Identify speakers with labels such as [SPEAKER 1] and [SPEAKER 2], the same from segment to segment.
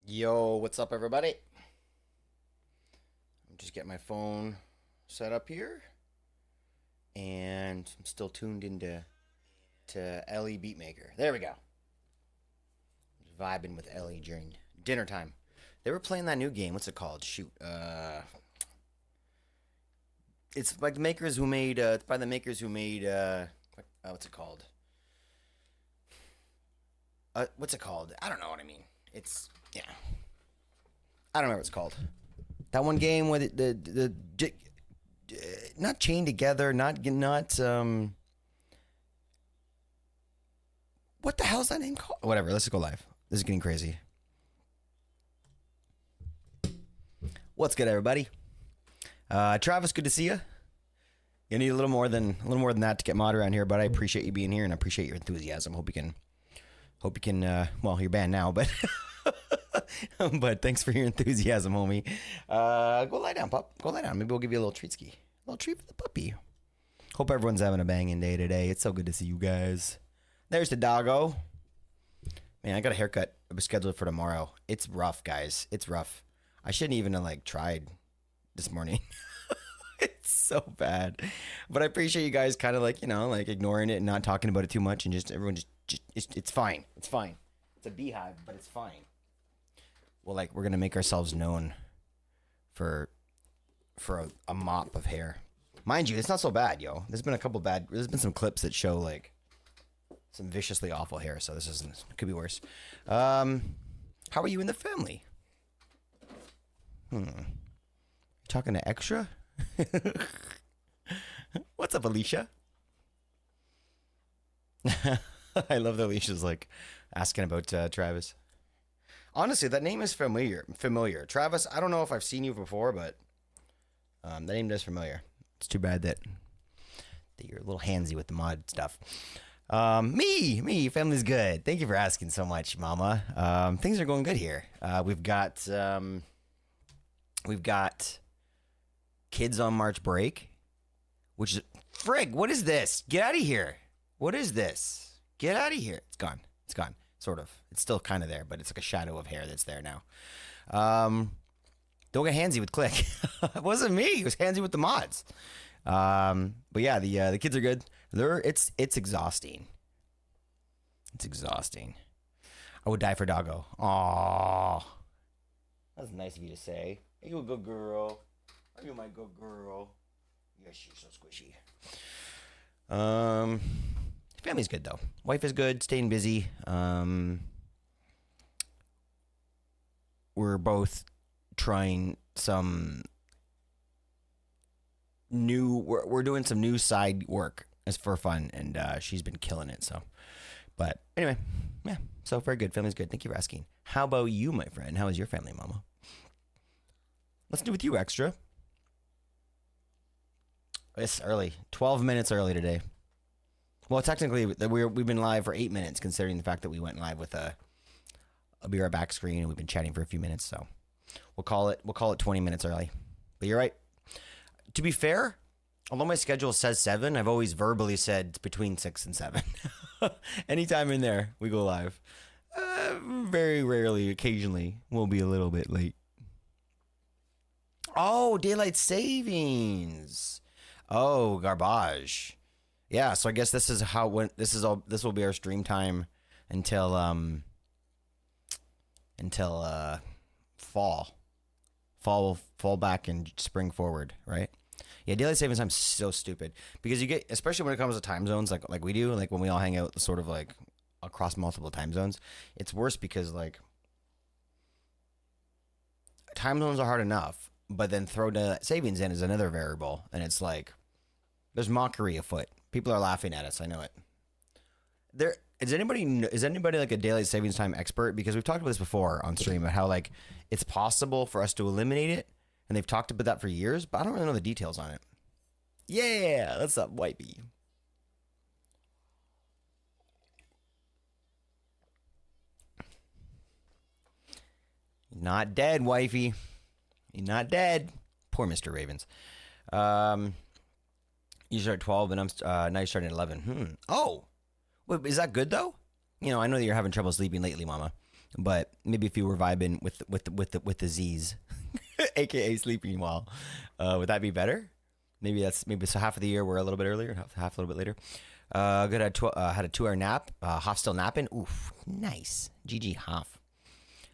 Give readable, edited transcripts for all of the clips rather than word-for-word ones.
[SPEAKER 1] Yo, what's up, everybody? I'm just getting my phone set up here, and I'm still tuned into Ellie Beatmaker. There we go. Just vibing with Ellie during dinner time. They were playing that new game. What's it called? Shoot. It's like the makers who made. It's by the makers who made. What's it called? What's it called? I don't know what I mean. It's yeah. I don't remember what it's called. That one game with it, the not chained together, not what the hell is that name called? Whatever. Let's just go live. This is getting crazy. What's good, everybody? Travis, good to see you. You need a little more than that to get mod around here, but I appreciate you being here and I appreciate your enthusiasm. Hope you can. Well, you're banned now, but but thanks for your enthusiasm, homie. Go lie down, pup. Go lie down. Maybe we'll give you a little treat ski. A little treat for the puppy. Hope everyone's having a banging day today. It's so good to see you guys. There's the doggo. Man, I got a haircut. It was scheduled for tomorrow. It's rough, guys. It's rough. I shouldn't even have tried this morning. It's so bad. But I appreciate you guys kind of ignoring it and not talking about it too much and just everyone just it's fine. It's fine. It's a beehive, but it's fine. Well, we're going to make ourselves known for a mop of hair. Mind you, it's not so bad, yo. There's been some clips that show some viciously awful hair, so it could be worse. How are you in the family? Talking to Extra? What's up, Alicia? I love that Alicia's asking about Travis. Honestly, that name is familiar. Travis, I don't know if I've seen you before, but that name is familiar. It's too bad that you're a little handsy with the mod stuff. Me, family's good. Thank you for asking so much, Mama. Things are going good here. We've got kids on March break, which is frig. What is this? Get out of here. What is this? Get out of here. It's gone. Sort of. It's still kind of there, but it's like a shadow of hair that's there now. Don't get handsy with Click. It wasn't me. It was handsy with the mods. But yeah, the kids are good. It's exhausting. It's exhausting. I would die for Doggo. Aww. That's nice of you to say. Are you a good girl? Are you my good girl? Yes, she's so squishy. Family's good though. Wife is good, staying busy. We're both trying some new. We're doing some new side work as for fun, and she's been killing it. So, but anyway, yeah. So very good. Family's good. Thank you for asking. How about you, my friend? How is your family, Mama? Let's do with you, Extra. It's early. 12 minutes early today. Well, technically, we've been live for 8 minutes, considering the fact that we went live with a be right back screen, and we've been chatting for a few minutes. So we'll call it 20 minutes early. But you're right. To be fair, although my schedule says 7, I've always verbally said between 6 and 7. Anytime in there, we go live. Very rarely, occasionally, we'll be a little bit late. Oh, daylight savings. Oh, garbage. Yeah, so I guess this is this will be our stream time until fall. Fall back and spring forward, right? Yeah, daylight savings time's so stupid because you get, especially when it comes to time zones like we do, when we all hang out sort of across multiple time zones, it's worse because time zones are hard enough, but then throw daylight savings in as another variable, and it's there's mockery afoot. People are laughing at us. I know it. Is anybody like a daylight savings time expert? Because we've talked about this before on stream about how it's possible for us to eliminate it, and they've talked about that for years, but I don't really know the details on it. Yeah, what's up, Wipey? Not dead, wifey. You're not dead. Poor Mr. Ravens. You start at 12, and now you're starting at 11. Oh, wait, is that good though? I know that you're having trouble sleeping lately, Mama. But maybe if you were vibing with the Z's, aka sleeping well, would that be better? Maybe so half of the year we're a little bit earlier, half a little bit later. Good. Had a 2-hour nap. Hoff still napping. Oof, nice. GG Hoff.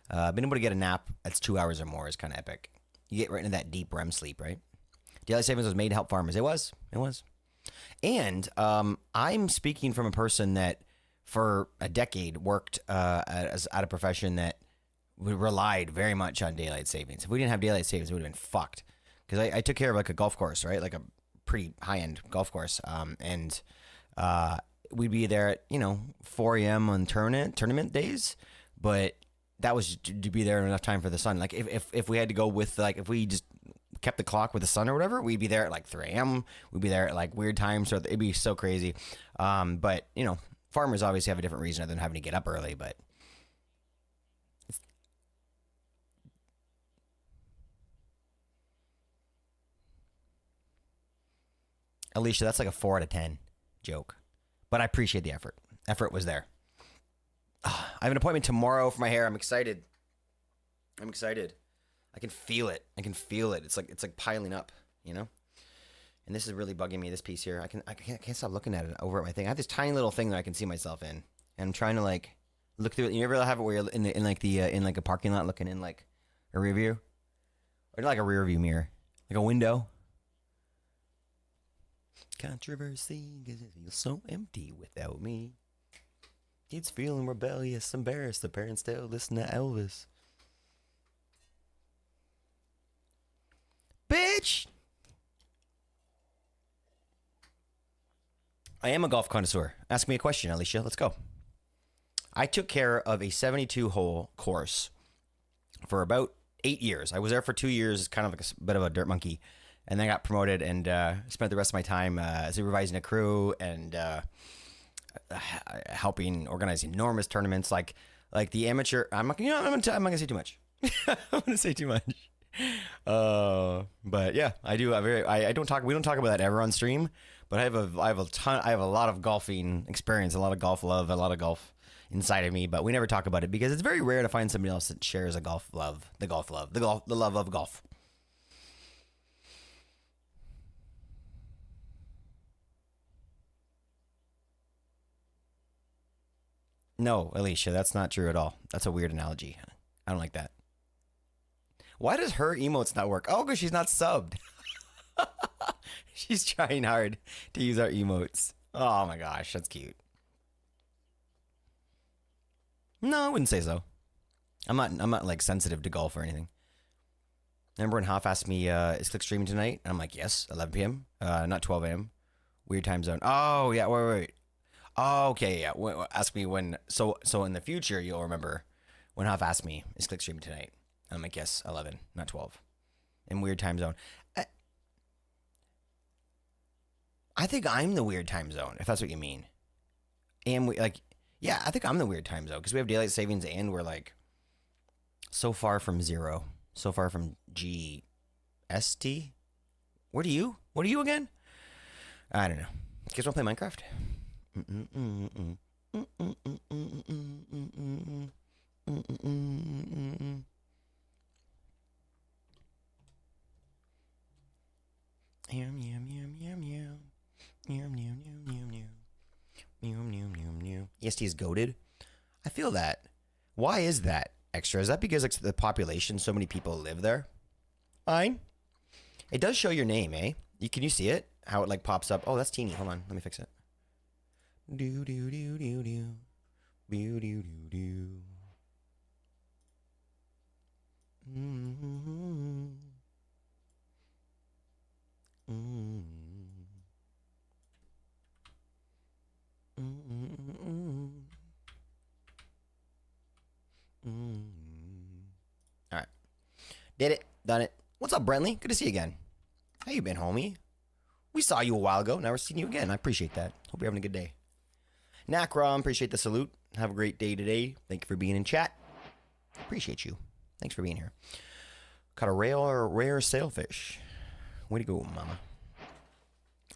[SPEAKER 1] Being able to get a nap that's 2 hours or more is kind of epic. You get right into that deep REM sleep, right? Daylight savings was made to help farmers. It was. And I'm speaking from a person that for a decade worked at a profession that relied very much on daylight savings. If we didn't have daylight savings, we would have been fucked. Because I took care of like a golf course, right? Like a pretty high-end golf course. And we'd be there at, 4 a.m. on tournament days. But that was to be there enough time for the sun. Like if we had to go with if we just kept the clock with the sun or whatever, we'd be there at like 3 a.m. We'd be there at like weird times. So it'd be so crazy. But, farmers obviously have a different reason other than having to get up early. But Alicia, that's like a 4 out of 10 joke. But I appreciate the effort. Effort was there. I have an appointment tomorrow for my hair. I'm excited. I can feel it. It's like piling up, And this is really bugging me. This piece here. I can't stop looking at it over at my thing. I have this tiny little thing that I can see myself in, and I'm trying to look through it. You ever have it where you're in a parking lot looking in like a rear view, or like a rear view mirror, like a window. Controversy, 'cause it feels so empty without me. Kids feeling rebellious, embarrassed. The parents still listen to Elvis. Bitch! I am a golf connoisseur. Ask me a question, Alicia. Let's go. I took care of a 72-hole course for about 8 years. I was there for 2 years, kind of like a bit of a dirt monkey. And then I got promoted and spent the rest of my time supervising a crew and helping organize enormous tournaments like the amateur. I'm not gonna say too much. I'm gonna say too much. But yeah, I do. I don't talk. We don't talk about that ever on stream. But I have a lot of golfing experience, a lot of golf love, a lot of golf inside of me. But we never talk about it because it's very rare to find somebody else that shares the love of golf. No, Alicia, that's not true at all. That's a weird analogy. I don't like that. Why does her emotes not work? Oh, because she's not subbed. She's trying hard to use our emotes. Oh my gosh, that's cute. No, I wouldn't say so. I'm not like sensitive to golf or anything. Remember when Hoff asked me, is Click streaming tonight? And I'm like, yes, 11 p.m. Not 12 a.m. Weird time zone. Oh yeah, wait. Oh, okay, yeah. Ask me when. So in the future, you'll remember when Hoff asked me, "Is Click streaming tonight?" And I'm like, "Yes, 11, not 12." In weird time zone. I think I'm the weird time zone, if that's what you mean. And yeah, I think I'm the weird time zone because we have daylight savings and we're like so far from zero, so far from GST. What are you again? I don't know. You guys want to play Minecraft? EST is goated. I feel that. Why is that extra? Is that because the population, so many people live there? Fine. It does show your name, eh? Can you see it? How it pops up? Oh, that's teeny. Hold on, let me fix it. Do do do do do, do do do do. All right, did it, done it. What's up, Brentley? Good to see you again. How you been, homie? We saw you a while ago. Now we're seeing you again. I appreciate that. Hope you're having a good day. Nakram, appreciate the salute. Have a great day today. Thank you for being in chat. Appreciate you. Thanks for being here. Caught a rare sailfish. Way to go, mama.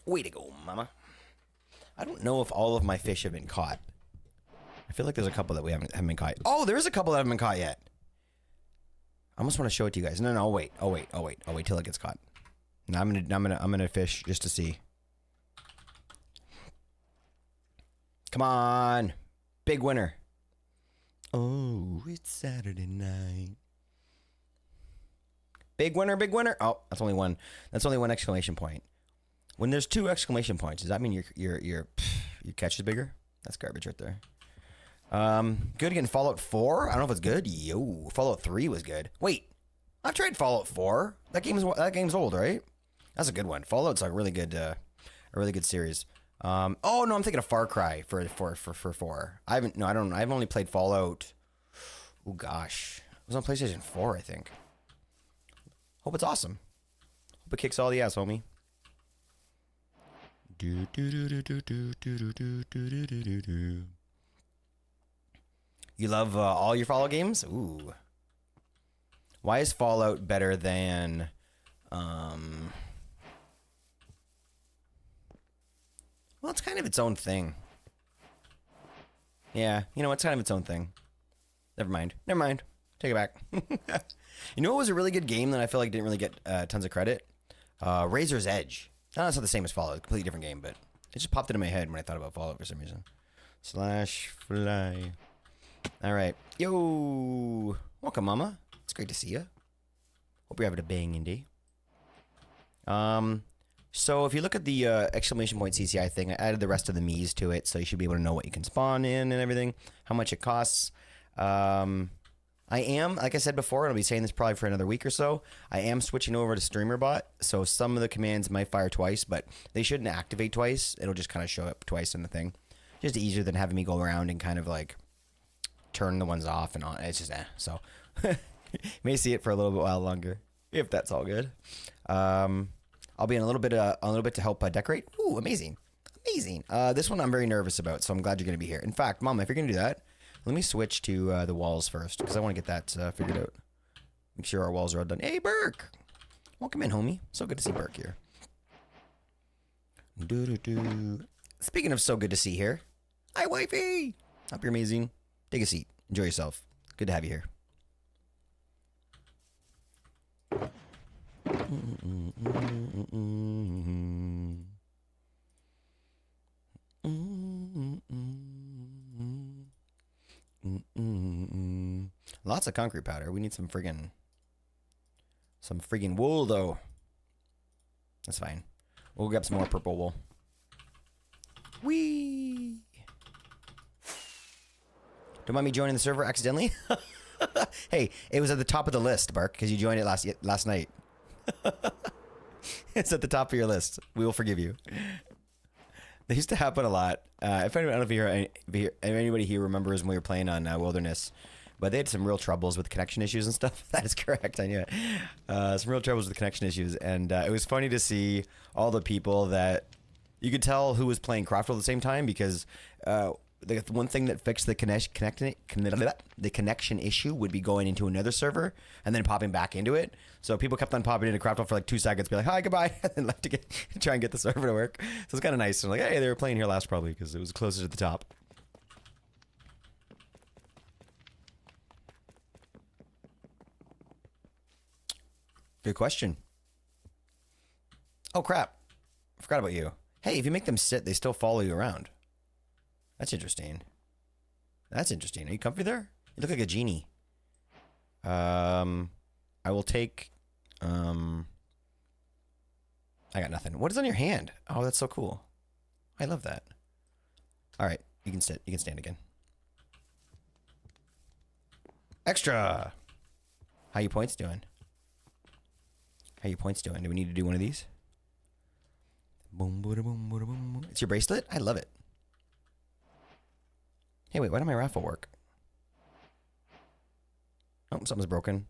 [SPEAKER 1] Way to go, mama. I don't know if all of my fish have been caught. I feel like there's a couple that we haven't been caught. Oh, there's a couple that haven't been caught yet. I almost want to show it to you guys. No, I'll wait till it gets caught. Now I'm gonna fish just to see. Come on, big winner. Oh, it's Saturday night. Big winner, big winner. Oh, that's only one. That's only one exclamation point. When there's 2 exclamation points, does that mean your catch is bigger? That's garbage right there. Good again. Fallout 4. I don't know if it's good. Yo, Fallout 3 was good. Wait, I've tried Fallout 4. That game's old, right? That's a good one. Fallout's a really good series. Oh no, I'm thinking of Far Cry for 4. I don't. I've only played Fallout. Oh gosh, it was on PlayStation 4, I think. Hope it's awesome. Hope it kicks all the ass, homie. You love all your Fallout games? Ooh. Why is Fallout better than well, it's kind of its own thing. Yeah, you know, it's kind of its own thing. Never mind. Take it back. You know what was a really good game that I feel like didn't really get tons of credit? Razor's Edge. No, it's not the same as Fallout. Completely different game, but it just popped into my head when I thought about Fallout for some reason. /fly. All right. Yo. Welcome, Mama. It's great to see you. Hope you're having a banging day. So if you look at the exclamation point CCI thing, I added the rest of the Mii's to it, so you should be able to know what you can spawn in and everything, how much it costs. I am, like I said before, and I'll be saying this probably for another week or so, I am switching over to StreamerBot, so some of the commands might fire twice, but they shouldn't activate twice. It'll just kind of show up twice in the thing. Just easier than having me go around and kind of like turn the ones off and on. It's just so you may see it for a little bit while longer, if that's all good. I'll be in a little bit to help decorate. Ooh, amazing. This one I'm very nervous about, so I'm glad you're going to be here. In fact, Mom, if you're going to do that, let me switch to the walls first, because I want to get that figured out. Make sure our walls are all done. Hey, Burke! Welcome in, homie. So good to see Burke here. Speaking of so good to see here, hi, wifey! Hope you're amazing. Take a seat. Enjoy yourself. Good to have you here. Lots of concrete powder. We need some friggin' wool though. That's fine. We'll grab some more purple wool. Whee! Don't mind me joining the server accidentally. Hey, it was at the top of the list, Bark, because you joined it last night. It's at the top of your list. We will forgive you. They used to happen a lot. I don't know if anybody here remembers when we were playing on Wilderness, but they had some real troubles with connection issues and stuff. That is correct. I knew it. Some real troubles with connection issues, and it was funny to see all the people that you could tell who was playing Craftwell at the same time, because the one thing that fixed the connection issue would be going into another server and then popping back into it. So people kept on popping into Craftwell for like 2 seconds, be like, hi, goodbye, and then left to try and get the server to work. So it's kind of nice. I'm like, hey, they were playing here last probably because it was closer to the top. Good question. Oh, crap. I forgot about you. Hey, if you make them sit, they still follow you around. That's interesting. Are you comfy there? You look like a genie. I will take... I got nothing. What is on your hand? Oh, that's so cool. I love that. All right, you can sit. You can stand again. Extra! How you points doing? Do we need to do one of these? Boom, boom, boom, boom, boom. It's your bracelet? I love it. Hey, wait, why did my raffle work? Oh, something's broken.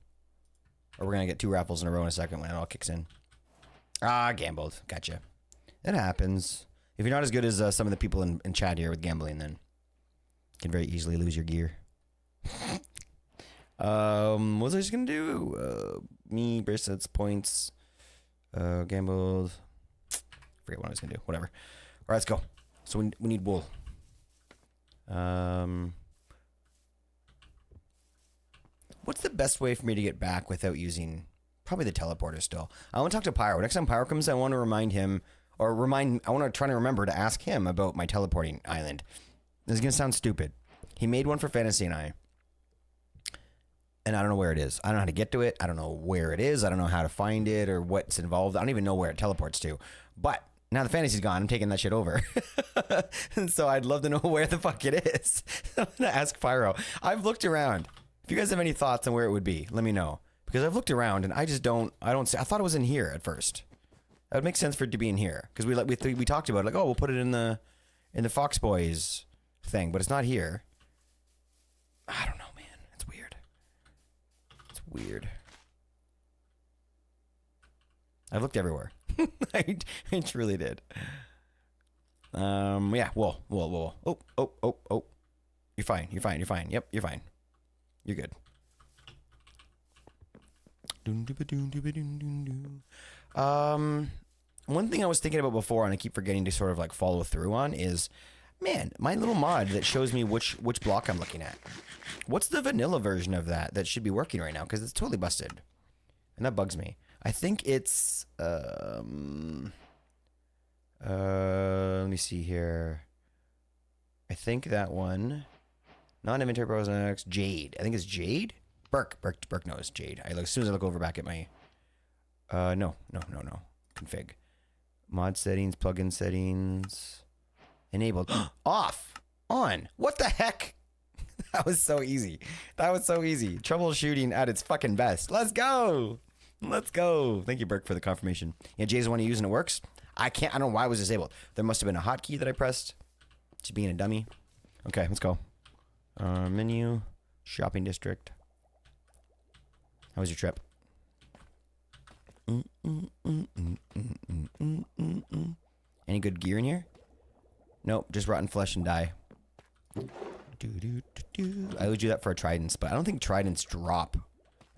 [SPEAKER 1] Or we're going to get 2 raffles in a row in a second when it all kicks in. Ah, gambled. Gotcha. It happens. If you're not as good as some of the people in chat here with gambling, then you can very easily lose your gear. What was I just going to do? Me, bracelets, points, gambled. Forget what I was going to do. Whatever. All right, let's go. So we need wool. What's the best way for me to get back without using probably the teleporter still? I want to talk to Pyro. Next time Pyro comes, I want to remind him I want to try to remember to ask him about my teleporting island. This is going to sound stupid. He made one for Fantasy and I don't know where it is. I don't know how to get to it. I don't know where it is. I don't know how to find it or what's involved. I don't even know where it teleports to. But now the Fantasy's gone. I'm taking that shit over. And so I'd love to know where the fuck it is. I'm going to ask Pyro. I've looked around. If you guys have any thoughts on where it would be, let me know. Because I've looked around and I don't see. I thought it was in here at first. That would make sense for it to be in here. Because we talked about it, like, oh, we'll put it in the Fox Boys thing. But it's not here. I don't know, man. It's weird. It's weird. I've looked everywhere. I truly did. Yeah. Whoa. Oh. You're fine. Yep, you're fine. You're good. One thing I was thinking about before, and I keep forgetting to sort of like follow through on, is, man, my little mod that shows me which block I'm looking at. What's the vanilla version of that should be working right now? Because it's totally busted, and that bugs me. I think it's let me see here. I think that one, non-inventory pros next. Jade. I think it's Jade. Burke knows Jade. As soon as I look over back at my no. Config. Mod settings, plugin settings. Enabled. Off. On. What the heck? That was so easy. Troubleshooting at its fucking best. Let's go. Thank you, Burke, for the confirmation. Yeah, Jay's the one you use and it works. I don't know why it was disabled. There must have been a hotkey that I pressed. Just being a dummy. Okay, let's go. Menu. Shopping district. How was your trip? Any good gear in here? Nope, just rotten flesh and die. I always do that for a tridents, but I don't think tridents drop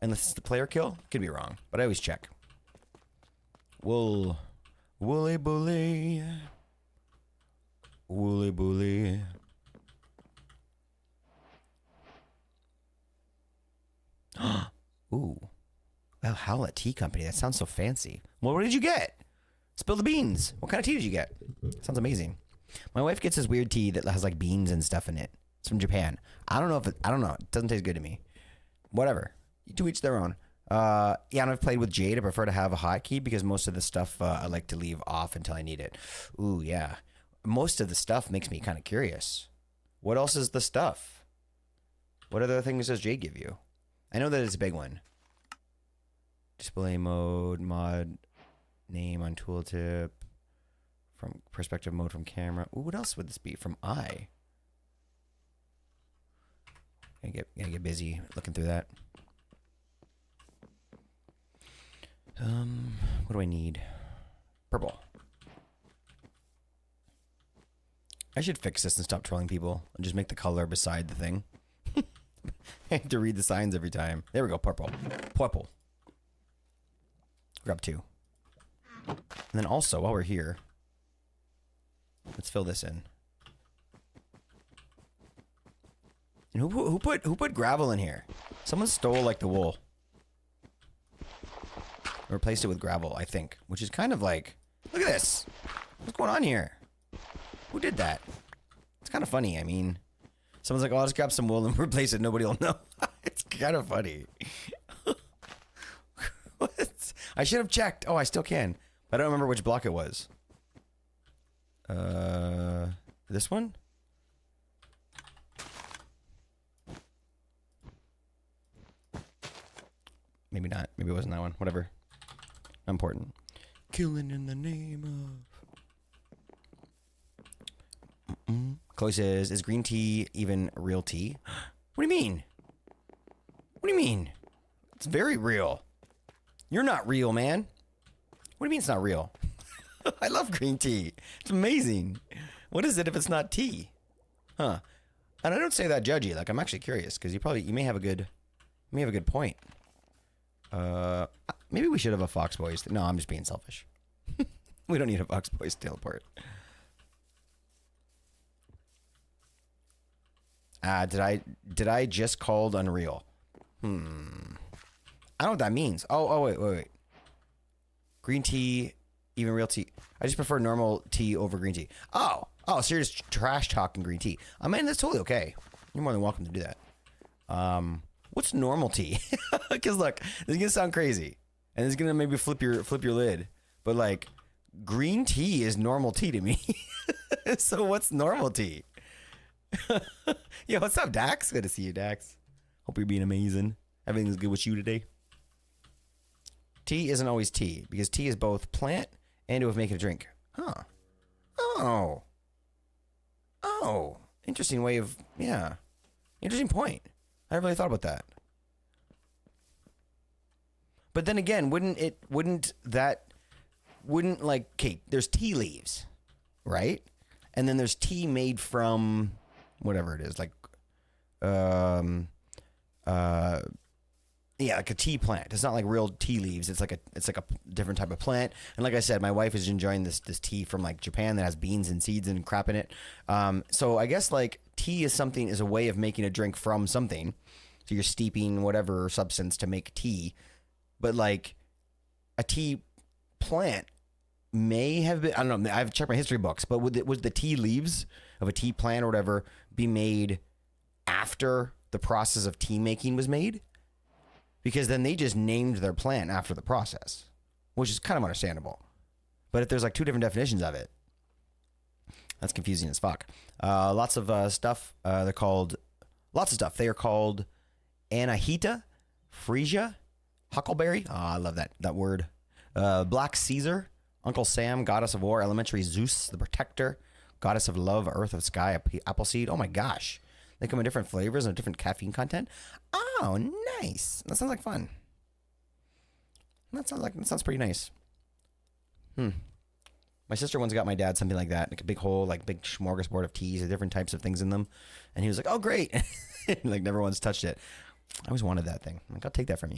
[SPEAKER 1] unless it's the player kill. Could be wrong, but I always check. Woolly bully. Ooh. Howlett Tea Company. That sounds so fancy. Well, what did you get? Spill the beans. What kind of tea did you get? Sounds amazing. My wife gets this weird tea that has like beans and stuff in it. It's from Japan. I don't know. It doesn't taste good to me. Whatever. To each their own. Yeah, and I've played with Jade. I prefer to have a hotkey because most of the stuff I like to leave off until I need it. Ooh, yeah. Most of the stuff makes me kind of curious. What else is the stuff? What other things does Jade give you? I know that it's a big one. Display mode, mod, name on tooltip, from perspective mode from camera. Ooh, what else would this be? From eye. Gonna get busy looking through that. What do I need? Purple. I should fix this and stop trolling people and just make the color beside the thing. I have to read the signs every time. There we go, purple. Purple. Grab 2. And then also, while we're here, let's fill this in. And who put gravel in here? Someone stole like the wool. Replaced it with gravel, I think. Which is kind of like, look at this. What's going on here? Who did that? It's kind of funny. I mean, someone's like, oh, I'll just grab some wool and replace it. Nobody will know. It's kind of funny. What? I should have checked. Oh, I still can. But I don't remember which block it was. This one? Maybe not. Maybe it wasn't that one. Whatever. Not important. Killing in the name of... Chloe says, is green tea even real tea? What do you mean? What do you mean? It's very real. You're not real, man. What do you mean it's not real? I love green tea. It's amazing. What is it if it's not tea? Huh. And I don't say that judgy. Like, I'm actually curious because you may have a good point. Maybe we should have a Fox Boys. No, I'm just being selfish. We don't need a Fox Boys teleport. Did I just called Unreal? I don't know what that means. Oh, wait. Green tea, even real tea. I just prefer normal tea over green tea. Oh, so you're just trash talking green tea. I mean, that's totally okay. You're more than welcome to do that. What's normal tea? Because look, this is gonna sound crazy, and it's gonna maybe flip your lid. But like, green tea is normal tea to me. So what's normal tea? Yo, what's up, Dax? Good to see you, Dax. Hope you're being amazing. Everything's good with you today. Tea isn't always tea, because tea is both plant and way of making a drink. Huh. Oh. Interesting way of, yeah. Interesting point. I never really thought about that. But then again, wouldn't like, okay, there's tea leaves, right? And then there's tea made from whatever it is, like, yeah, like a tea plant. It's not like real tea leaves. It's like a different type of plant. And like I said, my wife is enjoying this tea from like Japan that has beans and seeds and crap in it. So I guess like tea is a way of making a drink from something. So you're steeping whatever substance to make tea. But like a tea plant may have been, I don't know, I've checked my history books, but would the tea leaves of a tea plant or whatever be made after the process of tea making was made? Because then they just named their plant after the process, which is kind of understandable. But if there's like two different definitions of it, that's confusing as fuck. Lots of stuff. They're called lots of stuff. They are called Anahita, Frisia, Huckleberry. Oh, I love that word. Black Caesar, Uncle Sam, Goddess of War, Elementary Zeus, the Protector, Goddess of Love, Earth of Sky, Appleseed. Oh my gosh. They come in different flavors and different caffeine content. Oh, nice. That sounds like fun. That sounds pretty nice. My sister once got my dad something like that, like a big whole, like big smorgasbord of teas and different types of things in them. And he was like, oh, great. Like never once touched it. I always wanted that thing. I'm like, I'll take that from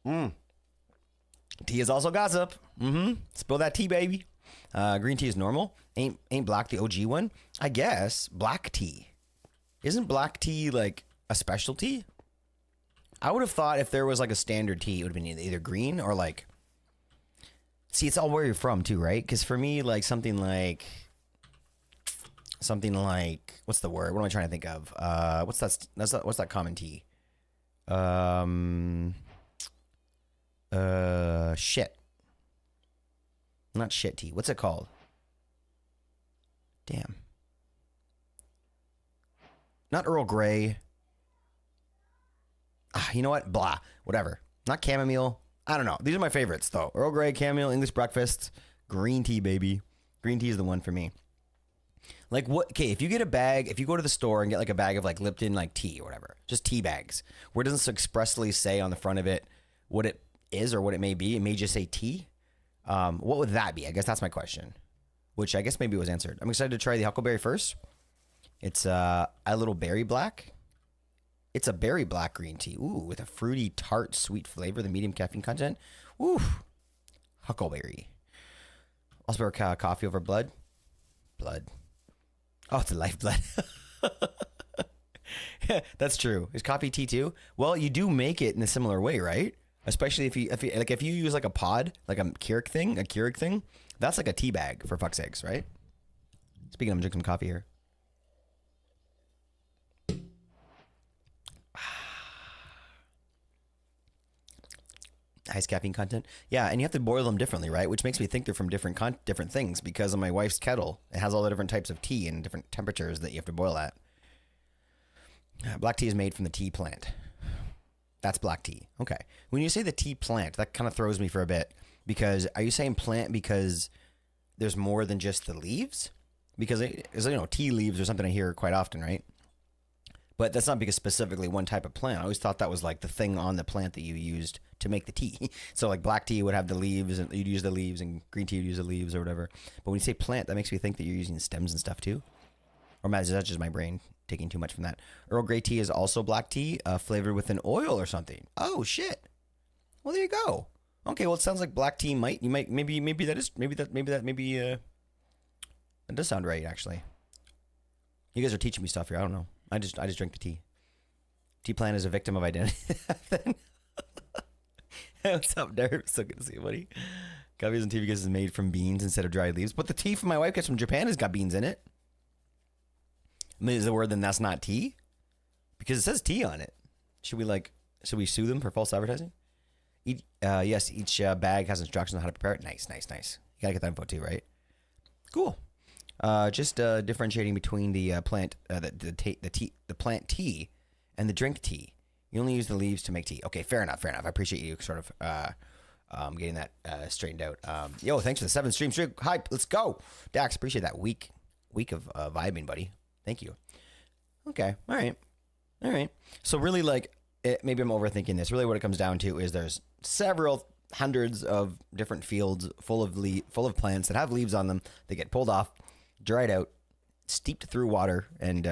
[SPEAKER 1] you. Tea is also gossip. Spill that tea, baby. Green tea is normal. Ain't black the OG one? I guess black tea. Isn't black tea like a specialty? I would have thought if there was like a standard tea, it would have been either green or like. See, it's all where you're from too, right? Because for me, like something like what's the word? What am I trying to think of? What's that common tea? Shit. Not shit tea. What's it called? Damn. Not Earl Grey. You know what? Blah. Whatever. Not chamomile. I don't know. These are my favorites, though. Earl Grey, chamomile, English breakfast, green tea, baby. Green tea is the one for me. Like what? Okay, if you go to the store and get like a bag of like Lipton like tea or whatever, just tea bags, where it doesn't expressly say on the front of it what it is or what it may be, it may just say tea. What would that be? I guess that's my question, which I guess maybe was answered. I'm excited to try the Huckleberry first. It's a little berry black. It's a berry black green tea. Ooh, with a fruity, tart, sweet flavor, the medium caffeine content. Ooh, Huckleberry. Also, coffee over blood. Blood. Oh, it's a lifeblood. Yeah, that's true. Is coffee tea too? Well, you do make it in a similar way, right? Especially if you use like a pod, like a Keurig thing, that's like a tea bag for fuck's sakes, right? Speaking of, I'm drinking coffee here. Highest caffeine content. Yeah, and you have to boil them differently, right? Which makes me think they're from different things because of my wife's kettle. It has all the different types of tea and different temperatures that you have to boil at. Black tea is made from the tea plant. That's black tea. Okay. When you say the tea plant, that kind of throws me for a bit because are you saying plant because there's more than just the leaves? Because tea leaves are something I hear quite often, right? But that's not because specifically one type of plant. I always thought that was like the thing on the plant that you used to make the tea. So like black tea would have the leaves and you'd use the leaves and green tea would use the leaves or whatever. But when you say plant, that makes me think that you're using stems and stuff too. Or is that just my brain taking too much from that? Earl Grey tea is also black tea flavored with an oil or something. Oh shit. Well, there you go. Okay, well it sounds like black tea maybe that does sound right actually. You guys are teaching me stuff here. I don't know. I just drink the tea. Tea plant is a victim of identity. What's up, Derek? So good to see you, buddy. Coffee and tea because it's made from beans instead of dried leaves. But the tea from my wife gets from Japan has got beans in it. I mean, is the word then that's not tea? Because it says tea on it. Should we sue them for false advertising? Yes, each bag has instructions on how to prepare it. Nice. You gotta get that info too, right? Cool. Just differentiating between the plant, the plant tea, and the drink tea. You only use the leaves to make tea. Okay, fair enough. I appreciate you sort of getting that straightened out. Yo, thanks for the 7 stream. Hi, let's go, Dax. Appreciate that week of vibing, buddy. Thank you. Okay, all right. So really, maybe I'm overthinking this. Really, what it comes down to is there's several hundreds of different fields full of plants that have leaves on them. They get pulled off, dried out, steeped through water, and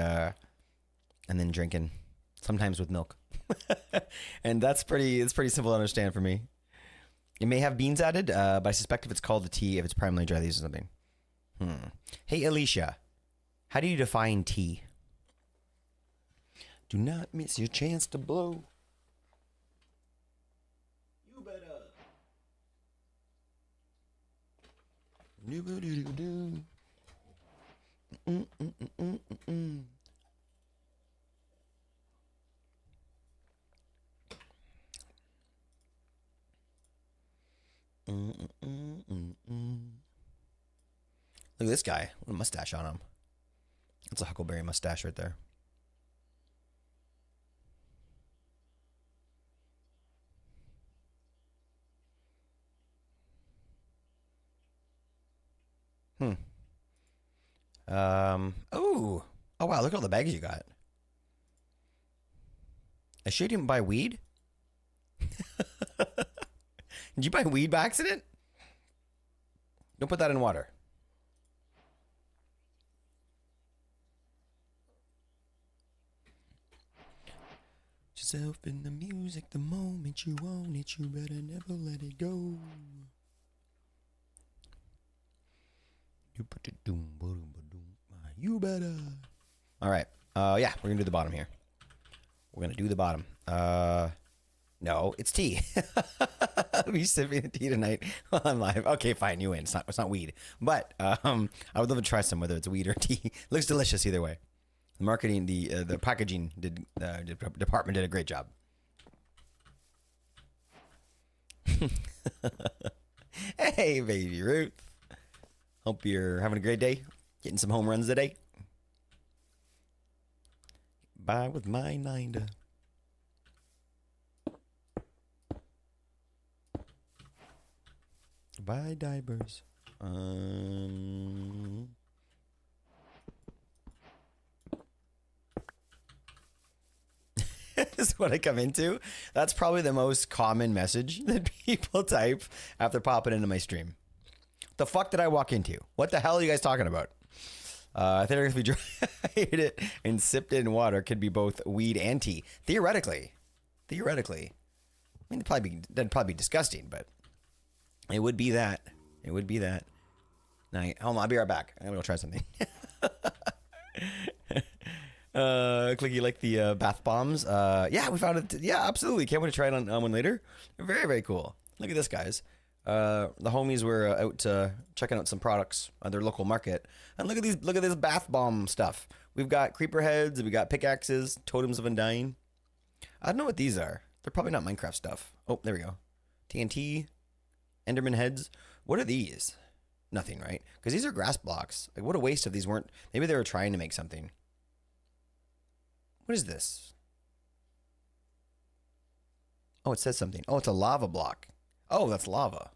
[SPEAKER 1] then drinking, sometimes with milk. And it's pretty simple to understand for me. It may have beans added, but I suspect if it's called a tea, if it's primarily dry leaves or something. Hey, Alicia, how do you define tea? Do not miss your chance to blow. You better. Do-do-do-do-do. Look at this guy. What a mustache on him. That's a huckleberry mustache right there. Oh wow, look at all the bags you got. I sure didn't buy weed. Did you buy weed by accident? Don't put that in water. Yourself in the music, the moment you own it, you better never let it go. You better. All right. Yeah, we're gonna do the bottom here. We're gonna do the bottom. No, it's tea. We sipping tea tonight while I'm live. Okay, fine, you win. It's not weed, but I would love to try some, whether it's weed or tea. Looks delicious either way. The marketing, the packaging department did a great job. Hey, baby Ruth. Hope you're having a great day. Getting some home runs today. Bye with my 9 to. Buy diapers. This is what I come into. That's probably the most common message that people type after popping into my stream. The fuck did I walk into? What the hell are you guys talking about? I think if we dried it and sipped it in water, could be both weed and tea. Theoretically. I mean, that'd probably be disgusting, but it would be that. Now, hold on, I'll be right back. I'm gonna go try something. Clicky, like the bath bombs. Yeah, we found it. Yeah, absolutely. Can't wait to try it on one later. Very, very cool. Look at this, guys. The homies were out checking out some products at their local market, and look at this bath bomb stuff. We've got creeper heads, we got pickaxes, totems of undying. I don't know what these are. They're probably not Minecraft stuff. Oh, there we go. TNT, Enderman heads. What are these? Nothing, right? Because these are grass blocks. Like, what a waste if these weren't. Maybe they were trying to make something. What is this? Oh, it says something. Oh, it's a lava block. Oh, that's lava.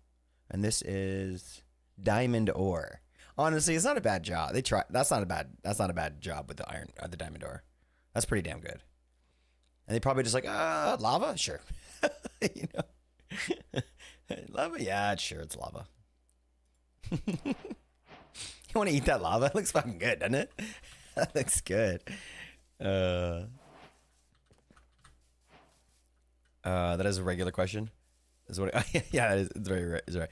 [SPEAKER 1] And this is diamond ore. Honestly, it's not a bad job. They try. That's not a bad job with the iron, the diamond ore. That's pretty damn good. And they probably just like, lava? Sure. You know. Lava? Yeah, sure, it's lava. You want to eat that lava? It looks fucking good, doesn't it? That looks good. That is a regular question. Is what? Yeah, it's very right. It's right.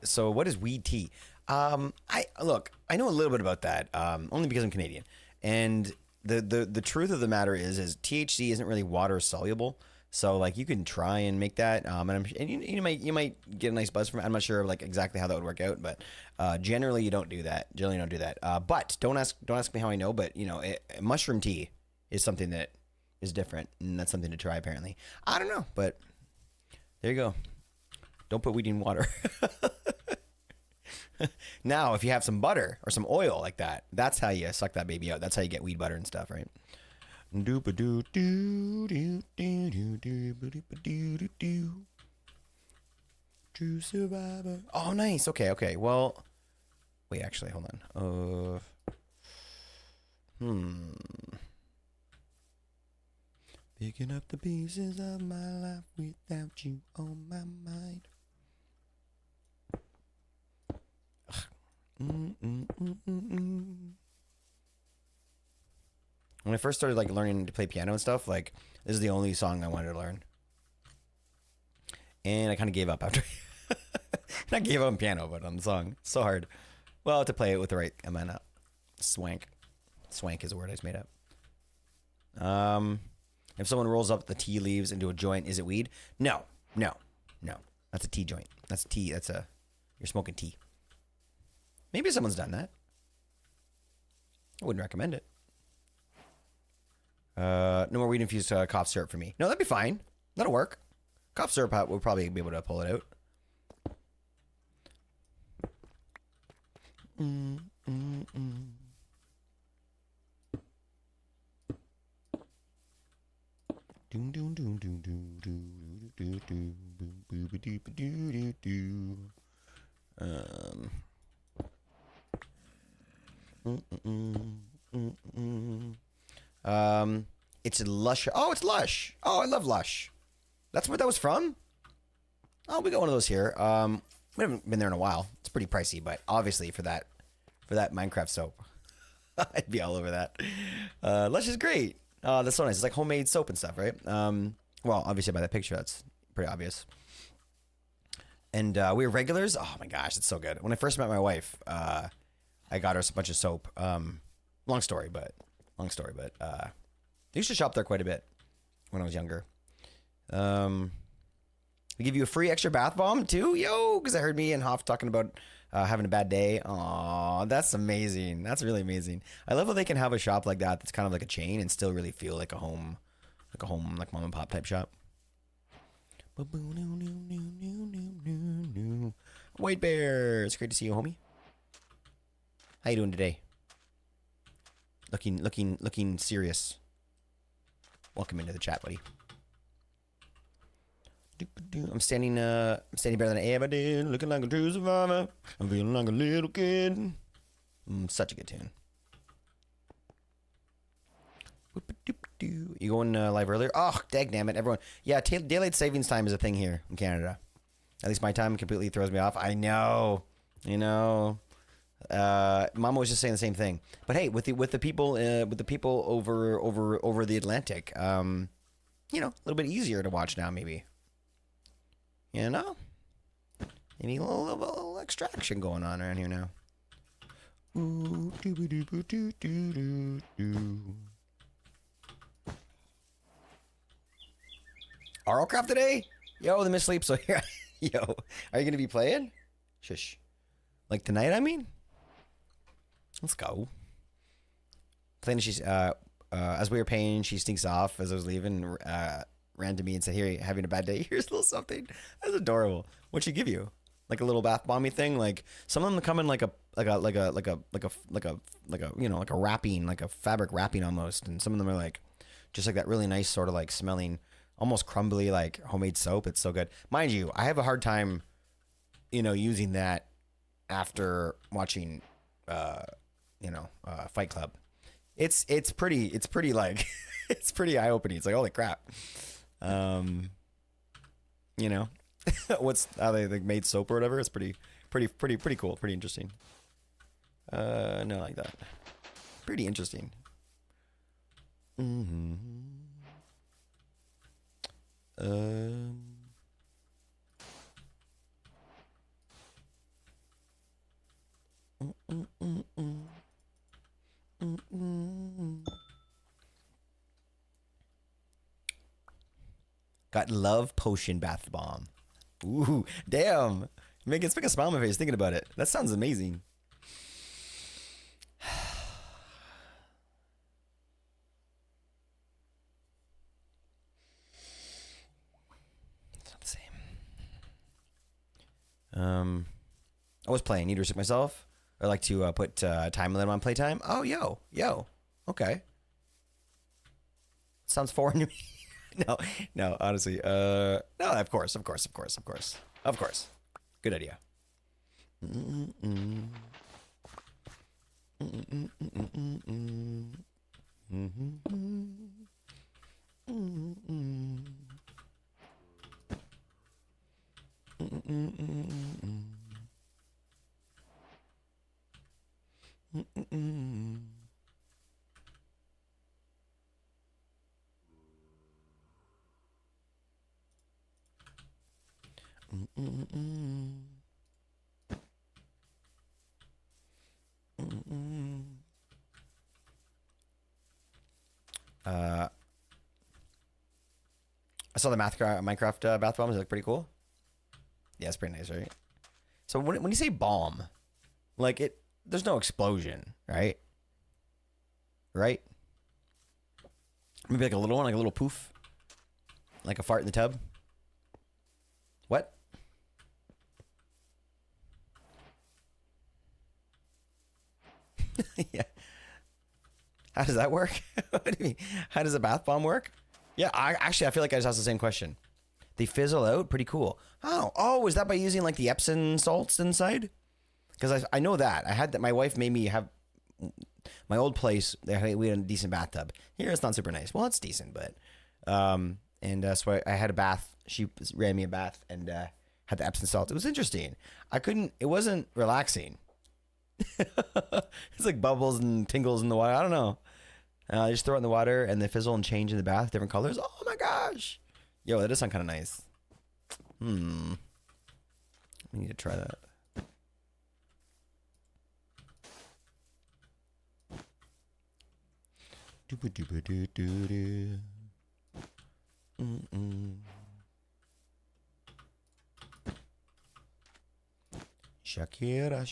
[SPEAKER 1] So what is weed tea? I know a little bit about that. Only because I'm Canadian, and the truth of the matter is THC isn't really water soluble. So like you can try and make that, and you might get a nice buzz from it. I'm not sure like exactly how that would work out, but generally you don't do that. Generally you don't do that. But don't ask me how I know. But you know, mushroom tea is something that is different, and that's something to try. Apparently, I don't know, but there you go. Don't put weed in water. Now, if you have some butter or some oil like that, that's how you suck that baby out. That's how you get weed butter and stuff, right? True survivor. Oh, nice. Okay, okay. Well, wait, actually, hold on. Picking up the pieces of my life without you on my mind. When I first started like learning to play piano and stuff, like this is the only song I wanted to learn, and I kind of gave up after. Not gave up on piano, but on the song. It's so hard. Well, to play it with the right amount of swank. Swank is a word I just made up. If someone rolls up the tea leaves into a joint, is it weed? No. That's a tea joint. That's tea. You're smoking tea. Maybe someone's done that. I wouldn't recommend it. No more weed infused cough syrup for me. No, that'd be fine. That'll work. Cough syrup would probably be able to pull it out. It's Lush. Oh, it's Lush. Oh, I love Lush. That's what that was from? Oh, we got one of those here. We haven't been there in a while. It's pretty pricey, but obviously for that Minecraft soap, I'd be all over that. Lush is great. Oh, that's so nice. It's like homemade soap and stuff, right? Well, obviously by that picture, that's pretty obvious. And we were regulars. Oh my gosh, it's so good. When I first met my wife, I got her a bunch of soap. Long story, but I used to shop there quite a bit when I was younger. We give you a free extra bath bomb too, yo, because I heard me and Hoff talking about having a bad day. Aw, that's amazing. That's really amazing. I love how they can have a shop like that that's kind of like a chain and still really feel like a home, like mom and pop type shop. White Bear, it's great to see you, homie. How you doing today? Looking serious. Welcome into the chat, buddy. I'm standing better than I ever did. Looking like a true survivor. I'm feeling like a little kid. Such a good tune. You going live earlier? Oh, dagnammit, everyone. Yeah, daylight savings time is a thing here in Canada. At least my time completely throws me off. I know. Mama was just saying the same thing. But hey, with the people over the Atlantic, a little bit easier to watch now, maybe. Maybe a little extra action going on around here now. Ooh, Arlcraft today? Yo, the Miss Sleep. So here, yo, are you gonna be playing? Shush. Like tonight, I mean. Let's go. Playing. She's as we were paying, she sneaks off as I was leaving. Ran to me and said, "Here, having a bad day. Here's a little something." That's adorable. What'd she give you? Like a little bath bomby thing? Like some of them come in like a wrapping, like a fabric wrapping almost, and some of them are like just like that really nice sort of like smelling, almost crumbly like homemade soap. It's so good. Mind you, I have a hard time, using that after watching, Fight Club. It's pretty like it's pretty eye opening. It's like holy crap. What's how they made soap or whatever. It's pretty cool. Pretty interesting. No, like that. Pretty interesting. Got love potion bath bomb. Ooh, damn. It's making a smile on my face thinking about it. That sounds amazing. It's not the same. I was playing. Need to restrict myself. I like to put time limit on playtime. Oh, yo. Okay. Sounds foreign to me. No, honestly. No, of course. Good idea. I saw the Minecraft bath bombs. They look pretty cool. Yeah, it's pretty nice, right? So when you say bomb, like there's no explosion, right? Right? Maybe like a little one, like a little poof, like a fart in the tub. What? Yeah. How does that work? What do you mean? How does a bath bomb work? Yeah, I feel like I just asked the same question. They fizzle out? Pretty cool. Oh, is that by using like the Epsom salts inside? Because I know that. I had that. My wife made me have my old place. We had a decent bathtub. Here it's not super nice. Well, it's decent, but so I had a bath. She ran me a bath and had the Epsom salts. It was interesting. It wasn't relaxing. It's like bubbles and tingles in the water. I don't know. You just throw it in the water and they fizzle and change in the bath, different colors. Oh my gosh. Yo, that does sound kind of nice. We need to try that. Dooba-dooba-doo-doo-doo. Shakira.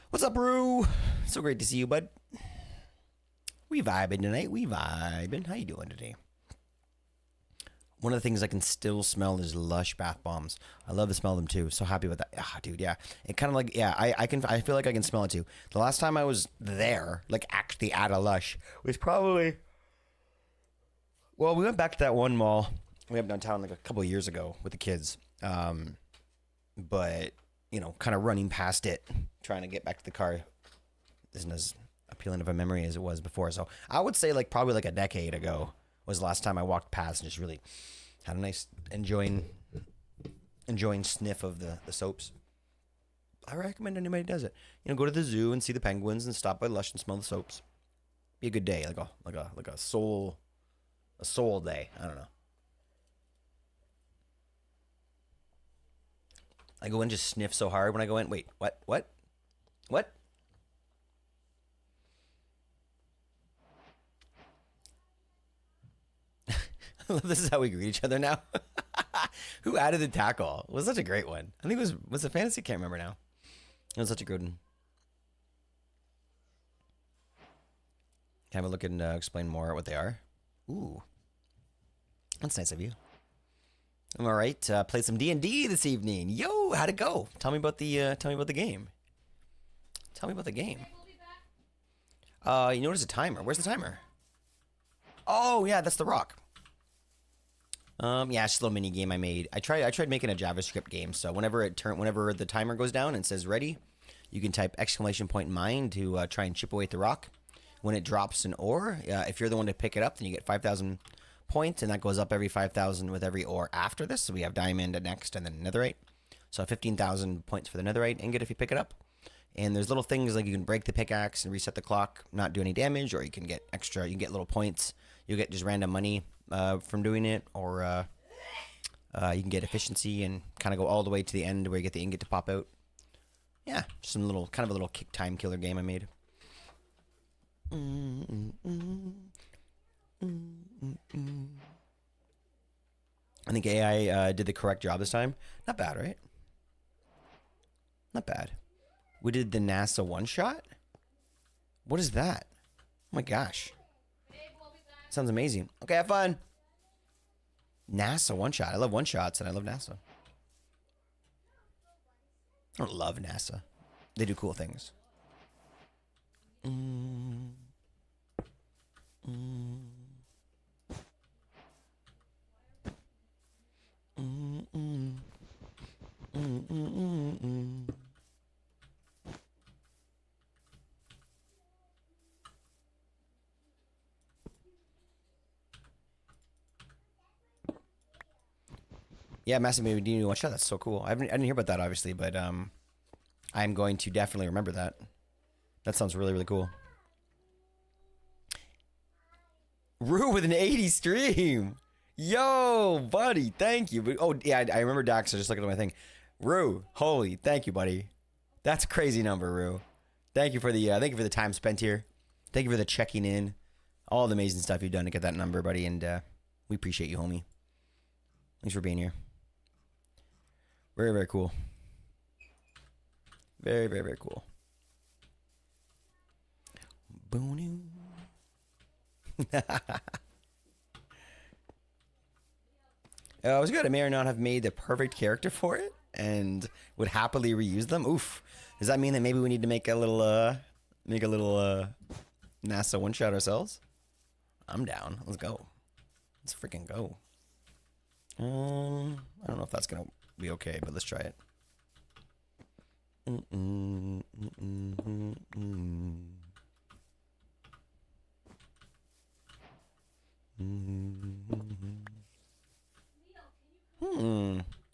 [SPEAKER 1] What's up, Rue? So great to see you, bud. We vibing tonight. How you doing today? One of the things I can still smell is Lush bath bombs. I love the smell of them too. So happy with that. Dude, yeah. It kind of like, yeah, I feel like I can smell it too. The last time I was there, like actually at a Lush, was probably, well, we went back to that one mall we have downtown like a couple of years ago with the kids. But, you know, kind of running past it, trying to get back to the car isn't as appealing of a memory as it was before. So I would say like probably like a decade ago was the last time I walked past and just really had a nice enjoying sniff of the soaps. I recommend anybody does it. You know, go to the zoo and see the penguins and stop by Lush and smell the soaps. Be a good day, like a soul day. I don't know. I go in and just sniff so hard when I go in. Wait, what? I love this is how we greet each other now. Who added the tackle? It was such a great one. I think it was a fantasy. Can't remember now. It was such a good one. Can I have a look and explain more what they are? Ooh, that's nice of you. I'm all right. Played some D&D this evening. Yo, how'd it go? Tell me about the game. Tell me about the game. You notice a timer. Where's the timer? Oh yeah, that's the rock. Yeah, it's just a little mini game I made. I tried making a JavaScript game. So whenever the timer goes down and says ready, you can type exclamation point mine to try and chip away at the rock. When it drops an ore, if you're the one to pick it up, then you get 5,000 points, and that goes up every 5,000 with every ore after this. So we have diamond next, and then netherite. So 15,000 points for the netherite ingot if you pick it up. And there's little things like you can break the pickaxe and reset the clock, not do any damage, or you can get extra. You can get little points. You'll get just random money from doing it, or you can get efficiency and kind of go all the way to the end where you get the ingot to pop out. Yeah, some little kind of a little kick time killer game I made. I think AI did the correct job this time. Not bad, right? Not bad. We did the NASA one-shot? What is that? Oh my gosh. Sounds amazing. Okay, have fun. NASA one-shot. I love one-shots and I love NASA. I don't love NASA. They do cool things. Yeah, Massive Baby D one shot. That's so cool. I didn't hear about that obviously, but I'm going to definitely remember that. That sounds really, really cool. Rue with an 80 stream. Yo, buddy, thank you. Oh, yeah, I remember Dax. I just looked at my thing. Rue, holy, thank you, buddy. That's a crazy number, Rue. Thank you for the time spent here. Thank you for the checking in. All the amazing stuff you've done to get that number, buddy, and we appreciate you, homie. Thanks for being here. Very, very cool. Very, very, very cool. Boonu. It was good. I may or not have made the perfect character for it and would happily reuse them. Oof. Does that mean that maybe we need to make a little NASA one-shot ourselves? I'm down. Let's go. Let's freaking go. I don't know if that's gonna be okay, but let's try it.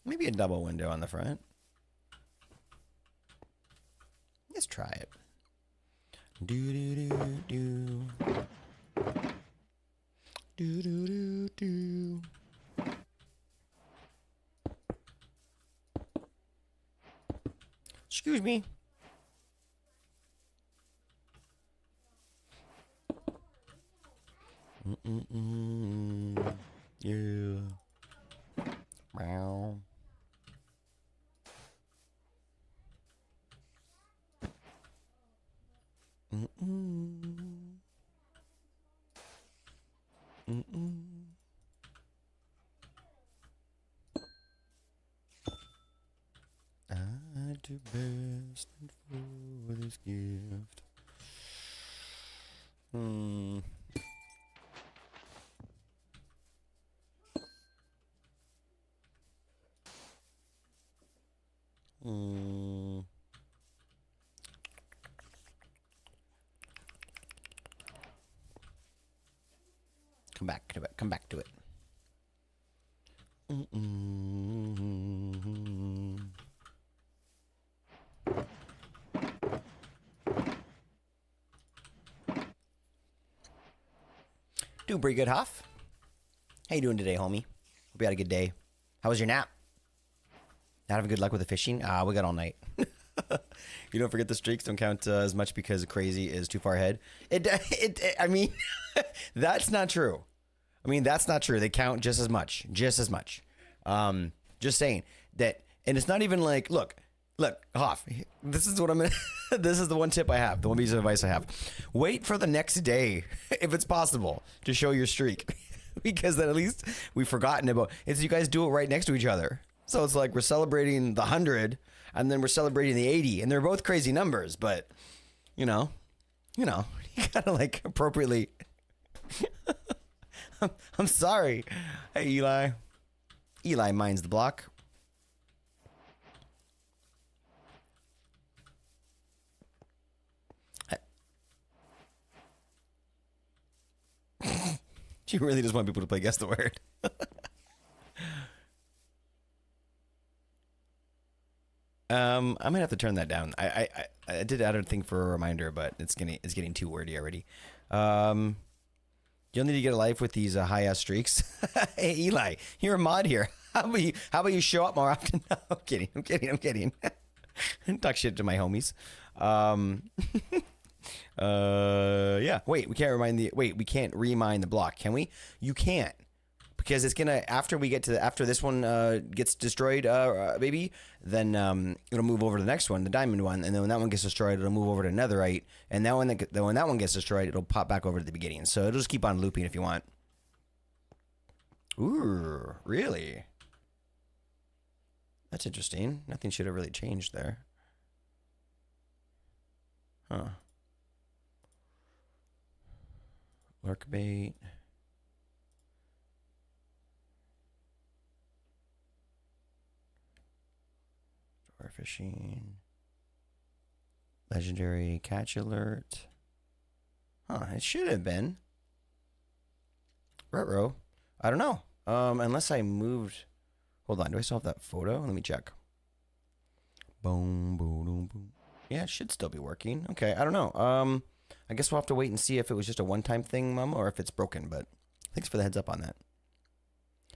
[SPEAKER 1] Maybe a double window on the front. Let's try it. Do do do do. Do do do do. Excuse me. Yeah. Meow. I do best for this gift. Come back to it. Come back to it. Doing pretty good, Huff. How you doing today, homie? Hope you had a good day. How was your nap? Not having good luck with the fishing? We got all night. You don't forget the streaks don't count as much because crazy is too far ahead. I mean, that's not true. I mean, that's not true. They count just as much. Just as much. Just saying that, and it's not even like, look, Hoff, this is what I'm gonna, this is the one tip I have, the one piece of advice I have. Wait for the next day, if it's possible, to show your streak. Because then at least we've forgotten about it. You guys do it right next to each other. So it's like we're celebrating the 100 and then we're celebrating the 80, and they're both crazy numbers, but you gotta like appropriately. I'm sorry. Hey, Eli. Eli mines the block. She really just want people to play guess the word. I might have to turn that down. I did add a thing for a reminder, but it's getting too wordy already. You'll need to get a life with these high ass streaks. Hey Eli, you're a mod here. How about you show up more often? No, I'm kidding. Talk shit to my homies. Yeah. Wait, we can't remine the block, can we? You can't. Because it's gonna, after this one gets destroyed, baby, then it'll move over to the next one, the diamond one, and then when that one gets destroyed, it'll move over to netherite, and when that one gets destroyed, it'll pop back over to the beginning. So it'll just keep on looping if you want. Ooh, really? That's interesting. Nothing should have really changed there. Huh. Lurk bait. Fishing. Legendary catch alert. Huh, it should have been. Retro. I don't know. Unless I moved. Hold on, do I still have that photo? Let me check. Boom, boom, boom, boom. Yeah, it should still be working. Okay, I don't know. I guess we'll have to wait and see if it was just a one-time thing, Mum, or if it's broken, but thanks for the heads up on that.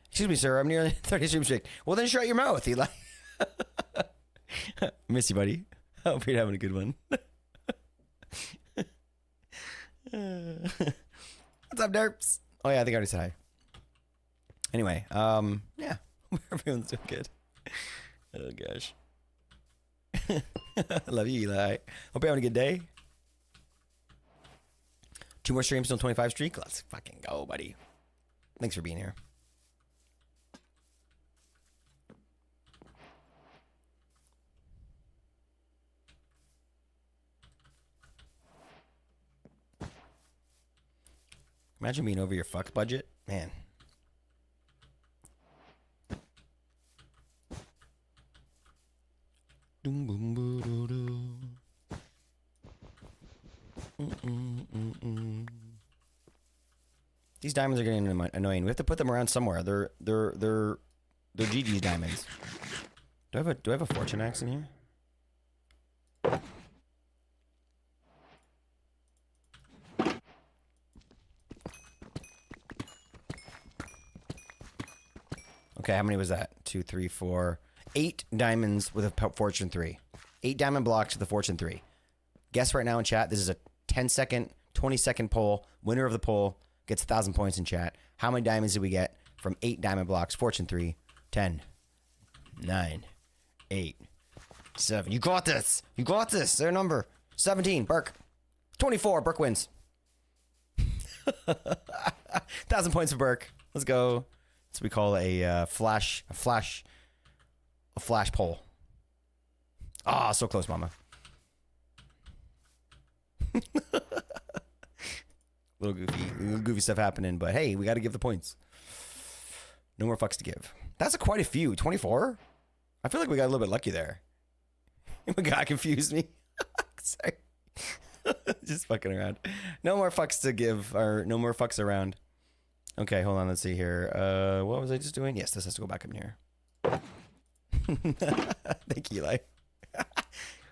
[SPEAKER 1] Excuse me, sir, I'm nearly 30 stream streak. Well, then shut your mouth, Eli. Miss you, buddy. Hope you're having a good one. What's up, derps? Oh yeah, I think I already said hi. Anyway, yeah, everyone's doing good. Oh gosh. Love you, Eli. Hope you're having a good day. 2 more streams till 25 streak. Let's fucking go, buddy. Thanks for being here. Imagine being over your fuck budget, man. These diamonds are getting annoying. We have to put them around somewhere. They're GG's diamonds. Do I have a fortune axe in here? Okay, how many was that? 2, 3, 4, 8 diamonds with a fortune 3. 8 diamond blocks with a fortune 3. Guess right now in chat. This is a 10-second, 20-second poll. Winner of the poll gets 1,000 points in chat. How many diamonds did we get from 8 diamond blocks? Fortune 3, 10, 9, 8, 7. You got this. You got this. Their number. 17. Burke. 24. Burke wins. 1,000 points for Burke. Let's go. That's what we call a flash poll. Ah, so close, mama. Little goofy stuff happening, but hey, we got to give the points. No more fucks to give. That's quite a few. 24? I feel like we got a little bit lucky there. My God confused me. Sorry. Just fucking around. No more fucks to give, or no more fucks around. Okay, hold on. Let's see here. What was I just doing? Yes, this has to go back in here. Thank you, Eli.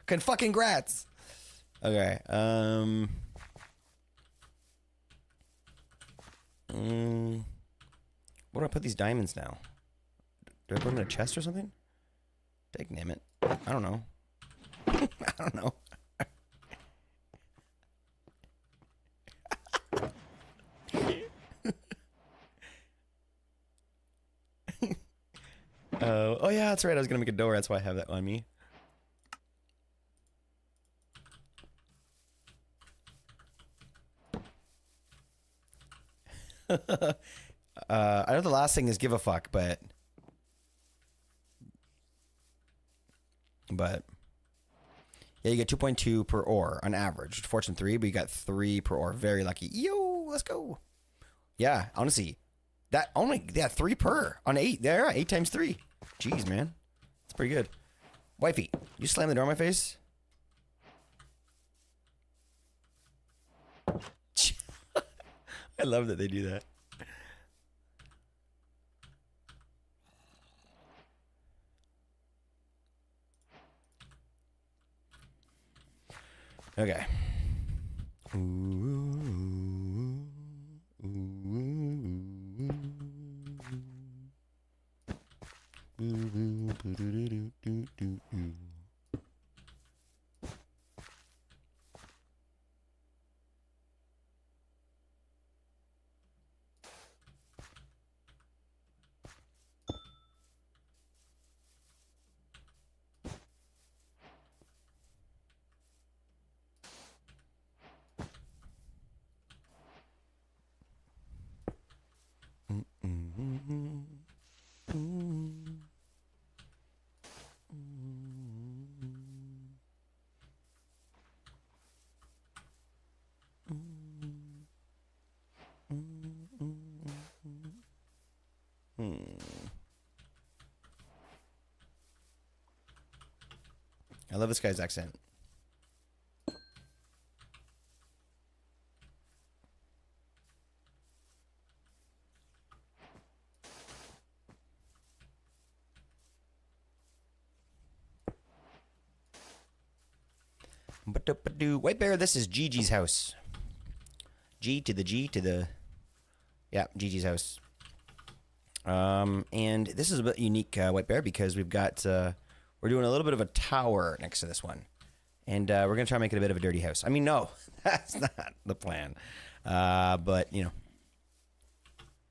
[SPEAKER 1] Fucking grats. Okay. Where do I put these diamonds now? Do I put them in a chest or something? Damn it. I don't know. I don't know. Oh yeah, that's right. I was gonna make a door. That's why I have that on me. I know the last thing is give a fuck, but yeah, you get 2.2 per ore on average. Fortune 3, but you got 3 per ore. Very lucky. Yo, let's go. Yeah, honestly, That only, yeah, 3 per on 8. There, 8 times 3. Jeez, man. That's pretty good. Wifey, you slam the door in my face? I love that they do that. Okay. I love this guy's accent. White Bear, this is Gigi's house. G to the... Yeah, Gigi's house. And this is a bit unique, White Bear, because we've got... we're doing a little bit of a tower next to this one. And we're going to try and make it a bit of a dirty house. I mean, no, that's not the plan. But, you know,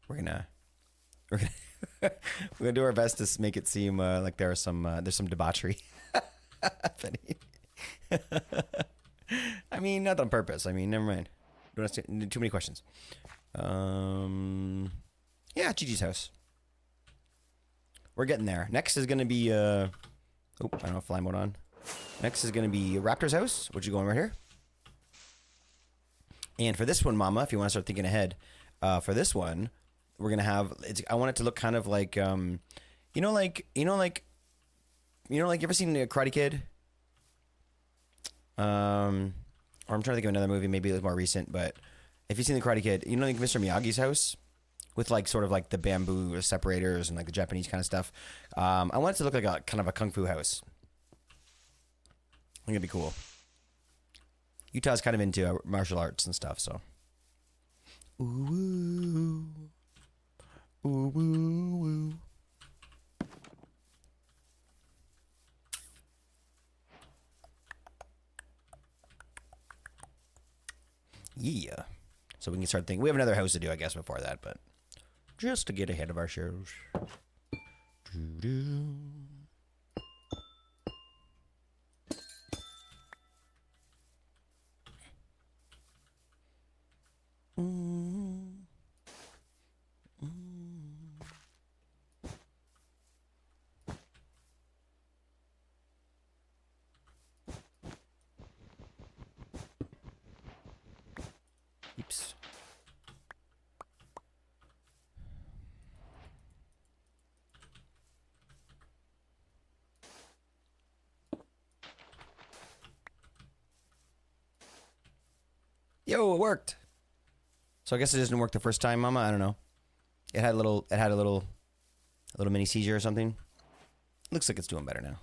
[SPEAKER 1] we're gonna we're gonna do our best to make it seem like there's some debauchery happening. I mean, not on purpose. I mean, never mind. Don't ask too many questions. Yeah, Gigi's house. We're getting there. Next is gonna be oh, I don't know if fly mode on. Next is gonna be Raptor's house, which is going right here. And for this one, Mama, if you want to start thinking ahead, for this one, we're gonna have. I want it to look kind of like, you know, you ever seen Karate Kid? Or I'm trying to think of another movie, maybe it was more recent, but if you've seen the Karate Kid, you know, like Mr. Miyagi's house with like sort of like the bamboo separators and like the Japanese kind of stuff. I want it to look like a kind of a kung fu house. I think it'd be cool. Utah's kind of into martial arts and stuff, so. Ooh, ooh, ooh, ooh. Yeah. So we can start thinking. We have another house to do, I guess, before that, but just to get ahead of ourselves. Doo-doo. Oops. Yo, it worked. So I guess it didn't work the first time, Mama. I don't know. It had a little mini seizure or something. Looks like it's doing better now.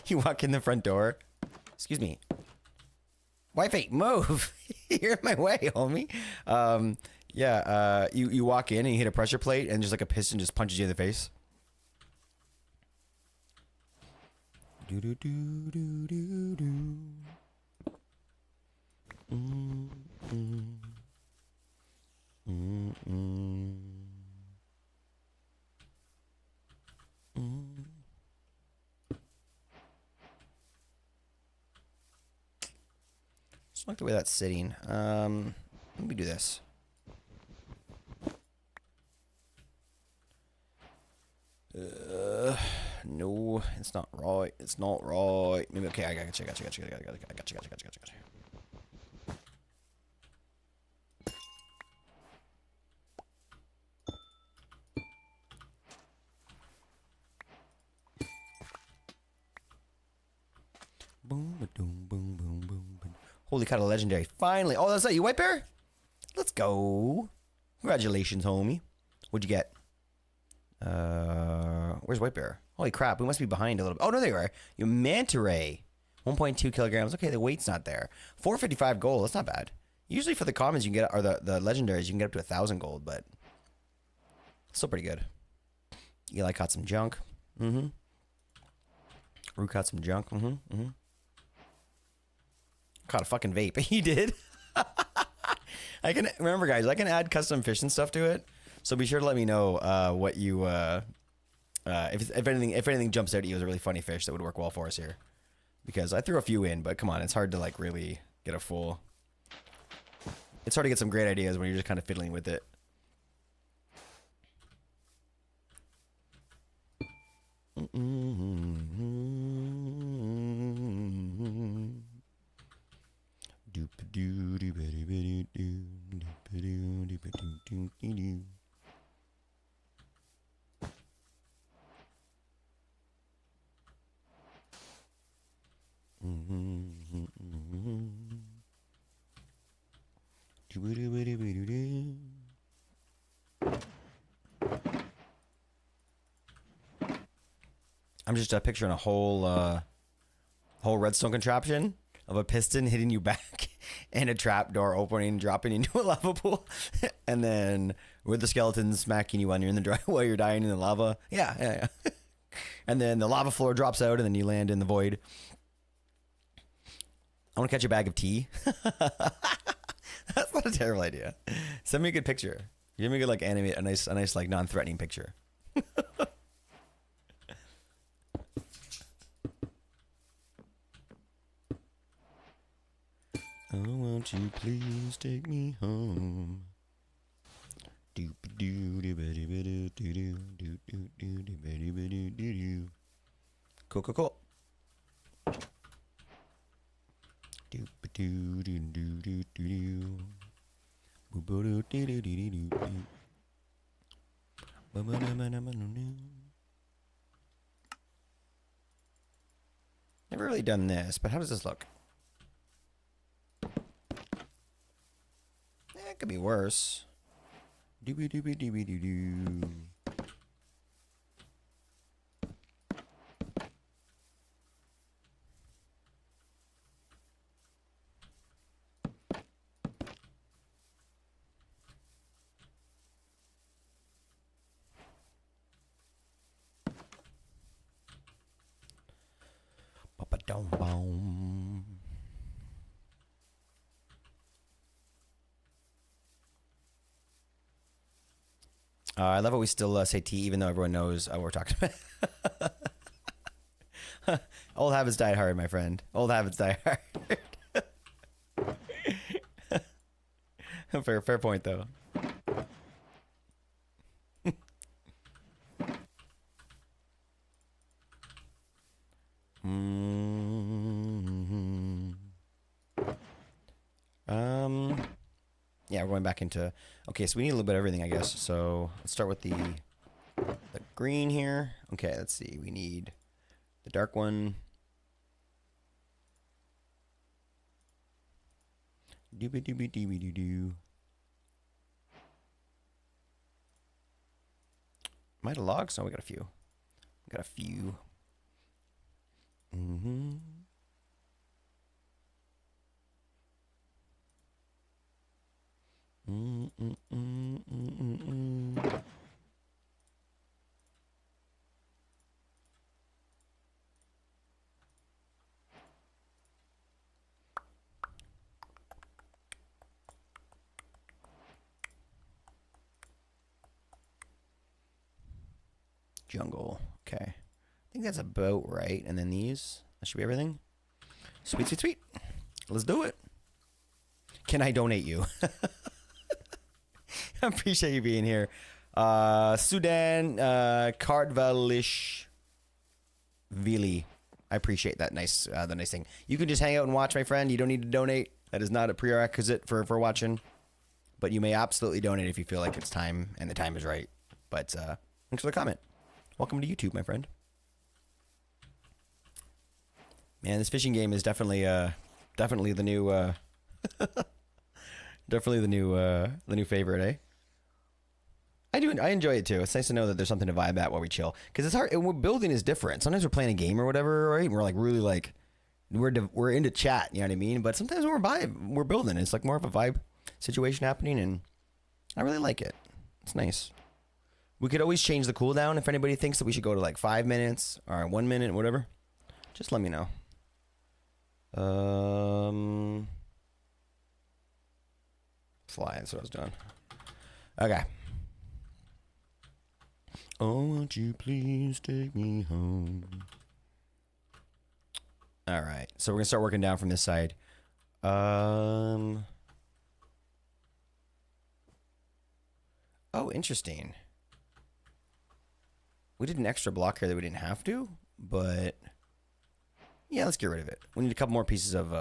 [SPEAKER 1] You walk in the front door. Excuse me. Wifey, move. You're in my way, homie. Yeah, you walk in and you hit a pressure plate and just like a piston just punches you in the face. Do do do do do do. Just like the way that's sitting. Let me do this. No, it's not right. It's not right. Maybe, okay, I got you. Boom, boom, boom, boom, boom, boom. Holy cow, a legendary. Finally. Oh, that's that you, White Bear? Let's go. Congratulations, homie. What'd you get? Where's White Bear? Holy crap, we must be behind a little bit. Oh, no, there you are. You Manta Ray. 1.2 kilograms. Okay, the weight's not there. 455 gold. That's not bad. Usually for the commons, you can get, or the legendaries, you can get up to 1,000 gold, but still pretty good. Eli caught some junk. Mm-hmm. Rue caught some junk. Mm-hmm. Mm-hmm. Caught a fucking vape. He did. I can remember, guys. I can add custom fish and stuff to it. So be sure to let me know what you if anything jumps out at you as a really funny fish that would work well for us here. Because I threw a few in, but come on, it's hard to like really get a full. It's hard to get some great ideas when you're just kind of fiddling with it. I'm just picturing a whole redstone contraption of a piston hitting you back and a trap door opening and dropping into a lava pool, and then with the skeleton smacking you when you're in the dry while you're dying in the lava. Yeah. And then the lava floor drops out, and then you land in the void. I want to catch a bag of tea. That's not a terrible idea. Send me a good picture. Give me a good like animate a nice like non-threatening picture. Oh, won't you please take me home? Cool. Never really done this, but how does this look? It could be worse. Doobie. Ba-ba-dum-bum. I love how we still say tea, even though everyone knows what we're talking about. Old habits die hard, my friend. Old habits die hard. Fair point, though. Yeah, we're going back into. Okay, so we need a little bit of everything, I guess. So let's start with the green here. Okay, let's see. We need the dark one. Doobie. Am I out of logs? No, we got a few. Mm-hmm. Jungle. Okay. I think that's about right. And then these. That should be everything. Sweet. Let's do it. Can I donate you? I appreciate you being here. Sudan, Cardvelish, Really, I appreciate that nice, the nice thing. You can just hang out and watch, my friend. You don't need to donate. That is not a prerequisite for watching. But you may absolutely donate if you feel like it's time and the time is right. But thanks for the comment. Welcome to YouTube, my friend. Man, this fishing game is definitely the new definitely the new favorite, eh? I enjoy it too. It's nice to know that there's something to vibe at while we chill. Because it's hard. And building is different. Sometimes we're playing a game or whatever, right? And we're like really like we're into chat. You know what I mean? But sometimes when we're building, it's like more of a vibe situation happening, and I really like it. It's nice. We could always change the cooldown if anybody thinks that we should go to like 5 minutes or 1 minute, whatever. Just let me know. Fly. That's what I was doing. Okay. Oh, won't you please take me home? All right. So we're gonna start working down from this side. Oh, interesting. We did an extra block here that we didn't have to, but yeah, let's get rid of it. We need a couple more pieces of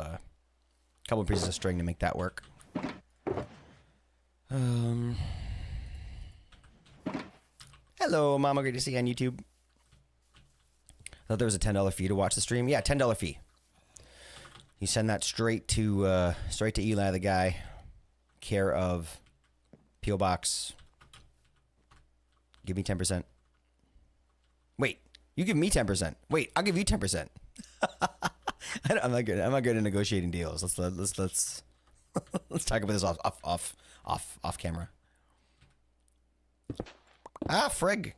[SPEAKER 1] string to make that work. Hello, Mama. Great to see you on YouTube. I thought there was a $10 fee to watch the stream. Yeah, $10 fee. You send that straight to Eli, the guy, care of P.O. Box. Give me 10%. Wait, you give me 10%. Wait, I'll give you 10%. I'm not good. I'm not good at negotiating deals. Let's let's talk about this off camera. Ah, frig.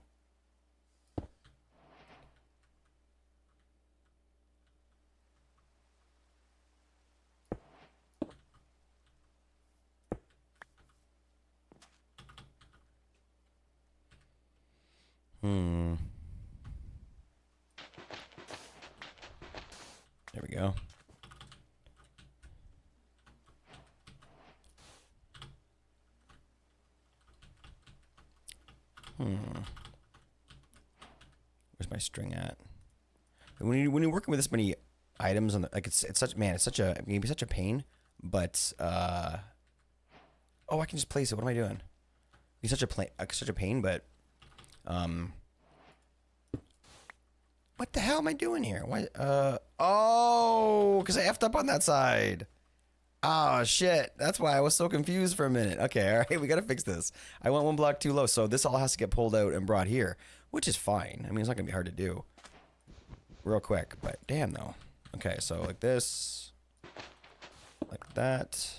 [SPEAKER 1] There we go. Where's my string at? When you're working with this many items on the, like it's such it can be such a pain, but oh, I can just place it. What am I doing? It's such a pain, but what the hell am I doing here? Why oh, because I effed up on that side. Oh shit, that's why I was so confused for a minute. Okay, all right, we gotta fix this. I went one block too low, so this all has to get pulled out and brought here, which is fine. I mean, it's not gonna be hard to do real quick, but damn though. Okay, so like this, like that.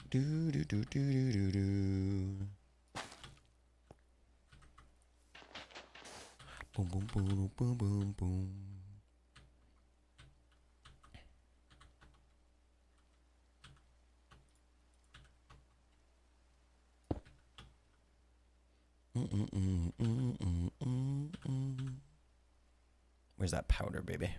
[SPEAKER 1] Do do do do do do do. Boom boom boom boom boom boom. Where's that powder, baby?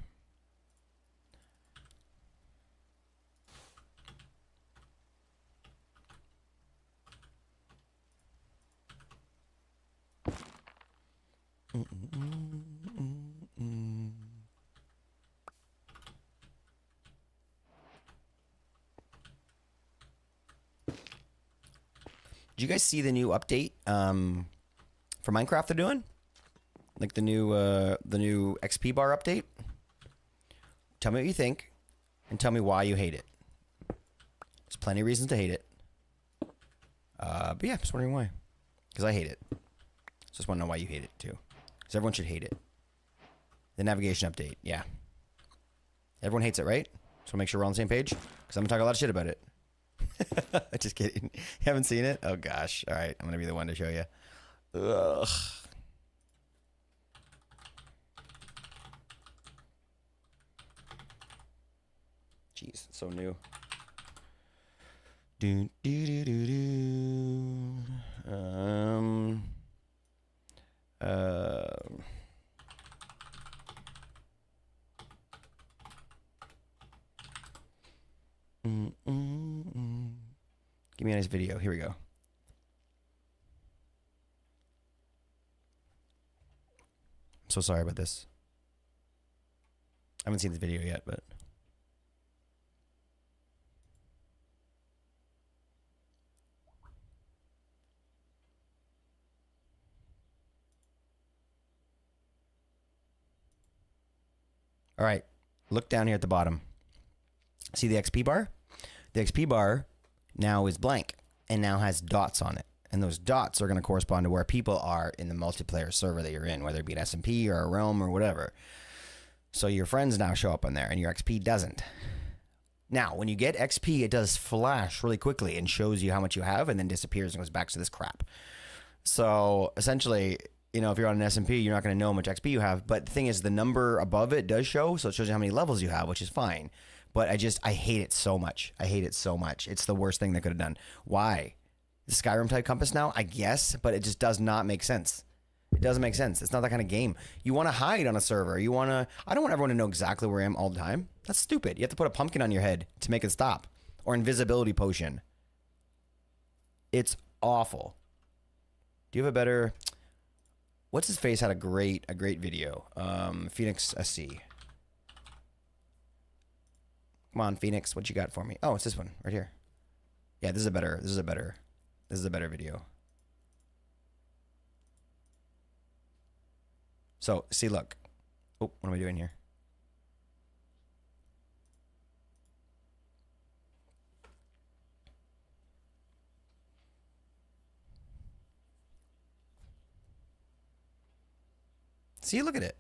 [SPEAKER 1] Did you guys see the new update for Minecraft they're doing? Like the new XP bar update? Tell me what you think, and tell me why you hate it. There's plenty of reasons to hate it. But yeah, just wondering why. Because I hate it. Just want to know why you hate it too. Because everyone should hate it. The navigation update, yeah. Everyone hates it, right? So make sure we're on the same page. Because I'm going to talk a lot of shit about it. Just kidding. You haven't seen it? Oh gosh. All right, I'm going to be the one to show you. Ugh. Jeez, it's so new. Do do do do do. Give me a nice video. Here we go. So sorry about this. I haven't seen this video yet, but. All right, look down here at the bottom. See the XP bar? The XP bar now is blank and now has dots on it. And those dots are going to correspond to where people are in the multiplayer server that you're in, whether it be an SMP or a realm or whatever. So your friends now show up on there and your XP doesn't. Now, when you get XP, it does flash really quickly and shows you how much you have and then disappears and goes back to this crap. So essentially, you know, if you're on an SMP, you're not going to know how much XP you have. But the thing is, the number above it does show. So it shows you how many levels you have, which is fine. But I hate it so much. I hate it so much. It's the worst thing they could have done. Why? The Skyrim type compass now, I guess, but it just does not make sense. It doesn't make sense. It's not that kind of game. You want to hide on a server. I don't want everyone to know exactly where I am all the time. That's stupid. You have to put a pumpkin on your head to make it stop. Or invisibility potion. It's awful. Do you have a better... What's his face had a great video. Phoenix SC. Come on, Phoenix, what you got for me? Oh, it's this one right here. Yeah, this is a better video. So, see, look. Oh, what am I doing here? See, look at it.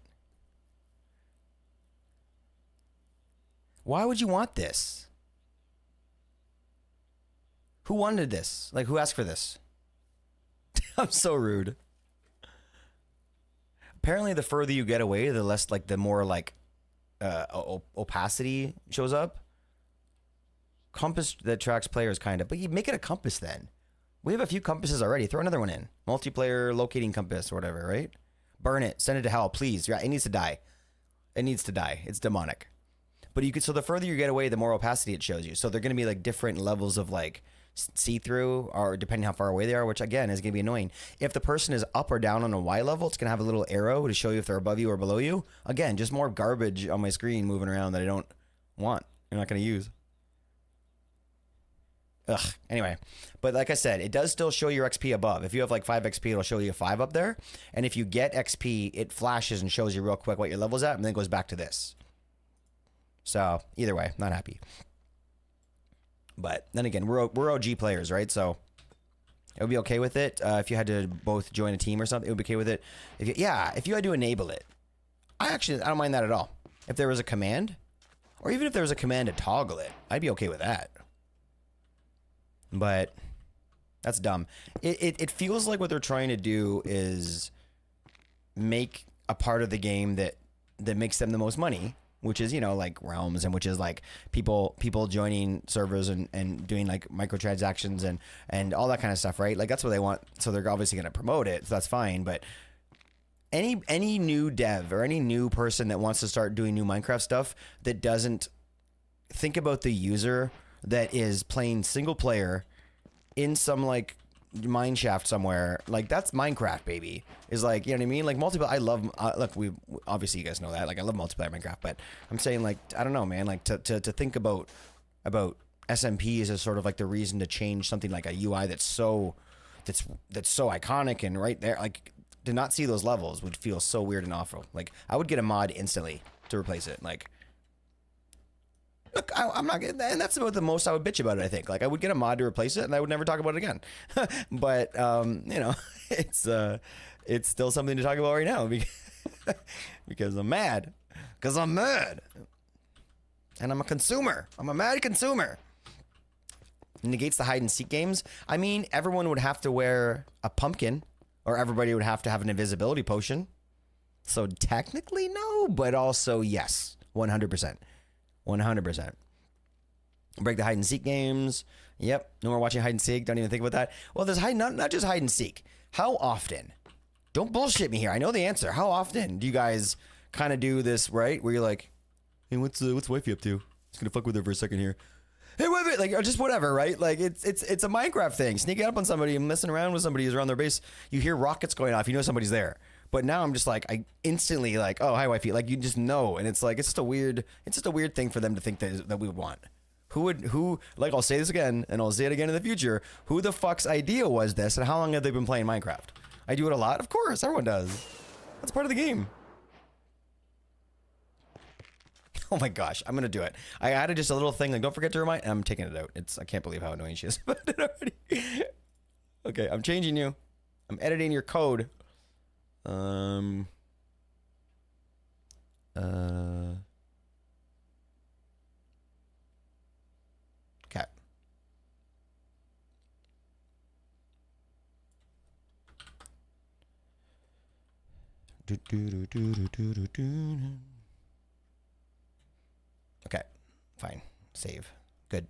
[SPEAKER 1] Why would you want this? Who wanted this? Like, who asked for this? I'm so rude. Apparently, the further you get away, the less, like, the more, like, opacity shows up. Compass that tracks players, kind of. But you make it a compass, then. We have a few compasses already. Throw another one in. Multiplayer locating compass or whatever, right? Burn it. Send it to hell, please. Yeah, it needs to die. It needs to die. It's demonic. But you could, so the further you get away, the more opacity it shows you. So they're going to be like different levels of like see-through, or depending how far away they are, which again is going to be annoying. If the person is up or down on a Y level, it's going to have a little arrow to show you if they're above you or below you. Again, just more garbage on my screen moving around that I don't want. You're not going to use. Ugh. Anyway, but like I said, it does still show your XP above. If you have like 5 XP, it'll show you a 5 up there. And if you get XP, it flashes and shows you real quick what your level's at, and then it goes back to this. So either way, not happy. But then again, we're OG players, right? So it would be okay with it if you had to both join a team or something. It would be okay with it. If you had to enable it, I don't mind that at all. If there was a command, or even if there was a command to toggle it, I'd be okay with that. But that's dumb. It feels like what they're trying to do is make a part of the game that makes them the most money, which is, you know, like realms, and which is like people joining servers and doing like microtransactions and all that kind of stuff, right? Like that's what they want. So they're obviously going to promote it. So that's fine. But any new dev or any new person that wants to start doing new Minecraft stuff that doesn't think about the user that is playing single player in some like mine shaft somewhere, like that's Minecraft, baby. Is like, you know what I mean? Like multiplayer, I love. Look, we obviously you guys know that. Like I love multiplayer Minecraft, but I'm saying like I don't know, man. Like to think about SMPs as sort of like the reason to change something like a UI that's so iconic and right there. Like to not see those levels would feel so weird and awful. Like I would get a mod instantly to replace it. Like. Look, I'm not getting that, and that's about the most I would bitch about it, I think. Like, I would get a mod to replace it, and I would never talk about it again. But, you know, it's still something to talk about right now because I'm mad. Because I'm mad. And I'm a consumer. I'm a mad consumer. It negates the hide-and-seek games. I mean, everyone would have to wear a pumpkin, or everybody would have to have an invisibility potion. So, technically, no, but also, yes, 100%. 100%. Break the hide and seek games. Yep. No more watching hide and seek. Don't even think about that. Well, there's not just hide and seek. How often? Don't bullshit me here. I know the answer. How often do you guys kind of do this, right? Where you're like, hey, what's wifey up to? Just gonna fuck with her for a second here. Hey, wifey, like, or just whatever, right? Like it's a Minecraft thing. Sneaking up on somebody and messing around with somebody who's around their base. You hear rockets going off. You know somebody's there. But now I'm just like, I instantly like, oh, hi, wifey. Like, you just know. And it's like, it's just a weird thing for them to think that we would want. Like, I'll say this again, and I'll say it again in the future. Who the fuck's idea was this, and how long have they been playing Minecraft? I do it a lot. Of course, everyone does. That's part of the game. Oh my gosh, I'm gonna do it. I added just a little thing, like, don't forget to remind. I'm taking it out. I can't believe how annoying she is about it already. Okay, I'm changing you. I'm editing your code. Okay. Okay, fine. Save. Good.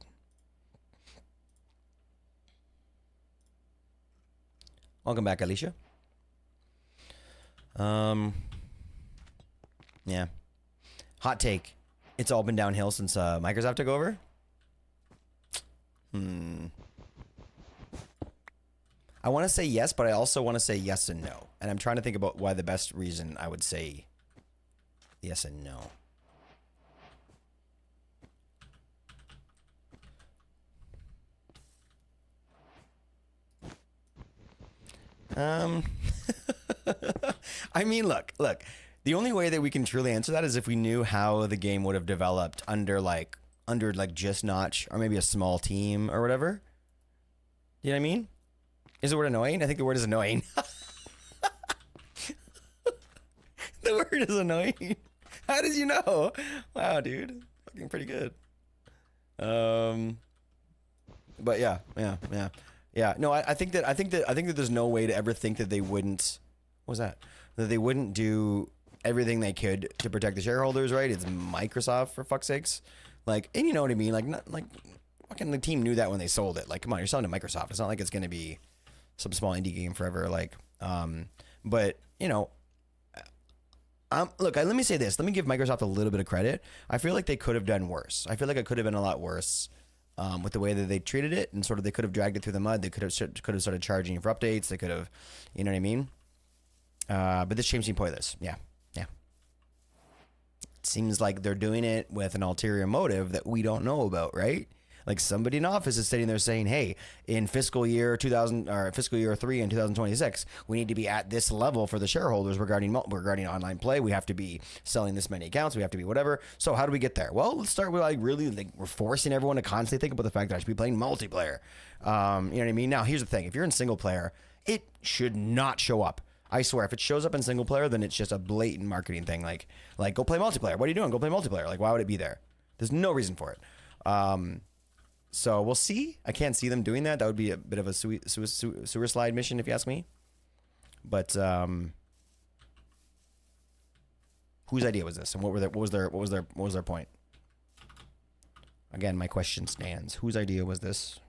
[SPEAKER 1] Welcome back, Alicia. Yeah. Hot take. It's all been downhill since Microsoft took over. I want to say yes, but I also want to say yes and no. And I'm trying to think about why the best reason I would say yes and no. I mean, look. The only way that we can truly answer that is if we knew how the game would have developed under just Notch or maybe a small team or whatever. You know what I mean? Is the word annoying? I think the word is annoying. The word is annoying. How did you know? Wow, dude. Fucking pretty good. But yeah. No, I think that there's no way to ever think that they wouldn't. What was that? That they wouldn't do everything they could to protect the shareholders, right? It's Microsoft, for fuck's sakes. Like, and you know what I mean? Like, not like fucking the team knew that when they sold it. Like, come on, you're selling to Microsoft. It's not like it's gonna be some small indie game forever. Like, but you know. Look, let me say this. Let me give Microsoft a little bit of credit. I feel like they could have done worse. I feel like it could have been a lot worse. With the way that they treated it, and sort of they could have dragged it through the mud. They could have started charging you for updates. They could have, you know what I mean? But this game seemed pointless. Yeah. It seems like they're doing it with an ulterior motive that we don't know about, right? Like somebody in office is sitting there saying, "Hey, in fiscal year 2000 or fiscal year 3 in 2026, we need to be at this level for the shareholders regarding online play. We have to be selling this many accounts. We have to be whatever. So how do we get there? Well, let's start with we're forcing everyone to constantly think about the fact that I should be playing multiplayer. You know what I mean? Now, here's the thing: if you're in single player, it should not show up. I swear, if it shows up in single player, then it's just a blatant marketing thing. Like go play multiplayer. What are you doing? Go play multiplayer. Like, why would it be there? There's no reason for it. So we'll see. I can't see them doing that. That would be a bit of a sewer slide mission, if you ask me. But whose idea was this, and what was their point? Again, my question stands. Whose idea was this?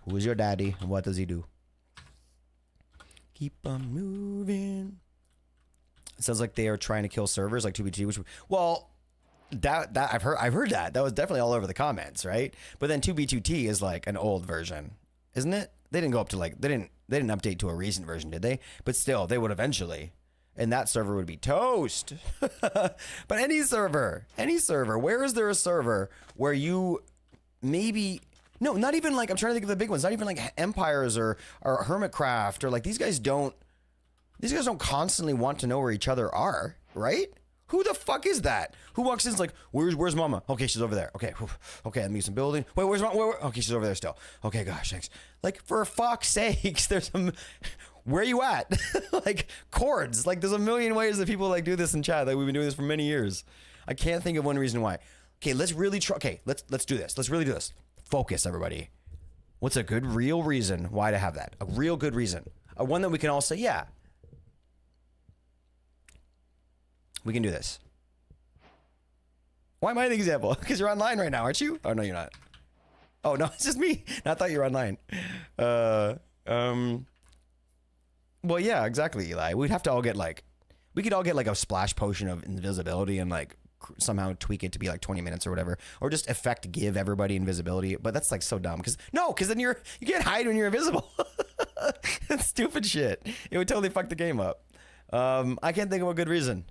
[SPEAKER 1] Who is your daddy, and what does he do? Keep on moving. It sounds like they are trying to kill servers like 2B2, that I've heard that. That was definitely all over the comments, right? But then 2B2T is like an old version, isn't it? They didn't go up to they didn't update to a recent version, did they? But still, they would eventually. And that server would be toast. But any server, where is there a server where you maybe no, not even like I'm trying to think of the big ones, not even like Empires or Hermitcraft or like these guys don't constantly want to know where each other are, right? Who the fuck is that? Who walks in and is like, where's mama? Okay, she's over there. Okay, okay, let me get some building. Wait, where's mama? Okay, she's over there still. Okay, gosh, thanks. Like, for fuck's sakes, there's some... Where are you at? Like, chords. Like, there's a million ways that people like do this in chat. Like, we've been doing this for many years. I can't think of one reason why. Okay, let's really try... Okay, let's do this. Let's really do this. Focus, everybody. What's a good, real reason why to have that? A real good reason. One that we can all say, yeah. We can do this. Why am I the example? Because you're online right now, aren't you? Oh, no, you're not. Oh, no, it's just me. I thought you were online. Well, yeah, exactly, Eli. We'd have to all get like... We could all get like a splash potion of invisibility and like somehow tweak it to be like 20 minutes or whatever. Or just give everybody invisibility. But that's like so dumb. Because then you can't hide when you're invisible. That's stupid shit. It would totally fuck the game up. I can't think of a good reason.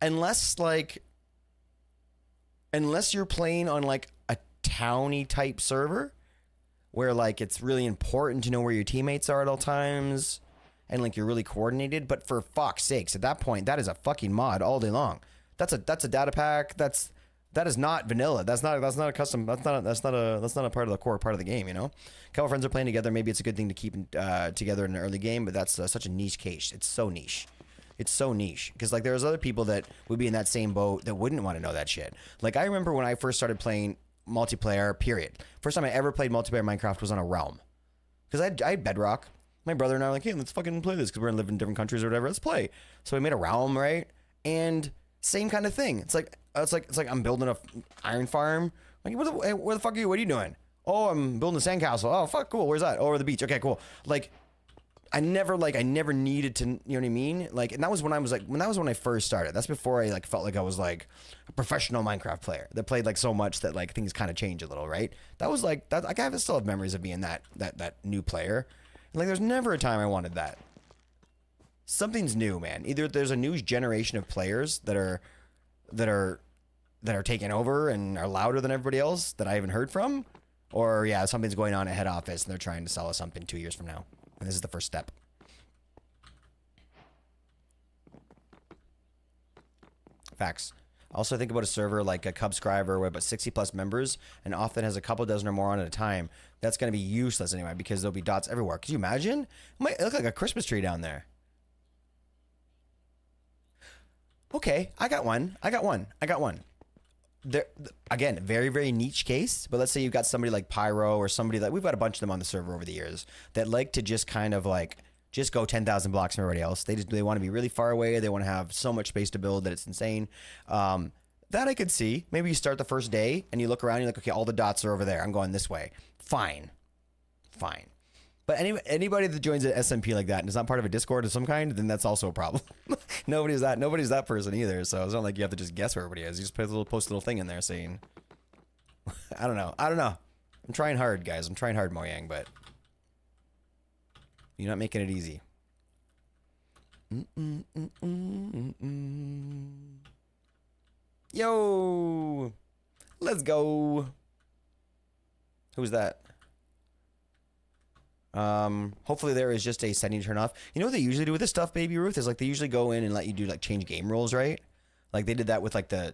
[SPEAKER 1] Unless you're playing on like a towny type server where like it's really important to know where your teammates are at all times and like you're really coordinated. But for fuck's sakes, at that point, that is a fucking mod all day long. That's a data pack. That is not vanilla. That's not a custom. That's not a part of the core part of the game. You know, a couple friends are playing together. Maybe it's a good thing to keep together in an early game, but that's such a niche case. It's so niche. It's so niche because like there's other people that would be in that same boat that wouldn't want to know that shit. Like I remember when I first started playing multiplayer. Period. First time I ever played multiplayer Minecraft was on a realm because I had Bedrock. My brother and I were like, hey, let's fucking play this because we're gonna live in different countries or whatever. Let's play. So we made a realm, right? And same kind of thing. It's like I'm building a iron farm. Like, where the fuck are you? What are you doing? Oh, I'm building a sandcastle. Oh, fuck, cool. Where's that? Oh, over the beach. Okay, cool. Like, I never needed to, you know what I mean? Like, and that was when I first started. That's before I like felt like I was like a professional Minecraft player that played like so much that like things kind of change a little, right? That was like that. I still have memories of being that new player. And, like, there's never a time I wanted that. Something's new, man. Either there's a new generation of players that are taking over and are louder than everybody else that I haven't heard from, or yeah, something's going on at head office and they're trying to sell us something 2 years from now. And this is the first step. Facts. Also think about a server like a Cubscriber with about 60 plus members and often has a couple dozen or more on at a time. That's going to be useless anyway because there'll be dots everywhere. Could you imagine? It might look like a Christmas tree down there. Okay, I got one. There, again, very, very niche case, but let's say you've got somebody like Pyro or somebody that we've got a bunch of them on the server over the years that like to just kind of like just go 10,000 blocks from everybody else. They want to be really far away. They want to have so much space to build that it's insane. That I could see. Maybe you start the first day and you look around and you're like, okay, all the dots are over there. I'm going this way. Fine. But anybody that joins an SMP like that and is not part of a Discord of some kind, then that's also a problem. Nobody's that person either. So it's not like you have to just guess where everybody is. You just post a little thing in there saying, I don't know. I'm trying hard, guys. I'm trying hard, Mojang, but you're not making it easy. Yo, let's go. Who's that? Hopefully there is just a setting to turn off. You know what they usually do with this stuff, Baby Ruth, is like they usually go in and let you do like change game rules, right? Like they did that with like the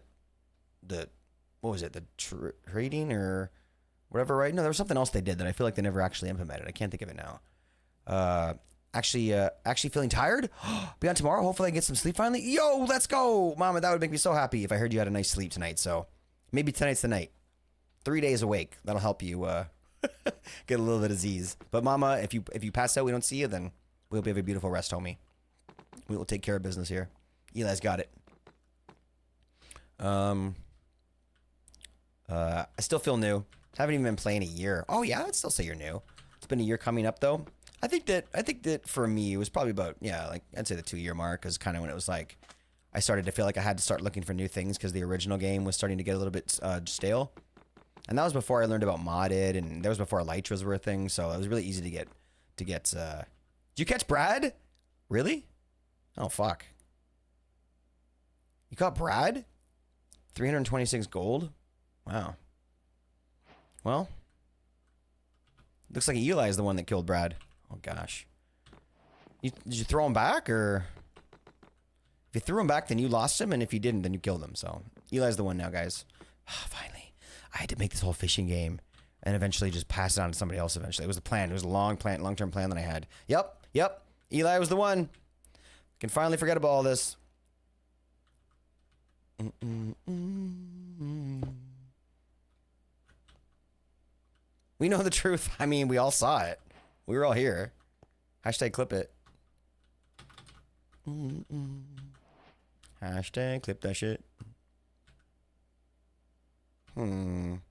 [SPEAKER 1] what was it, the trading or whatever, right? No, there was something else they did that I feel like they never actually implemented. I can't think of it now. Actually feeling tired. Be on tomorrow. Hopefully I can get some sleep finally. Yo, let's go, Mama. That would make me so happy if I heard you had a nice sleep tonight. So maybe tonight's the night. 3 days awake. That'll help you get a little bit of Z's. But Mama, if you pass out, we don't see you, then we hope you have a beautiful rest, homie. We will take care of business here. Eli's got it. I still feel new. Haven't even been playing a year. Oh yeah, I'd still say you're new. It's been a year coming up though. I think that for me it was probably about, yeah, like I'd say the 2-year mark is kind of when it was like I started to feel like I had to start looking for new things because the original game was starting to get a little bit stale. And that was before I learned about modded, and that was before Elytras were a thing, so it was really easy to get did you catch Brad? Really? Oh fuck. You caught Brad? 326 gold? Wow. Well, looks like Eli is the one that killed Brad. Oh gosh. Did you throw him back, or if you threw him back then you lost him, and if you didn't then you killed him. So Eli's the one now, guys. Finally. I had to make this whole fishing game and eventually just pass it on to somebody else eventually. It was the plan. It was a long-term plan that I had. Yep. Eli was the one. Can finally forget about all this. We know the truth. I mean, we all saw it. We were all here. Hashtag clip it. Hashtag clip that shit. I think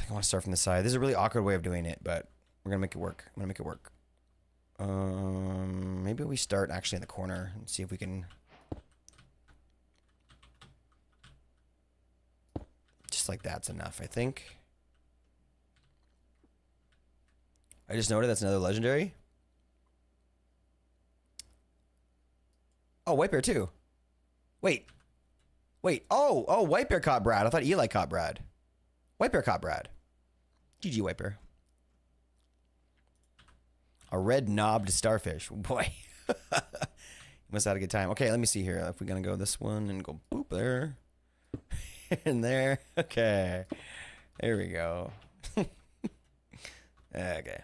[SPEAKER 1] I want to start from the side. This is a really awkward way of doing it, but we're gonna make it work. I'm gonna make it work. Maybe we start actually in the corner and see if we can. Just like that's enough, I think. I just noted that's another legendary. White Bear too. Wait. Oh, White Bear caught Brad. I thought Eli caught Brad. White Bear caught Brad. GG, White Bear. A red knobbed starfish. Boy. Must have had a good time. Okay, let me see here. If we're going to go this one and go boop there. And there. Okay. There we go. Okay.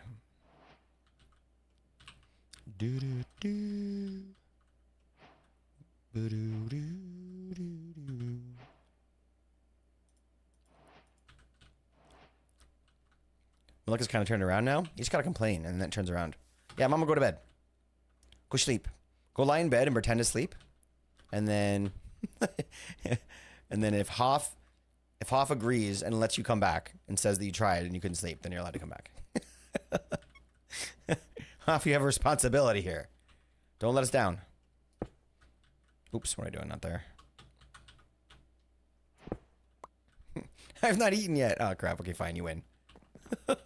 [SPEAKER 1] Do-do-do. Boo-doo-doo-doo-doo. Look, it's kind of turned around now. You just gotta complain, and then it turns around. Yeah, Mama, go to bed. Go sleep. Go lie in bed and pretend to sleep, and then, and then if Hoff agrees and lets you come back and says that you tried and you couldn't sleep, then you're allowed to come back. Hoff, you have a responsibility here. Don't let us down. Oops, what am I doing? Not there. I've not eaten yet. Oh, crap. Okay, fine. You win. You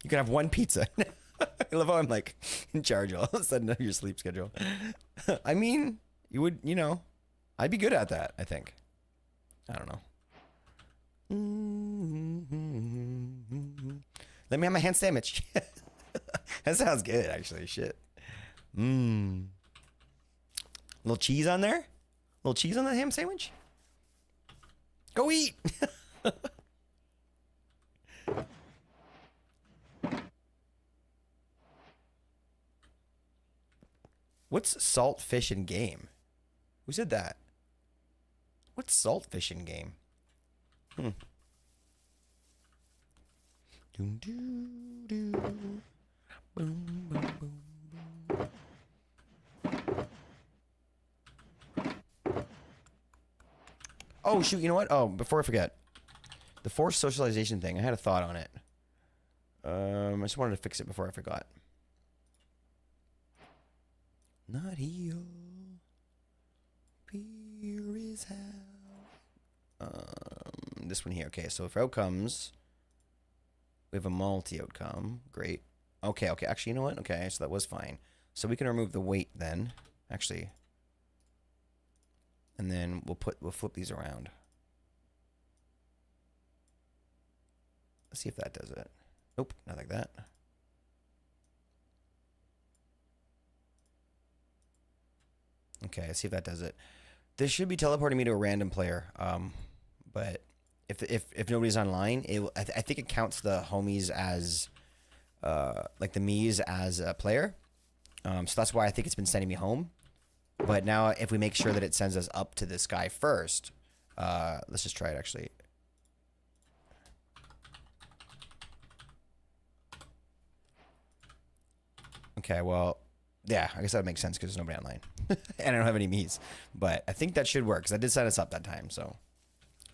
[SPEAKER 1] can have one pizza. I love how I'm like in charge all of a sudden of your sleep schedule. I mean, you would, you know, I'd be good at that, I think. I don't know. Let me have my hand sandwich. That sounds good, actually. Shit. Little cheese on there? Little cheese on the ham sandwich? Go eat! What's salt, fish, and game? Who said that? What's salt, fish, and game? Doom, doo, doo. Boom, boom, boom, boom. Oh, shoot, you know what? Oh, before I forget. The forced socialization thing, I had a thought on it. I just wanted to fix it before I forgot. Not here. Here is how. This one here. Okay, so for outcomes, we have a multi-outcome. Great. Okay. Actually, you know what? Okay, so that was fine. So we can remove the weight then. Actually. And then we'll flip these around. Let's see if that does it. Nope, not like that. Okay, let's see if that does it. This should be teleporting me to a random player. But if nobody's online, I think it counts the homies as like the me's as a player. So that's why I think it's been sending me home. But now if we make sure that it sends us up to this guy first, let's just try it actually. Okay, well, yeah, I guess that makes sense because there's nobody online. And I don't have any me's. But I think that should work because I did set us up that time. So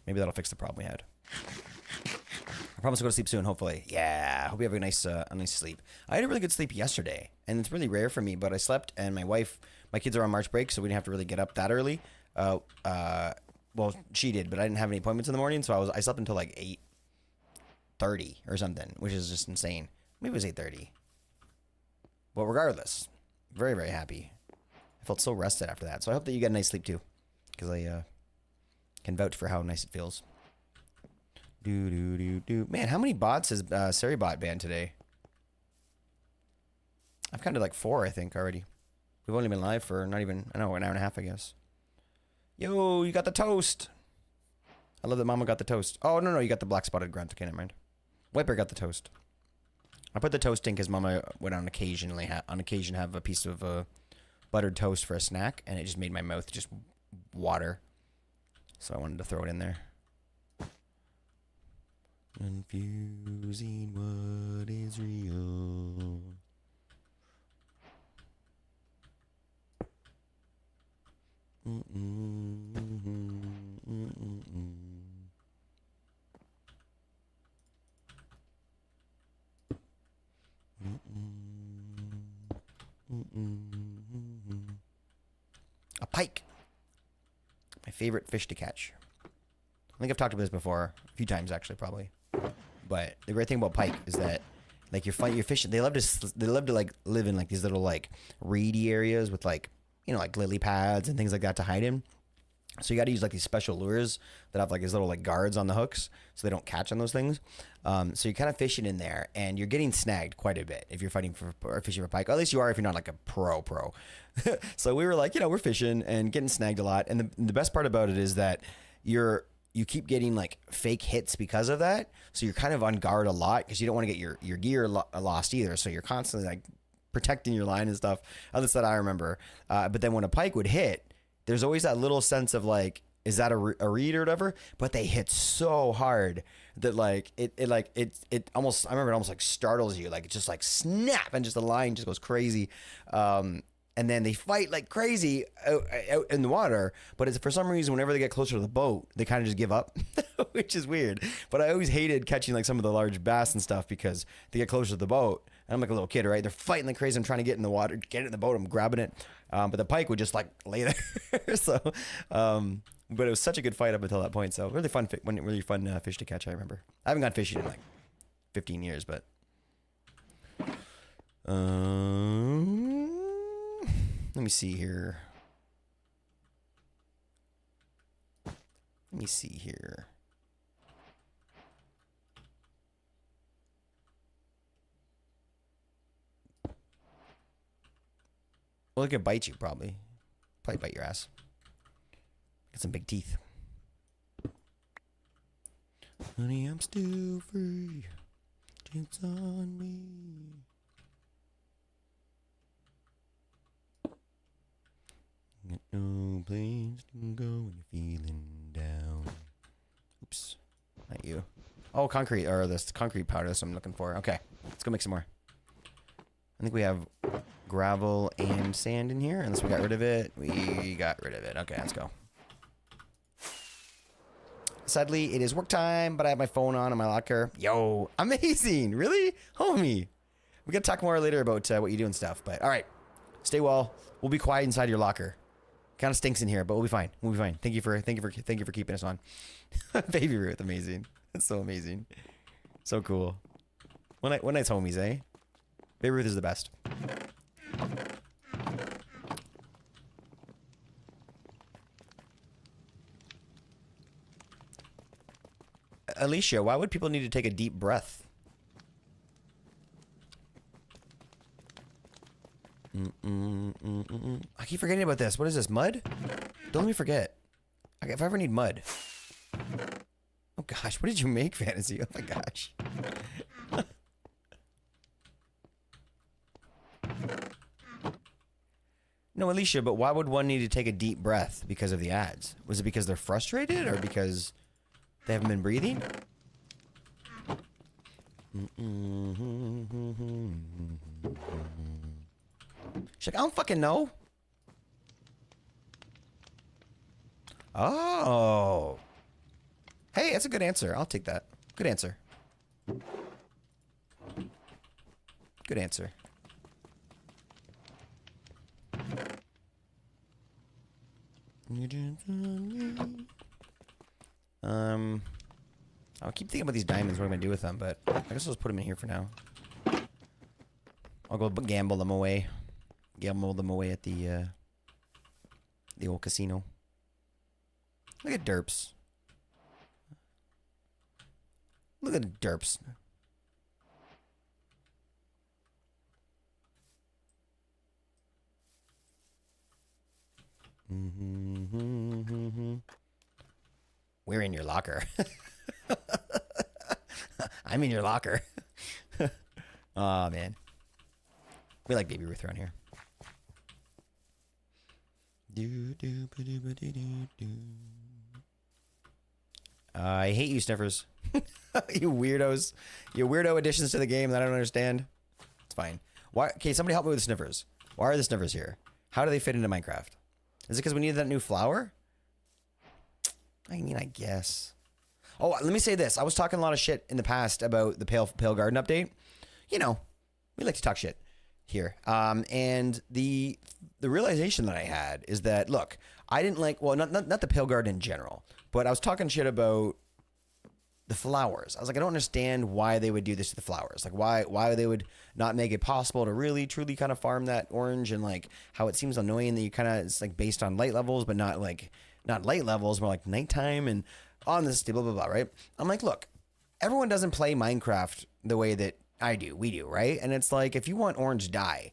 [SPEAKER 1] maybe that'll fix the problem we had. I promise to go to sleep soon, hopefully. Yeah, hope you have a nice sleep. I had a really good sleep yesterday. And it's really rare for me, but I slept and my kids are on March break, so we didn't have to really get up that early. Well, she did, but I didn't have any appointments in the morning, so I slept until like 8:30 or something, which is just insane. Maybe it was 8:30. But regardless, very, very happy. I felt so rested after that. So I hope that you get a nice sleep too, because I can vouch for how nice it feels. Man, how many bots has Seribot banned today? I've counted like 4, I think, already. We've only been live for not even, I don't know, an hour and a half, I guess. Yo, you got the toast. I love that Mama got the toast. Oh, no, you got the black spotted grunt. Okay, never mind. White Bear got the toast. I put the toast in because Mama would on occasion have a piece of buttered toast for a snack, and it just made my mouth just water. So I wanted to throw it in there. Confusing what is real. A pike. My favorite fish to catch. I think I've talked about this before a few times, actually, probably. But the great thing about pike is that, like, you're fishing. They love to like live in like these little like reedy areas with like like lily pads and things like that to hide in. So you got to use like these special lures that have like these little like guards on the hooks so they don't catch on those things. So you're kind of fishing in there and you're getting snagged quite a bit if you're fighting for or fishing for pike. Or at least you are if you're not like a pro. So we were like, we're fishing and getting snagged a lot. And the best part about it is that you keep getting like fake hits because of that. So you're kind of on guard a lot because you don't want to get your gear lost either. So you're constantly like protecting your line and stuff. At least that I remember. But then when a pike would hit, there's always that little sense of like, is that a read or whatever? But they hit so hard that like it almost, I remember it almost like startles you, like it just like snap and just the line just goes crazy. And then they fight like crazy out in the water, but it's for some reason whenever they get closer to the boat, they kind of just give up, which is weird. But I always hated catching like some of the large bass and stuff because they get closer to the boat. And I'm like a little kid, right? They're fighting like crazy. I'm trying to get in the water, get it in the boat. I'm grabbing it. But the pike would just like lay there. So, but it was such a good fight up until that point. So really fun fish to catch. I remember. I haven't gone fishing in like 15 years, but let me see here. Well, it could bite you, probably. Probably bite your ass. Got some big teeth. Honey, I'm still free. Chance on me. Got no place to go when you're feeling down. Oops. Not you. Oh, concrete. Or this concrete powder. That's what I'm looking for. Okay. Let's go make some more. I think we have gravel and sand in here. Unless we got rid of it. We got rid of it. Okay, let's go. Sadly, it is work time, but I have my phone on in my locker. Yo, amazing. Really? Homie. We got to talk more later about what you do and stuff. But all right. Stay well. We'll be quiet inside your locker. Kind of stinks in here, but we'll be fine. We'll be fine. Thank you for keeping us on. Baby Ruth, amazing. That's so amazing. So cool. One night's homies, eh? Baby Ruth is the best. Alicia, why would people need to take a deep breath? I keep forgetting about this. What is this? Mud? Don't let me forget. If I ever need mud. Oh gosh, what did you make, Fantasy? Oh my gosh. No, Alicia, but why would one need to take a deep breath because of the ads? Was it because they're frustrated or because they haven't been breathing? She's like, I don't fucking know. Oh. Hey, that's a good answer. I'll take that. Good answer. Good answer. I'll keep thinking about these diamonds, what I'm gonna do with them, but I guess I'll just put them in here for now. I'll go gamble them away. Gamble them away at the old casino. Look at derps. Look at the derps. We're in your locker. I'm in your locker. Oh man, we like Baby Ruth around here. I hate you, sniffers. You weirdos. You weirdo additions to the game that I don't understand. It's fine. Why? Okay, somebody help me with the sniffers. Why are the sniffers here? How do they fit into Minecraft? Is it because we needed that new flower? I mean, I guess. Oh, let me say this. I was talking a lot of shit in the past about the Pale Garden update. You know, we like to talk shit here. And the realization that I had is that, look, I didn't like, well, not the Pale Garden in general, but I was talking shit about the flowers. I was like, I don't understand why they would do this to the flowers. Like why they would not make it possible to really truly kind of farm that orange, and like how it seems annoying that you kind of, it's like based on light levels, but not light levels, more like nighttime and on this blah blah blah, right? I'm like, look, everyone doesn't play Minecraft the way that we do, right? And it's like, if you want orange dye,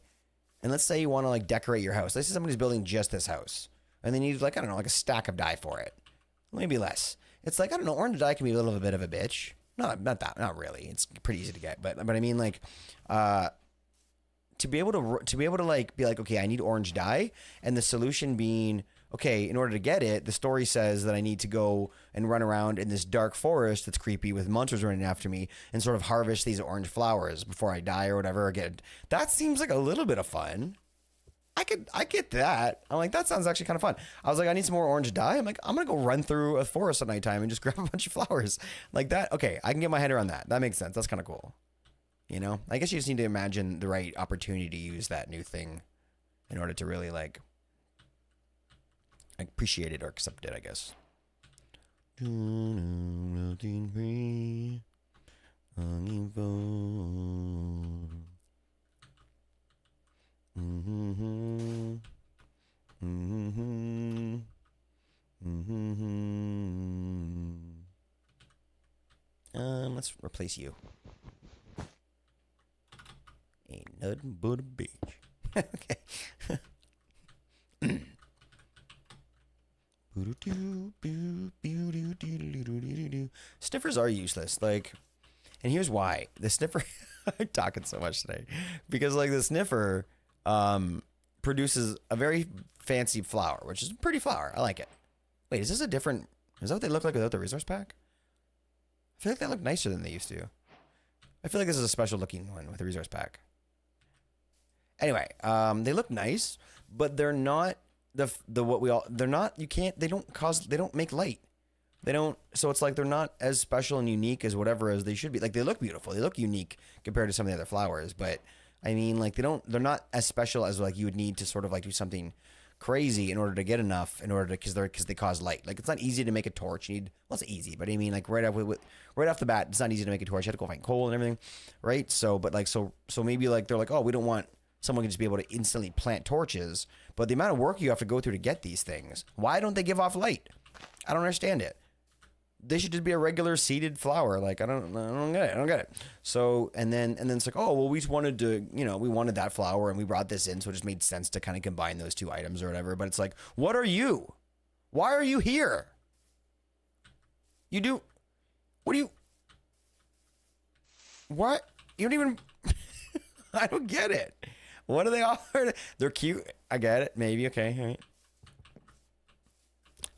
[SPEAKER 1] and let's say you want to like decorate your house, let's say somebody's building just this house, and they need like, I don't know, like a stack of dye for it, maybe less. It's like, I don't know, orange dye can be a little bit of a bitch. Not really. It's pretty easy to get, but I mean, like, to be able to like be like, okay, I need orange dye, and the solution being, okay, in order to get it, the story says that I need to go and run around in this dark forest that's creepy with monsters running after me and sort of harvest these orange flowers before I die or whatever. Again, that seems like a little bit of fun. I get that. I'm like, that sounds actually kind of fun. I was like, I need some more orange dye. I'm like, I'm going to go run through a forest at nighttime and just grab a bunch of flowers like that. Okay, I can get my head around that. That makes sense. That's kind of cool. You know, I guess you just need to imagine the right opportunity to use that new thing in order to really like appreciate it or accept it, I guess. Let's replace you. Ain't nothing but a bitch. Okay. Sniffers are useless. Like, and here's why. The sniffer, I'm talking so much today because like the sniffer produces a very fancy flower, which is a pretty flower. I like it. Wait, is this a different, is that what they look like without the resource pack? I feel like they look nicer than they used to. I feel like this is a special looking one with the resource pack. Anyway, they look nice, but they're not they're not, they don't make light. They don't, so it's like they're not as special and unique as whatever as they should be. Like, they look beautiful, they look unique compared to some of the other flowers, but I mean, like, they're not as special as like you would need to sort of like do something crazy in order to get enough, because they cause light. Like, it's not easy to make a torch. You need, well, it's easy, but I mean, like, right off the bat, it's not easy to make a torch. You have to go find coal and everything, right? So, but like, so maybe like they're like, oh, we don't want someone can just be able to instantly plant torches, but the amount of work you have to go through to get these things, why don't they give off light? I don't understand it. They should just be a regular seeded flower. Like, I don't get it. So, and then it's like, oh, well, we just wanted to, we wanted that flower and we brought this in. So it just made sense to kind of combine those two items or whatever. But it's like, what are you? Why are you here? What? You don't even, I don't get it. What do they offer? They're cute. I get it. Maybe. Okay. All right.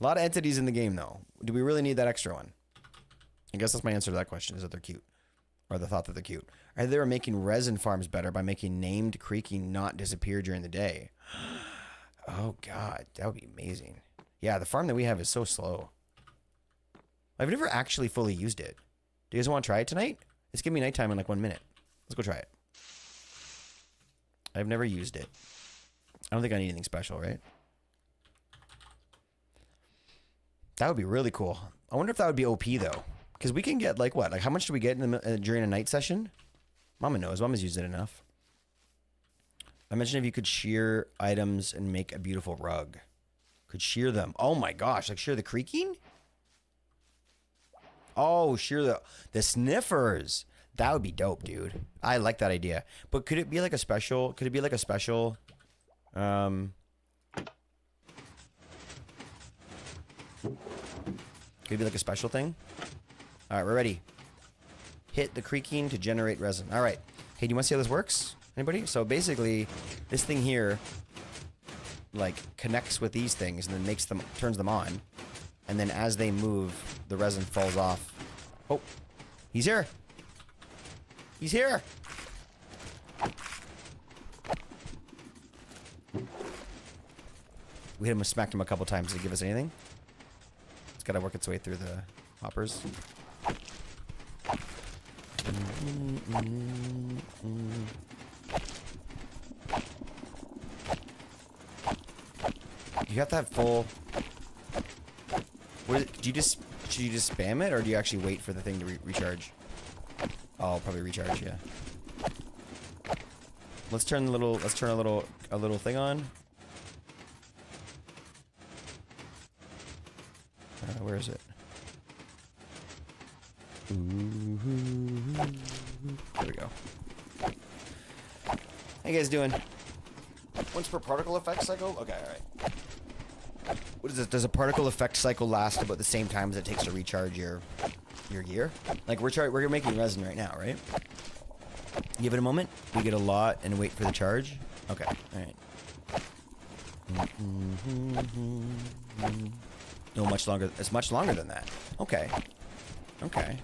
[SPEAKER 1] A lot of entities in the game, though. Do we really need that extra one? I guess that's my answer to that question, is that they're cute. Or the thought that they're cute. Are they making resin farms better by making named creaking not disappear during the day? Oh, God. That would be amazing. Yeah, the farm that we have is so slow. I've never actually fully used it. Do you guys want to try it tonight? It's giving me nighttime in like 1 minute. Let's go try it. I've never used it. I don't think I need anything special, right? That would be really cool. I wonder if that would be OP though, because we can get like what? Like, how much do we get during a night session? Mama knows. Mama's used it enough. Imagine if you could shear items and make a beautiful rug. Could shear them. Oh my gosh! Like, shear the creaking. Oh, shear the sniffers. That would be dope, dude. I like that idea. But could it be like a special? Could it be like a special? Could it be like a special thing? All right, we're ready. Hit the creaking to generate resin. All right. Hey, do you want to see how this works? Anybody? So basically, this thing here, like, connects with these things and then turns them on. And then as they move, the resin falls off. Oh, he's here. He's here. We hit him, smacked him a couple times to give us anything. It's got to work its way through the hoppers. You have to have full. What is it? Should you just spam it, or do you actually wait for the thing to recharge? I'll probably recharge, yeah. Let's turn a little thing on. Where is it? There we go. How you guys doing? Once per particle effect cycle? Okay, alright. What is this? Does a particle effect cycle last about the same time as it takes to recharge your gear? Like we're making resin right now, right? Give it a moment. We get a lot and wait for the charge. Okay, alright. No, much longer. It's much longer than that. Okay. Okay.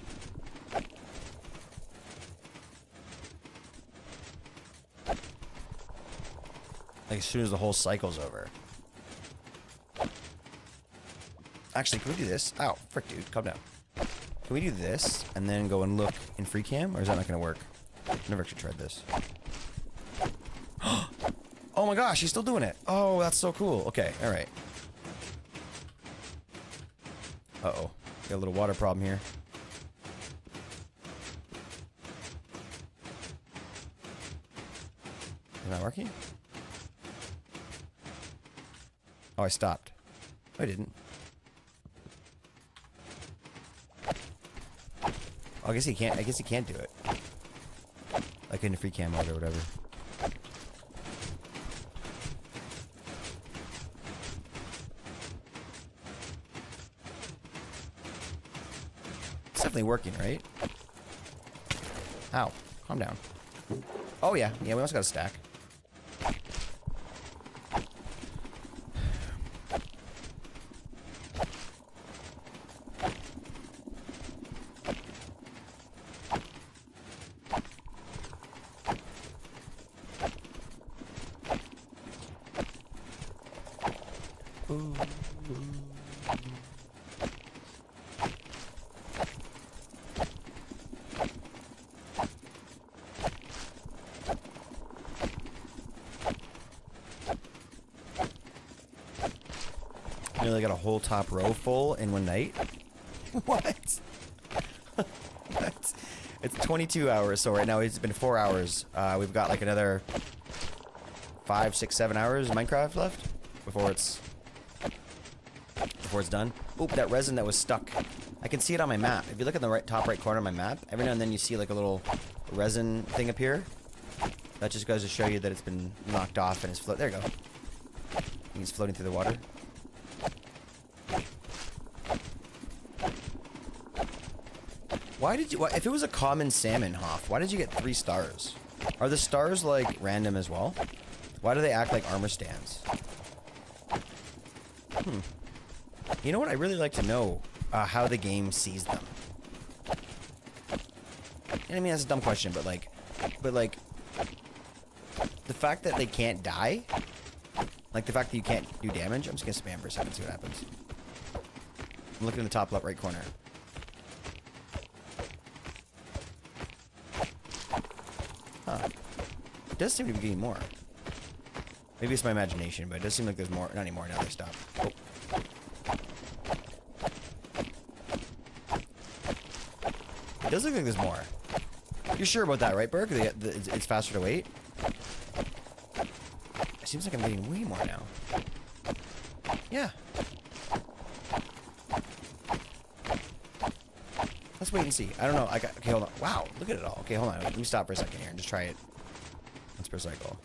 [SPEAKER 1] Like as soon as the whole cycle's over. Actually, can we do this? Ow, frick, dude, calm down. Can we do this and then go and look in free cam, or is that not gonna work? I've never actually tried this. Oh my gosh, he's still doing it. Oh, that's so cool. Okay, all right. Uh-oh, got a little water problem here. Is that working? Oh, I stopped. I didn't. Oh, I guess he can't do it. Like in the free cam mode or whatever. It's definitely working, right? Ow. Calm down. Oh, yeah. Yeah, we also got a stack. Nearly got a whole top row full in one night. What? What? It's 22 hours, so right now it's been 4 hours. We've got like another 5, 6, 7 hours of Minecraft left before it's done. Oop, that resin that was stuck. I can see it on my map. If you look at the top right corner of my map, every now and then you see like a little resin thing appear. That just goes to show you that it's been knocked off and it's float. There you go. It's floating through the water. Why did you? If it was a common salmon, Hoff, why did you get 3 stars? Are the stars like random as well? Why do they act like armor stands? You know what? I really like to know how the game sees them. And I mean, that's a dumb question, but like, the fact that they can't die, like the fact that you can't do damage. I'm just gonna spam for a second, see what happens. I'm looking in the top left right corner. Huh. It does seem to be getting more. Maybe it's my imagination, but it does seem like there's more. Not anymore now. They stopped. Oh. It does look like there's more. You're sure about that, right, Berg? It's faster to wait? It seems like I'm getting way more now. Yeah. Let's wait and see. I don't know. Okay, hold on. Wow, look at it all. Okay, hold on. Let me stop for a second here and just try it once per cycle.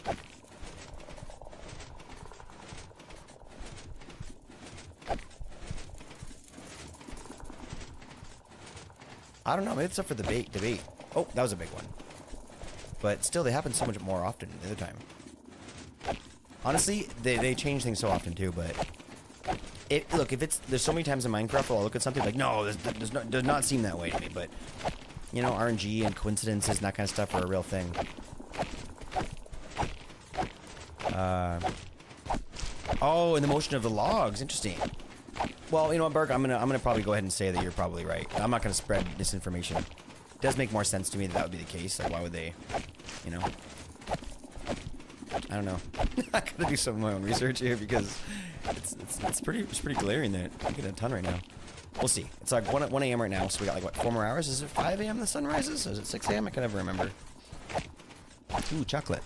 [SPEAKER 1] I don't know. Maybe it's up for debate. Oh, that was a big one. But still, they happen so much more often the other time. Honestly, they change things so often too, but... Look, if there's so many times in Minecraft where I'll look at something like, no, does not seem that way to me, but, you know, RNG and coincidences and that kind of stuff are a real thing. Oh, and the motion of the logs, interesting. Well, you know what, Berg, I'm gonna probably go ahead and say that you're probably right. I'm not gonna spread disinformation. It does make more sense to me that would be the case. Like, why would they, you know? I don't know. I gotta do some of my own research here because it's pretty glaring that I get a ton right now. We'll see. It's like 1 a.m. right now, so we got like, what, 4 more hours? Is it 5 a.m. the sun rises? Or is it 6 a.m.? I can never remember. Ooh, chocolate.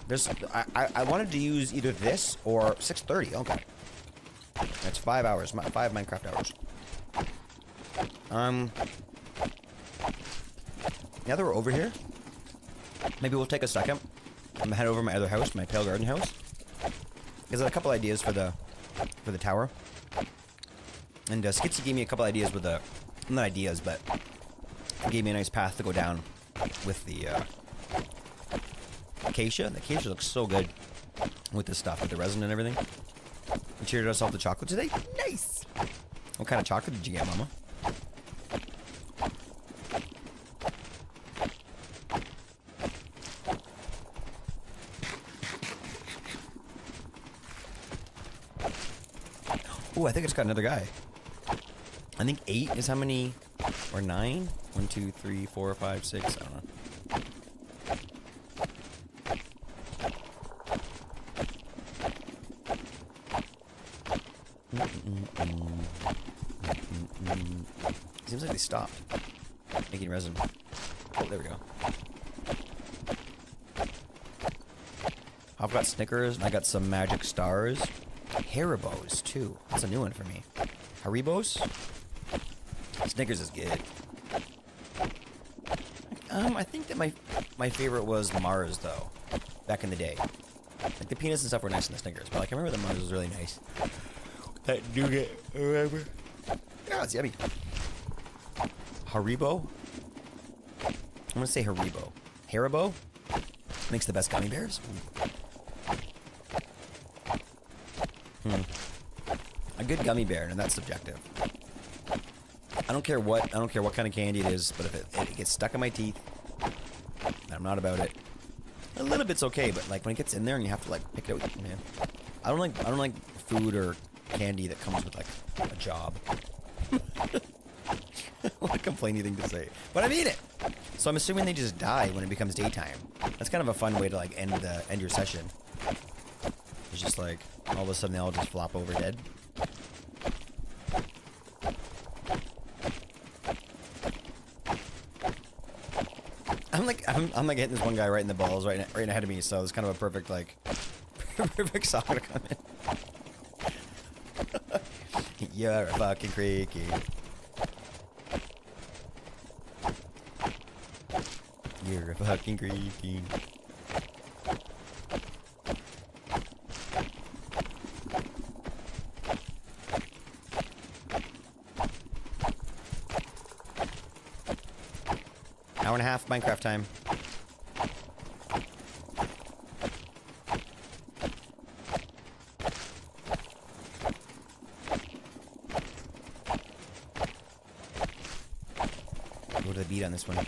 [SPEAKER 1] There's, I wanted to use either this or 6:30. Okay. That's 5 hours. 5 Minecraft hours. Now that we're over here, maybe we'll take a second. I'm gonna head over to my other house, my Pale Garden house. Because I had a couple ideas for the tower. And Skitsy gave me a couple ideas with the, not ideas, but he gave me a nice path to go down with the acacia. The acacia looks so good with this stuff, with the resin and everything. We treated ourselves to chocolate today. Nice. What kind of chocolate did you get, Mama? Oh, I think it's got another guy. I think 8 is how many, or 9? 1, 2, 3, 4, 5, 6. I don't know. Seems like they stopped making resin. Oh, there we go. I've got Snickers, and I got some Magic Stars. Haribos, too. That's a new one for me. Haribos? Snickers is good. I think that my favorite was Mars, though. Back in the day. Like, the peanuts and stuff were nice in the Snickers, but, like, I remember the Mars was really nice. That nougat, remember? Yeah, it's yummy. Haribo? I'm gonna say Haribo. Haribo? Makes the best gummy bears? A good gummy bear, and that's subjective. I don't care what kind of candy it is, but if it gets stuck in my teeth, I'm not about it. A little bit's okay, but like when it gets in there and you have to like pick it out, man. I don't like food or candy that comes with like a job. What a complaining thing to say, but I mean it. So I'm assuming they just die when it becomes daytime. That's kind of a fun way to like end your session. It's just like all of a sudden they all just flop over dead. I'm like hitting this one guy right in the balls right ahead of me, so it's kind of a perfect like perfect song to come in. You're a fucking creaky. You're a fucking creaky. Hour and a half Minecraft time. Go to the beat on this one.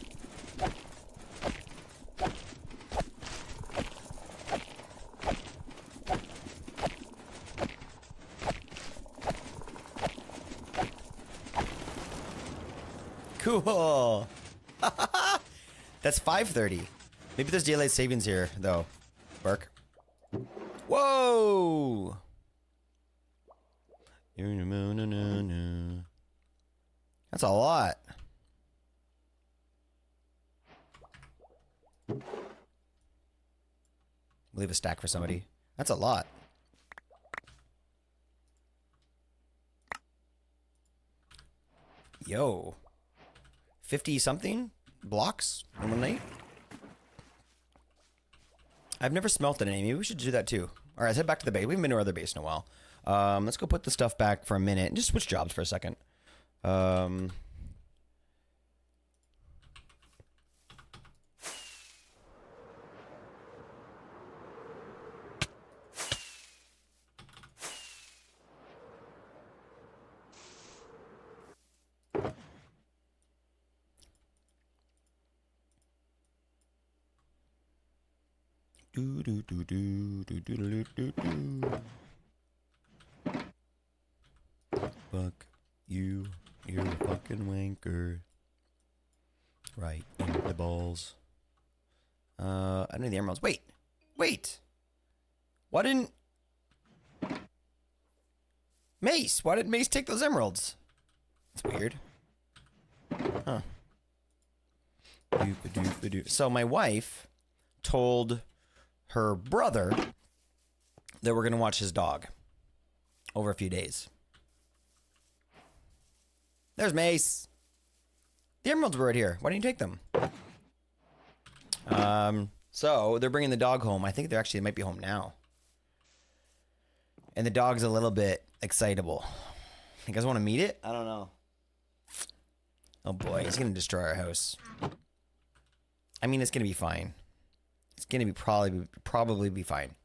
[SPEAKER 1] Cool. That's 5:30. Maybe there's daylight savings here, though. Bark. Whoa! That's a lot. Leave a stack for somebody. That's a lot. Yo. 50-something blocks in one night? I've never smelted any. Maybe we should do that too. Alright, let's head back to the base. We haven't been to our other base in a while. Let's go put the stuff back for a minute and just switch jobs for a second. Do do do do do do do do do. Fuck you, you're a fucking wanker. Right in the balls. I need the emeralds. Wait. Why didn't Mace, why did Mace take those emeralds? That's weird. Huh. So my wife told her brother that we're going to watch his dog over a few days. There's Mace. The emeralds were right here. Why didn't you take them? So they're bringing the dog home. I think they might be home now. And the dog's a little bit excitable. You guys want to meet it? I don't know. Oh boy, he's gonna destroy our house. I mean, it's gonna be fine. It's gonna be probably be fine.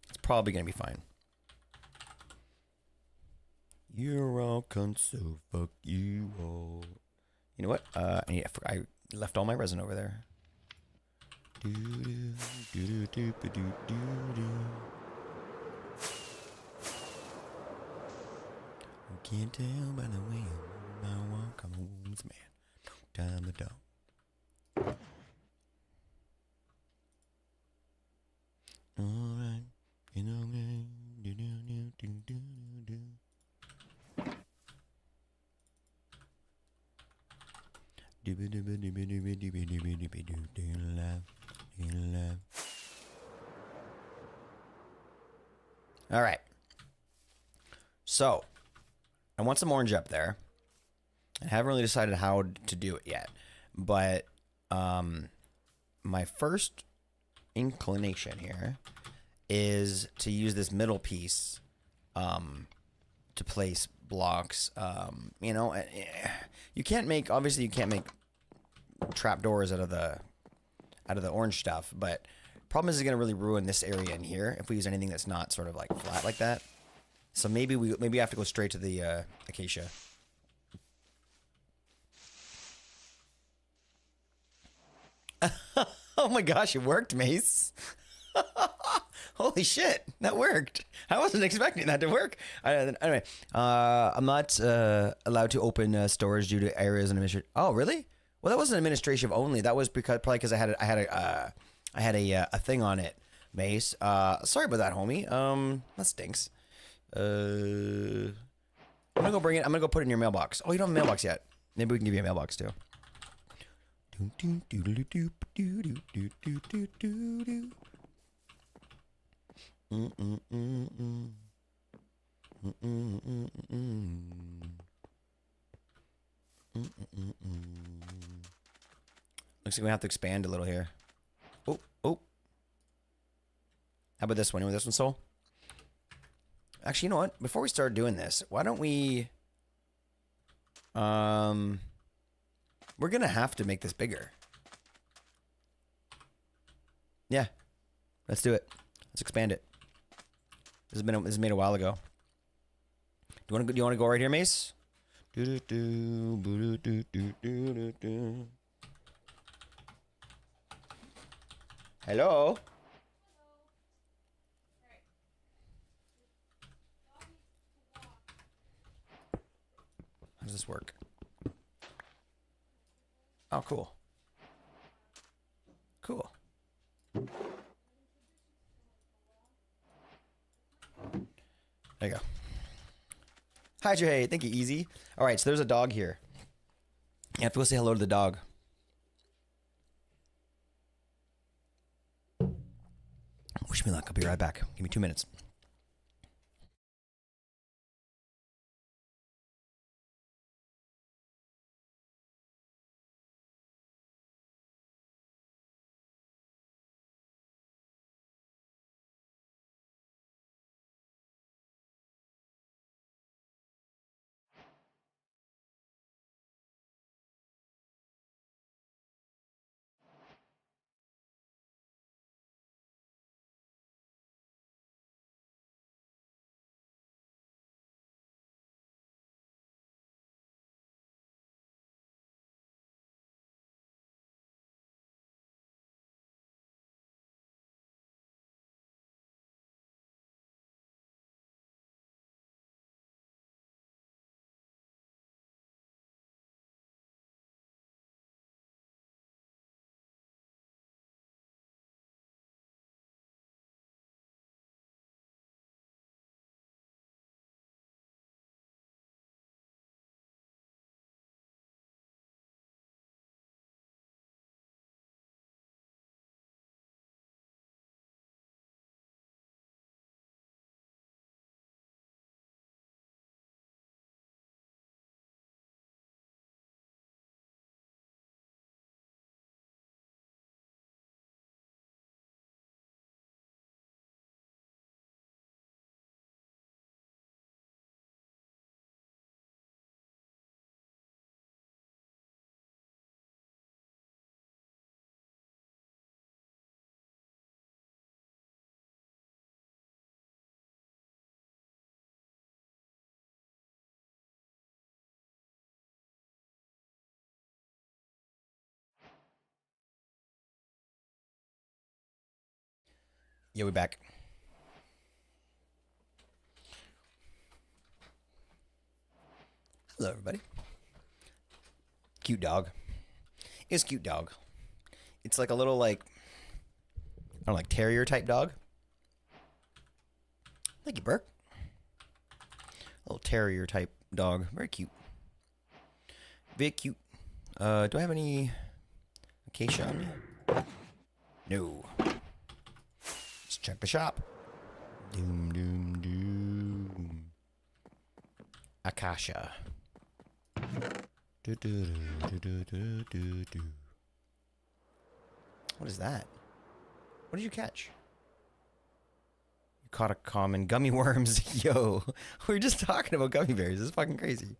[SPEAKER 1] It's probably gonna be fine. You're all cunt, so fuck you all. You know what? I left all my resin over there. Can't tell by the way I walk, I'm a woman's man. Time the dog. Alright, you know me. All right. So, I want some orange up there. I haven't really decided how to do it yet, but my first inclination here is to use this middle piece to place blocks. You know, you can't make trapdoors out of the orange stuff, but problem is it's gonna really ruin this area in here if we use anything that's not sort of like flat like that. So maybe we have to go straight to the acacia. Oh my gosh, it worked, Mace. Holy shit, that worked. I wasn't expecting that to work. Anyway, I'm not allowed to open storage due to areas and administration. Oh, really? Well, that wasn't administrative only. That was probably because I had a thing on it, Mace. Sorry about that, homie. That stinks. I'm gonna go bring it. I'm gonna go put it in your mailbox. Oh, you don't have a mailbox yet. Maybe we can give you a mailbox too. Looks like we have to expand a little here. Oh. How about this one? You want this one, Soul? Actually, you know what? Before we start doing this, why don't we... we're gonna have to make this bigger. Yeah. Let's do it. Let's expand it. This is made a while ago. Do you want to go right here, Mace? Hello? How does this work? Oh, cool. Cool. There you go. Hi, Jay. Thank you, Easy. All right, so there's a dog here. You have to go say hello to the dog. Wish me luck. I'll be right back. Give me 2 minutes. Yeah, we back. Hello, everybody. Cute dog. It's a cute dog. It's like a little, like, I don't know, like terrier type dog. Thank you, Burke. A little terrier type dog. Very cute. Very cute. Do I have any acacia on me? No. Let's check the shop. Doom, doom, doom. Acacia. Do, do, do, do, do, do, do. What is that? What did you catch? You caught a common gummy worms. Yo, we were just talking about gummy bears. This is fucking crazy.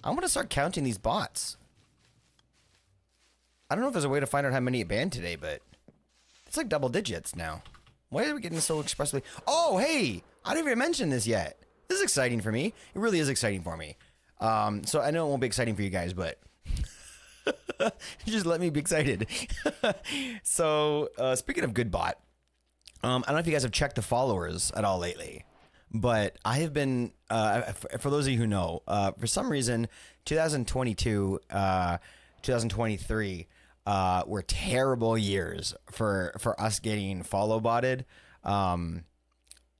[SPEAKER 1] I want to start counting these bots. I don't know if there's a way to find out how many it banned today, but it's like double digits now. Why are we getting so expressly? Oh, hey! I didn't even mention this yet. This is exciting for me. It really is exciting for me. So I know it won't be exciting for you guys, but just let me be excited. So speaking of good bot, I don't know if you guys have checked the followers at all lately, but I have been, for those of you who know, for some reason, 2022, 2023 were terrible years for us getting follow botted.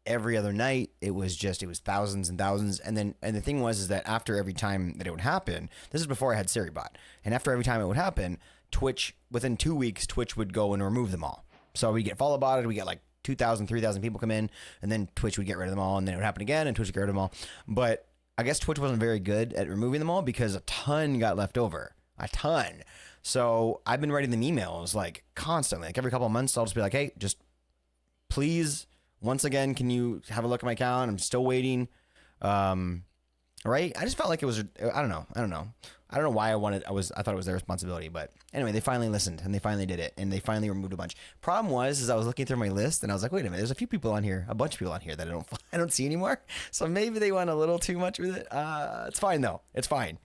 [SPEAKER 1] Every other night, it was thousands and thousands. And the thing was that after every time that it would happen, this is before I had SiriBot. And after every time it would happen, Twitch, within 2 weeks, Twitch would go and remove them all. So we get follow botted, we get like 2,000, 3,000 people come in, and then Twitch would get rid of them all, and then it would happen again, and Twitch would get rid of them all. But I guess Twitch wasn't very good at removing them all because a ton got left over. A ton. So I've been writing them emails like constantly. Like every couple of months, I'll just be like, hey, just please, once again, can you have a look at my account? I'm still waiting. Right? I just felt like it was, I don't know why I thought it was their responsibility, but anyway, they finally listened and they finally did it and they finally removed a bunch. Problem was, I was looking through my list and I was like, wait a minute, there's a few people on here, a bunch of people on here that I don't see anymore. So maybe they went a little too much with it. It's fine though. It's fine.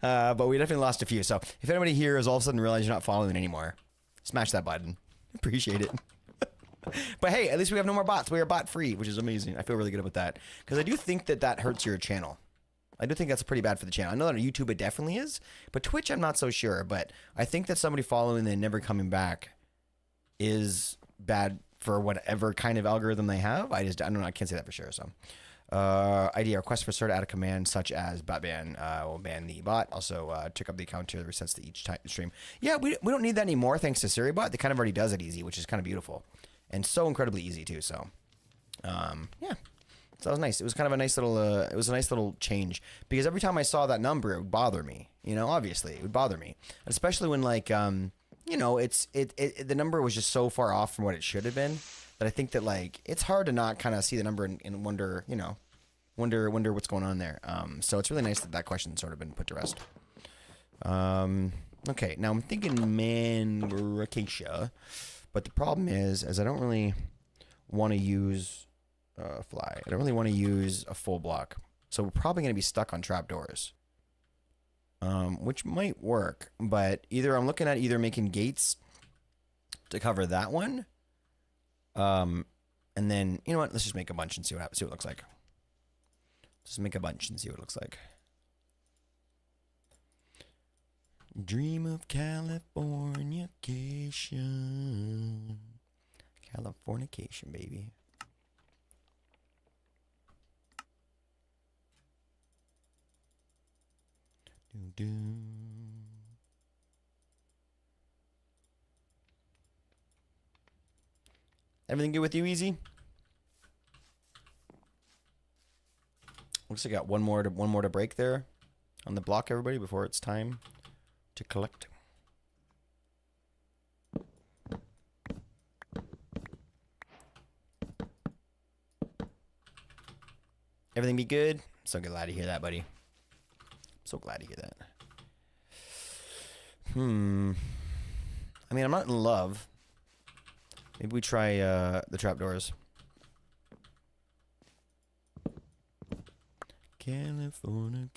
[SPEAKER 1] But we definitely lost a few. So if anybody here has all of a sudden realized you're not following anymore, smash that button. Appreciate it. But hey, at least we have no more bots. We are bot free, which is amazing. I feel really good about that because I do think that hurts your channel. I do think that's pretty bad for the channel. I know that on YouTube it definitely is, but Twitch I'm not so sure. But I think that somebody following and never coming back is bad for whatever kind of algorithm they have. I don't know. I can't say that for sure. So idea request for start add a command such as bot ban will ban the bot. Also check up the account to resets to each stream. Yeah, we don't need that anymore thanks to SiriBot. They kind of already does it easy, which is kind of beautiful. And so incredibly easy too. So, yeah, so that was nice. It was kind of a nice little, it was a nice little change because every time I saw that number, it would bother me. You know, obviously it would bother me, especially when like, you know, the number was just so far off from what it should have been that I think that like it's hard to not kind of see the number and wonder, you know, wonder what's going on there. So it's really nice that question sort of been put to rest. Okay, now I'm thinking Manracacia. But the problem is I don't really want to use fly. I don't really want to use a full block. So we're probably going to be stuck on trapdoors. Which might work. But I'm looking at either making gates to cover that one. And then, you know what? Let's just make a bunch and see what happens. See what it looks like. Just make a bunch and see what it looks like. Dream of Californication. Californication, baby. Do. Everything good with you, Easy? Looks like I got one more to break there on the block, everybody, before it's time to collect. Everything be good? So glad to hear that, buddy. So glad to hear that. I mean, I'm not in love. Maybe we try the trapdoors. Californication.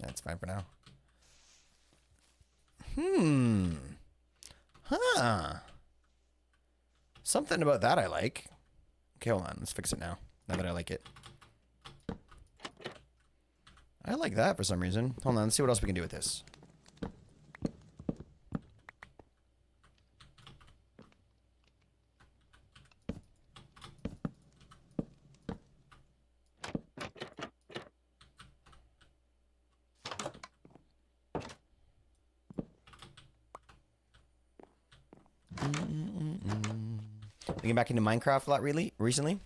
[SPEAKER 1] That's fine for now. Huh. Something about that I like. Okay, hold on. Let's fix it now. Now that I like it. I like that for some reason. Hold on. Let's see what else we can do with this. Getting back into Minecraft a lot recently,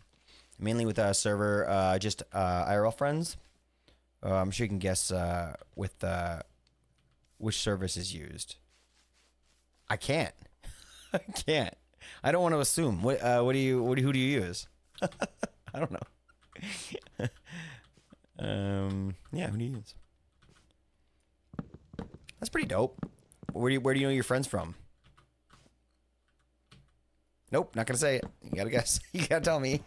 [SPEAKER 1] mainly with a server, just IRL friends. I'm sure you can guess with which service is used. I can't. I can't. I don't want to assume. Who do you use? I don't know. Yeah, who do you use? That's pretty dope. Where do you know your friends from? Nope, not gonna say it. You gotta guess. You gotta tell me.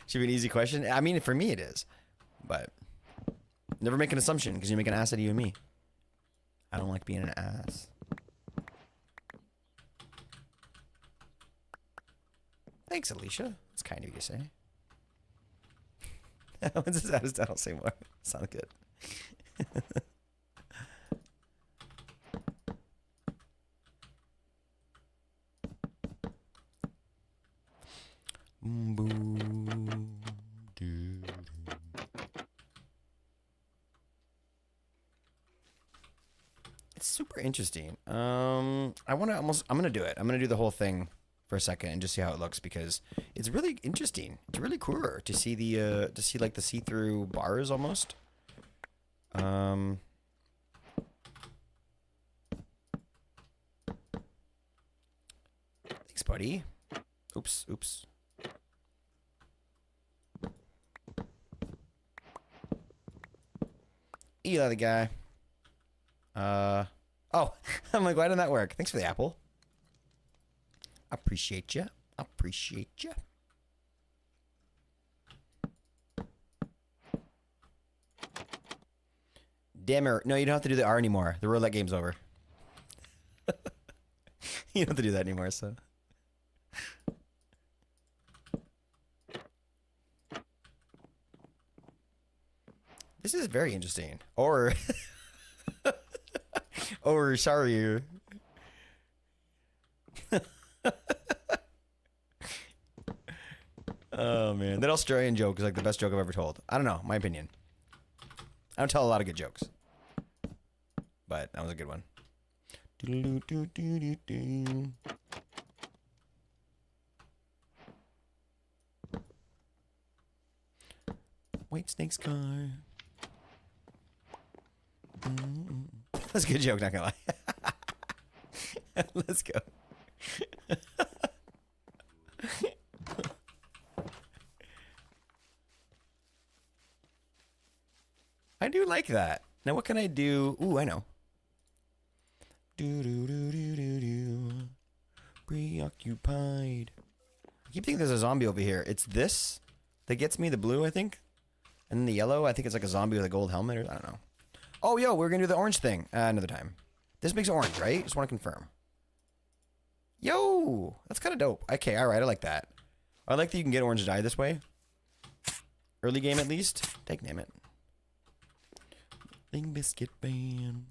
[SPEAKER 1] Should be an easy question. I mean, for me it is, but never make an assumption because you make an ass out of you and me. I don't like being an ass. Thanks, Alicia. It's kind of you to say. What's this? I don't say more. Sounds good. It's super interesting. I'm gonna do it. I'm gonna do the whole thing for a second and just see how it looks because it's really interesting. It's really cool to see the like the see-through bars almost. Thanks, buddy. Oops. Eli the guy. Oh, I'm like, why didn't that work? Thanks for the apple. Appreciate you. Damn it. No, you don't have to do the R anymore. The roulette game's over. You don't have to do that anymore, so. This is very interesting. Or sorry. Oh man, that Australian joke is like the best joke I've ever told. I don't know, my opinion. I don't tell a lot of good jokes, but that was a good one. White Snake's car. That's a good joke, not gonna lie. Let's go. I do like that. Now what can I do? Ooh, I know. Preoccupied. I keep thinking there's a zombie over here. It's this that gets me, the blue, I think. And then the yellow, I think it's like a zombie with a gold helmet, or I don't know. Oh, yo, we're gonna do the orange thing another time. This makes orange, right? Just want to confirm. Yo, that's kind of dope. Okay, all right, I like that. I like that you can get orange dye this way. Early game, at least. Name it. Ling Biscuit Band.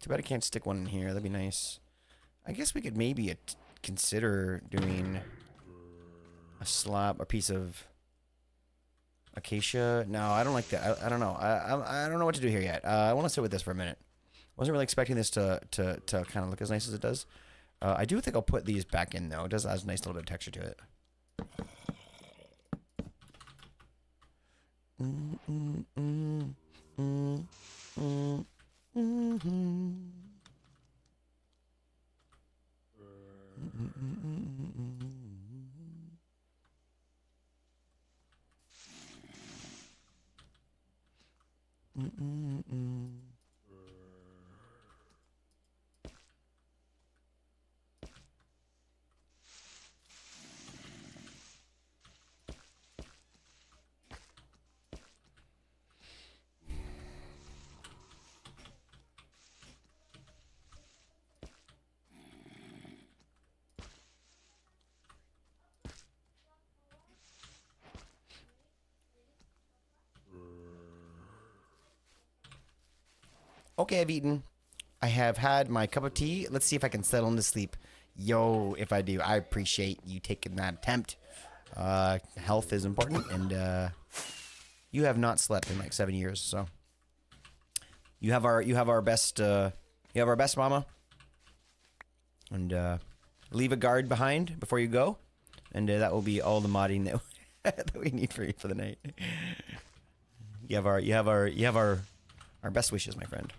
[SPEAKER 1] Too bad I can't stick one in here. That'd be nice. I guess we could maybe consider doing a piece of Acacia. No, I don't like that. I don't know. I don't know what to do here yet. I want to sit with this for a minute. Wasn't really expecting this to kind of look as nice as it does. I do think I'll put these back in though. It does have a nice little bit of texture to it. Okay, I've eaten. I have had my cup of tea. Let's see if I can settle into sleep. Yo, if I do, I appreciate you taking that attempt. Health is important, and you have not slept in like 7 years, so you have our best mama, and leave a guard behind before you go, and that will be all the modding that that we need for you for the night. You have our best wishes, my friend.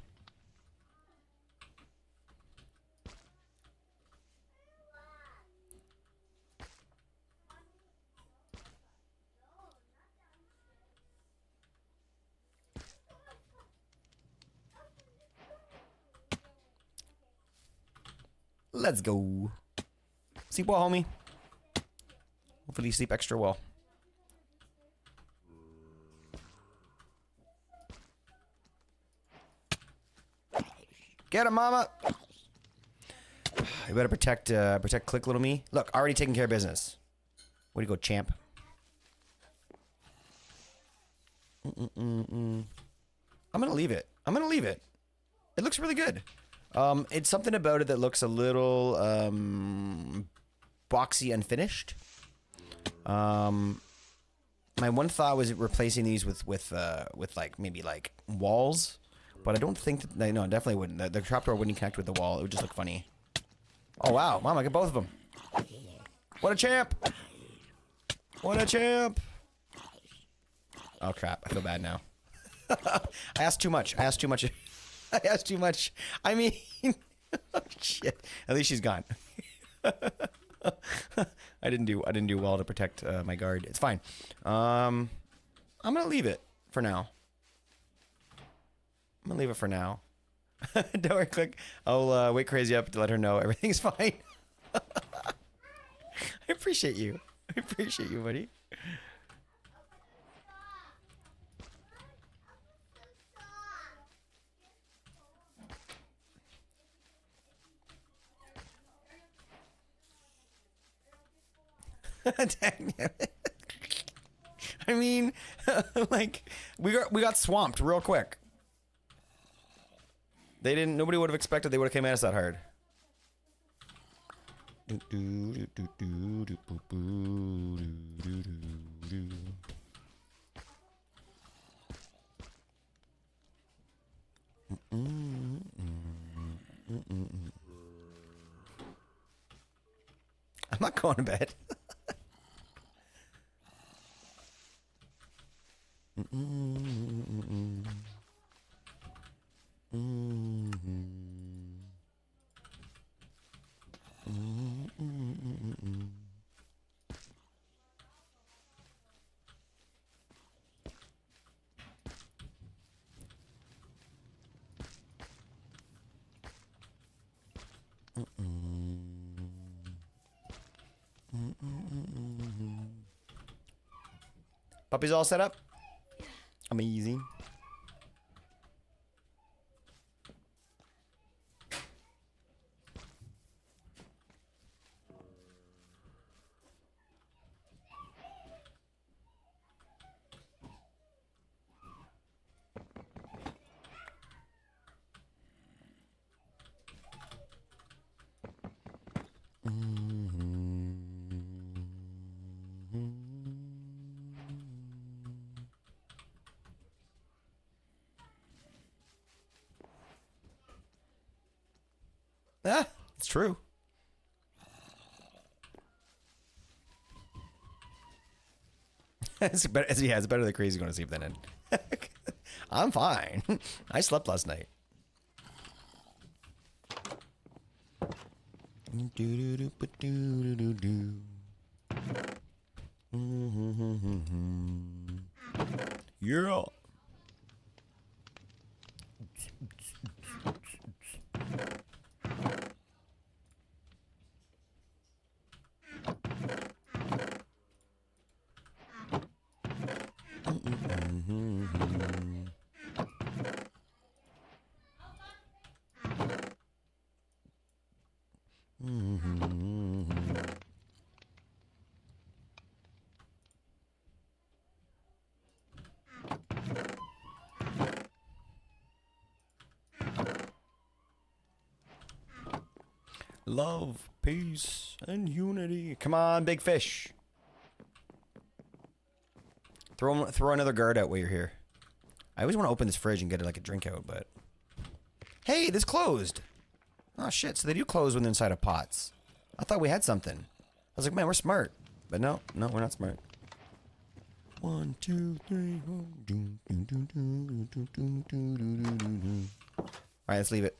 [SPEAKER 1] Let's go. Sleep well, homie. Hopefully you sleep extra well. Get him, mama. You better protect Click, little me. Look, already taking care of business. Way to go, champ. I'm gonna leave it. It looks really good. It's something about it that looks a little boxy, unfinished. My one thought was replacing these with like maybe like walls, but I don't think that, no, it definitely wouldn't. The trapdoor wouldn't connect with the wall. It would just look funny. Oh wow, Mom, I got both of them. What a champ! What a champ! Oh crap, I feel bad now. I asked too much. I asked too much. I mean, oh, shit. At least she's gone. I didn't do well to protect my guard. It's fine. I'm gonna leave it for now. Don't worry, Click. I'll wake Crazy up to let her know everything's fine. I appreciate you. Buddy. Dang it. I mean, like we got swamped real quick. Nobody would have expected they would have came at us that hard. I'm not going to bed. Puppy's all set up? Amazing. Ah, it's true. It's better, yeah, it's better than crazy going to sleep than in. I'm fine. I slept last night. Yeah. Love, peace, and unity. Come on, big fish. Throw another guard out while you're here. I always want to open this fridge and get like a drink out, but... Hey, this closed! Oh shit, so they do close when they're inside of pots. I thought we had something. I was like, man, we're smart. But no, we're not smart. 1, 2, 3, 4. Alright, let's leave it.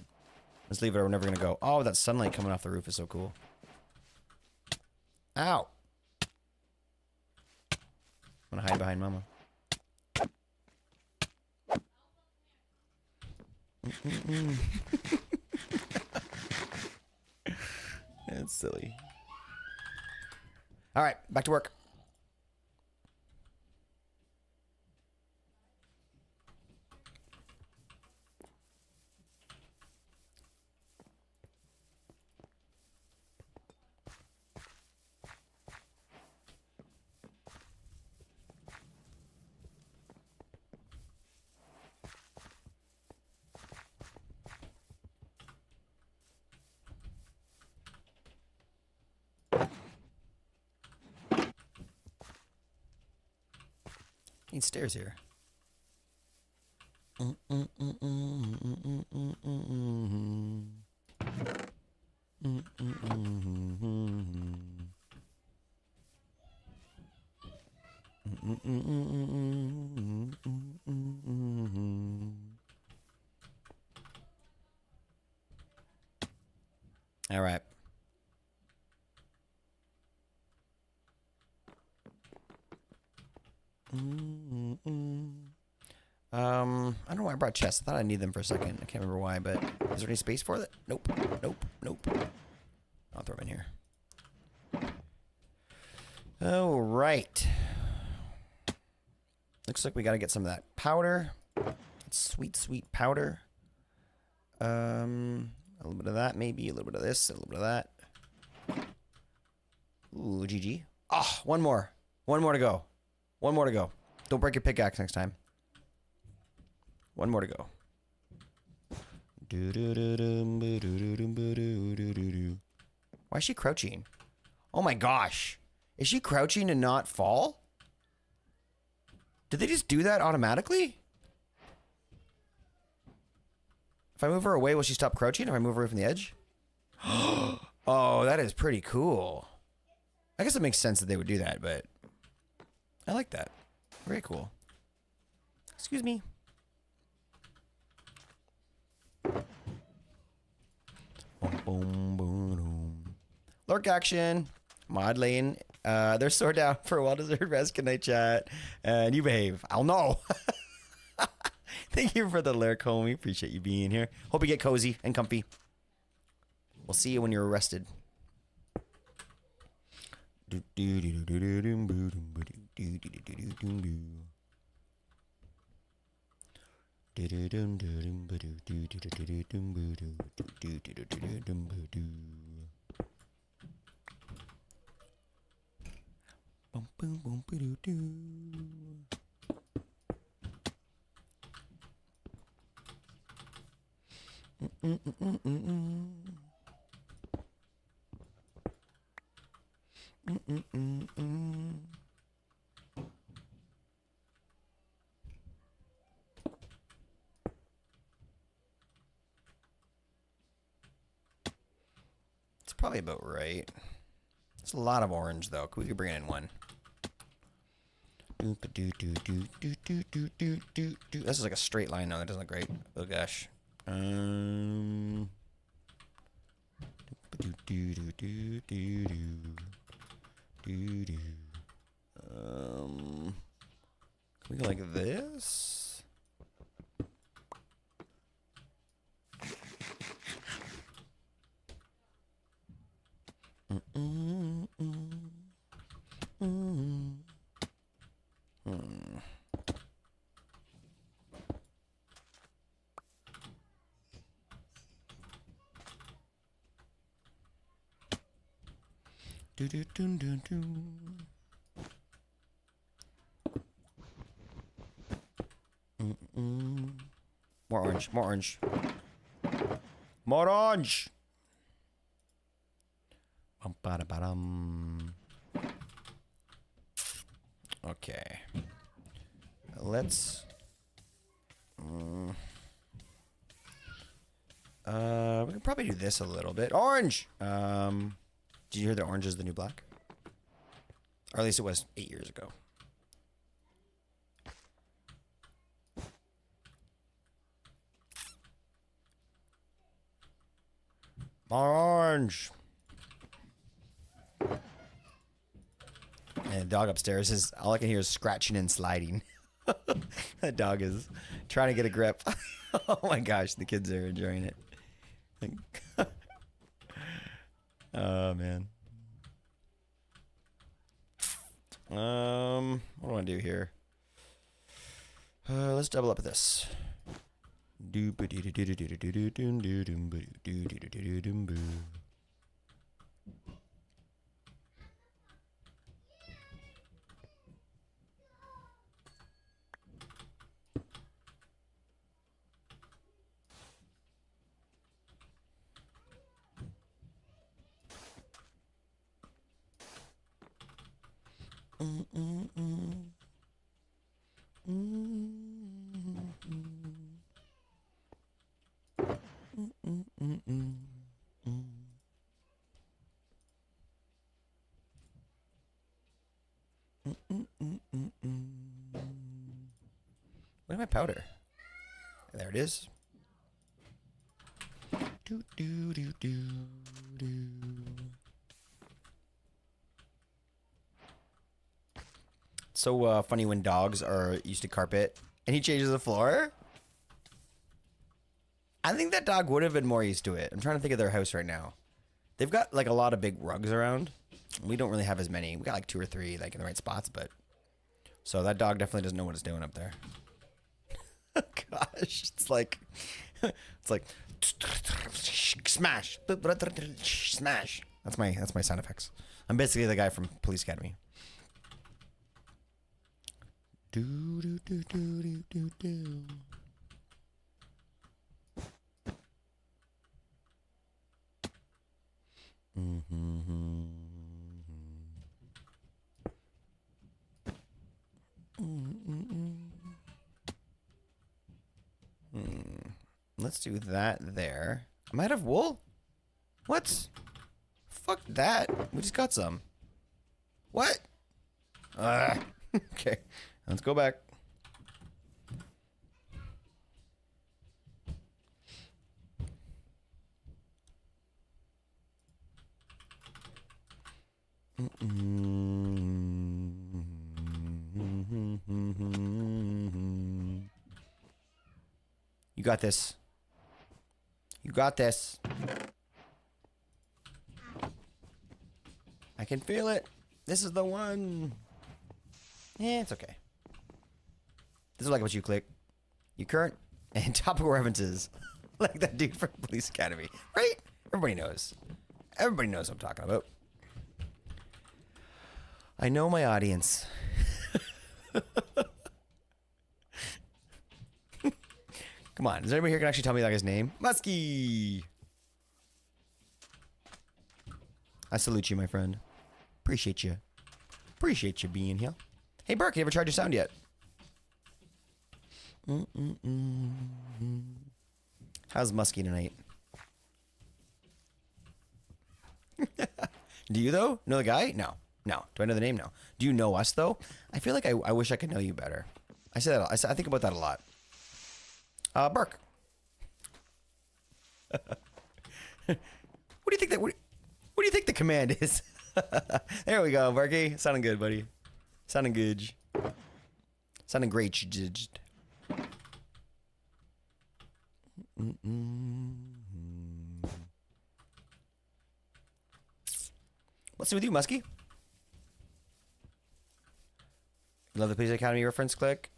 [SPEAKER 1] Let's leave it or we're never gonna go. Oh, that sunlight coming off the roof is so cool. Ow! I'm gonna hide behind Mama. That's silly. Alright, back to work. Need stairs here. All right. I don't know why I brought chests. I thought I need them for a second. I can't remember why, but is there any space for that? Nope. Nope. I'll throw them in here. All right. Looks like we got to get some of that powder. Sweet, sweet powder. A little bit of that, maybe. A little bit of this, a little bit of that. Ooh, GG. Oh, one more. One more to go. One more to go. Don't break your pickaxe next time. One more to go. Why is she crouching? Oh my gosh. Is she crouching to not fall? Did they just do that automatically? If I move her away, will she stop crouching if I move her away from the edge? Oh, that is pretty cool. I guess it makes sense that they would do that, but I like that. Very cool. Excuse me. Boom, boom, boom. Lurk action. Mod lane. They're sore down for a well-deserved rest. Good night, chat. And you behave. I'll know. Thank you for the lurk, homie. Appreciate you being here. Hope you get cozy and comfy. We'll see you when you're arrested. probably about right. It's a lot of orange, though. We could bring in one. This is like a straight line. No, that doesn't look great. Oh, gosh. Can we go like this? More orange, more orange. More orange! Okay. Let's... we can probably do this a little bit. Orange! Did you hear that orange is the new black? Or at least it was 8 years ago. Orange! And the dog upstairs is, all I can hear is scratching and sliding. That dog is trying to get a grip. Oh my gosh, the kids are enjoying it. Oh man. What do I want to do here? Let's double up this. Where's my powder? There it is. So funny when dogs are used to carpet and he changes the floor. I think that dog would have been more used to it. I'm trying to think of their house right now. They've got like a lot of big rugs around. We don't really have as many. We got like 2 or 3 like in the right spots, but so that dog definitely doesn't know what it's doing up there. Gosh, it's like smash, smash. That's my sound effects. I'm basically the guy from Police Academy. Do do do do do do do. Let's do that there. I'm out of wool? What? Fuck that. We just got some. What? Okay. Let's go back. You got this. You got this. I can feel it. This is the one. Yeah, it's okay. This is like what you click. You current and topical references. Like that dude from Police Academy. Right? Everybody knows. Everybody knows what I'm talking about. I know my audience. Come on. Is there anybody here who can actually tell me like his name? Muskie! I salute you, my friend. Appreciate you. Appreciate you being here. Hey, Burke, you ever tried your sound yet? How's Muskie tonight? Do you though? Know the guy? No. No. Do I know the name? No. Do you know us though? I feel like I wish I could know you better. I say that. I think about that a lot. Burke. What do you think that? What do you think the command is? There we go, Burkey. Sounding good, buddy. Sounding good. Sounding great. What's with you, Muskie? Love the Police Academy reference, click.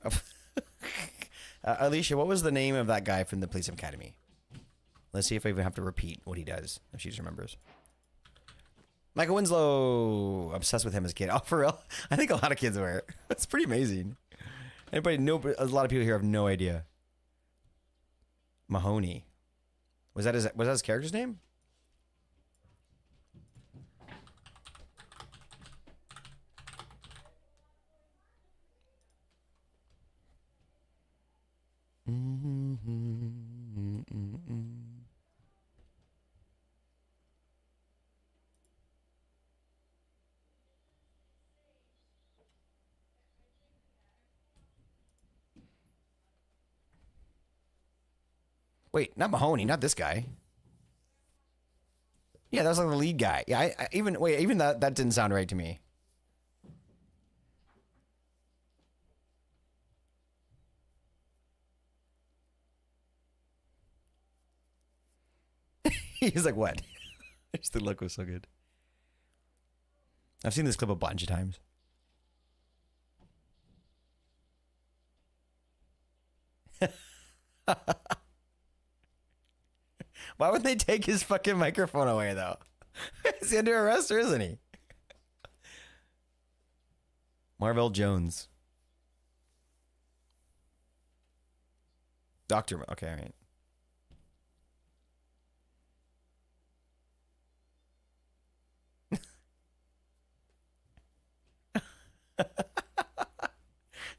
[SPEAKER 1] Alicia, what was the name of that guy from the Police Academy? Let's see if I even have to repeat what he does, if she just remembers. Michael Winslow. Obsessed with him as a kid. Oh, for real? I think a lot of kids were. That's pretty amazing. Anybody know? A lot of people here have no idea. Mahoney. Was that his character's name? Wait, not Mahoney, not this guy. Yeah, that was like the lead guy. Yeah, even that didn't sound right to me. He's like, what? Just the look was so good. I've seen this clip a bunch of times. Why would they take his fucking microphone away, though? Is he under arrest or isn't he? Marvell Jones. Doctor. Okay, all right.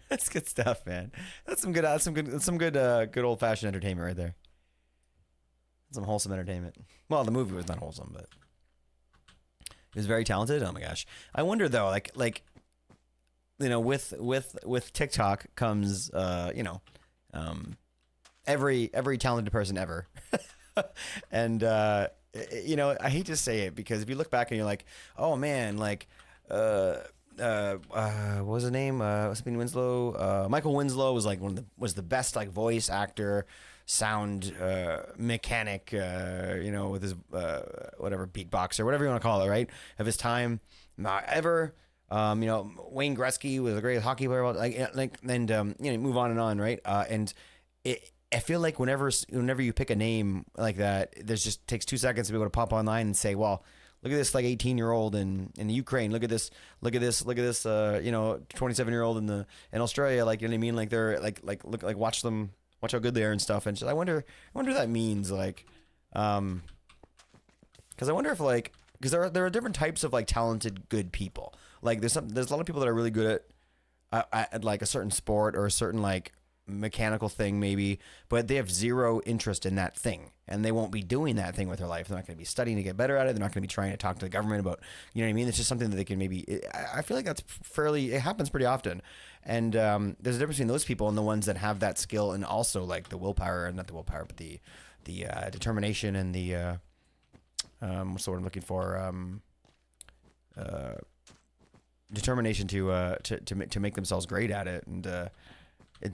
[SPEAKER 1] That's good stuff, man. That's some good old fashioned entertainment right there. Some wholesome entertainment. Well, the movie was not wholesome, but he was very talented. Oh my gosh. I wonder though, like you know, with TikTok comes every talented person ever. And you know, I hate to say it because if you look back and you're like, oh man, like what was his name? Winslow. Michael Winslow was like was the best like voice actor, sound mechanic, you know, with his whatever beatboxer, whatever you want to call it, right? Of his time, ever. You know, Wayne Gretzky was a great hockey player. And you know, move on, right? And I feel like whenever you pick a name like that, there's just takes 2 seconds to be able to pop online and say, well, look at this like 18-year-old in Ukraine. Look at this, you know, 27-year-old in Australia. Like, you know what I mean? Like they're like watch how good they are and stuff. And just, I wonder what that means. Like, because I wonder if like, because there are different types of like talented good people. Like there's a lot of people that are really good at like a certain sport or a certain like mechanical thing maybe, but they have zero interest in that thing and they won't be doing that thing with their life. They're not going to be studying to get better at it. They're not going to be trying to talk to the government about, you know what I mean? It's just something that they can maybe, I feel like that's it happens pretty often. And there's a difference between those people and the ones that have that skill and also like the willpower, not the willpower, but the determination and the, what's the word I'm looking for? Determination to make themselves great at it. And,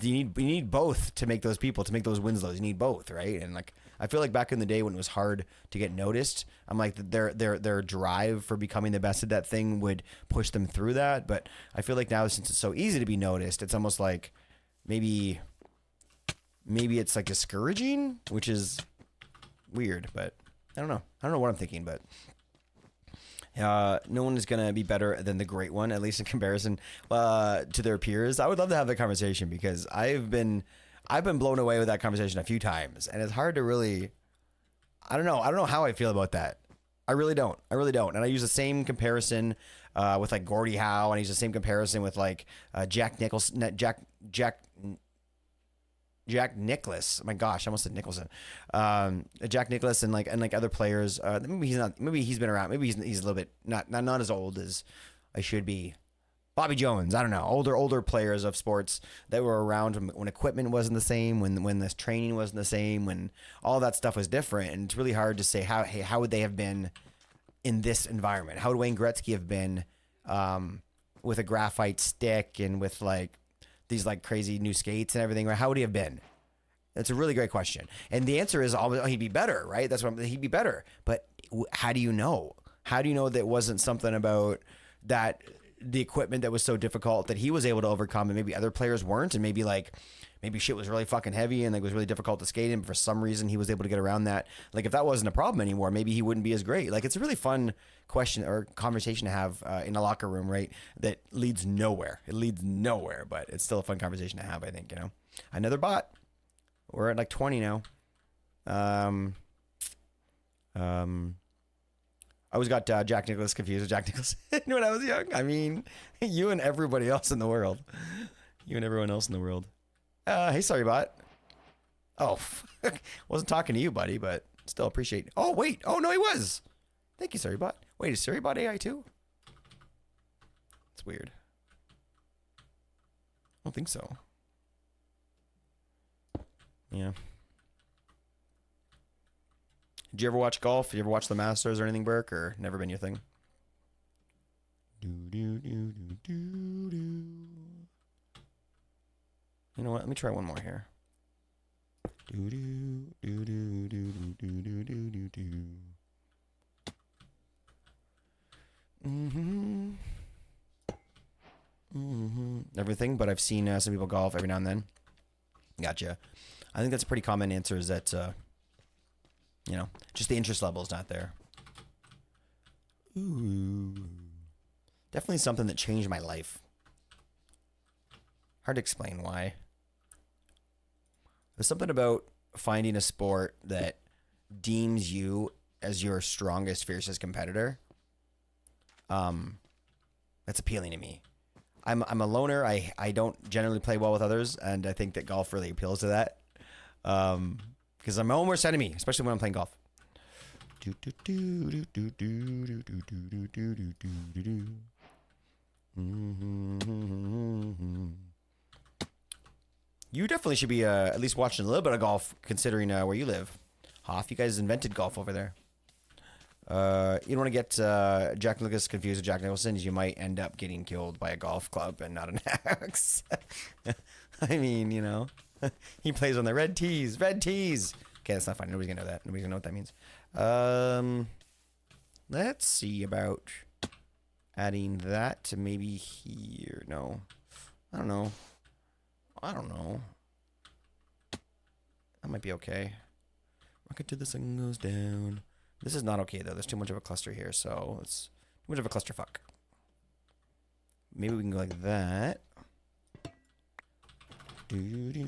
[SPEAKER 1] you need both to make those people, to make those Winslows. You need both, right? And like I feel like back in the day when it was hard to get noticed, I'm like their drive for becoming the best at that thing would push them through that. But I feel like now since it's so easy to be noticed, it's almost like maybe it's like discouraging, which is weird. But I don't know what I'm thinking, but. No one is going to be better than the great one, at least in comparison to their peers. I would love to have that conversation because I've been blown away with that conversation a few times, and it's hard to really. I don't know how I feel about that. I really don't. And I use the same comparison with like Gordie Howe, and I use the same comparison with like Jack Nicholson. Jack Nicklaus. My gosh, I almost said Nicholson. Jack Nicklaus and like other players. Maybe he's not. Maybe he's been around. Maybe he's a little bit not as old as I should be. Bobby Jones. I don't know. Older players of sports that were around when equipment wasn't the same, when this training wasn't the same, when all that stuff was different, and it's really hard to say how would they have been in this environment. How would Wayne Gretzky have been with a graphite stick and with like these like crazy new skates and everything? Right? How would he have been? That's a really great question. And the answer is always, he'd be better, right? That's what he'd be better. But how do you know? How do you know that it wasn't something about that the equipment that was so difficult that he was able to overcome and maybe other players weren't, and maybe shit was really fucking heavy and like was really difficult to skate in, but for some reason he was able to get around that. Like if that wasn't a problem anymore, maybe he wouldn't be as great. Like it's a really fun question or conversation to have in a locker room, right? That leads nowhere. It leads nowhere, but it's still a fun conversation to have, I think, you know. Another bot. We're at like 20 now. I always got Jack Nicklaus confused with Jack Nicholson when I was young. I mean, you and everybody else in the world. You and everyone else in the world. Hey, sorry bot. Oh, wasn't talking to you, buddy, but still appreciate. Oh, wait. Oh, no, he was. Thank you, sorry bot. Wait, is sorry bot AI too? It's weird. I don't think so. Yeah. Did you ever watch golf? Did you ever watch the Masters or anything, Burke, or never been your thing? You know what? Let me try one more here. Everything, but I've seen some people golf every now and then. Gotcha. I think that's a pretty common answer, is that you know, just the interest level is not there. Ooh. Definitely something that changed my life. Hard to explain why. There's something about finding a sport that deems you as your strongest, fiercest competitor. That's appealing to me. I'm a loner. I don't generally play well with others, and I think that golf really appeals to that. Because I'm my own worst enemy, especially when I'm playing golf. You definitely should be at least watching a little bit of golf, considering where you live. Hoff, you guys invented golf over there. You don't want to get Jack Nicklaus confused with Jack Nicholson, as you might end up getting killed by a golf club and not an axe. I mean, you know. He plays on the red tees. Red tees. Okay, that's not funny. Nobody's gonna know that. Nobody's gonna know what that means. Let's see about adding that to maybe here. No, I don't know. That might be okay. Rocket to the sun goes down. This is not okay though. There's too much of a cluster here, so it's too much of a clusterfuck. Maybe we can go like that. One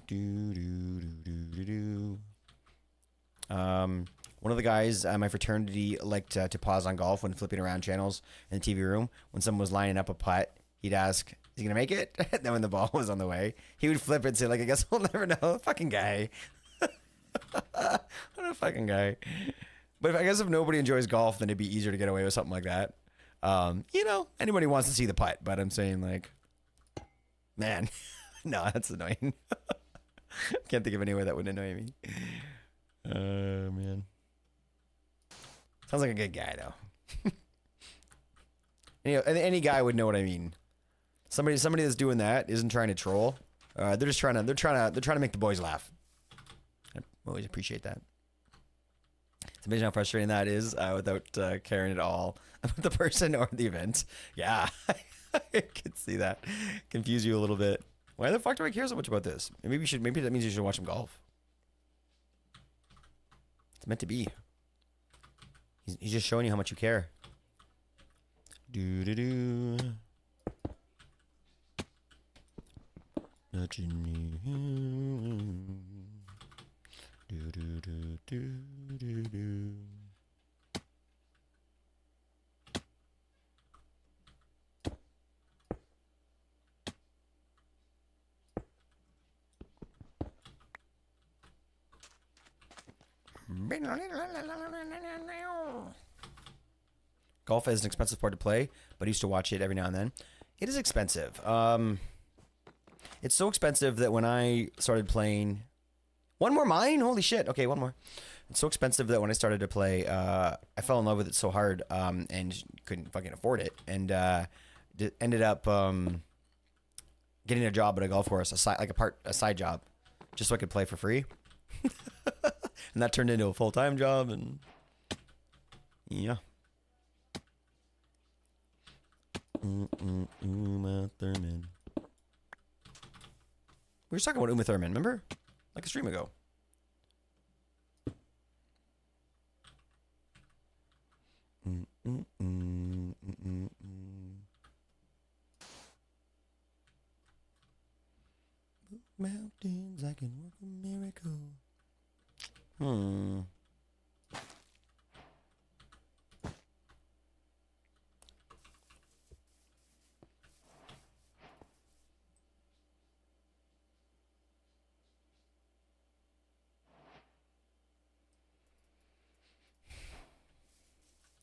[SPEAKER 1] of the guys at my fraternity liked to pause on golf when flipping around channels in the TV room. When someone was lining up a putt, he'd ask, "Is he gonna make it?" Then when the ball was on the way, he would flip it and say, "Like, I guess we'll never know." Fucking guy. What a fucking guy. But I guess if nobody enjoys golf, then it'd be easier to get away with something like that. You know, anybody wants to see the putt, but I'm saying, like, man. No, that's annoying. Can't think of any way that would annoy me. Man. Sounds like a good guy though. Any guy would know what I mean. Somebody that's doing that isn't trying to troll. They're just trying to make the boys laugh. I always appreciate that. It's amazing how frustrating that is without caring at all about the person or the event. Yeah, I could see that. Confuse you a little bit. Why the fuck do I care so much about this? Maybe that means you should watch him golf. It's meant to be. He's just showing you how much you care. Do. Touching me. Do. Golf is an expensive sport to play, but I used to watch it every now and then. It is expensive. It's so expensive that when I started playing... One more mine? Holy shit. Okay, one more. It's so expensive that when I started to play, I fell in love with it so hard and couldn't fucking afford it. And ended up getting a job at a golf course, a side job, just so I could play for free. And that turned into a full-time job, and yeah. Uma Thurman. We were talking about Uma Thurman, remember? Like a stream ago. Mountains, I can work a miracle.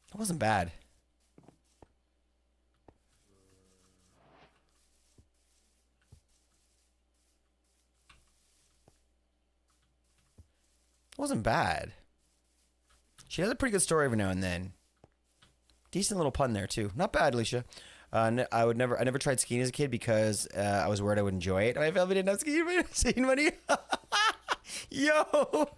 [SPEAKER 1] It wasn't bad. It wasn't bad. She has a pretty good story every now and then. Decent little pun there too. Not bad, Alicia. I never tried skiing as a kid because I was worried I would enjoy it. My family didn't have skiing money. Yo,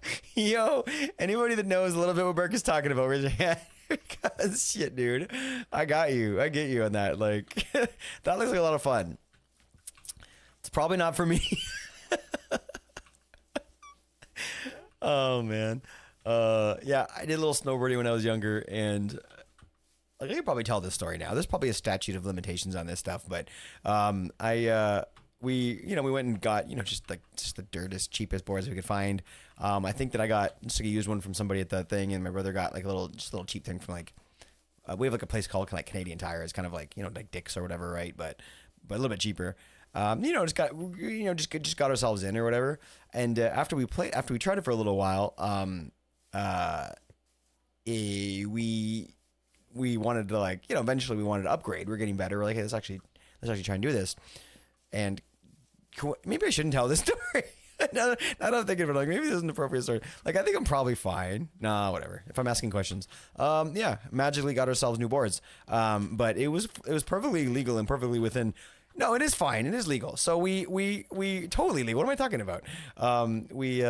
[SPEAKER 1] anybody that knows a little bit what Burke is talking about, raise your hand. Because shit, dude, I got you. I get you on that. Like, that looks like a lot of fun. It's probably not for me. Oh man, yeah, I did a little snowboarding when I was younger, and like, I could probably tell this story now. There's probably a statute of limitations on this stuff, but we went and got just the dirtiest, cheapest boards we could find. I think that I got just like, used one from somebody at the thing, and my brother got like a little cheap thing from like we have like a place called like Canadian Tire. It's kind of like like Dick's or whatever, right? But a little bit cheaper. Just got ourselves in or whatever. And after we tried it for a little while, we wanted to like eventually we wanted to upgrade. We're getting better. We're like, hey, let's actually try and do this. And maybe I shouldn't tell this story. now that I'm thinking of it, like maybe this is an appropriate story. Like I think I'm probably fine. Nah, whatever. If I'm asking questions, yeah, magically got ourselves new boards. But it was perfectly legal and perfectly within. No, it is fine. It is legal. So we totally legal. What am I talking about? We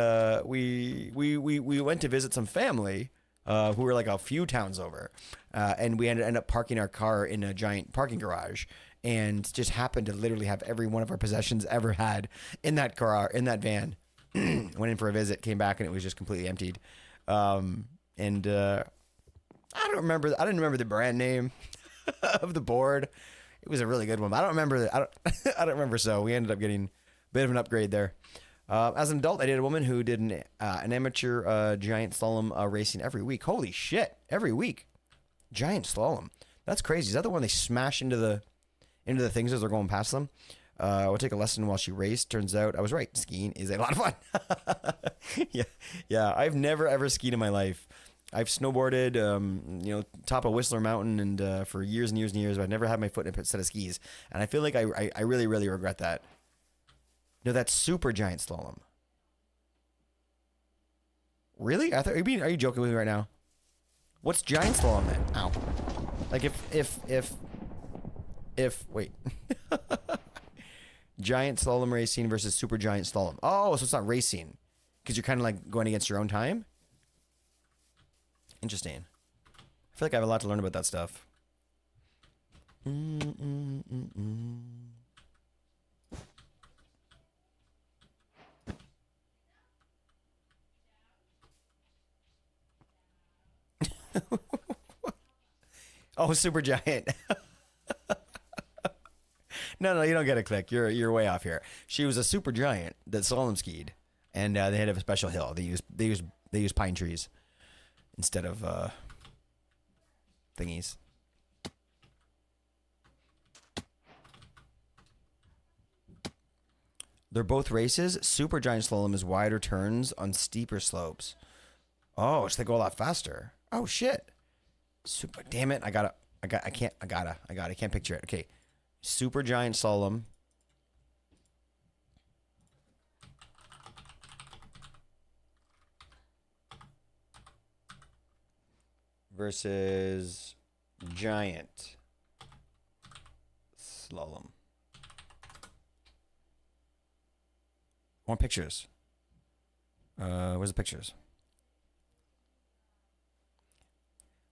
[SPEAKER 1] went to visit some family who were like a few towns over, and we ended up parking our car in a giant parking garage, and just happened to literally have every one of our possessions ever had in that car, in that van. Went in for a visit, came back, and it was just completely emptied. I didn't remember the brand name of the board. It was a really good one, but I don't remember. I don't remember. So we ended up getting a bit of an upgrade there. As an adult, I dated a woman who did an amateur giant slalom racing every week. Holy shit! Every week, giant slalom. That's crazy. Is that the one they smash into the things as they're going past them? We'll take a lesson while she raced. Turns out I was right. Skiing is a lot of fun. Yeah. I've never ever skied in my life. I've snowboarded, top of Whistler Mountain, and for years and years and years, but I've never had my foot in a set of skis, and I feel like I really, really regret that. No, that's super giant slalom. Really? Are you joking with me right now? What's giant slalom then? Ow. Like if wait. Giant slalom racing versus super giant slalom. Oh, so it's not racing, because you're kind of like going against your own time. Interesting. I feel like I have a lot to learn about that stuff. Oh, super giant. No, you don't get a click. You're way off here. She was a super giant that slalom skied, and they had a special hill. They used pine trees instead of thingies. They're both races. Super giant slalom is wider turns on steeper slopes. Oh, so they go a lot faster. Oh shit. Super. Damn it. I can't picture it. Okay. Super giant slalom. Versus giant slalom. More pictures. Where's the pictures?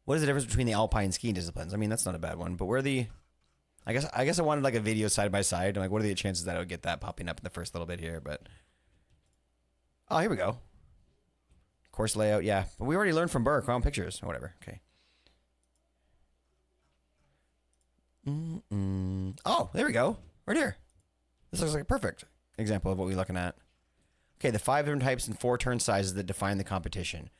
[SPEAKER 1] What is the difference between the alpine skiing disciplines? I mean, that's not a bad one, but where the... I guess I wanted like a video side by side. I'm like, what are the chances that I would get that popping up in the first little bit here? But oh, here we go. Course layout, yeah. But we already learned from Burr, Crown Pictures, or whatever. Okay. Oh, there we go. Right here. This looks like a perfect example of what we're looking at. Okay, the 5 different types and 4 turn sizes that define the competition.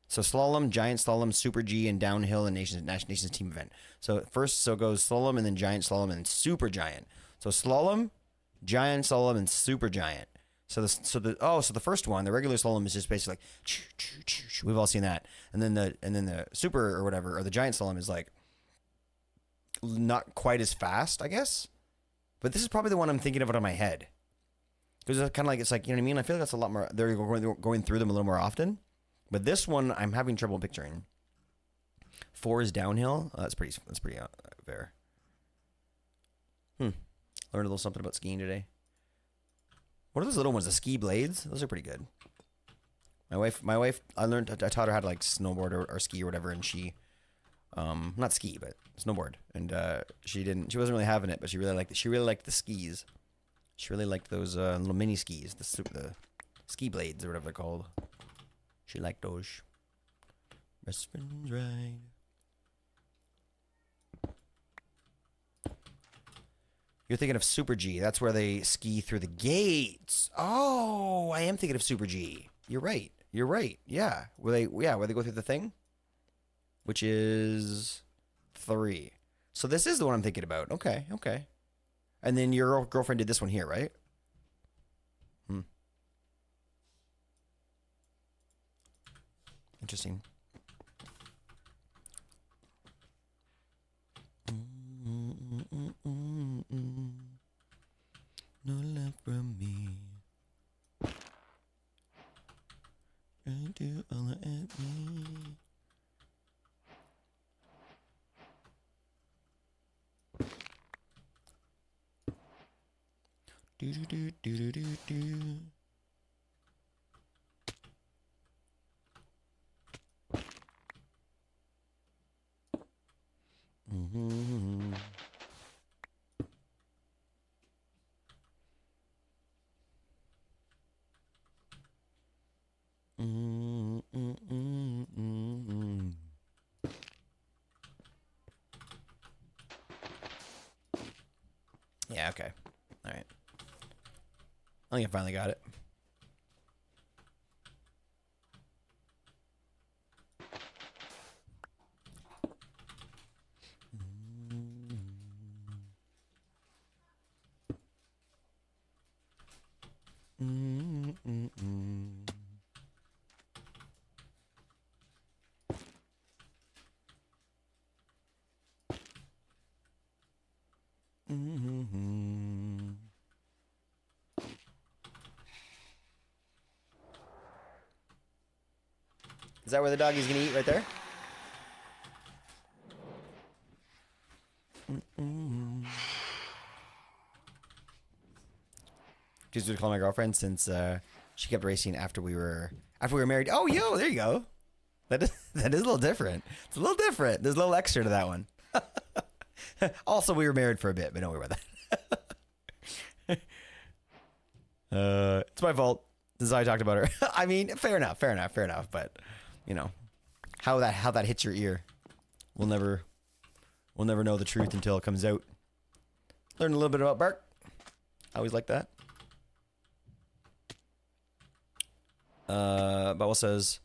[SPEAKER 1] So slalom, giant slalom, super G, and downhill and nations team event. So first, so it goes slalom and then giant slalom and super giant. So slalom, giant slalom, and super giant. So the first one, the regular slalom is just basically like we've all seen that, and then the super or whatever or the giant slalom is like not quite as fast, I guess. But this is probably the one I'm thinking of it on my head because it's kind of like it's like you know what I mean. I feel like that's a lot more. They're going through them a little more often. But this one, I'm having trouble picturing. 4 is downhill. That's pretty fair. Learned a little something about skiing today. What are those little ones? The ski blades? Those are pretty good. My wife. I taught her how to like snowboard or ski or whatever, and she, not ski, but snowboard. And she wasn't really having it, but she really liked the skis. She really liked those little mini skis, the ski blades or whatever they're called. She liked those. Best friends, right? You're thinking of Super G. That's where they ski through the gates. Oh, I am thinking of Super G. You're right. Yeah. Where they go through the thing? Which is 3. So this is the one I'm thinking about. Okay. And then your girlfriend did this one here, right? Interesting. No love from me. Trying to all at me. Do do do do do do. Mm-hmm. Yeah, okay. All right. I think I finally got it. Is that where the doggy's gonna eat right there? Just to call my girlfriend since she kept racing after we were married. Oh, yo, there you go. That is a little different. It's a little different. There's a little extra to that one. Also, we were married for a bit, but don't worry about that. It's my fault. This is how I talked about her. I mean, fair enough. But you know how that hits your ear. We'll never know the truth until it comes out. Learn a little bit about Bart. I always like that. Bubble says,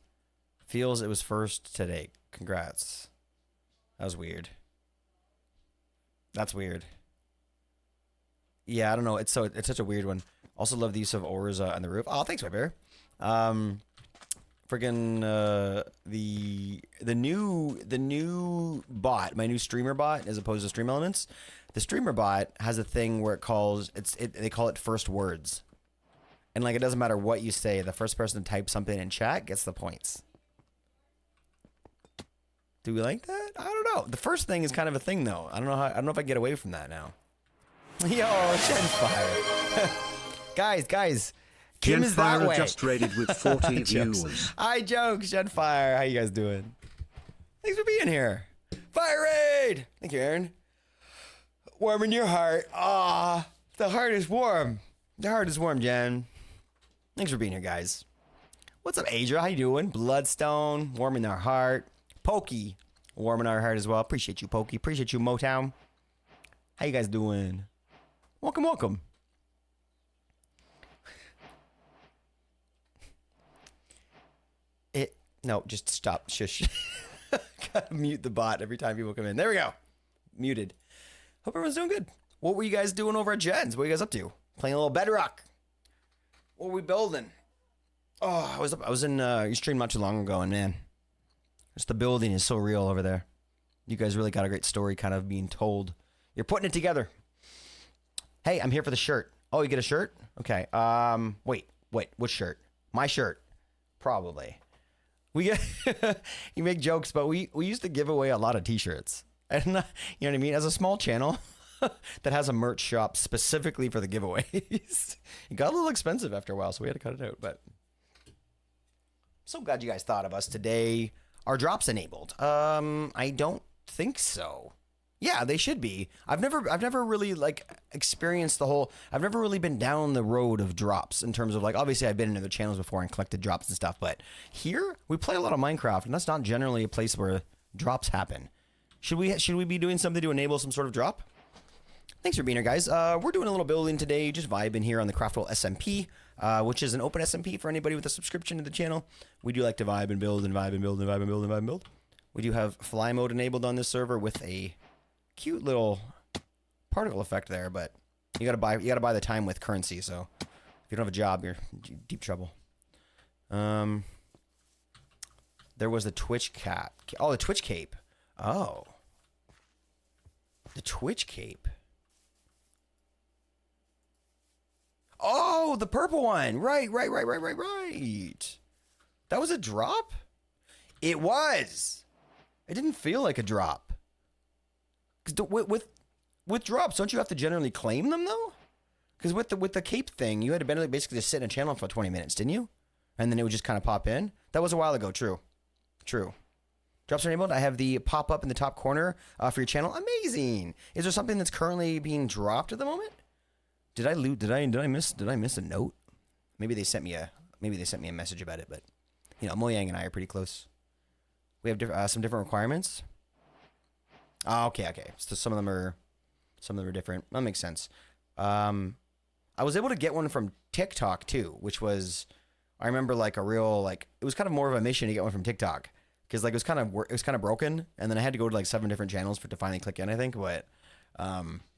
[SPEAKER 1] feels it was first today. Congrats. That was weird. That's weird. Yeah, I don't know. It's such a weird one. Also love the use of oars on the roof. Oh, thanks, my bear. Friggin' the new bot, my new streamer bot, as opposed to Stream Elements. The streamer bot has a thing where they call it first words, and like it doesn't matter what you say, the first person to type something in chat gets the points. Do we like that? I don't know. The first thing is kind of a thing though. I don't know if I can get away from that now. Yo, Genfire. guys. Kim is that way.
[SPEAKER 2] Just rated with 40 viewers.
[SPEAKER 1] I joke, Genfire. How you guys doing? Thanks for being here. Fire raid. Thank you, Aaron. Warming your heart. Ah, the heart is warm. The heart is warm, Jen. Thanks for being here, guys. What's up, Adria? How you doing? Bloodstone, warming our heart. Pokey, warming our heart as well. Appreciate you, Pokey. Appreciate you, Motown. How you guys doing? Welcome. No, just stop. Shush. Gotta mute the bot every time people come in. There we go. Muted. Hope everyone's doing good. What were you guys doing over at Jen's? What are you guys up to? Playing a little Bedrock. What were we building? Oh, I was in your stream not too long ago, and man, just the building is so real over there. You guys really got a great story kind of being told. You're putting it together. Hey, I'm here for the shirt. Oh, you get a shirt? Okay. Wait, what shirt? My shirt. Probably. We get you make jokes, but we used to give away a lot of t-shirts. And you know what I mean? As a small channel that has a merch shop specifically for the giveaways. It got a little expensive after a while, so we had to cut it out, but so glad you guys thought of us today. Are drops enabled? I don't think so. Yeah, they should be. I've never really like experienced the whole. I've never really been down the road of drops in terms of like. Obviously, I've been in other channels before and collected drops and stuff, but here we play a lot of Minecraft, and that's not generally a place where drops happen. Should we be doing something to enable some sort of drop? Thanks for being here, guys. We're doing a little building today, just vibing here on the Craftwell SMP, which is an open SMP for anybody with a subscription to the channel. We do like to vibe and build and vibe and build and vibe and build and vibe and build. We do have fly mode enabled on this server with a cute little particle effect there, but you gotta buy the time with currency. So if you don't have a job, you're in deep trouble. There was the Twitch cat. Oh, the Twitch cape. Oh, the Twitch cape. Oh, the purple one. Right. That was a drop? It was. It didn't feel like a drop. With drops, don't you have to generally claim them though? Because with the cape thing, you had to basically just sit in a channel for 20 minutes, didn't you? And then it would just kind of pop in. That was a while ago. True. Drops are enabled. I have the pop up in the top corner for your channel. Amazing. Is there something that's currently being dropped at the moment? Did I miss a note? Maybe they sent me a message about it. But you know, Moyang and I are pretty close. We have some different requirements. Oh, okay. So some of them are different. That makes sense. I was able to get one from TikTok too, which was, I remember like a real, like, it was kind of more of a mission to get one from TikTok. Cause like it was kind of broken. And then I had to go to like 7 different channels to finally click in, I think. But,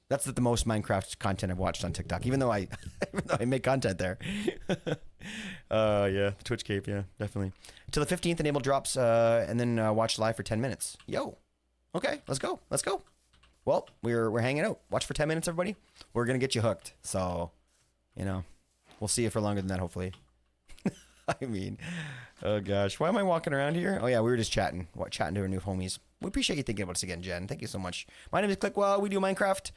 [SPEAKER 1] that's the most Minecraft content I've watched on TikTok, even though I make content there. Yeah, Twitch cape, yeah, definitely. Till the 15th, enable drops, and then watch live for 10 minutes. Yo, okay, let's go. Well, we're hanging out. Watch for 10 minutes, everybody. We're gonna get you hooked. So, you know, we'll see you for longer than that, hopefully. I mean, oh gosh, why am I walking around here? Oh yeah, we were just chatting to our new homies. We appreciate you thinking about us again, Jen. Thank you so much. My name is Clickwell. We do Minecraft.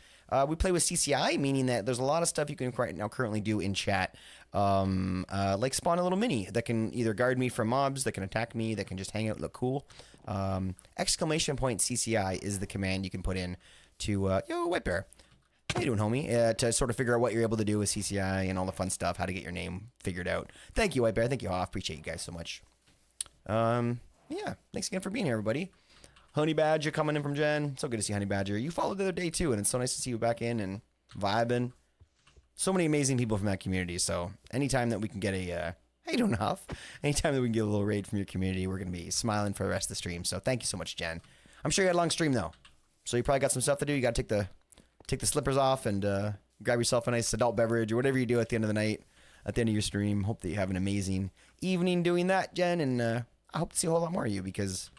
[SPEAKER 1] We play with CCI, meaning that there's a lot of stuff you can currently do in chat. Like spawn a little mini that can either guard me from mobs, that can attack me, that can just hang out, look cool. Exclamation point CCI is the command you can put in to, yo, White Bear. How you doing, homie? To sort of figure out what you're able to do with CCI and all the fun stuff, how to get your name figured out. Thank you, White Bear. Thank you, Hoff. Appreciate you guys so much. Yeah, thanks again for being here, everybody. Honey Badger coming in from Jen. So good to see Honey Badger. You followed the other day, too, and it's so nice to see you back in and vibing. So many amazing people from that community, so anytime that we can get a... how you doing, Huff? Anytime that we can get a little raid from your community, we're going to be smiling for the rest of the stream. So thank you so much, Jen. I'm sure you had a long stream, though. So you probably got some stuff to do. You got to take the slippers off and grab yourself a nice adult beverage or whatever you do at the end of the night. at the end of your stream. Hope that you have an amazing evening doing that, Jen. And I hope to see a whole lot more of you because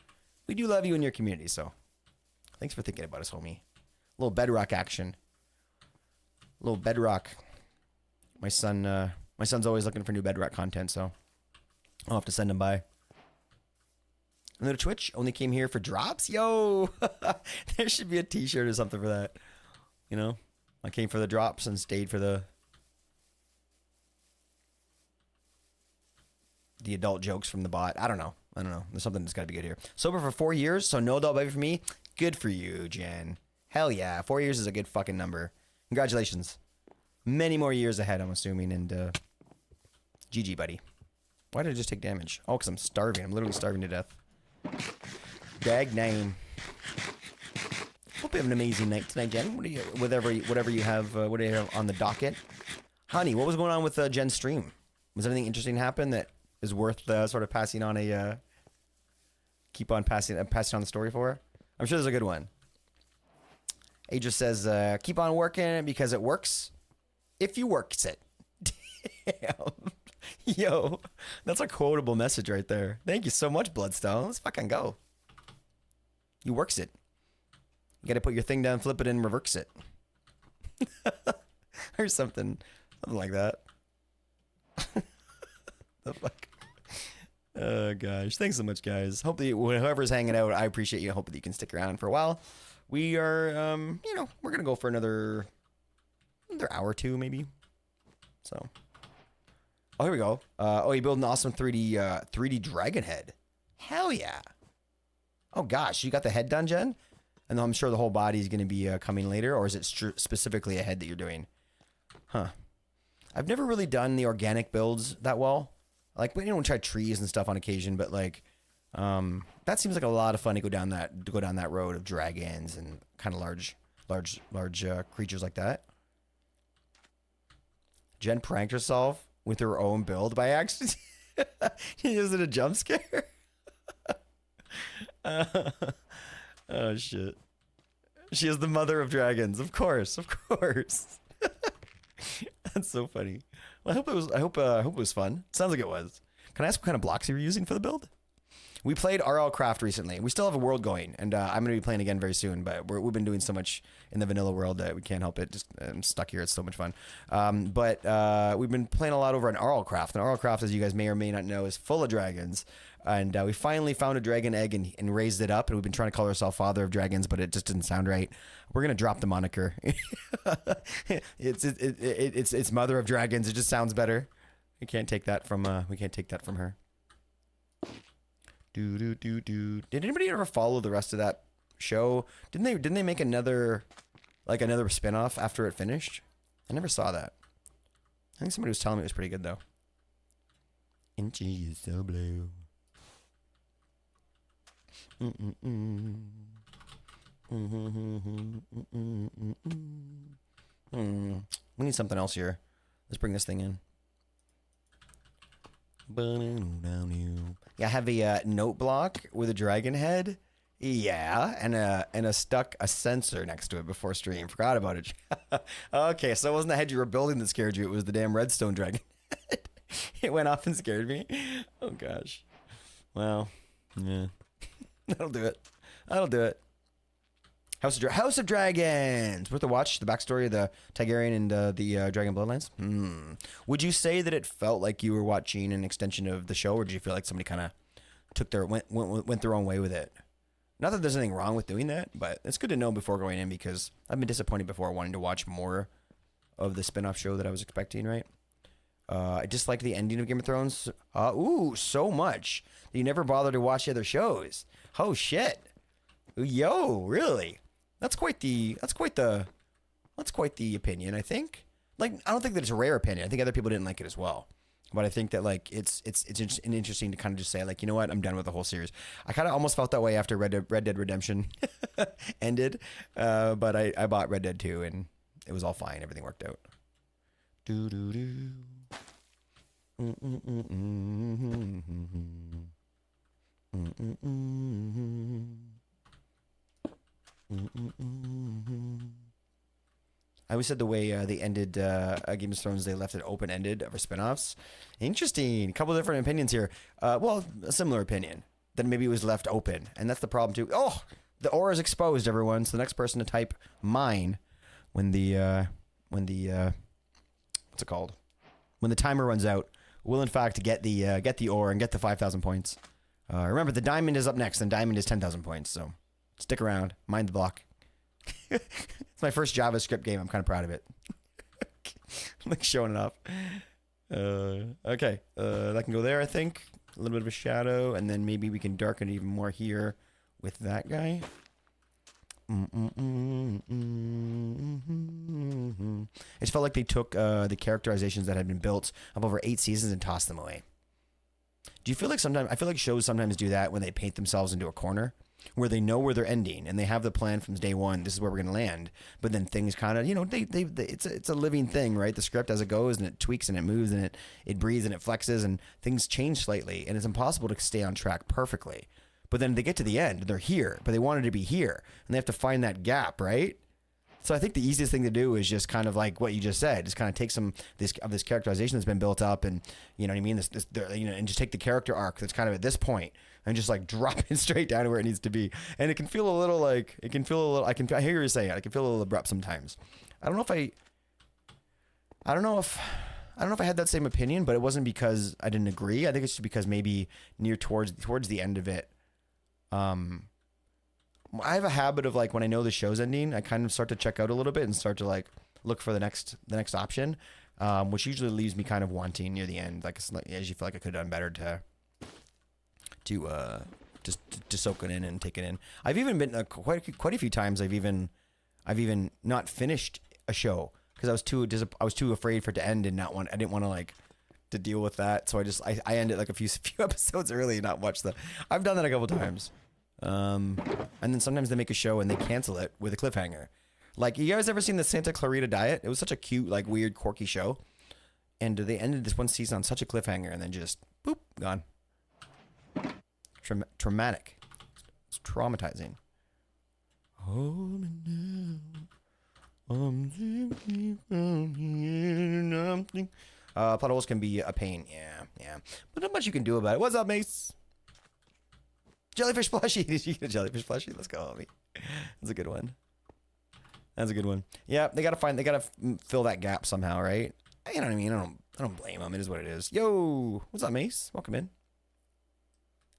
[SPEAKER 1] we do love you in your community. So thanks for thinking about us, homie. A little Bedrock action. A little Bedrock. My son's always looking for new Bedrock content, so I'll have to send him by. And then Twitch only came here for drops. Yo, there should be a T-shirt or something for that. You know, I came for the drops and stayed for the adult jokes from the bot. I don't know. There's something that's got to be good here. Sober for 4 years, so no adult baby for me. Good for you, Jen. Hell yeah, 4 years is a good fucking number. Congratulations. Many more years ahead, I'm assuming, and GG, buddy. Why did I just take damage? Oh, because I'm starving. I'm literally starving to death. Dag name. Hope you have an amazing night tonight, Jen. Whatever you have on the docket. Honey, what was going on with Jen's stream? Was anything interesting happen that is worth sort of passing on passing on the story for her? I'm sure there's a good one. Adra says, keep on working because it works if you works it. Damn. Yo, that's a quotable message right there. Thank you so much, Bloodstone. Let's fucking go. You works it. You got to put your thing down, flip it, and reverse it. Or something like that. The fuck? Oh, gosh. Thanks so much, guys. Hope that whoever's hanging out, I appreciate you. Hope that you can stick around for a while. We are, we're going to go for another hour or two, maybe. So. Oh, here we go. You build an awesome 3D dragon head. Hell yeah. Oh, gosh. You got the head done, Jen? And I'm sure the whole body is going to be coming later, or is it specifically a head that you're doing? Huh. I've never really done the organic builds that well. Like, we try trees and stuff on occasion, but like, that seems like a lot of fun to go down that road of dragons and kind of large creatures like that. Jen pranked herself with her own build by accident. Is it a jump scare? Oh shit. She is the mother of dragons. Of course. That's so funny. Well, I hope it was fun. Sounds like it was. Can I ask what kind of blocks you were using for the build? We played RL Craft recently. We still have a world going, and I'm going to be playing again very soon, but we've been doing so much in the vanilla world that we can't help it. Just I'm stuck here. It's so much fun. But we've been playing a lot over on RL Craft, and RL Craft, as you guys may or may not know, is full of dragons. And we finally found a dragon egg and raised it up, and we've been trying to call ourselves Father of Dragons, but it just didn't sound right. We're gonna drop the moniker. It's Mother of Dragons. It just sounds better. We can't take that from her. Do. Did anybody ever follow the rest of that show? Didn't they make another spinoff after it finished? I never saw that. I think somebody was telling me it was pretty good though. And she is so blue. We need something else here. Let's bring this thing in. Yeah, I have a note block with a dragon head. Yeah, and a sensor next to it before stream. Forgot about it. Okay, so it wasn't the head you were building that scared you. It was the damn redstone dragon head. It went off and scared me. Oh gosh. Well, yeah. That'll do it. House of Dragons. Worth a watch. The backstory of the Targaryen and the Dragon Bloodlines. Would you say that it felt like you were watching an extension of the show, or did you feel like somebody kind of went their own way with it? Not that there's anything wrong with doing that, but it's good to know before going in because I've been disappointed before wanting to watch more of the spinoff show that I was expecting. Right. I disliked the ending of Game of Thrones. So much that you never bothered to watch the other shows. Oh shit. Yo, really? That's quite the opinion, I think. Like, I don't think that it's a rare opinion. I think other people didn't like it as well. But I think that like it's interesting to kind of just say like, you know what, I'm done with the whole series. I kind of almost felt that way after Red Dead Redemption ended, but I bought Red Dead 2 and it was all fine. Everything worked out. I always said the way they ended Game of Thrones, they left it open-ended for spinoffs. Interesting. A couple different opinions here. Well, a similar opinion. That maybe it was left open, and that's the problem too. Oh, the aura is exposed, everyone. So the next person to type mine when the what's it called? When the timer runs out, will in fact get the ore and get the 5,000 points. Remember, the diamond is up next, and diamond is 10,000 points. So stick around, mind the block. It's my first JavaScript game. I'm kind of proud of it. Like showing it off. Okay, that can go there. I think a little bit of a shadow, and then maybe we can darken it even more here with that guy. I just felt like they took the characterizations that had been built up over 8 seasons and tossed them away. Do you feel like sometimes, I feel like shows sometimes do that when they paint themselves into a corner where they know where they're ending and they have the plan from day one, this is where we're going to land, but then things kind of, you know, it's a living thing, right? The script as it goes, and it tweaks and it moves and it breathes and it flexes, and things change slightly, and it's impossible to stay on track perfectly. But then they get to the end, they're here, but they wanted to be here, and they have to find that gap, right? So I think the easiest thing to do is just kind of like what you just said, just kind of take some of this characterization that's been built up, and you know what I mean, and just take the character arc that's kind of at this point, and just like drop it straight down to where it needs to be. And it can feel a little like I hear you saying it. I can feel a little abrupt sometimes. I don't know if I had that same opinion, but it wasn't because I didn't agree. I think it's just because maybe near towards the end of it. I have a habit of like when I know the show's ending, I kind of start to check out a little bit and start to like look for the next option, which usually leaves me kind of wanting near the end. Like as you feel like I could have done better to soak it in and take it in. I've even been quite a few times. I've even not finished a show because I was too afraid for it to end and I didn't want to like to deal with that. So I ended like a few episodes early and not watch I've done that a couple times. And then sometimes they make a show and they cancel it with a cliffhanger. Like, you guys ever seen the Santa Clarita Diet? It was such a cute, like weird, quirky show. And they ended this one season on such a cliffhanger and then just boop, gone. Traumatic. It's traumatizing. Hold me now. I'm thinking from here, nothing. Plot holes can be a pain. Yeah. But not much you can do about it. What's up, Mace? Jellyfish plushie. Did you get a jellyfish plushie? Let's go, homie. That's a good one. Yeah, they gotta fill that gap somehow, right? You know what I mean? I don't blame them. It is what it is. Yo, what's up, Mace? Welcome in.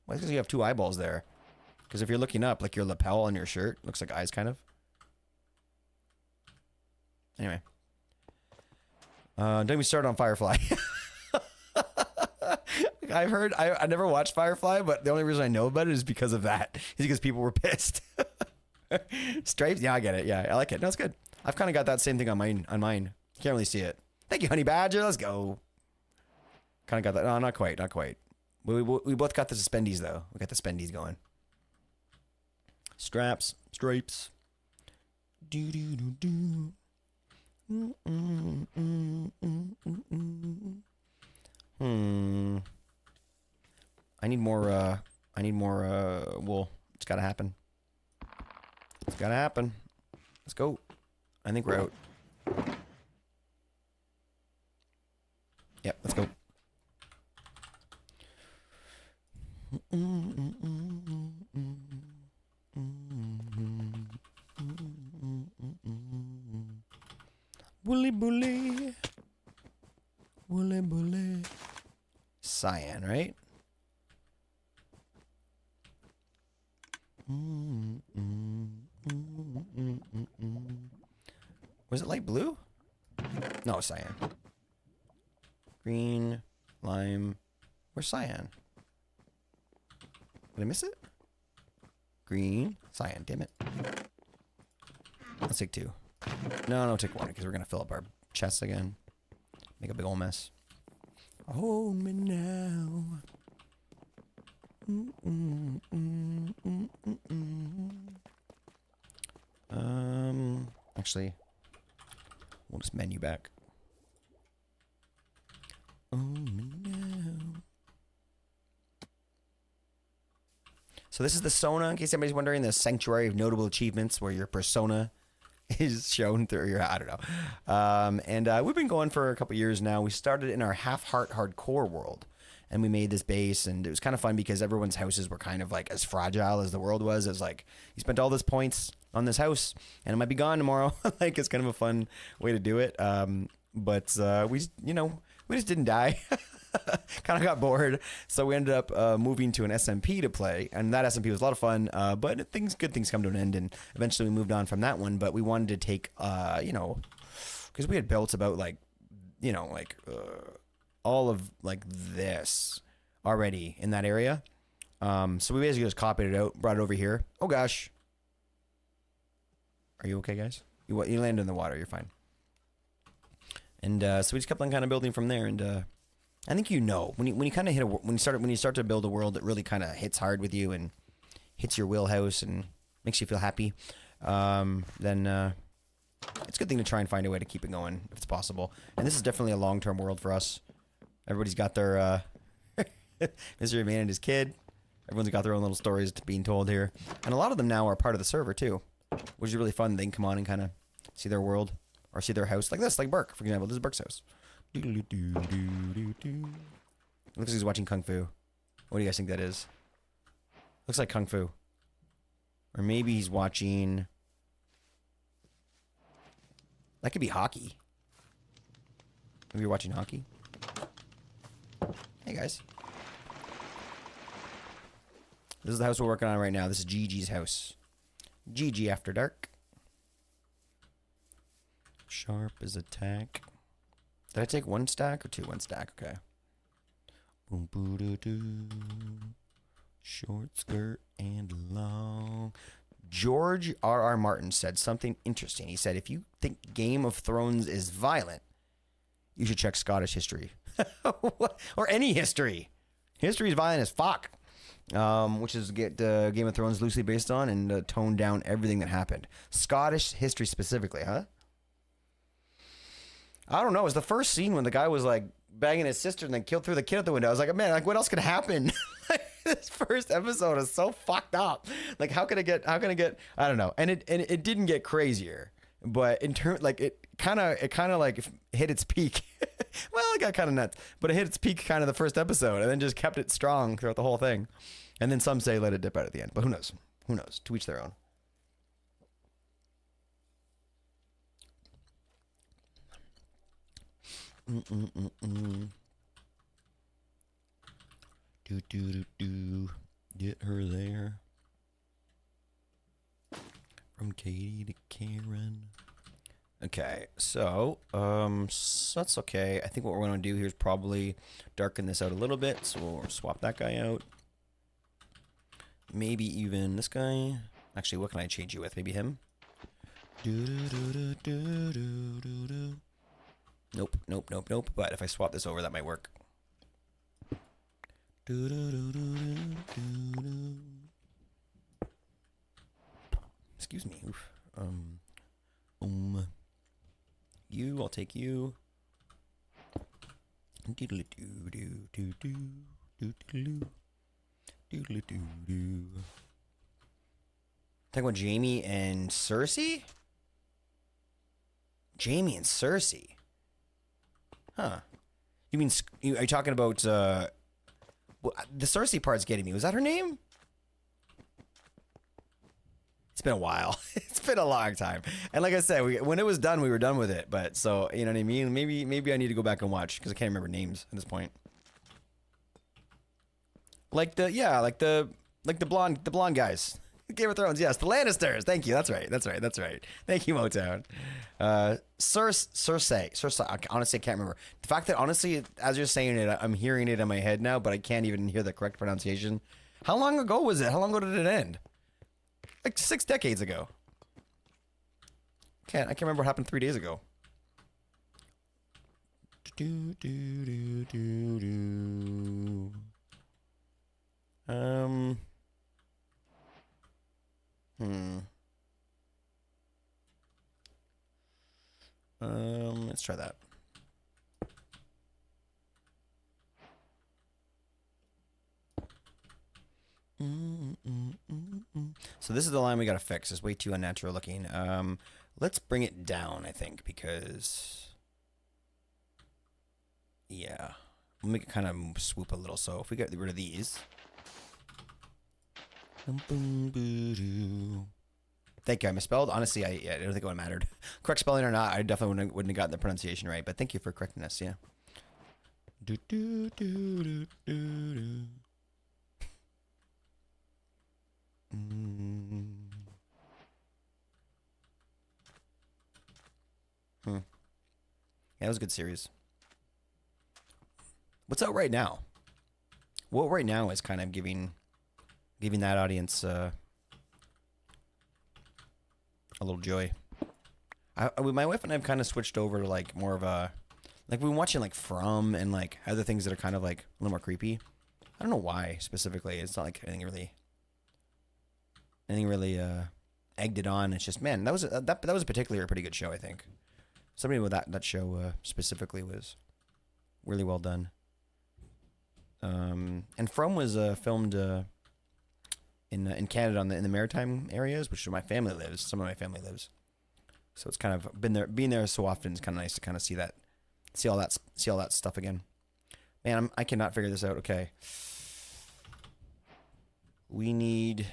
[SPEAKER 1] Why? Because you have 2 eyeballs there. Because if you're looking up, like your lapel on your shirt looks like eyes, kind of. Anyway. Don't even start on Firefly. I never watched Firefly, but the only reason I know about it is because of that. Is because people were pissed. Stripes? Yeah, I get it. Yeah, I like it. No, it's good. I've kind of got that same thing on mine. Can't really see it. Thank you, Honey Badger. Let's go. Kind of got that. No, not quite. We both got the suspendies, though. We got the suspendies going. Straps. Stripes. Do. I need more wool. It's gotta happen. Let's go. I think we're out. Yep, let's go. Woolly bully. Cyan, right? Was it light blue? No, cyan. Green, lime. Where's cyan? Did I miss it? Green, cyan. Damn it. Let's take 2. No, take 1 because we're gonna fill up our chests again. Make a big old mess. Hold me now. Actually, we'll just menu back. Hold me now. So this is the Sona, in case anybody's wondering, the Sanctuary of Notable Achievements, where your persona is shown through your, I don't know. And we've been going for a couple years now. We started in our half-heart hardcore world, and we made this base, and it was kind of fun because everyone's houses were kind of like as fragile as the world was. It was like, you spent all this points on this house, and it might be gone tomorrow. Like, it's kind of a fun way to do it. But we just didn't die. Kind of got bored, so we ended up moving to an SMP to play, and that SMP was a lot of fun. But good things come to an end, and eventually we moved on from that one. But we wanted to take, because we had built about all of like this already in that area. So we basically just copied it out, brought it over here. Oh gosh, are you okay, guys? You landed in the water. You're fine. And so we just kept on kind of building from there, and I think when you kind of when you start to build a world that really kind of hits hard with you and hits your wheelhouse and makes you feel happy, then it's a good thing to try and find a way to keep it going if it's possible. And this is definitely a long-term world for us. Everybody's got their Mr. Man and his kid. Everyone's got their own little stories being told here, and a lot of them now are part of the server too, which is really fun. They can come on and kind of see their world or see their house like this, like Burke, for example. This is Burke's house. Looks like he's watching Kung Fu. What do you guys think that is? Looks like Kung Fu. Or maybe he's watching... That could be hockey. Maybe you're watching hockey. Hey, guys. This is the house we're working on right now. This is Gigi's house. Gigi After Dark. Sharp as attack. Did I take one stack or two? One stack, okay. Boom, boo, doo, doo. Short skirt and long. George R.R. Martin said something interesting. He said, if you think Game of Thrones is violent, you should check Scottish history. Or any history. History is violent as fuck. Which is Game of Thrones loosely based on, and toned down everything that happened. Scottish history specifically, huh? I don't know. It was the first scene when the guy was like banging his sister and then threw the kid out the window. I was like, man, like what else could happen? This first episode is so fucked up. Like, how can it get? I don't know. And it didn't get crazier, but in turn, like it kind of like hit its peak. Well, it got kind of nuts, but it hit its peak kind of the first episode, and then just kept it strong throughout the whole thing. And then some say let it dip out at the end, but who knows? Who knows? To each their own. Do. Get her there. From Katie to Karen. Okay, so that's okay. I think what we're going to do here is probably darken this out a little bit. So we'll swap that guy out. Maybe even this guy. Actually, what can I change you with? Maybe him. Nope. But if I swap this over, that might work. Excuse me. Oof. I'll take you. Talking about Jamie and Cersei? Jamie and Cersei? Huh. You mean, are you talking about, well, the Cersei part's getting me. Was that her name? It's been a while. It's been a long time. And like I said, when it was done, we were done with it. But so, you know what I mean? Maybe I need to go back and watch because I can't remember names at this point. Like the blonde guys. Game of Thrones, yes, the Lannisters. Thank you. That's right. Thank you, Motown. Cersei. I honestly can't remember. The fact that honestly, as you're saying it, I'm hearing it in my head now, but I can't even hear the correct pronunciation. How long ago was it? How long ago did it end? Like 6 decades ago. I can't remember what happened 3 days ago. Let's try that. So this is the line we gotta fix. It's way too unnatural looking. Let's bring it down, I think, because... Yeah. We'll make it kind of swoop a little. So if we get rid of these... Thank you. I misspelled. Honestly, I don't think it would have mattered. Correct spelling or not, I definitely wouldn't have gotten the pronunciation right. But thank you for correcting us. Yeah. Do, do, do, do, do, do. Yeah, it was a good series. What's out right now? What right now is kind of giving that audience a little joy. My wife and I have kind of switched over to like more of a, like we've been watching like From and like other things that are kind of like a little more creepy. I don't know why specifically. It's not like anything really egged it on. It's just, man, that was particularly a pretty good show. I think somebody with that show specifically was really well done. And From was filmed in Canada in the maritime areas, which is where my family lives. Some of my family lives, so it's kind of being there so often. It's kind of nice to kind of see all that stuff again. Man, I cannot figure this out. Okay, we need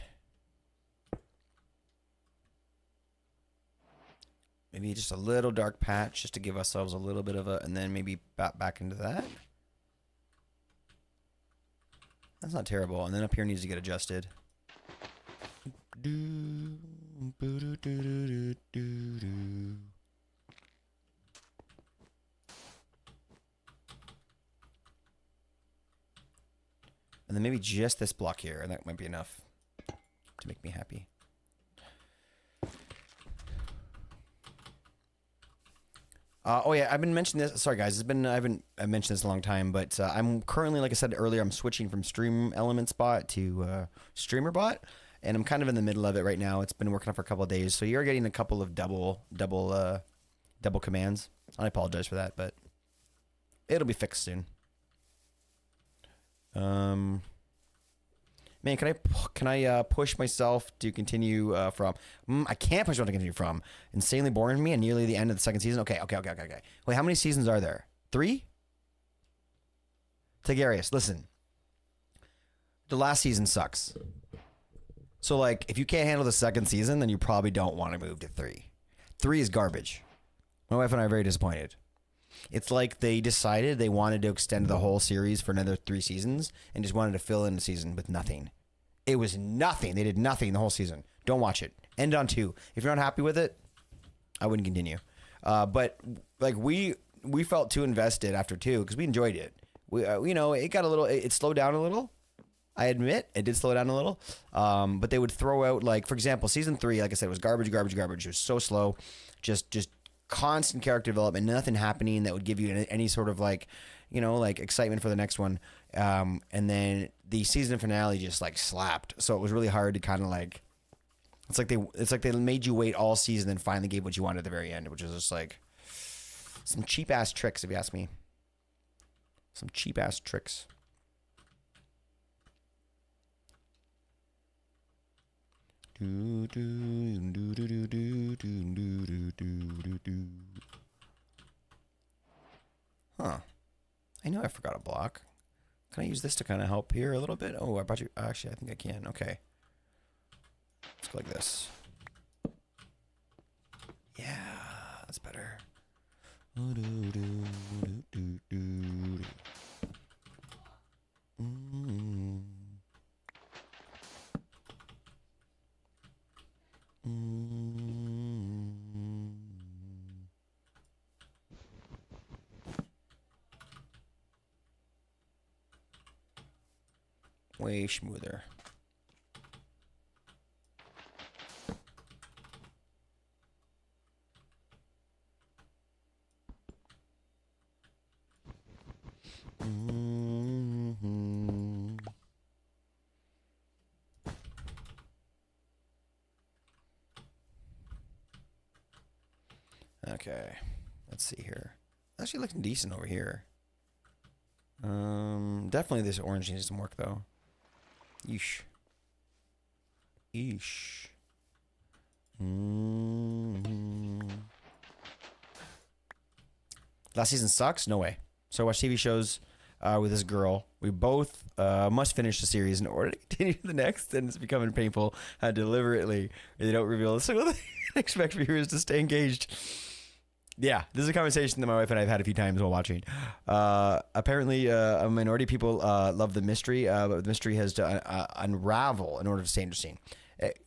[SPEAKER 1] maybe just a little dark patch just to give ourselves a little bit of a, and then maybe back into that. That's not terrible. And then up here needs to get adjusted. And then maybe just this block here, and that might be enough to make me happy. Oh yeah, I've been mentioning this. Sorry guys, I haven't mentioned this in a long time, but I'm currently, like I said earlier, I'm switching from Stream Elements bot to Streamer bot, and I'm kind of in the middle of it right now. It's been working on for a couple of days, so you're getting a couple of double commands. I apologize for that, but it'll be fixed soon. Man, can I push myself to continue from? I can't push myself to continue from. Insanely boring to me, and nearly the end of the second season. Okay. Wait, how many seasons are there? 3? Tigarius, listen. The last season sucks. So, like, if you can't handle the second season, then you probably don't want to move to 3. 3 is garbage. My wife and I are very disappointed. It's like they decided they wanted to extend the whole series for another 3 seasons and just wanted to fill in the season with nothing. It was nothing. They did nothing the whole season. Don't watch it. End on 2. If you're not happy with it, I wouldn't continue. But like we felt too invested after 2 because we enjoyed it. We it got a little. It slowed down a little. I admit it did slow down a little. But they would throw out, like, for example, season 3, like I said, was garbage. It was so slow. Just constant character development, nothing happening that would give you any sort of like excitement for the next one. And then the season finale just like slapped. So it was really hard to kind of like, it's like they made you wait all season and finally gave what you wanted at the very end, which is just like some cheap ass tricks, if you ask me. Some cheap ass tricks. Huh. I know I forgot a block. Can I use this to kind of help here a little bit? Oh, I brought you. Actually, I think I can. Okay. Let's go like this. Yeah, that's better. Way smoother. Okay, let's see here. Actually looking decent over here. Definitely this orange needs some work though. Yeesh. Yeesh. last season sucks? No way. So I watch TV shows with this girl. We both must finish the series in order to continue to the next, and it's becoming painful how deliberately they don't reveal a single thing and expect viewers to stay engaged. Yeah, this is a conversation that my wife and I have had a few times while watching. Apparently, a minority of people love the mystery, but the mystery has to unravel in order to stay interesting.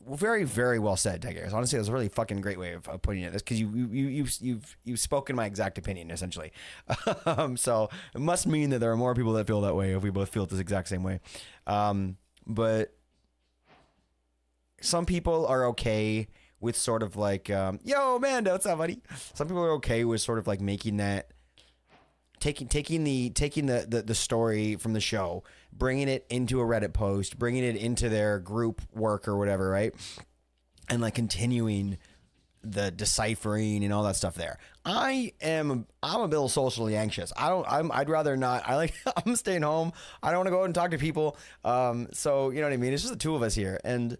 [SPEAKER 1] Very, very well said, Tigers. Honestly, that's a really fucking great way of putting it. That's because you've spoken my exact opinion, essentially. So it must mean that there are more people that feel that way if we both feel it this exact same way. But some people are okay with sort of like, yo, Amanda, what's up, buddy? Some people are okay with sort of like making that, taking the story from the show, bringing it into a Reddit post, bringing it into their group work or whatever, right? And like continuing the deciphering and all that stuff there. I'm a little socially anxious. I'd rather not. I'm staying home. I don't want to go out and talk to people. So you know what I mean? It's just the two of us here. And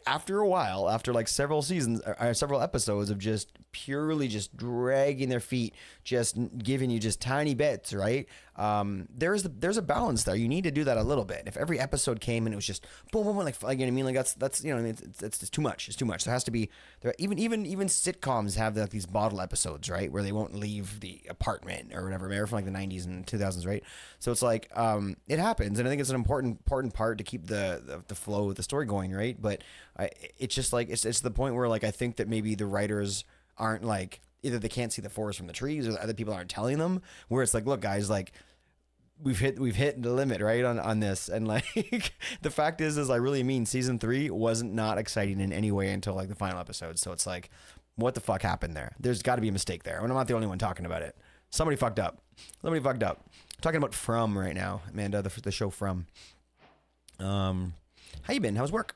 [SPEAKER 1] after a while, after like several seasons, several episodes of just purely just dragging their feet, just giving you just tiny bits, right? There's a balance there. You need to do that a little bit. If every episode came and it was just boom, boom, like you know what I mean, like that's you know what I mean, it's too much. It's too much. There has to be there. Even sitcoms have like these bottle episodes, right, where they won't leave the apartment or whatever. Maybe from like the 90s and 2000s, right? So it's like it happens, and I think it's an important part to keep the flow of the story going, right? But it's just like it's the point where like I think that maybe the writers aren't like, either they can't see the forest from the trees or other people aren't telling them, where it's like, look guys, like we've hit the limit, right, on this. And like the fact is I really mean season 3 wasn't not exciting in any way until like the final episode. So it's like, what the fuck happened there? There's got to be a mistake there. I'm not the only one talking about it. Somebody fucked up. I'm talking about From right now, Amanda, the show From. How you been? How's work?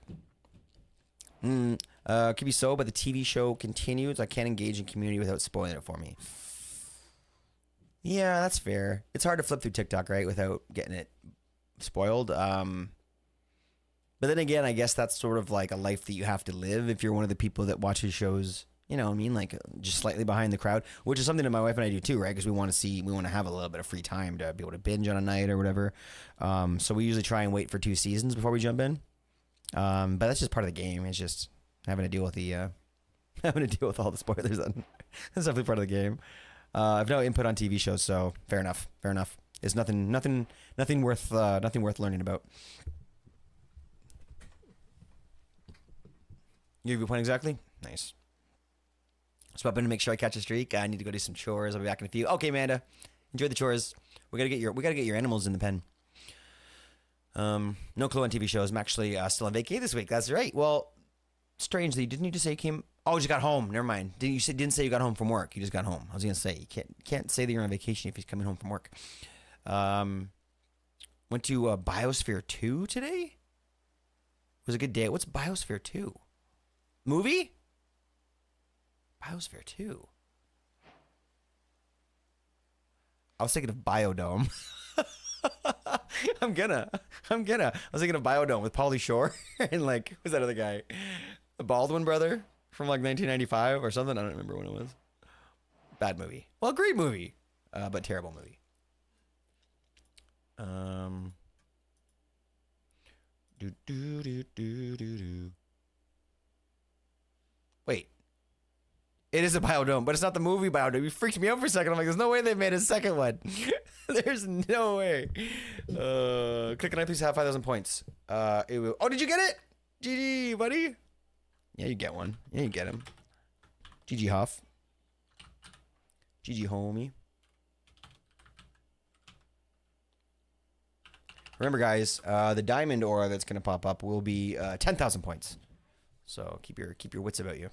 [SPEAKER 1] Could be so, but the TV show continues. I can't engage in community without spoiling it for me. Yeah, that's fair. It's hard to flip through TikTok, right, without getting it spoiled. But then again, I guess that's sort of like a life that you have to live if you're one of the people that watches shows, you know what I mean, like just slightly behind the crowd, which is something that my wife and I do too, right? Because we want to have a little bit of free time to be able to binge on a night or whatever. So we usually try and wait for 2 seasons before we jump in. But that's just part of the game. It's just having to deal with all the spoilers. That's definitely part of the game. I have no input on TV shows, so fair enough. It's nothing worth learning about. Your viewpoint exactly? Nice. So I'm going to make sure I catch a streak. I need to go do some chores. I'll be back in a few. Okay, Amanda, enjoy the chores. We gotta get your animals in the pen. No clue on TV shows. I'm actually still on vacay this week. That's right. Well, strange that you didn't need to say you came. Oh, you just got home. Never mind. Didn't say you got home from work. You just got home. I was gonna say you can't say that you're on vacation if he's coming home from work. Went to Biosphere 2 today. It was a good day. What's Biosphere 2? Movie? Biosphere 2. I was thinking of Biodome. I'm gonna. I was thinking of Biodome with Pauly Shore and like, who's that other guy? The Baldwin brother from like 1995 or something. I don't remember when it was. Bad movie. Well, great movie, but terrible movie. Wait. It is a Biodome, but it's not the movie Biodome. You freaked me out for a second. I'm like, there's no way they made a second one. There's no way. Click on it, please have 5,000 points. Oh, did you get it? GG, buddy. Yeah, you get one. Yeah, you get him. GG Huff. GG homie. Remember, guys, the diamond aura that's going to pop up will be 10,000 points. So keep your wits about you.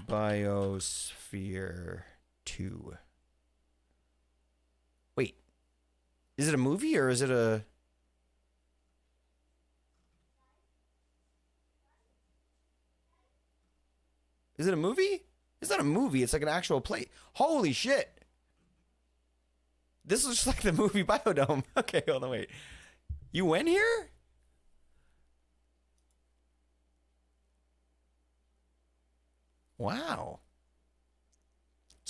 [SPEAKER 1] Biosphere 2. Wait, is it a movie or is it a? Is it a movie? It's not a movie. It's like an actual play. Holy shit! This is just like the movie Biodome. Okay, hold on, wait. You went here? Wow.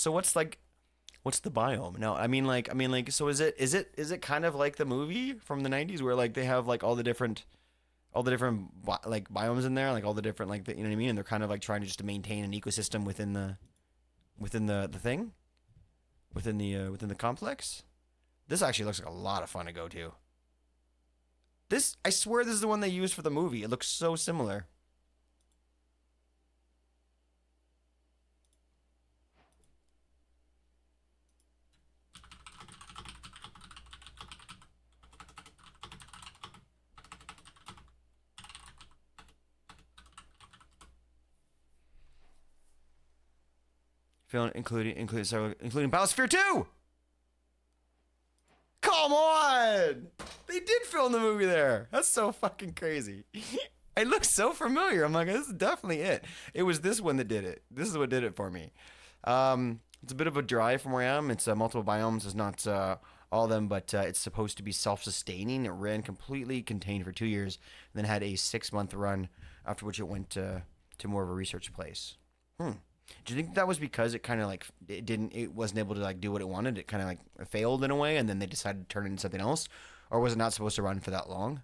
[SPEAKER 1] So what's the biome? No, I mean like so is it kind of like the movie from the 90s where like they have like all the different like biomes in there, like all the different like you know what I mean, and they're kind of like trying to just to maintain an ecosystem within the thing, within the complex. This actually looks like a lot of fun to go to. This, I swear this is the one they used for the movie. It looks so similar. Including Biosphere 2. Come on! They did film the movie there. That's so fucking crazy. It looks so familiar. I'm like, this is definitely it. It was this one that did it. This is what did it for me. It's a bit of a drive from where I am. It's multiple biomes. It's not all of them, but it's supposed to be self-sustaining. It ran completely contained for 2 years, and then had a 6-month run, after which it went to more of a research place. Do you think that was because it kind of like it wasn't able to like do what it wanted? It kind of like failed in a way, and then they decided to turn it into something else, or was it not supposed to run for that long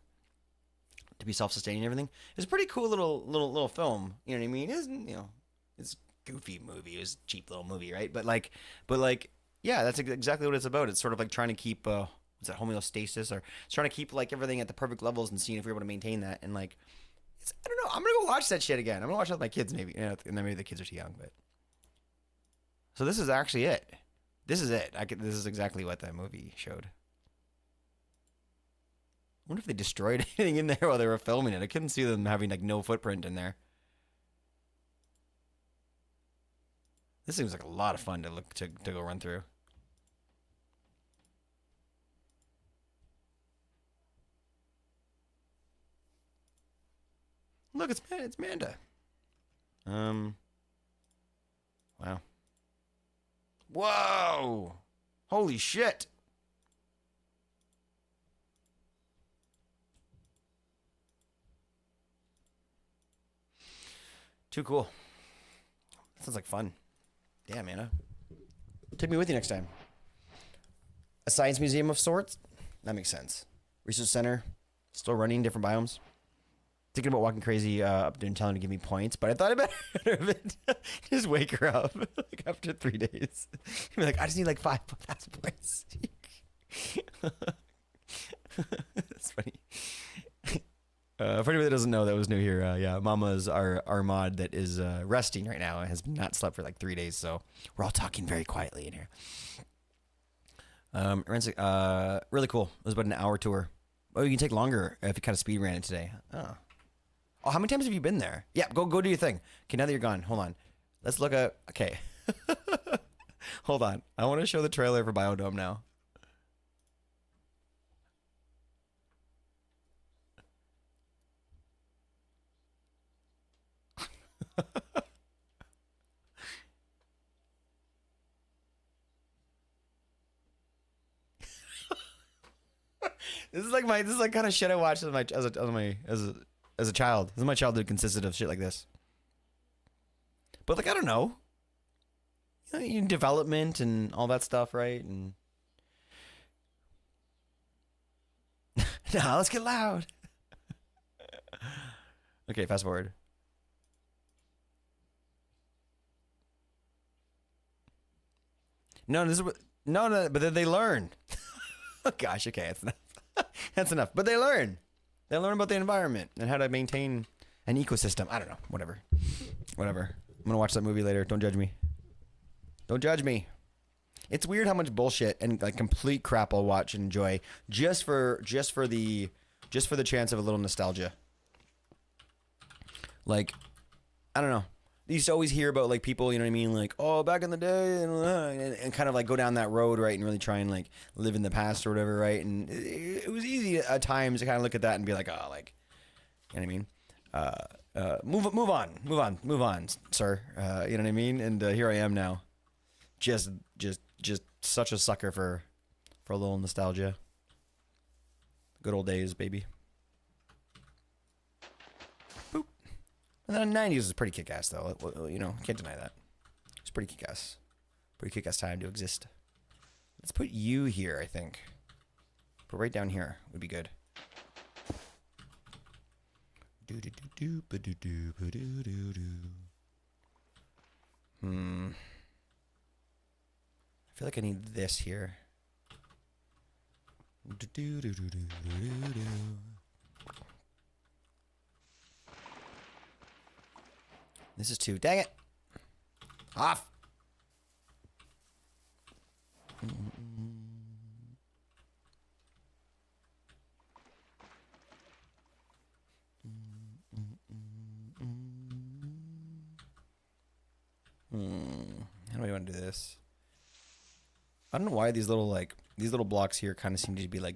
[SPEAKER 1] to be self-sustaining and everything? It's a pretty cool little film. You know what I mean? It's a goofy movie. It was a cheap little movie, right? But yeah, that's exactly what it's about. It's sort of like trying to keep what's that, homeostasis, or it's trying to keep like everything at the perfect levels and seeing if we're able to maintain that. And like, I don't know. I'm gonna go watch that shit again. I'm gonna watch it with my kids maybe. And then maybe the kids are too young, but. So this is actually it. This is it. This is exactly what that movie showed. I wonder if they destroyed anything in there while they were filming it. I couldn't see them having like no footprint in there. This seems like a lot of fun to go run through. Look, it's Manda. Wow. Whoa! Holy shit! Too cool. That sounds like fun. Damn, Anna. Take me with you next time. A science museum of sorts? That makes sense. Research center. Still running different biomes. Thinking about walking crazy up there and telling her to give me points, but I thought about it. Just wake her up like after 3 days. Be like, I just need like 5,000 points. That's funny. For anybody that doesn't know, that was new here. Yeah, Mama's our mod that is resting right now and has not slept for like 3 days, so we're all talking very quietly in here. Really cool. It was about an hour tour. Oh, you can take longer if you kind of speed ran it today. Oh, how many times have you been there? Yeah, go do your thing. Okay, now that you're gone, hold on. Let's look at. Okay, hold on. I want to show the trailer for Biodome now. This is like kind of shit I watched as a child. This is my childhood consisted of shit like this. But like I don't know, development and all that stuff, right? And now let's get loud. Okay, fast forward. No, this is what. No, but then they learn. Oh gosh, okay, that's enough. That's enough. But they learn. They learn about the environment and how to maintain an ecosystem. I don't know. Whatever. I'm gonna watch that movie later. Don't judge me. Don't judge me. It's weird how much bullshit and like complete crap I'll watch and enjoy just for the chance of a little nostalgia. Like, I don't know. You used to always hear about like people, you know what I mean? Like, oh, back in the day, and kind of like go down that road, right? And really try and like live in the past or whatever, right? And it was easy at times to kind of look at that and be like, oh, like, you know what I mean? Move on, sir. You know what I mean? And here I am now, just such a sucker for a little nostalgia. Good old days, baby. And then the 90s was pretty kick-ass, though. You know, can't deny that. It's pretty kick-ass. Pretty kick-ass time to exist. Let's put you here, I think. But right down here would be good. I feel like I need this here. This is 2. Dang it! Off! How do I want to do this? I don't know why these little blocks here kind of seem to be like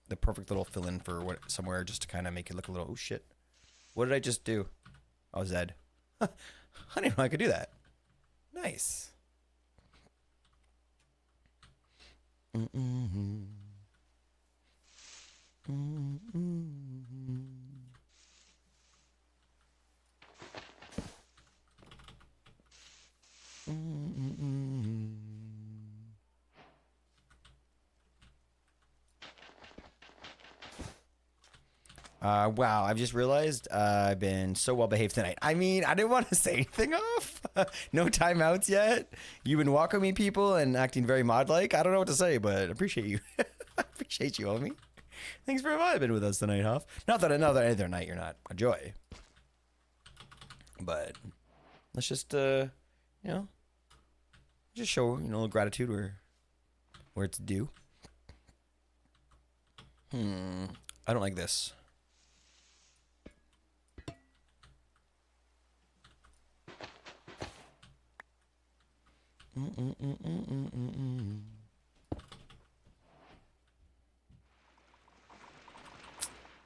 [SPEAKER 1] the perfect little fill-in for what somewhere, just to kind of make it look a little. Oh shit! What did I just do? Oh, Zed. I didn't know I could do that. Nice. Wow, I've just realized I've been so well behaved tonight. I mean, I didn't want to say anything off. No timeouts yet. You've been welcoming people and acting very mod-like. I don't know what to say, but I appreciate you. I appreciate you, homie. Thanks for vibing with us tonight, Huff. Not that another night you're not a joy. But let's just, you know, just show, you know, gratitude where it's due. I don't like this.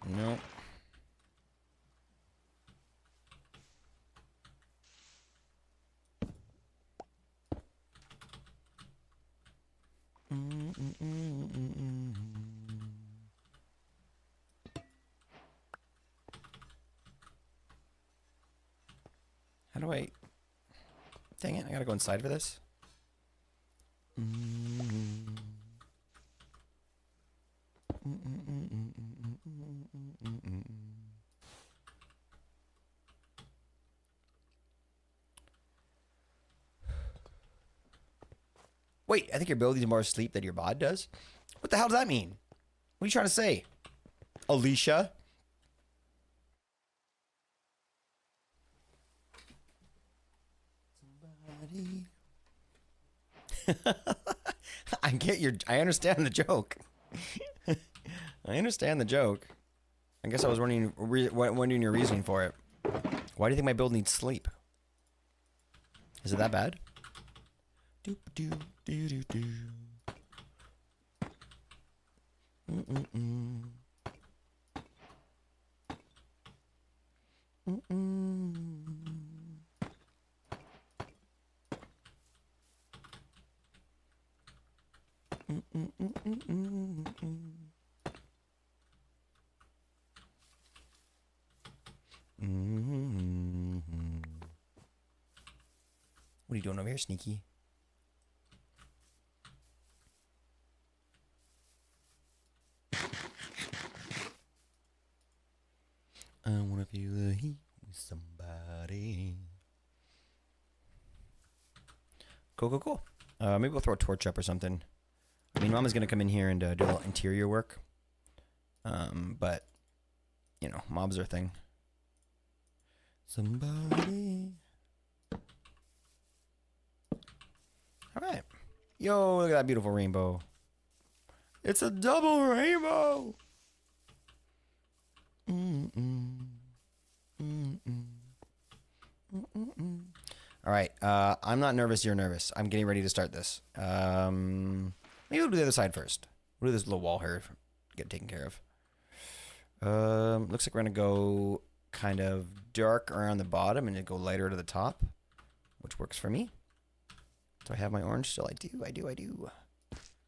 [SPEAKER 1] No. How do I... Dang it, I gotta go inside for this? Wait, I think your ability to more sleep than your bod does? What the hell does that mean? What are you trying to say? Alicia? Somebody. I understand the joke. I understand the joke. I guess I was wondering your reasoning for it. Why do you think my build needs sleep? Is it that bad? Doop doo doo doo doo. What are you doing over here, Sneaky? I wanna feel the heat with somebody. Cool. Maybe we'll throw a torch up or something. I mean, Mama's gonna come in here and do a little interior work. But you know, mobs are a thing. Somebody. All right. Yo, look at that beautiful rainbow. It's a double rainbow. All right. I'm not nervous. You're nervous. I'm getting ready to start this. Maybe we'll do the other side first. We'll do this little wall here. Get taken care of. Looks like we're gonna go kind of dark around the bottom and then go lighter to the top, which works for me. Do I have my orange still? I do.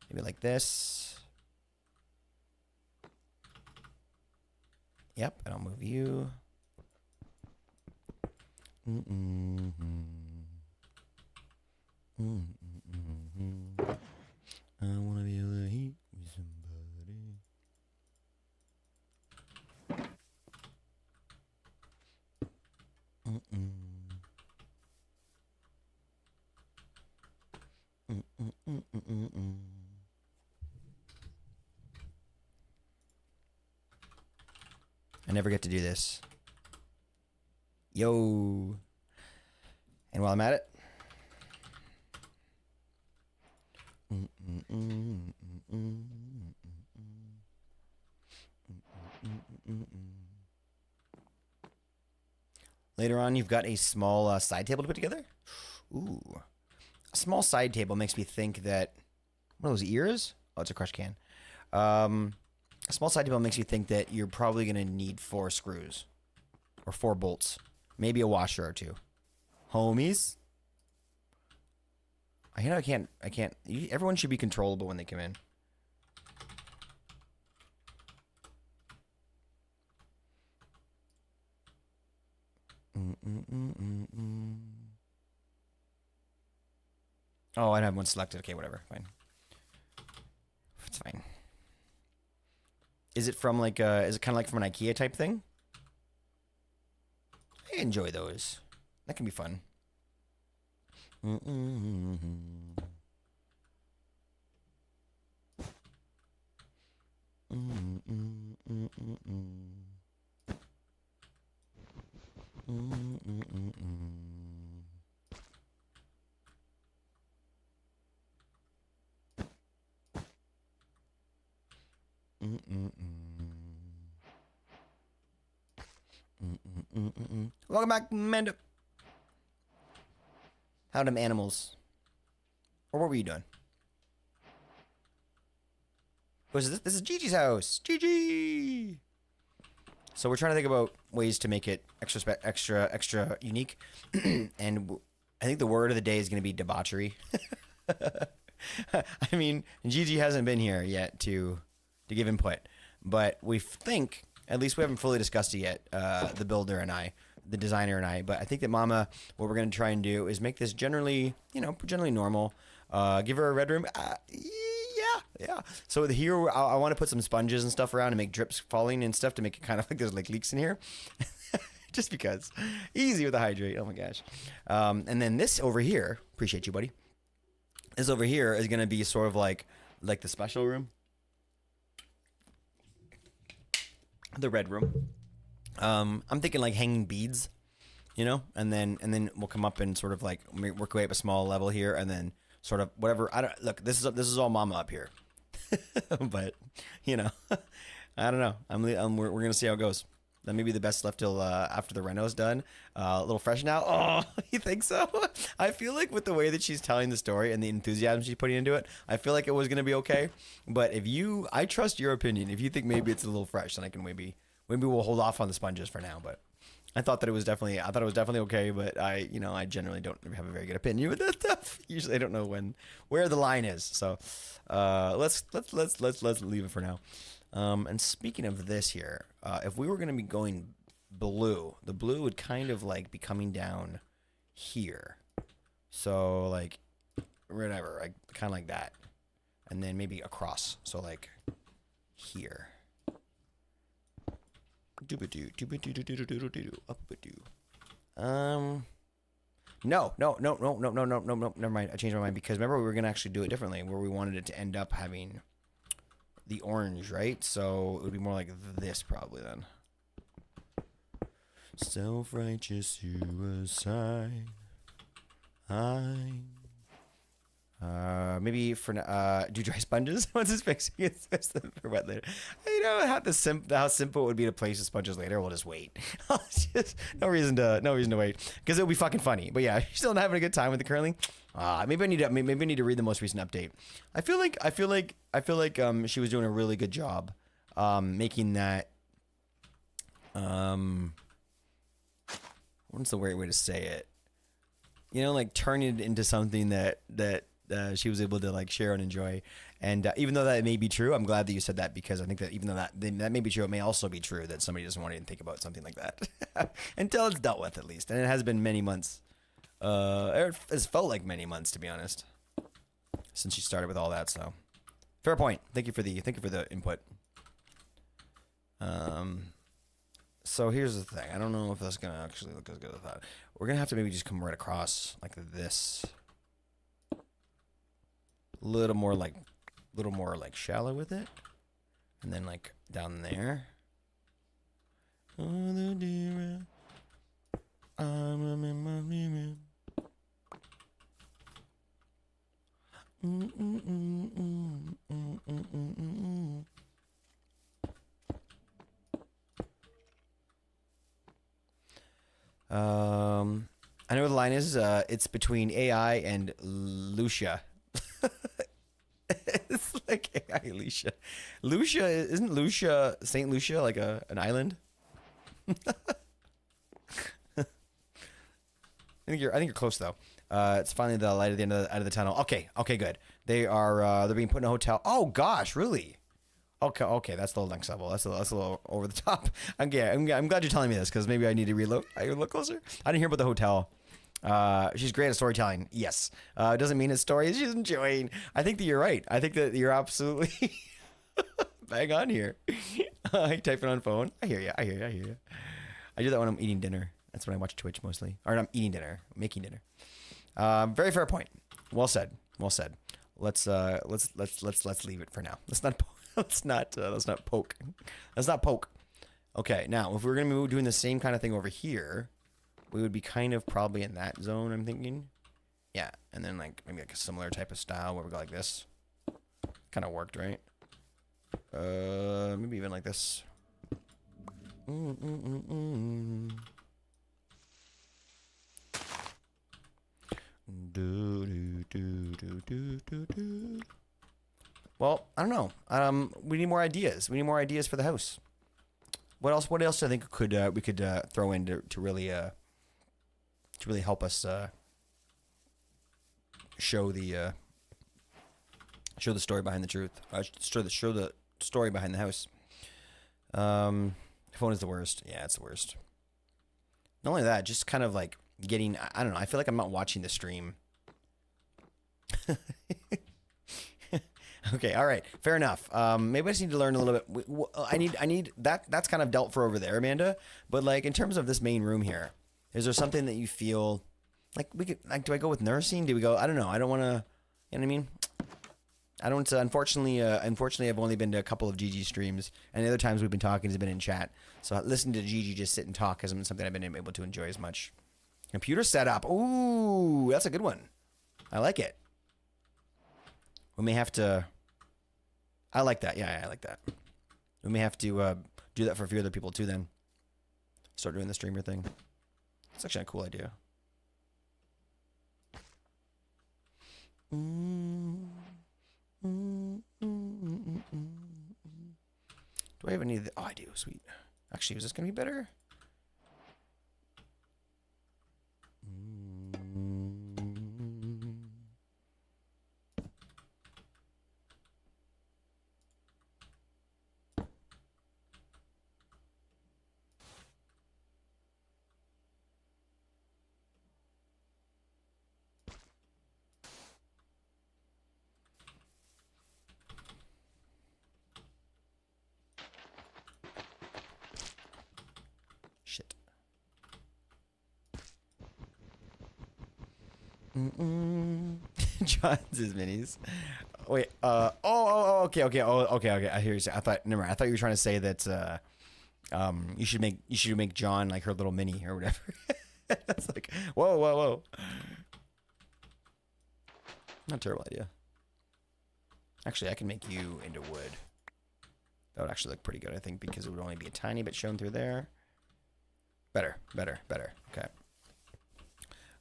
[SPEAKER 1] Maybe like this. Yep, and I'll move you. I wanna be able to eat with somebody. I never get to do this. Yo. And while I'm at it. Later on, you've got a small side table to put together. Ooh. A small side table makes me think that... What are those, ears? Oh, it's a crush can. A small side table makes you think that you're probably going to need 4 screws. Or 4 bolts. Maybe a washer or 2. Homies. I can't... Everyone should be controllable when they come in. Oh, I don't have one selected. Okay, whatever. Fine. It's fine. Is it from like is it kind of like from an IKEA type thing? I enjoy those. That can be fun. Welcome back, Manda. How them animals? Or what were you doing? Was this is Gigi's house. Gigi. So we're trying to think about ways to make it extra unique, and I think the word of the day is going to be debauchery. I mean, Gigi hasn't been here yet to give input, but we think, at least we haven't fully discussed it yet, the builder and I, the designer and I, but I think that Mama, what we're going to try and do is make this generally, generally normal. Give her a red room. Yeah. So here, I want to put some sponges and stuff around and make drips falling and stuff to make it kind of like there's like leaks in here. Just because. Easy with the hydrate. Oh my gosh. And then this over here, appreciate you, buddy. This over here is going to be sort of like the special room. The red room. I'm thinking like hanging beads, and then we'll come up and sort of like work away up a small level here, and then sort of whatever. Look. This is all Mama up here, but I don't know. We're gonna see how it goes. That may be the best left till after the reno's done. A little fresh now. Oh, you think so? I feel like with the way that she's telling the story and the enthusiasm she's putting into it, I feel like it was gonna be okay. But I trust your opinion. If you think maybe it's a little fresh, then I can maybe we'll hold off on the sponges for now. But I thought it was definitely okay. But I generally don't have a very good opinion with that stuff. Usually I don't know where the line is. So let's leave it for now. And speaking of this here, if we were going to be going blue, the blue would kind of like be coming down here. So like whatever, like kind of like that. And then maybe across. So like here. No, never mind. I changed my mind because remember we were going to actually do it differently where we wanted it to end up having the orange, right? So it would be more like this probably then. Self-righteous suicide. Maybe for do dry sponges once it's fixing it for wet later. How simple it would be to place the sponges later. We'll just wait. Just no reason to wait because it'll be fucking funny. But yeah, you're still not having a good time with the curling. Maybe I need to read the most recent update. I feel like she was doing a really good job making that what's the right way to say it? Like turning it into something that she was able to like share and enjoy. And even though that may be true, I'm glad that you said that because I think that even though that may be true, it may also be true that somebody doesn't want to even think about something like that until it's dealt with at least. And it has been many months. It has felt like many months to be honest. since she started with all that. So fair point. Thank you for the input. So here's the thing. I don't know if that's gonna actually look as good as I thought. We're gonna have to maybe just come right across like this. Little more like shallow with it, and then like down there. Oh, the dear, I'm in my room. I know what the line is. It's between AI and Lucia. It's like AI Lucia. Lucia isn't Lucia Saint Lucia like an island? I think you're close though. It's finally the light at the end of the tunnel. Okay, good. They're being put in a hotel. Oh gosh, really? Okay, that's a little next level. That's a little over the top. I'm glad you're telling me this because maybe I need to reload. I look closer. I didn't hear about the hotel. She's great at storytelling. Yes. Doesn't mean it's stories she's enjoying. I think that you're right. I think that you're absolutely bang on here. You typing on phone. I hear you. I do that when I'm eating dinner. That's when I watch Twitch mostly. Or I'm eating dinner, making dinner. Very fair point. Well said. Let's leave it for now. Let's not poke. Let's not poke. Okay, now if we're gonna be doing the same kind of thing over here, we would be kind of probably in that zone, I'm thinking. Yeah, and then like maybe like a similar type of style where we go like this. Kind of worked, right? Maybe even like this. Well, I don't know. We need more ideas. We need more ideas for the house. What else do I think we could throw in to really help us show the story behind the truth. Show the story behind the house. Phone is the worst. Yeah, it's the worst. Not only that, just kind of like getting. I don't know. I feel like I'm not watching the stream. Okay, all right, fair enough. Maybe I just need to learn a little bit. I need that. That's kind of dealt for over there, Amanda. But like in terms of this main room here, is there something that you feel like we could? Like, do I go with nursing? Do we go? I don't know. I don't want to. You know what I mean? I don't. Unfortunately, I've only been to a couple of Gigi streams, and the other times we've been talking has been in chat. So listening to Gigi just sit and talk hasn't been something I've been able to enjoy as much. Computer setup. Ooh, that's a good one. I like it. We may have to. I like that. Yeah, I like that. We may have to do that for a few other people too. Then start doing the streamer thing. It's actually a cool idea. Do I have any of the... Oh, I do. Sweet. Actually, is this going to be better? Shit. John's his minis. Wait. Okay. I hear you say. I thought you were trying to say that. You should make John like her little mini or whatever. That's like whoa. Not a terrible idea. Actually, I can make you into wood. That would actually look pretty good, I think, because it would only be a tiny bit shown through there. Better. Okay.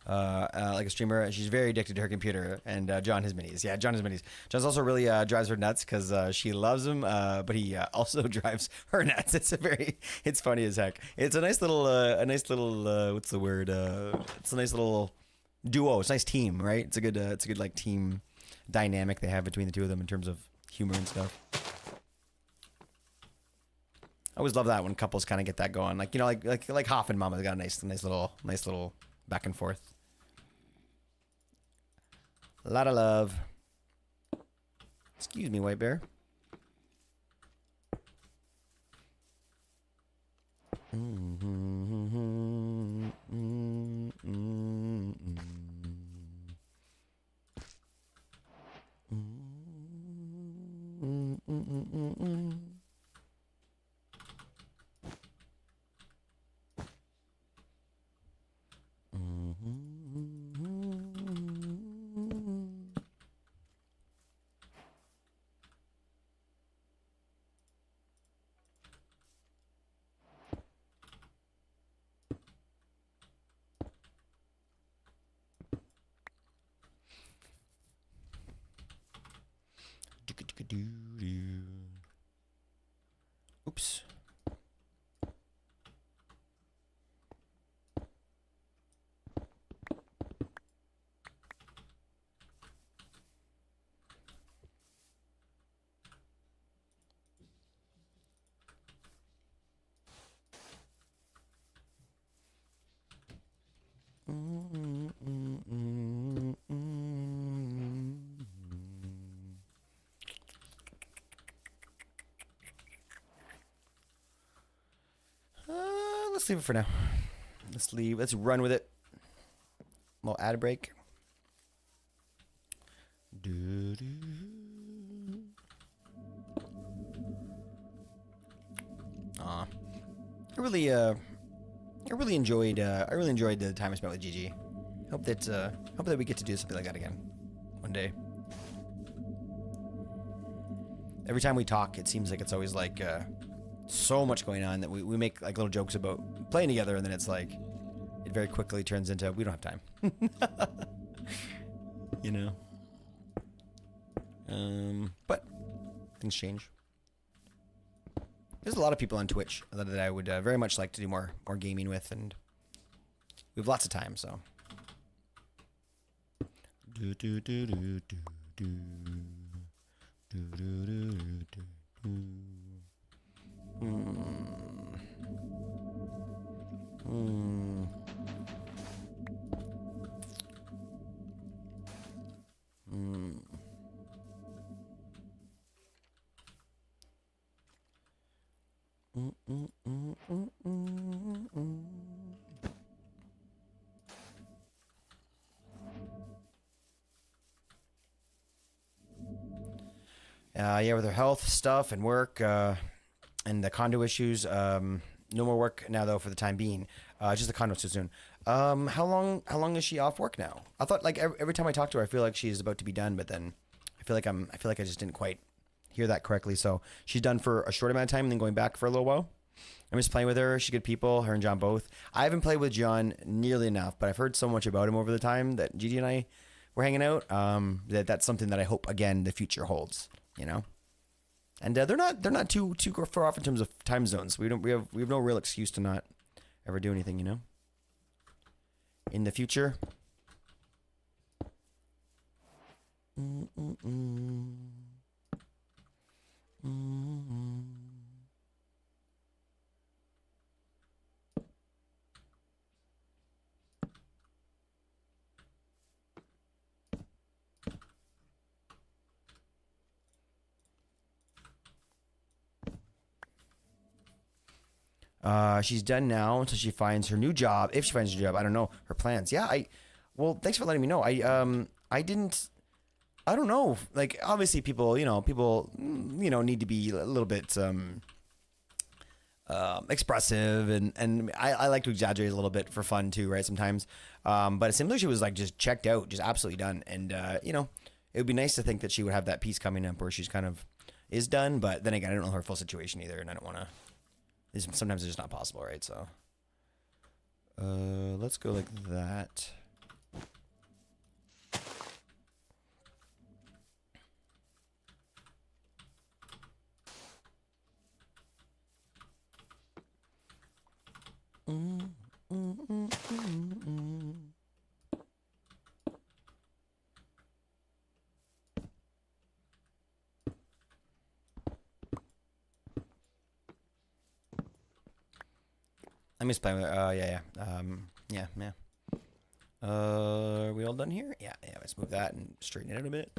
[SPEAKER 1] Like a streamer, she's very addicted to her computer, and John his minis. Yeah, John his minis. John's also really drives her nuts because she loves him, but he also drives her nuts. It's funny as heck. It's a nice little, what's the word? It's a nice little duo. It's a nice team, right? It's a good like team dynamic they have between the two of them in terms of humor and stuff. I always love that when couples kind of get that going, like like Hoff and Mama. They got a nice little back and forth. A lot of love. Excuse me, White Bear. Oops. Let's leave it for now. Let's leave. Let's run with it. We'll add a break. Aw. I really enjoyed the time I spent with Gigi. Hope that we get to do something like that again one day. Every time we talk, it seems like it's always like so much going on that we make like little jokes about playing together, and then it's like it very quickly turns into we don't have time. You know. But things change. There's a lot of people on Twitch that I would very much like to do more gaming with, and we have lots of time, so. Yeah, with her health stuff and work and the condo issues. No more work now though for the time being. Just the condo too soon. How long is she off work now? I thought like every time I talk to her, I feel like she's about to be done, but then I feel like I just didn't quite hear that correctly. So she's done for a short amount of time and then going back for a little while. I'm just playing with her. She's good people, her and John both. I haven't played with John nearly enough, but I've heard so much about him over the time that Gigi and I were hanging out. That's something that I hope again the future holds. You know, and they're not too far off in terms of time zones. We have no real excuse to not ever do anything. You know, in the future. She's done now until she finds her new job. If she finds a job, I don't know her plans. Yeah, well, thanks for letting me know. I don't know. Like, obviously people need to be a little bit, expressive and I like to exaggerate a little bit for fun too, right? Sometimes. But it seems like she was like just checked out, just absolutely done. And, it would be nice to think that she would have that piece coming up where she's kind of is done. But then again, I don't know her full situation either. And I don't want to, sometimes it's just not possible, right? So, let's go like that. Let me just play with yeah. Are we all done here? Yeah, let's move that and straighten it out a bit.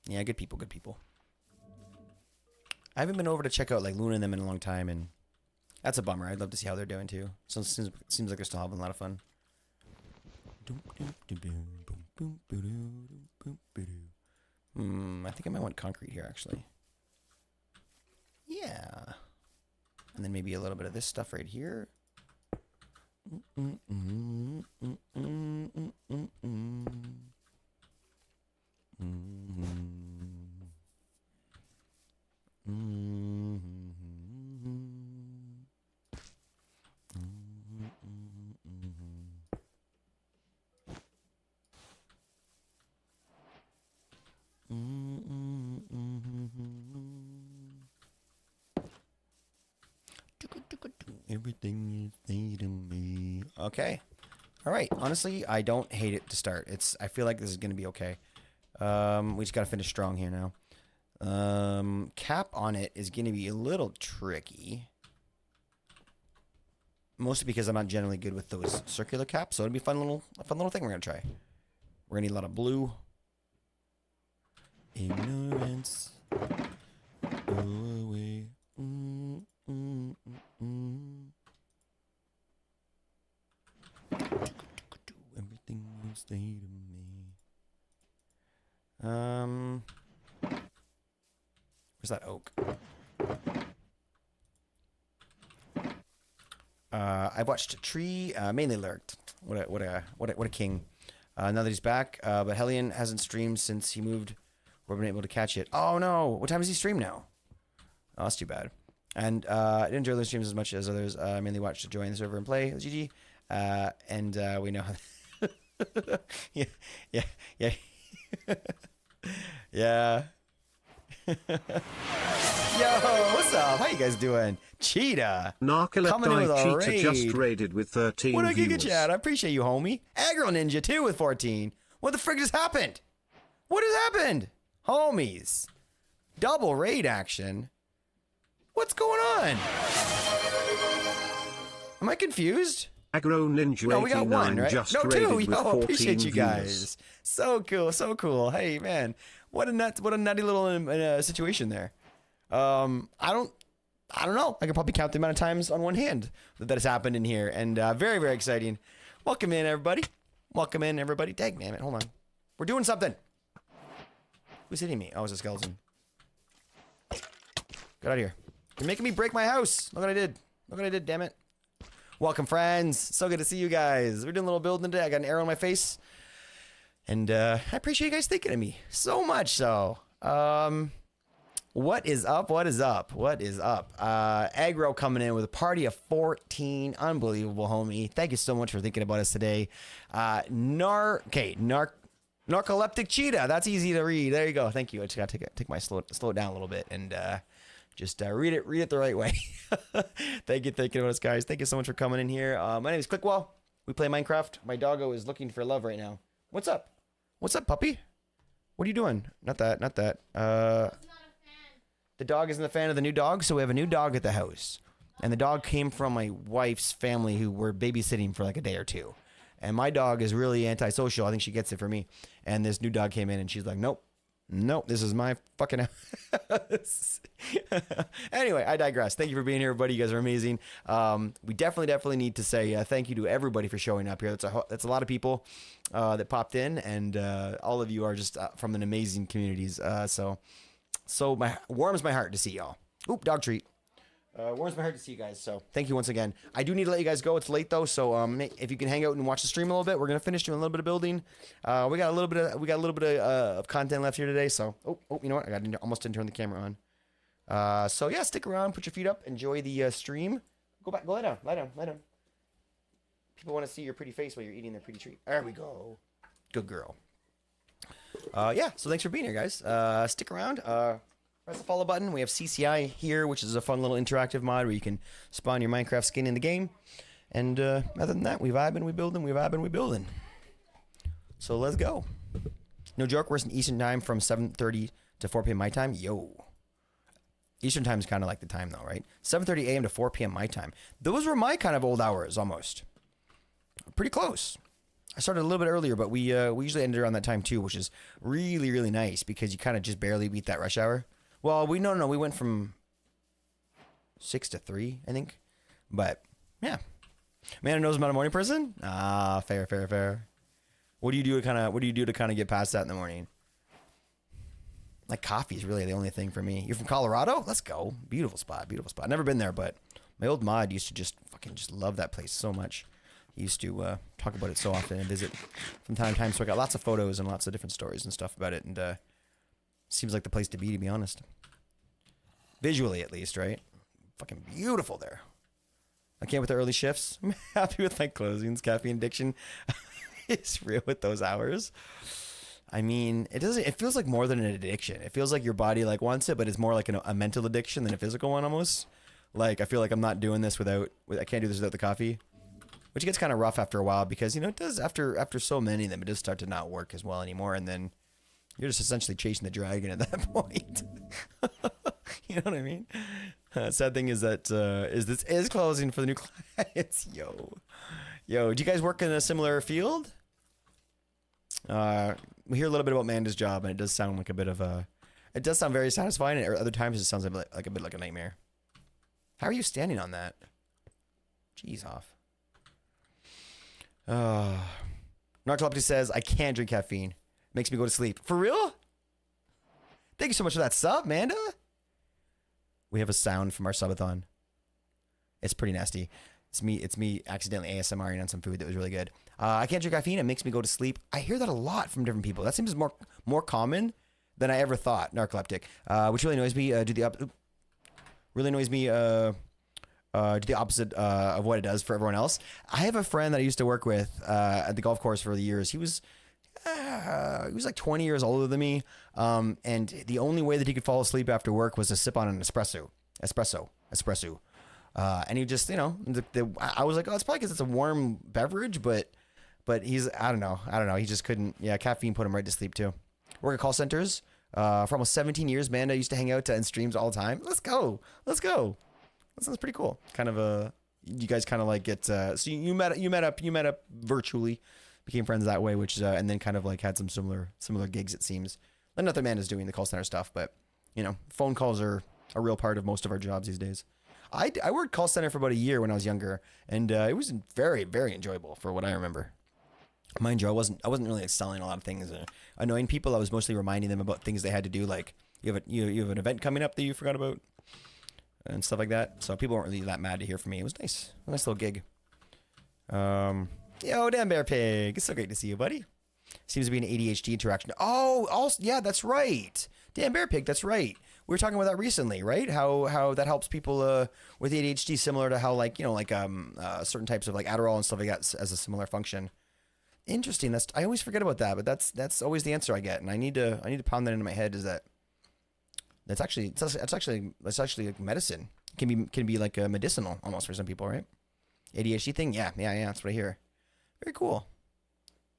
[SPEAKER 1] Yeah, good people, good people. I haven't been over to check out like Luna and them in a long time, and that's a bummer. I'd love to see how they're doing too. So it seems like they're still having a lot of fun. I think I might want concrete here, actually. Yeah. And then maybe a little bit of this stuff right here. Everything you say to me. Okay. All right. Honestly, I don't hate it to start. I feel like this is gonna be okay. We just gotta finish strong here now. Cap on it is gonna be a little tricky. Mostly because I'm not generally good with those circular caps, so it'll be a fun little thing we're gonna try. We're gonna need a lot of blue. Ignorance. Go away. Everything you say to me. Where's that oak? I've watched Tree mainly lurked. What a king. Now that he's back, but Hellion hasn't streamed since he moved. We haven't been able to catch it. Oh no! What time does he stream now? Oh, that's too bad. And I didn't enjoy those streams as much as others. I mainly watched to join the server and play. GG. And we know how. yeah. Yeah. Yo, what's up? How you guys doing? Cheetah.
[SPEAKER 2] Narcoleptic Cheetah just raided with 13
[SPEAKER 1] What a
[SPEAKER 2] viewers.
[SPEAKER 1] Giga Chat. I appreciate you, homie. Aggro Ninja too with 14. What the frick just happened? What has happened? Homies. Double raid action. What's going on? Am I confused?
[SPEAKER 2] Aggro Ninja
[SPEAKER 1] No, we got
[SPEAKER 2] 89
[SPEAKER 1] one, right?
[SPEAKER 2] just
[SPEAKER 1] No,
[SPEAKER 2] raided
[SPEAKER 1] two.
[SPEAKER 2] with
[SPEAKER 1] Yo,
[SPEAKER 2] 14
[SPEAKER 1] appreciate you guys.
[SPEAKER 2] viewers.
[SPEAKER 1] So cool, so cool. Hey, man, what a nutty little situation there. I don't know. I can probably count the amount of times on one hand that has happened in here, and very, very exciting. Welcome in, everybody. Welcome in, everybody. Dang, damn it. Hold on. We're doing something. Who's hitting me? Oh, it's a skeleton. Get out of here. You're making me break my house. Look what I did. Look what I did, damn it. Welcome, friends. So good to see you guys. We're doing a little building today. I got an arrow in my face. And I appreciate you guys thinking of me. So much so. What is up? What is up? What is up? Aggro coming in with a party of 14. Unbelievable, homie. Thank you so much for thinking about us today. Narcoleptic Cheetah. That's easy to read. There you go. Thank you. I just got to slow it down a little bit and just read it the right way. Thank you, thinking about us, guys. Thank you so much for coming in here. My name is Clickwell. We play Minecraft. My doggo is looking for love right now. What's up? What's up, puppy? What are you doing? Not that. The dog isn't a fan of the new dog, so we have a new dog at the house. And the dog came from my wife's family who were babysitting for like a day or two. And my dog is really antisocial. I think she gets it for me. And this new dog came in and she's like, nope, this is my fucking house. Anyway, I digress. Thank you for being here, everybody. You guys are amazing. We definitely need to say thank you to everybody for showing up here. That's a lot of people that popped in, and all of you are just from an amazing communities. So warms my heart to see y'all. Oop, dog treat. Warms my heart to see you guys. So thank you once again. I do need to let you guys go. It's late though, so if you can hang out and watch the stream a little bit, we're gonna finish doing a little bit of building. We got a little bit of content left here today. So you know what? Almost didn't turn the camera on. So yeah, stick around, put your feet up, enjoy the stream. Go lie down. People want to see your pretty face while you're eating their pretty treat. There we go. Good girl. Yeah, so thanks for being here, guys. Stick around. Press the follow button. We have CCI here, which is a fun little interactive mod where you can spawn your Minecraft skin in the game. And other than that, we vibe and we building. So let's go. No joke, we're in Eastern time from 7:30 to 4 p.m. my time. Yo. Eastern time is kind of like the time though, right? 7:30 a.m. to 4 p.m. my time. Those were my kind of old hours almost. Pretty close. I started a little bit earlier, but we usually ended around that time too, which is really, really nice because you kind of just barely beat that rush hour. Well, we went from 6 to 3, I think. But yeah, man, knows I'm not a morning person. Ah, fair. What do you do to kind of get past that in the morning? Like coffee is really the only thing for me. You're from Colorado? Let's go. Beautiful spot. Never been there, but my old mod used to just love that place so much. He used to talk about it so often and visit from time to time. So I got lots of photos and lots of different stories and stuff about it. And seems like the place to be honest. Visually, at least, right? Fucking beautiful there. I can't with the early shifts. I'm happy with my closings. Caffeine addiction is real with those hours. I mean, it feels like more than an addiction. It feels like your body like wants it, but it's more like a mental addiction than a physical one almost. Like, I feel like I'm not doing this I can't do this without the coffee, which gets kind of rough after a while because, it does, after so many of them, it does start to not work as well anymore. And then you're just essentially chasing the dragon at that point. You know what I mean? Sad thing is that, this is closing for the new clients. Yo, do you guys work in a similar field? We hear a little bit about Amanda's job, and it does sound like it does sound very satisfying, and other times it sounds a bit like a nightmare. How are you standing on that? Jeez off. Narcolepsy says, I can't drink caffeine. Makes me go to sleep. For real? Thank you so much for that sub, Amanda. We have a sound from our subathon. It's pretty nasty. It's me accidentally ASMRing on some food that was really good. I can't drink caffeine. It makes me go to sleep. I hear that a lot from different people. That seems more common than I ever thought. Narcoleptic, which really annoys me. Really annoys me. Do the opposite of what it does for everyone else. I have a friend that I used to work with at the golf course for the years. He was like 20 years older than me, and the only way that he could fall asleep after work was to sip on an espresso. And he just, I was like, oh, it's probably because it's a warm beverage, but he's, I don't know. He just couldn't. Yeah, caffeine put him right to sleep too. Work at call centers for almost 17 years. Amanda used to hang out in streams all the time. Let's go. That sounds pretty cool. Kind of you guys kind of like get, so you met up virtually, became friends that way, which and then kind of like had some similar gigs, it seems. Not that Amanda's doing the call center stuff, but phone calls are a real part of most of our jobs these days. I worked call center for about a year when I was younger, and it was very, very enjoyable for what I remember. Mind you, I wasn't really like selling a lot of things, annoying people. I was mostly reminding them about things they had to do, like you have an event coming up that you forgot about, and stuff like that. So people weren't really that mad to hear from me. It was nice, a nice little gig. Yo, Dan Bear Pig, it's so great to see you, buddy. Seems to be an ADHD interaction. Oh, also, yeah, that's right. Dan Bear Pig, that's right. We were talking about that recently, right? How that helps people with ADHD, similar to how certain types of like Adderall and stuff like that as a similar function. Interesting. I always forget about that, but that's always the answer I get, and I need to pound that into my head. Is that it's actually like medicine. It can be like medicinal almost for some people, right? ADHD thing, yeah, that's what I hear. Very cool.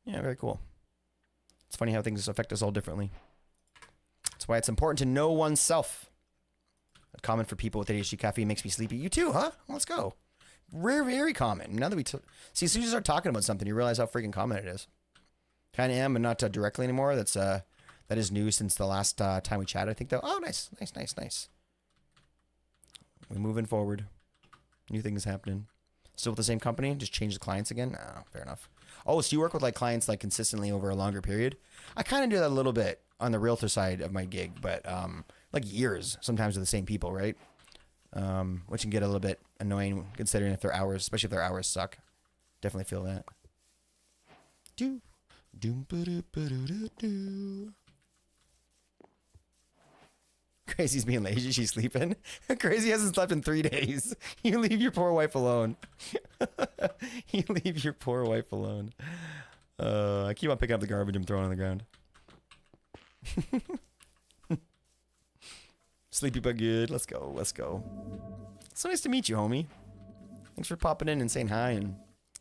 [SPEAKER 1] Yeah, very cool. It's funny how things affect us all differently. That's why it's important to know oneself. A common for people with ADHD, caffeine makes me sleepy. You too, huh? Let's go. Very common. Now that see, as soon as you start talking about something, you realize how freaking common it is. Kind of am, but not directly anymore. That is new since the last time we chatted. I think though. Oh, nice. We're moving forward. New things happening. Still with the same company? Just change the clients again? Oh, fair enough. Oh, so you work with like clients like consistently over a longer period? I kind of do that a little bit on the realtor side of my gig, but like years sometimes with the same people, right? Which can get a little bit annoying considering if their hours, especially if their hours suck. Definitely feel that. Crazy's being lazy. She's sleeping. Crazy hasn't slept in 3 days. You leave your poor wife alone. I keep on picking up the garbage I'm throwing on the ground. Sleepy but good. Let's go. So nice to meet you, homie. Thanks for popping in and saying hi, and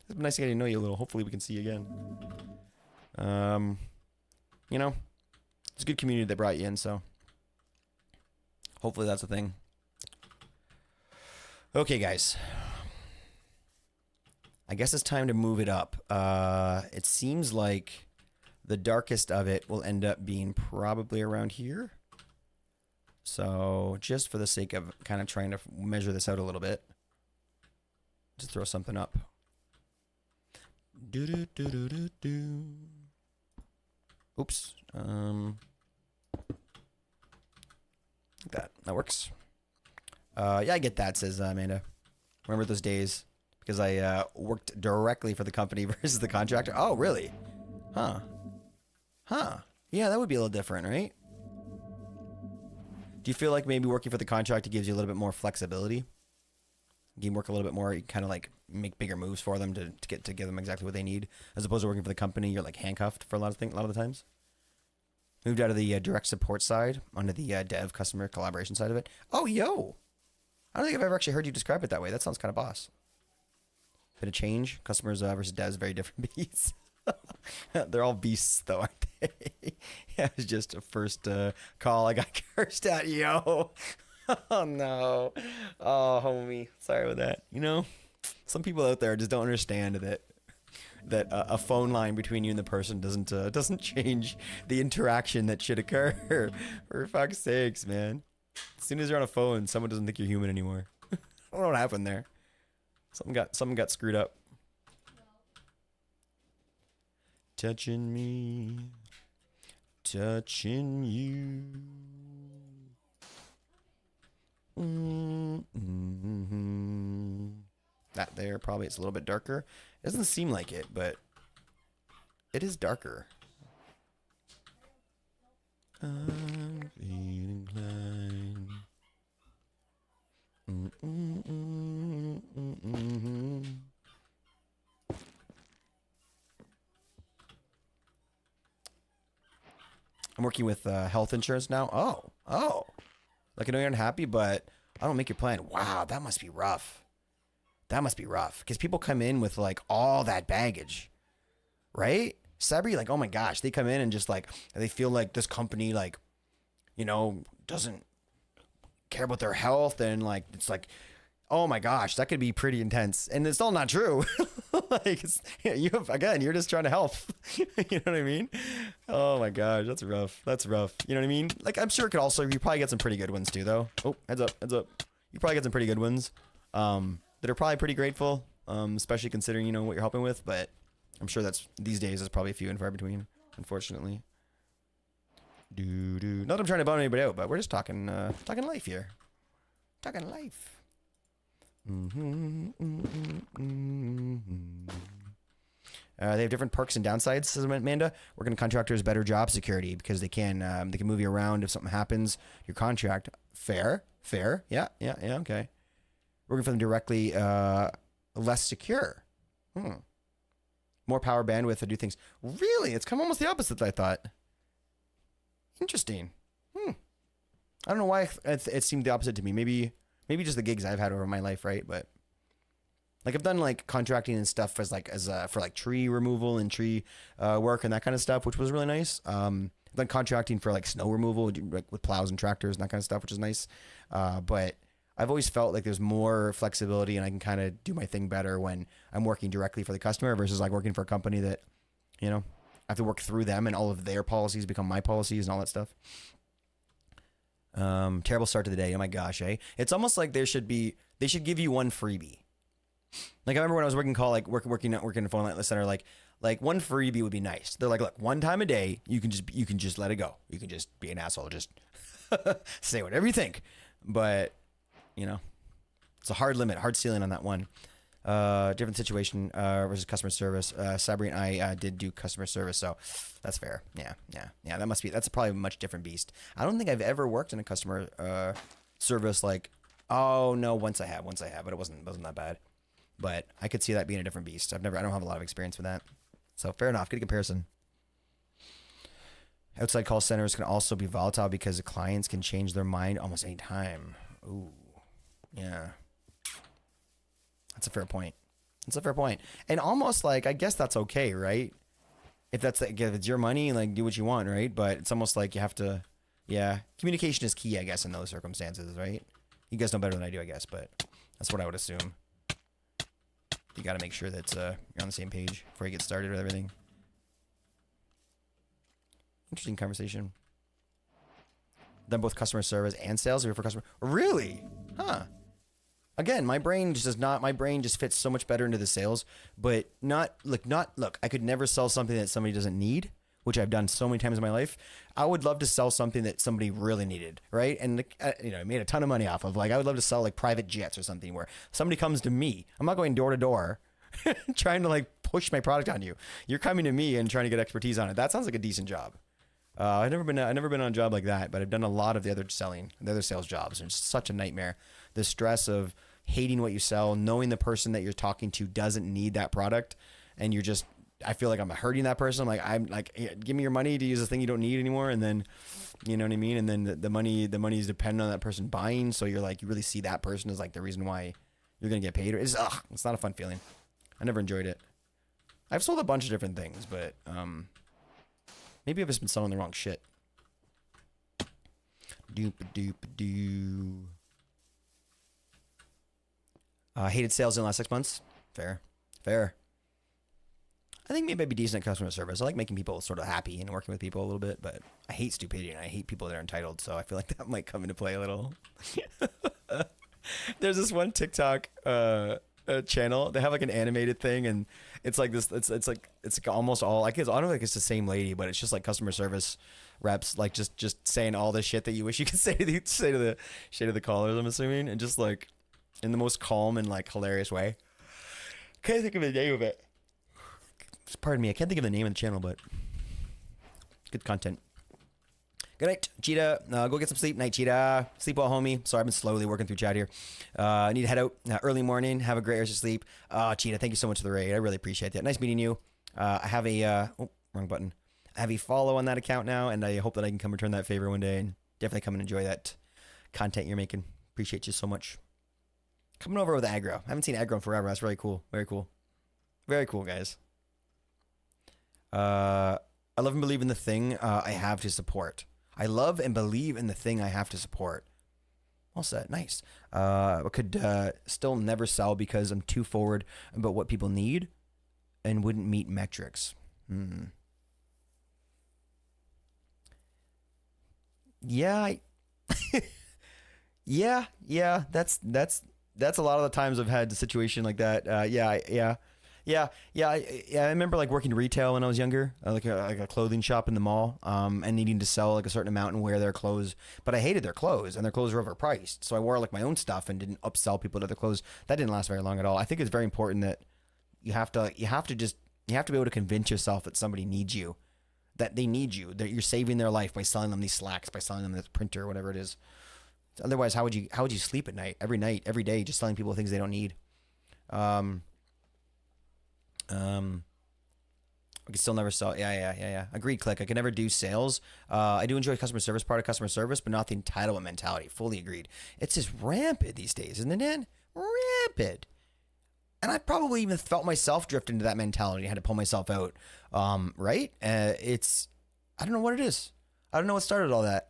[SPEAKER 1] it's been nice to get to know you a little. Hopefully we can see you again. It's a good community that brought you in, so hopefully that's a thing. Okay, guys. I guess it's time to move it up. It seems like the darkest of it will end up being probably around here. So just for the sake of kind of trying to measure this out a little bit, just throw something up. Oops. That works. Yeah, I get that, says Amanda. Remember those days? Because I worked directly for the company versus the contractor. Oh, really? Huh. Yeah, that would be a little different, right? Do you feel like maybe working for the contractor gives you a little bit more flexibility? You can work a little bit more. You kind of like make bigger moves for them to give them exactly what they need, as opposed to working for the company. You're like handcuffed for a lot of the times. Moved out of the direct support side onto the dev customer collaboration side of it. Oh, yo! I don't think I've ever actually heard you describe it that way. That sounds kind of boss. Bit of change. Customers versus devs, very different beasts. They're all beasts, though, aren't they? Yeah, it was just a first call. I got cursed at, yo. Oh, no. Oh, homie. Sorry about that. You know, some people out there just don't understand that a phone line between you and the person doesn't change the interaction that should occur. For fuck's sakes, man. As soon as you're on a phone, someone doesn't think you're human anymore. I don't know what happened there. Something got screwed up. Touching me, touching you. That there, probably it's a little bit darker. It doesn't seem like it, but it is darker. I'm feeling inclined. I'm working with health insurance now. Oh. Like, I know you're unhappy, but I don't make your plan. Wow, that must be rough. That must be rough. Because people come in with, like, all that baggage. Right? Sabri, like, oh my gosh. They come in and just, like, they feel like this company, like, you know, doesn't care about their health. And, like, it's like, oh my gosh, that could be pretty intense. And it's all not true. Like, you're just trying to help. You know what I mean? Oh my gosh, that's rough. That's rough. You know what I mean? Like, I'm sure you probably get some pretty good ones too, though. Oh, heads up. You probably get some pretty good ones that are probably pretty grateful, especially considering, you know, what you're helping with. But I'm sure these days is probably few and far between, unfortunately. Not that I'm trying to bum anybody out, but we're just talking life here. Talking life. They have different perks and downsides, says Amanda. Working with contractors, better job security because they can move you around if something happens. Your contract, fair, yeah, okay. Working for them directly, less secure. More power bandwidth to do things. Really, it's kind of almost the opposite I thought. Interesting. I don't know why it seemed the opposite to me. Maybe just the gigs I've had over my life, right? But like, I've done like contracting and stuff for like tree removal and tree work and that kind of stuff, which was really nice. I've done contracting for like snow removal, like with plows and tractors and that kind of stuff, which is nice. But I've always felt like there's more flexibility and I can kind of do my thing better when I'm working directly for the customer versus like working for a company that, you know, I have to work through them and all of their policies become my policies and all that stuff. Terrible start to the day. Oh my gosh, eh? It's almost like they should give you one freebie. Like, I remember when I was working in a phone line center, like one freebie would be nice. They're like, look, one time a day, you can just let it go. You can just be an asshole. Just say whatever you think. But, you know, it's a hard limit, hard ceiling on that one. Different situation versus customer service. Sabri and I did do customer service, so that's fair. Yeah. That's probably a much different beast. I don't think I've ever worked in a customer service like, oh no, once I have, but it wasn't that bad. But I could see that being a different beast. I don't have a lot of experience with that. So fair enough, good comparison. Outside call centers can also be volatile because the clients can change their mind almost any time. Ooh, yeah. That's a fair point. And almost like, I guess that's okay, right? If it's your money, like, do what you want, right? But it's almost like you have to, yeah. Communication is key, I guess, in those circumstances, right? You guys know better than I do, I guess, but that's what I would assume. you got to make sure that you're on the same page before you get started with everything. Interesting conversation. Done both customer service and sales here for customer. Really? Huh. Again, my brain just does not. My brain just fits so much better into the sales, but look. I could never sell something that somebody doesn't need, which I've done so many times in my life. I would love to sell something that somebody really needed, right? And I made a ton of money off of. Like, I would love to sell like private jets or something where somebody comes to me. I'm not going door to door, trying to like push my product on you. You're coming to me and trying to get expertise on it. That sounds like a decent job. I've never been on a job like that, but I've done a lot of the other sales jobs, and it's such a nightmare. The stress of hating what you sell, knowing the person that you're talking to doesn't need that product, and I feel like I'm hurting that person. I'm like, give me your money to use a thing you don't need anymore, and then, you know what I mean? And then the money is dependent on that person buying, so you're like, you really see that person as like the reason why you're gonna get paid. It's not a fun feeling. I never enjoyed it. I've sold a bunch of different things, but maybe I've just been selling the wrong shit. Doop-a-doop-a-doo. Hated sales in the last 6 months. Fair. I think maybe I'd be decent at customer service. I like making people sort of happy and working with people a little bit, but I hate stupidity and I hate people that are entitled. So I feel like that might come into play a little. There's this one TikTok channel. They have like an animated thing, and it's like this. It's like almost all. I don't know if it's the same lady, but it's just like customer service reps, like just saying all the shit that you wish you could say to the callers. I'm assuming, and just like in the most calm and like hilarious way. Can't think of the name of it. Pardon me, I can't think of the name of the channel, but good content. Good night, Cheetah. Go get some sleep. Night, Cheetah. Sleep well, homie. Sorry, I've been slowly working through chat here. I need to head out early morning. Have a great rest of sleep. Cheetah, thank you so much for the raid. I really appreciate that. Nice meeting you. I have a wrong button. I have a follow on that account now, and I hope that I can come return that favor one day and definitely come and enjoy that content you're making. Appreciate you so much. Coming over with aggro. I haven't seen aggro in forever. That's really cool. Very cool. Very cool, guys. I love and believe in the thing I have to support. I love and believe in the thing I have to support. Well said. Nice. I could still never sell because I'm too forward about what people need and wouldn't meet metrics. Yeah. Yeah. That's a lot of the times I've had a situation like that. Yeah. I remember like working retail when I was younger, like a clothing shop in the mall, and needing to sell like a certain amount and wear their clothes. But I hated their clothes, and their clothes were overpriced. So I wore like my own stuff and didn't upsell people to their clothes. That didn't last very long at all. I think it's very important that you have to be able to convince yourself that somebody needs you, that they need you, that you're saving their life by selling them these slacks, by selling them this printer, or whatever it is. Otherwise, how would you sleep at night, every day, just selling people things they don't need? I can still never sell. Yeah. Agreed, Click. I can never do sales. I do enjoy customer service, part of customer service, but not the entitlement mentality. Fully agreed. It's just rampant these days, isn't it, Dan? Rampant. And I probably even felt myself drift into that mentality. I had to pull myself out. Right? I don't know what it is. I don't know what started all that.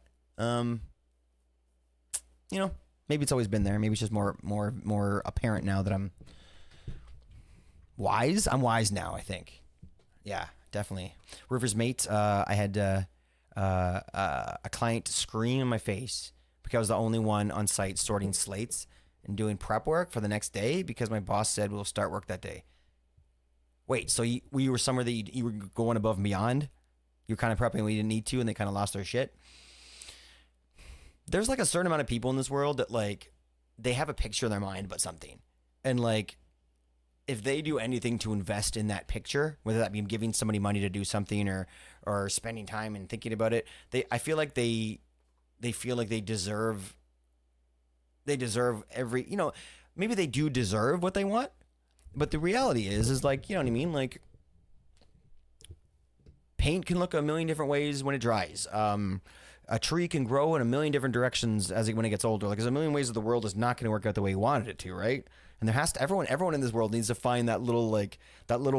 [SPEAKER 1] Maybe it's always been there. Maybe it's just more apparent now that I'm wise. I'm wise now, I think. Yeah, definitely. River's mate, I had a client scream in my face because I was the only one on site sorting slates and doing prep work for the next day because my boss said we'll start work that day. Wait, so you were somewhere that you were going above and beyond? You were kind of prepping when you didn't need to, and they kind of lost their shit? There's like a certain amount of people in this world that like they have a picture in their mind about something, and like if they do anything to invest in that picture, whether that be giving somebody money to do something or spending time and thinking about it, I feel like they feel like they deserve every, maybe they do deserve what they want, but the reality is like, you know what I mean? Like paint can look a million different ways when it dries. a tree can grow in a million different directions when it gets older. Like there's a million ways that the world is not going to work out the way you wanted it to, right? And there has to everyone in this world needs to find that little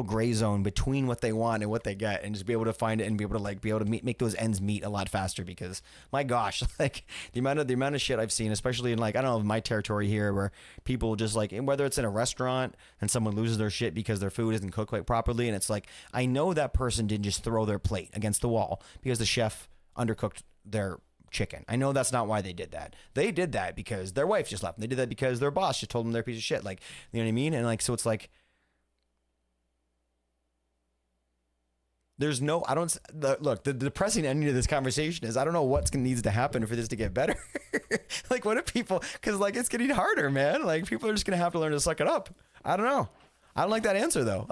[SPEAKER 1] gray zone between what they want and what they get, and just be able to find it and be able to make those ends meet a lot faster. Because my gosh, like the amount of shit I've seen, especially in like, I don't know, my territory here, where people just like, whether it's in a restaurant and someone loses their shit because their food isn't cooked quite properly, and it's like, I know that person didn't just throw their plate against the wall because the chef undercooked their chicken. I know that's not why they did that. They did that because their wife just left. They did that because their boss just told them they're a piece of shit. Like, you know what I mean? And like, so it's like, there's no, look, the depressing ending of this conversation is I don't know what needs to happen for this to get better. Like, what if people, because like it's getting harder, man. Like people are just going to have to learn to suck it up. I don't know. I don't like that answer though.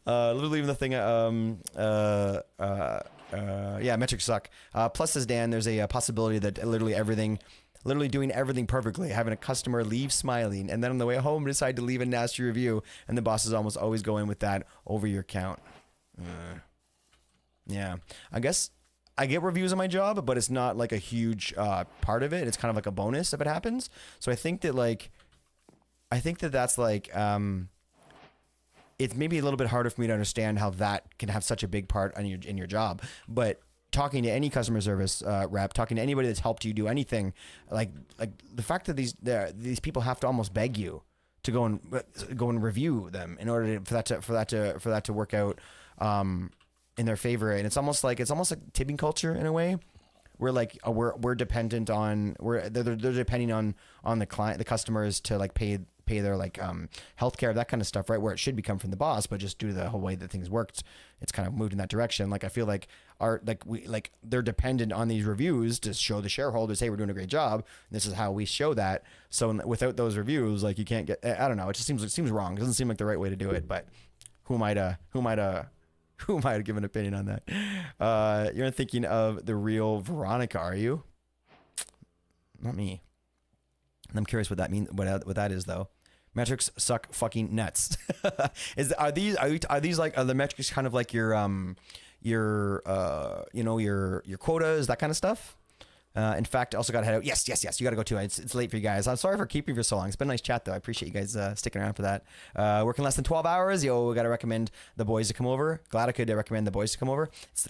[SPEAKER 1] Leaving the thing, yeah, metrics suck. Plus, says Dan, there's a possibility that literally doing everything perfectly, having a customer leave smiling, and then on the way home decide to leave a nasty review, and the bosses almost always go in with that over your count. Yeah, I guess I get reviews on my job, but it's not like a huge part of it. It's kind of like a bonus if it happens. So I think that's like it's maybe a little bit harder for me to understand how that can have such a big part in your job. But talking to any customer service rep, talking to anybody that's helped you do anything, like the fact that these people have to almost beg you to go and review them in order for that to work out in their favor, and it's almost like tipping culture in a way. We're dependent on they're depending on the client, the customers, to like pay their like healthcare, that kind of stuff, right? Where it should be come from the boss, but just due to the whole way that things worked, it's kind of moved in that direction. Like I feel like they're dependent on these reviews to show the shareholders, hey, we're doing a great job. This is how we show that. So without those reviews, like you can't get. I don't know. It just seems wrong. It doesn't seem like the right way to do it. But who am I to give an opinion on that? You're thinking of the real Veronica, are you? Not me. I'm curious what that means. What that is though. Metrics suck fucking nuts. Are the metrics kind of like your quotas, that kind of stuff? In fact, I also got to head out. Yes. You got to go too. It's late for you guys. I'm sorry for keeping you for so long. It's been a nice chat though. I appreciate you guys sticking around for that. Working less than 12 hours. We got to recommend the boys to come over. Glad I could recommend the boys to come over.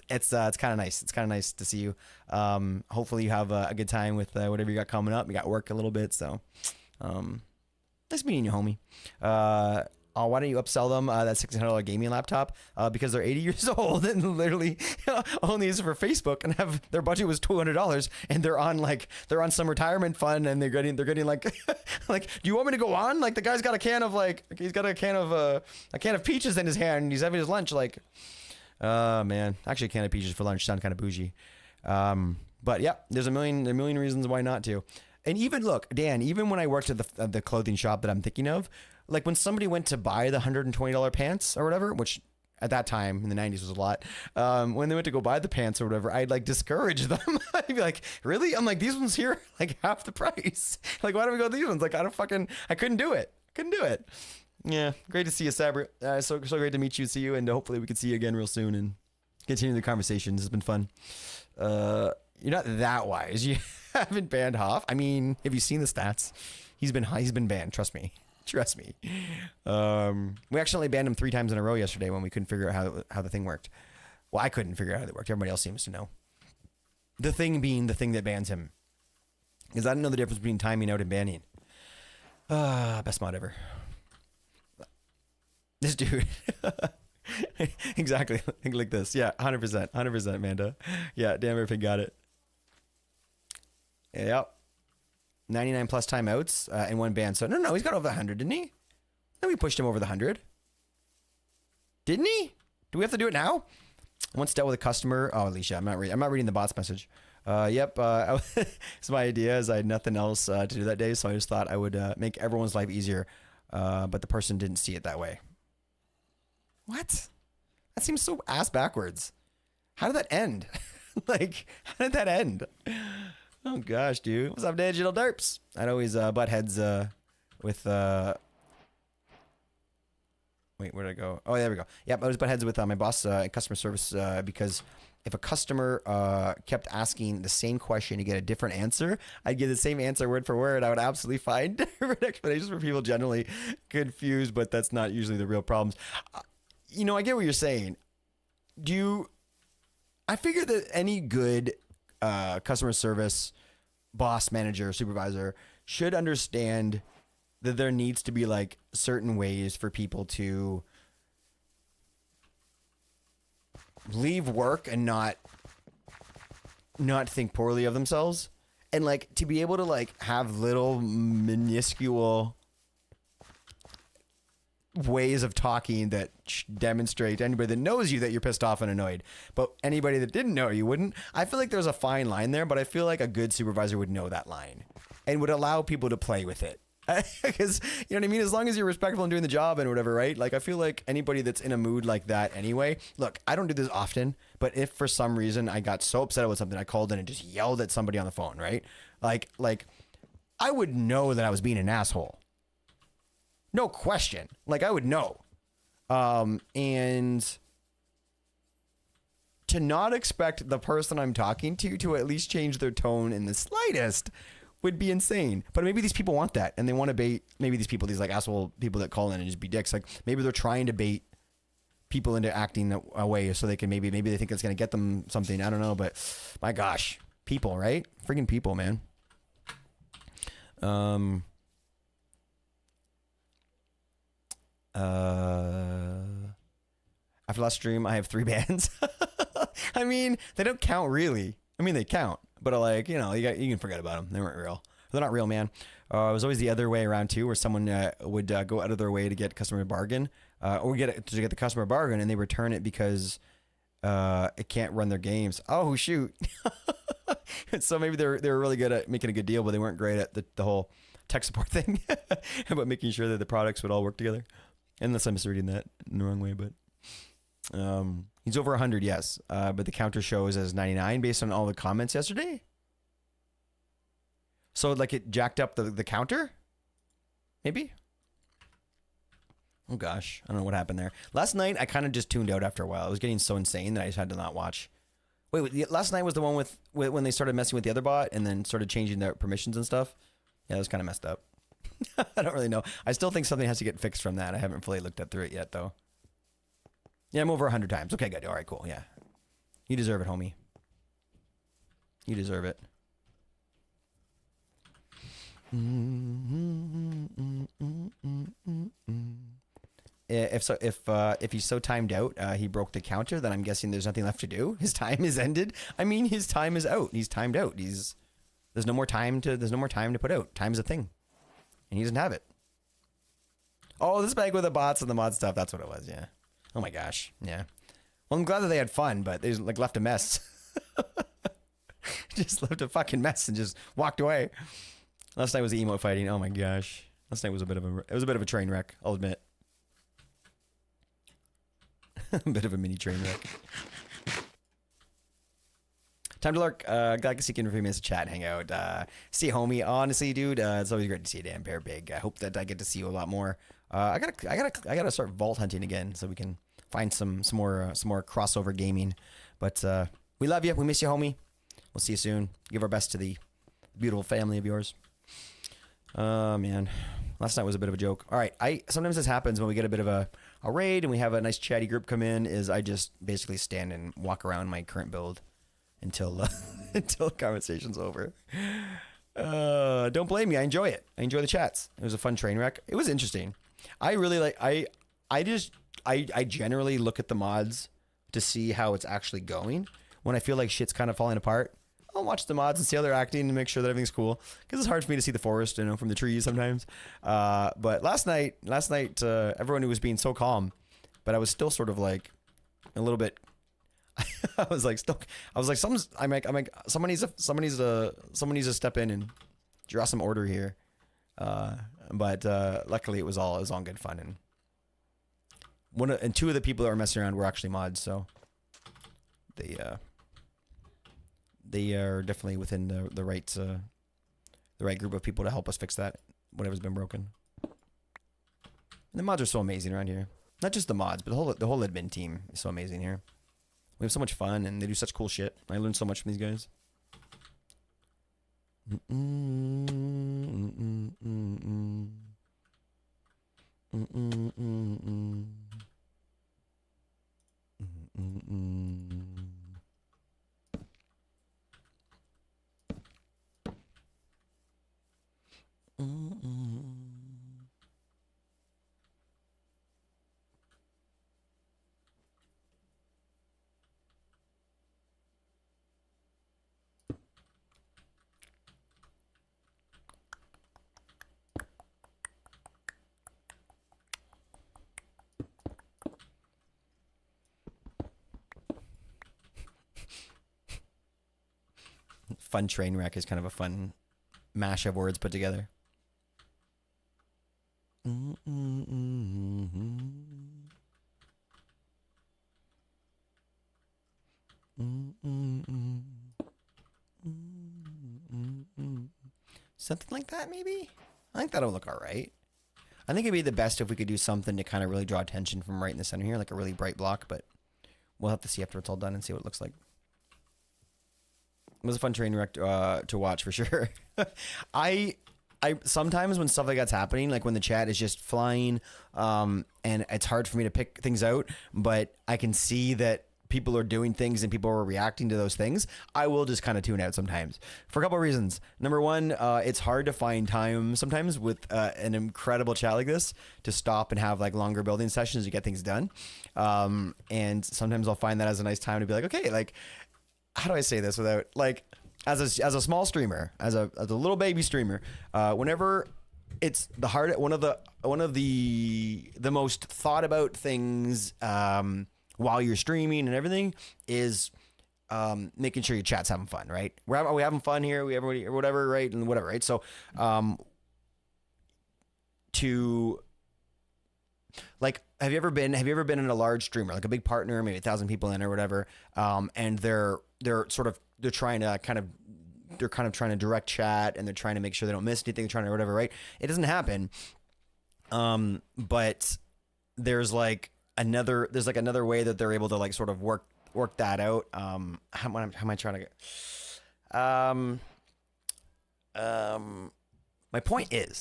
[SPEAKER 1] It's kind of nice. It's kind of nice to see you. Hopefully you have a good time with whatever you got coming up. You got work a little bit, so nice meeting you, homie. Why don't you upsell them that $1,600 gaming laptop? Because they're 80 years old and literally only use it for Facebook, and have their budget was $200, and they're on some retirement fund, and they're getting like like, do you want me to go on? Like the guy's got a can of peaches in his hand, and he's having his lunch. Like, man, actually a can of peaches for lunch sound kind of bougie. But yeah, there's a million reasons why not to. And even look, Dan, even when I worked at the clothing shop that I'm thinking of, like when somebody went to buy the $120 pants or whatever, which at that time in the 90s was a lot, when they went to go buy the pants or whatever, I'd like discourage them. I'd be like, really? I'm like, these ones here, like half the price. Like, why don't we go with these ones? Like, I couldn't do it. Yeah. Great to see you, Sabri. So great to meet you, see you. And hopefully we can see you again real soon and continue the conversations. It's been fun. You're not that wise. You haven't banned Hoff. I mean, have you seen the stats? He's been banned. Trust me. We accidentally banned him 3 times in a row yesterday when we couldn't figure out how the thing worked. Well, I couldn't figure out how it worked. Everybody else seems to know. The thing being the thing that bans him. Because I didn't know the difference between timing out and banning. Best mod ever. This dude. Exactly. Like this. Yeah, 100%, Amanda. Yeah, damn, everything got it. Yep. 99 plus timeouts in one ban. So no, he's got over 100, didn't he? No, we pushed him over the 100. Didn't he? Do we have to do it now? Once dealt with a customer. Oh, Alicia, I'm not reading the bot's message. Yep. It's my idea, as I had nothing else to do that day, so I just thought I would make everyone's life easier. But the person didn't see it that way. What? That seems so ass backwards. How did that end? Like, how did that end? Oh gosh, dude. What's up, Digital Derps? I'd always butt heads with wait, where'd I go? Oh, there we go. Yep, I was butt heads with my boss in customer service because if a customer kept asking the same question to get a different answer, I'd give the same answer word for word. I would absolutely find different explanations for people generally confused, but that's not usually the real problems. You know, I get what you're saying. I figure that any good customer service boss, manager, supervisor should understand that there needs to be like certain ways for people to leave work and not think poorly of themselves, and like to be able to like have little minuscule ways of talking that demonstrate to anybody that knows you that you're pissed off and annoyed, but anybody that didn't know you wouldn't. I feel like there's a fine line there, but I feel like a good supervisor would know that line and would allow people to play with it. Because, you know what I mean? As long as you're respectful and doing the job and whatever, right? Like, I feel like anybody that's in a mood like that anyway, look, I don't do this often, but if for some reason I got so upset with something, I called in and just yelled at somebody on the phone, right? Like I would know that I was being an asshole. No question. Like, I would know. And to not expect the person I'm talking to at least change their tone in the slightest would be insane. But maybe these people want that, and they want to bait maybe these people, these like asshole people that call in and just be dicks. Like, maybe they're trying to bait people into acting a way so they can maybe they think it's going to get them something. I don't know, but my gosh, people, right? Freaking people, man. After last stream, I have 3 bands. I mean, they don't count really. I mean, they count, but like, you know, you can forget about them. They weren't real. They're not real, man. It was always the other way around too, where someone would go out of their way to get customer bargain, or to get the customer bargain, and they return it because it can't run their games. Oh shoot! So maybe they're really good at making a good deal, but they weren't great at the whole tech support thing about making sure that the products would all work together. Unless I'm misreading that in the wrong way, but he's over 100, yes. But the counter shows as 99 based on all the comments yesterday. So like it jacked up the counter? Maybe? Oh gosh, I don't know what happened there. Last night I kind of just tuned out after a while. It was getting so insane that I just had to not watch. Wait, last night was the one with when they started messing with the other bot and then started changing their permissions and stuff? Yeah, it was kind of messed up. I don't really know. I still think something has to get fixed from that. I haven't fully looked through it yet, though. Yeah, I'm over 100 times. Okay, good. All right, cool. Yeah. You deserve it, homie. You deserve it. If he's so timed out, he broke the counter, then I'm guessing there's nothing left to do. His time is ended. I mean, his time is out. He's timed out. There's no more time to put out. Time's a thing. And he doesn't have it. Oh, this bag with the bots and the mod stuff. That's what it was. Yeah. Oh my gosh. Yeah. Well, I'm glad that they had fun, but they like left a mess. Just left a fucking mess and just walked away. Last night was the emo fighting. Oh my gosh. Last night was a bit of a train wreck. I'll admit. A bit of a mini train wreck. Time to lurk. Glad to see you in for a few minutes to chat, hang out. See you, homie. Honestly, dude, it's always great to see you, Dan Bear Big. I hope that I get to see you a lot more. I gotta start vault hunting again so we can find some more crossover gaming. But we love you. We miss you, homie. We'll see you soon. Give our best to the beautiful family of yours. Man, last night was a bit of a joke. All right, sometimes this happens when we get a bit of a raid and we have a nice chatty group come in. Is I just basically stand and walk around my current build until the conversation's over. Don't blame me. I enjoy it. I enjoy the chats. It was a fun train wreck. It was interesting. I really like. I generally look at the mods to see how it's actually going. When I feel like shit's kind of falling apart, I'll watch the mods and see how they're acting and make sure that everything's cool. Because it's hard for me to see the forest, from the trees sometimes. But last night, everyone was being so calm, but I was still sort of like a little bit. I was like, someone needs to step in and draw some order here. But luckily it was all good fun, and two of the people that were messing around were actually mods, so they are definitely within the right group of people to help us fix that, whatever's been broken. And the mods are so amazing around here. Not just the mods, but the whole admin team is so amazing here. We have so much fun, and they do such cool shit. I learned so much from these guys. Fun train wreck is kind of a fun mash of words put together. Something like that, maybe? I think that'll look all right. I think it'd be the best if we could do something to kind of really draw attention from right in the center here, like a really bright block, but we'll have to see after it's all done and see what it looks like. It was a fun train wreck to watch for sure. I sometimes when stuff like that's happening, like when the chat is just flying, and it's hard for me to pick things out, but I can see that people are doing things and people are reacting to those things, I will just kind of tune out sometimes for a couple of reasons. Number one, it's hard to find time sometimes with an incredible chat like this to stop and have like longer building sessions to get things done. And sometimes I'll find that as a nice time to be like, okay, like, how do I say this without like, as a small streamer, as a little baby streamer, whenever it's the hard, one of the most thought about things, while you're streaming and everything is making sure your chat's having fun, right? Are we having fun here? We everybody or whatever, right? And whatever, right? So to like, have you ever been in a large streamer, like a big partner, maybe 1,000 people in or whatever, and they're trying to kind of trying to direct chat and they're trying to make sure they don't miss anything, they're trying to whatever, right? It doesn't happen. But there's another way that they're able to like sort of work that out. How am I trying to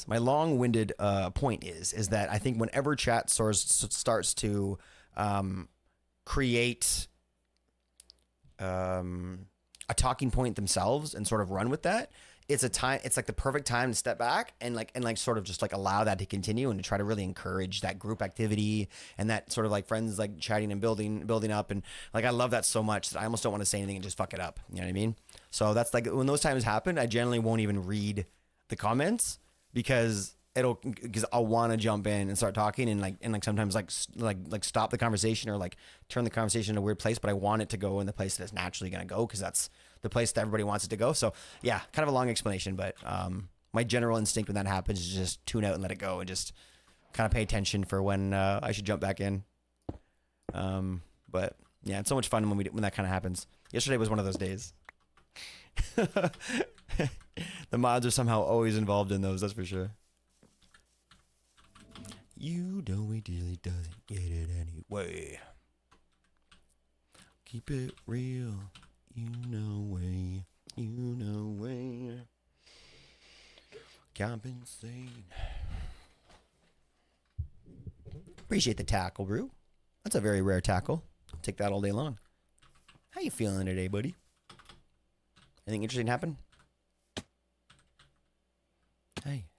[SPEAKER 1] my long-winded point is that I think whenever chat starts to create a talking point themselves and sort of run with that, it's like the perfect time to step back and sort of just like allow that to continue and to try to really encourage that group activity and that sort of like friends like chatting and building up. And like, I love that so much that I almost don't want to say anything and just fuck it up. You know what I mean? So that's like, when those times happen, I generally won't even read the comments because I'll want to jump in and start talking and sometimes like stop the conversation or like turn the conversation in a weird place, but I want it to go in the place that it's naturally going to go because that's the place that everybody wants it to go. So yeah, kind of a long explanation, but my general instinct when that happens is just tune out and let it go and just kind of pay attention for when I should jump back in. But yeah, it's so much fun when that kind of happens. Yesterday was one of those days. The mods are somehow always involved in those, that's for sure. You know he really doesn't get it anyway. Keep it real. You know way. Compensate. Appreciate the tackle, Brew. That's a very rare tackle. I'll take that all day long. How you feeling today, buddy? Anything interesting happen?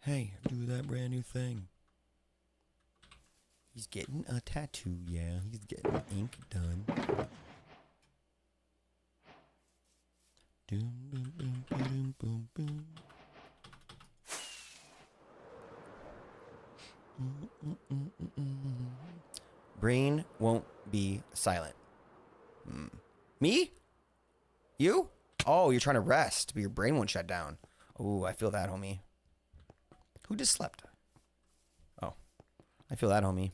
[SPEAKER 1] Hey, do that brand new thing. He's getting a tattoo, yeah. He's getting ink done. Doom, boom, boom, boom, boom, boom. Brain won't be silent. Me? You? Oh, you're trying to rest, but your brain won't shut down. Oh, I feel that, homie. Who just slept? Oh, I feel that, homie.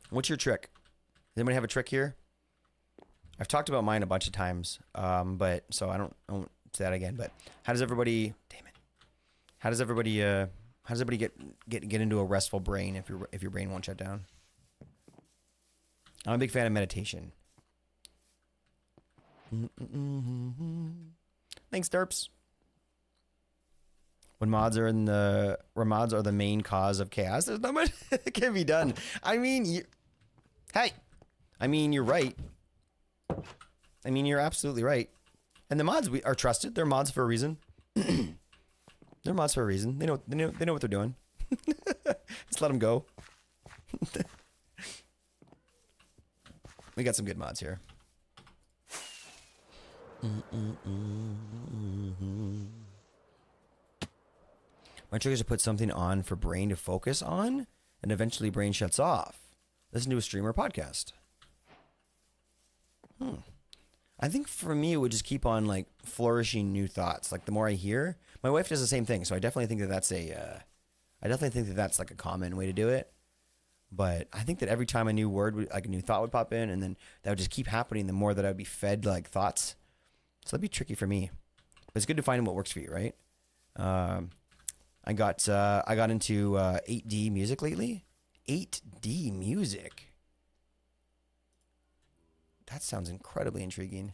[SPEAKER 1] What's your trick? Does anybody have a trick here? I've talked about mine a bunch of times, but so I won't say that again. But how does everybody? Damn it! How does everybody get into a restful brain if your brain won't shut down? I'm a big fan of meditation. Thanks, Derps. When mods are the main cause of chaos, there's not much that can be done. I mean, you're right. I mean, you're absolutely right. And the mods are trusted. They're mods for a reason. They're mods for a reason. They know what they're doing. Just let them go. We got some good mods here. My trick is to put something on for brain to focus on, and eventually brain shuts off. Listen to a stream or podcast. I think for me, it would just keep on like flourishing new thoughts. Like the more I hear, my wife does the same thing. So I definitely think that that's like a common way to do it. But I think that every time a new word, like a new thought would pop in, and then that would just keep happening, the more that I'd be fed like thoughts. So that'd be tricky for me. But it's good to find what works for you, right? I got into 8D music lately. 8D music. That sounds incredibly intriguing.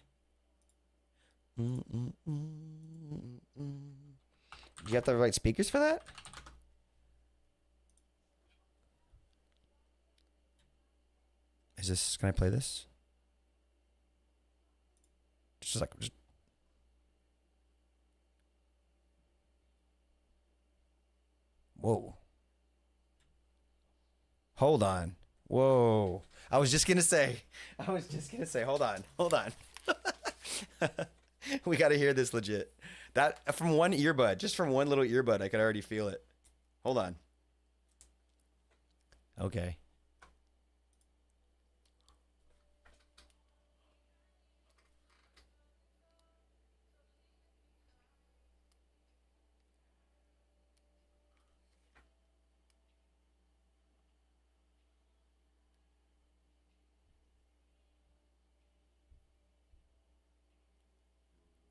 [SPEAKER 1] Do you have the right speakers for that? Can I play this? Whoa. Hold on. Whoa. I was just gonna say, hold on. We gotta hear this legit. That from one earbud, just from one little earbud, I could already feel it. Hold on. Okay.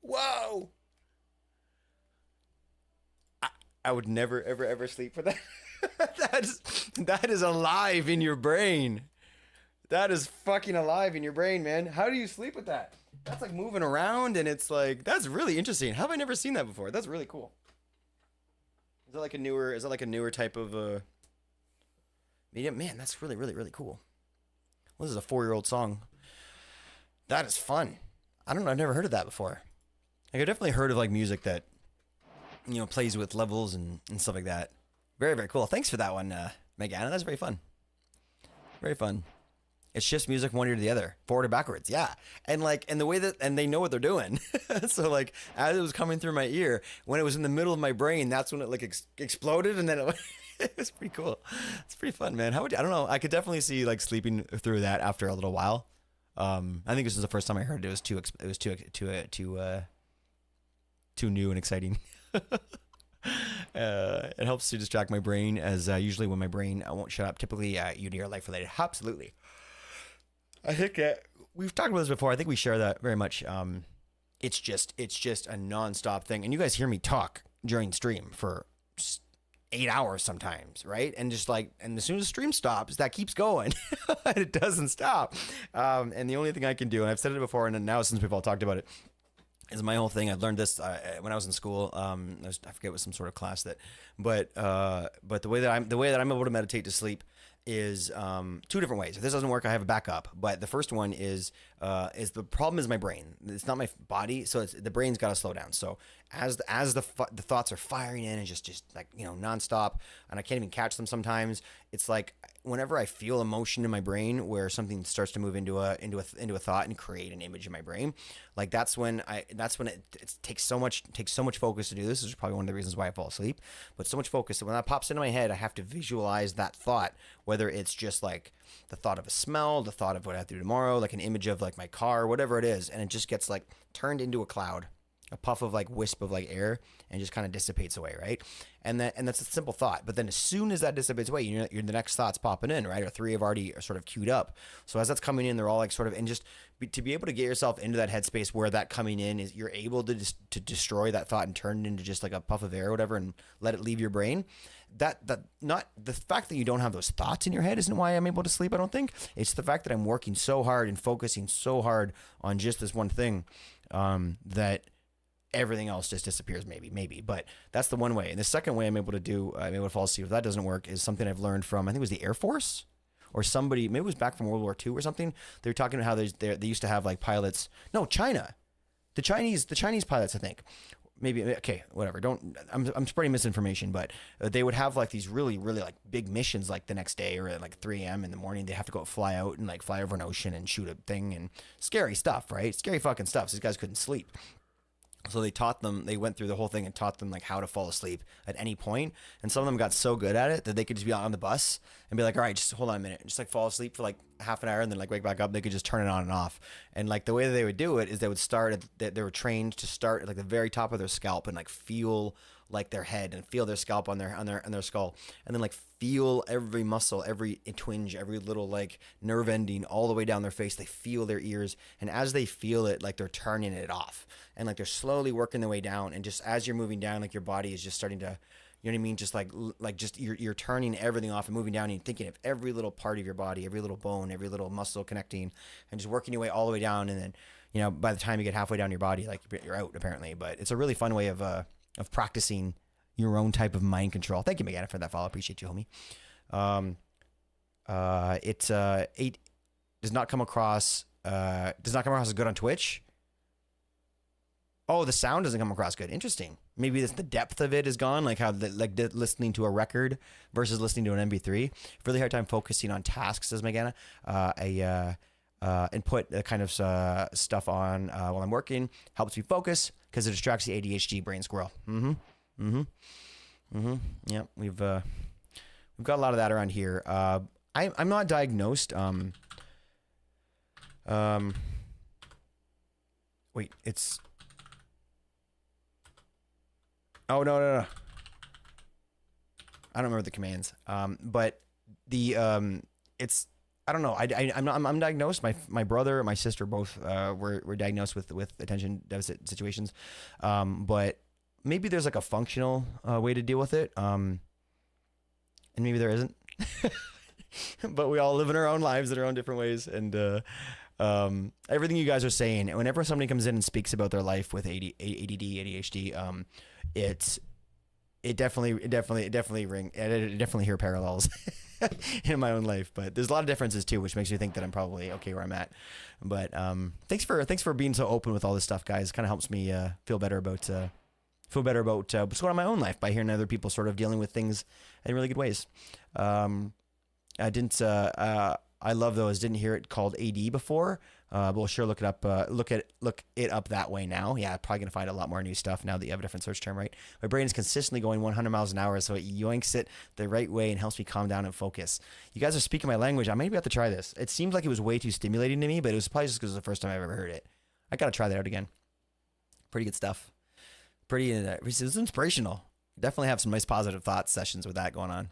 [SPEAKER 1] Whoa! I would never, ever sleep for that. that is alive in your brain. That is fucking alive in your brain, man. How do you sleep with that? That's like moving around, and it's like, that's really interesting. How have I never seen that before? That's really cool. Is that like a newer type of medium? Man, that's really, really, really cool. Well, this is a 4-year-old song. That is fun. I don't know. I've never heard of that before. I've definitely heard of like music that, plays with levels and stuff like that. Very, very cool. Thanks for that one, Megana. That's very fun. Very fun. It shifts music one ear to the other, forward or backwards. Yeah. And the way that, and they know what they're doing. So like, as it was coming through my ear, when it was in the middle of my brain, that's when it like exploded, and then it was pretty cool. It's pretty fun, man. I don't know. I could definitely see like sleeping through that after a little while. I think this was the first time I heard it. It was too new and exciting. It helps to distract my brain, as usually when my brain won't shut up. Typically, uni or life related. Absolutely. I think we've talked about this before. I think we share that very much. It's just a nonstop thing, and you guys hear me talk during stream for 8 hours sometimes, right? And just like, and as soon as the stream stops, that keeps going. It doesn't stop. And the only thing I can do, and I've said it before, and now since we've all talked about it, is my whole thing. I learned this when I was in school. I forget what some sort of class but the way that I'm able to meditate to sleep is 2 different ways. If this doesn't work, I have a backup. But the first one is the problem is my brain. It's not my body, so the brain's got to slow down. So as the thoughts are firing in and just like nonstop, and I can't even catch them sometimes. It's like whenever I feel emotion in my brain, where something starts to move into a thought and create an image in my brain, like that's when it takes so much focus to do this. This is probably one of the reasons why I fall asleep. But so much focus that when that pops into my head, I have to visualize that thought, whether it's just like the thought of a smell, the thought of what I have to do tomorrow, like an image of like my car, whatever it is, and it just gets like turned into a cloud, a puff of like wisp of like air, and just kind of dissipates away, right? And that's a simple thought. But then as soon as that dissipates away, you're the next thought's popping in, right? Or 3 have already are sort of queued up. So as that's coming in, they're all like sort of, and just to be able to get yourself into that headspace where that coming in is, you're able to destroy that thought and turn it into just like a puff of air or whatever, and let it leave your brain. not the fact that you don't have those thoughts in your head isn't why I'm able to sleep. I don't think it's the fact that I'm working so hard and focusing so hard on just this one thing, that everything else just disappears. Maybe, but that's the one way. And the second way I'm able to fall asleep if that doesn't work is something I've learned from, I think it was the Air Force or somebody, maybe it was back from World War II or something. They were talking about how they used to have like pilots. No, China, the Chinese pilots, I think. Maybe, okay, whatever. I'm spreading misinformation, but they would have like these really, really like big missions like the next day or at like 3 a.m. in the morning. They have to go fly out and like fly over an ocean and shoot a thing and scary stuff, right? Scary fucking stuff. So these guys couldn't sleep. So they went through the whole thing and taught them like how to fall asleep at any point. And some of them got so good at it that they could just be on the bus and be like, all right, just hold on a minute. And just like fall asleep for like half an hour and then like wake back up. They could just turn it on and off. And like the way that they would do it is they would they were trained to start at like the very top of their scalp and like feel like their head and feel their scalp on their skull. And then like feel every muscle, every twinge, every little like nerve ending all the way down their face. They feel their ears. And as they feel it, like they're turning it off. And like they're slowly working their way down. And just as you're moving down, like your body is just starting to, you know what I mean? Just like just you're turning everything off and moving down and thinking of every little part of your body, every little bone, every little muscle connecting and just working your way all the way down. And then, you know, by the time you get halfway down your body, like you're out apparently. But it's a really fun way of practicing your own type of mind control. Thank you, Megan, for that follow. Appreciate you, homie. It does not come across as good on Twitch. Oh, the sound doesn't come across good. Interesting. Maybe the depth of it is gone, like how listening to a record versus listening to an MP3. Really hard time focusing on tasks, says Megan. And put the kind of stuff on while I'm working helps me focus because it distracts the ADHD brain squirrel. Yeah, we've got a lot of that around here. I'm not diagnosed. Wait, it's. Oh no. I don't remember the commands. But the it's. I don't know. I'm diagnosed. My brother and my sister both were diagnosed with attention deficit situations. But maybe there's like a functional way to deal with it. And maybe there isn't. But we all live in our own lives in our own different ways. And everything you guys are saying, whenever somebody comes in and speaks about their life with ADD, ADHD, it definitely hear parallels in my own life. But there's a lot of differences too, which makes me think that I'm probably okay where I'm at. But thanks for being so open with all this stuff, guys. It kind of helps me feel better about what's going on in my own life by hearing other people sort of dealing with things in really good ways. I love those. Didn't hear it called AD before. But we'll sure look it up. Look it up that way now. Yeah, probably gonna find a lot more new stuff now that you have a different search term, right? My brain is consistently going 100 miles an hour, so it yoinks it the right way and helps me calm down and focus. You guys are speaking my language. I maybe have to try this. It seems like it was way too stimulating to me, but it was probably just because it was the first time I've ever heard it. I gotta try that out again. Pretty good stuff. It was inspirational. Definitely have some nice positive thought sessions with that going on.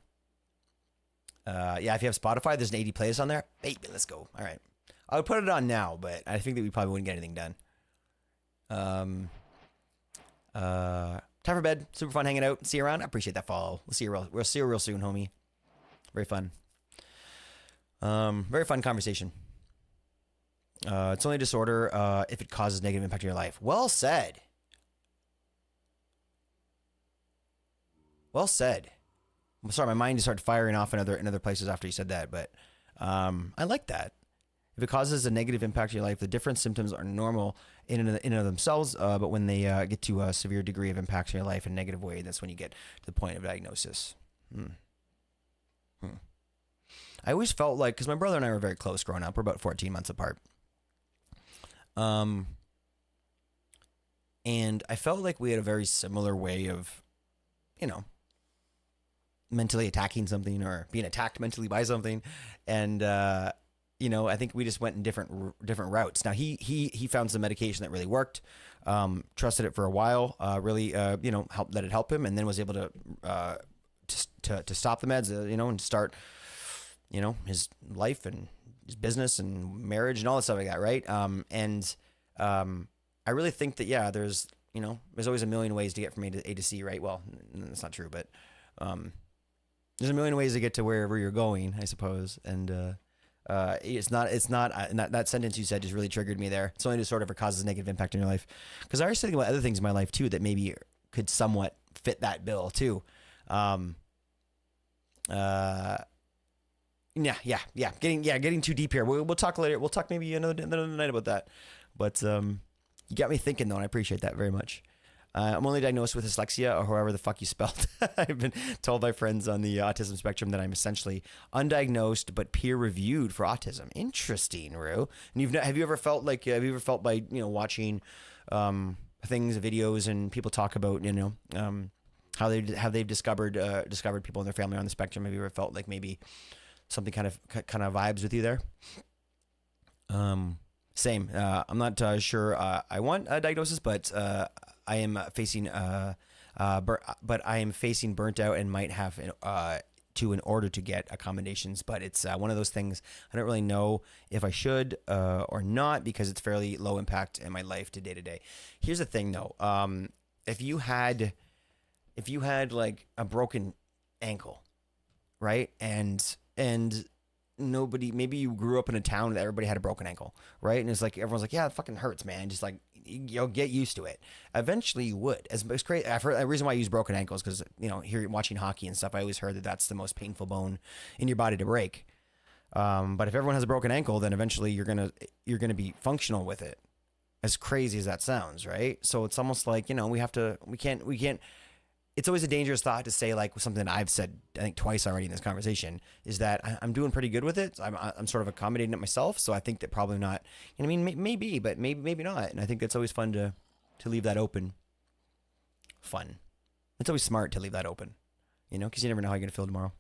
[SPEAKER 1] Yeah, if you have Spotify, there's an 80 playlist on there. Hey, let's go. All right. I would put it on now, but I think that we probably wouldn't get anything done. Time for bed. Super fun hanging out. See you around. I appreciate that follow. We'll see you real soon, homie. Very fun. Very fun conversation. It's only a disorder if it causes negative impact on your life. Well said. Well said. I'm sorry, my mind just started firing off in other places after you said that, but I like that. If it causes a negative impact on your life, the different symptoms are normal in and of themselves, but when they get to a severe degree of impact on your life in a negative way, that's when you get to the point of diagnosis. I always felt like, because my brother and I were very close growing up, we're about 14 months apart. And I felt like we had a very similar way of, mentally attacking something or being attacked mentally by something. And, I think we just went in different routes. Now he found some medication that really worked, trusted it for a while, really, let it help him, and then was able to stop the meds, and start, his life and his business and marriage and all that stuff like that. Right. I really think that, yeah, there's always a million ways to get from A to C, right? Well, that's not true, but, there's a million ways to get to wherever you're going, I suppose. And it's not that sentence you said just really triggered me there. It's only just sort of causes a negative impact in your life. Because I was thinking about other things in my life too that maybe could somewhat fit that bill too. Getting too deep here. We'll talk later. We'll talk maybe another night about that. But you got me thinking though, and I appreciate that very much. I'm only diagnosed with dyslexia, or however the fuck you spelled. I've been told by friends on the autism spectrum that I'm essentially undiagnosed but peer-reviewed for autism. Interesting, Rue. And have you ever felt by watching things, videos, and people talk about how they've discovered people in their family on the spectrum? Have you ever felt like maybe something kind of vibes with you there? Same. I'm not sure I want a diagnosis, but I am facing burnt out and might have in order to get accommodations. But it's one of those things I don't really know if I should or not, because it's fairly low impact in my life to day. Here's the thing though. If you had like a broken ankle, right? And nobody, maybe you grew up in a town that everybody had a broken ankle, right? And it's like, everyone's like, yeah, it fucking hurts, man. Just like, you'll get used to it. Eventually you would. As crazy, I've heard, the reason why I use broken ankles, because, here watching hockey and stuff, I always heard that that's the most painful bone in your body to break. But if everyone has a broken ankle, then eventually you're going to be functional with it. As crazy as that sounds, right? So it's almost like, we can't, it's always a dangerous thought to say, like something that I've said, I think twice already in this conversation, is that I'm doing pretty good with it. I'm sort of accommodating it myself. So I think that probably not, maybe, but maybe not. And I think it's always fun to leave that open. Fun. It's always smart to leave that open, because you never know how you're going to feel tomorrow.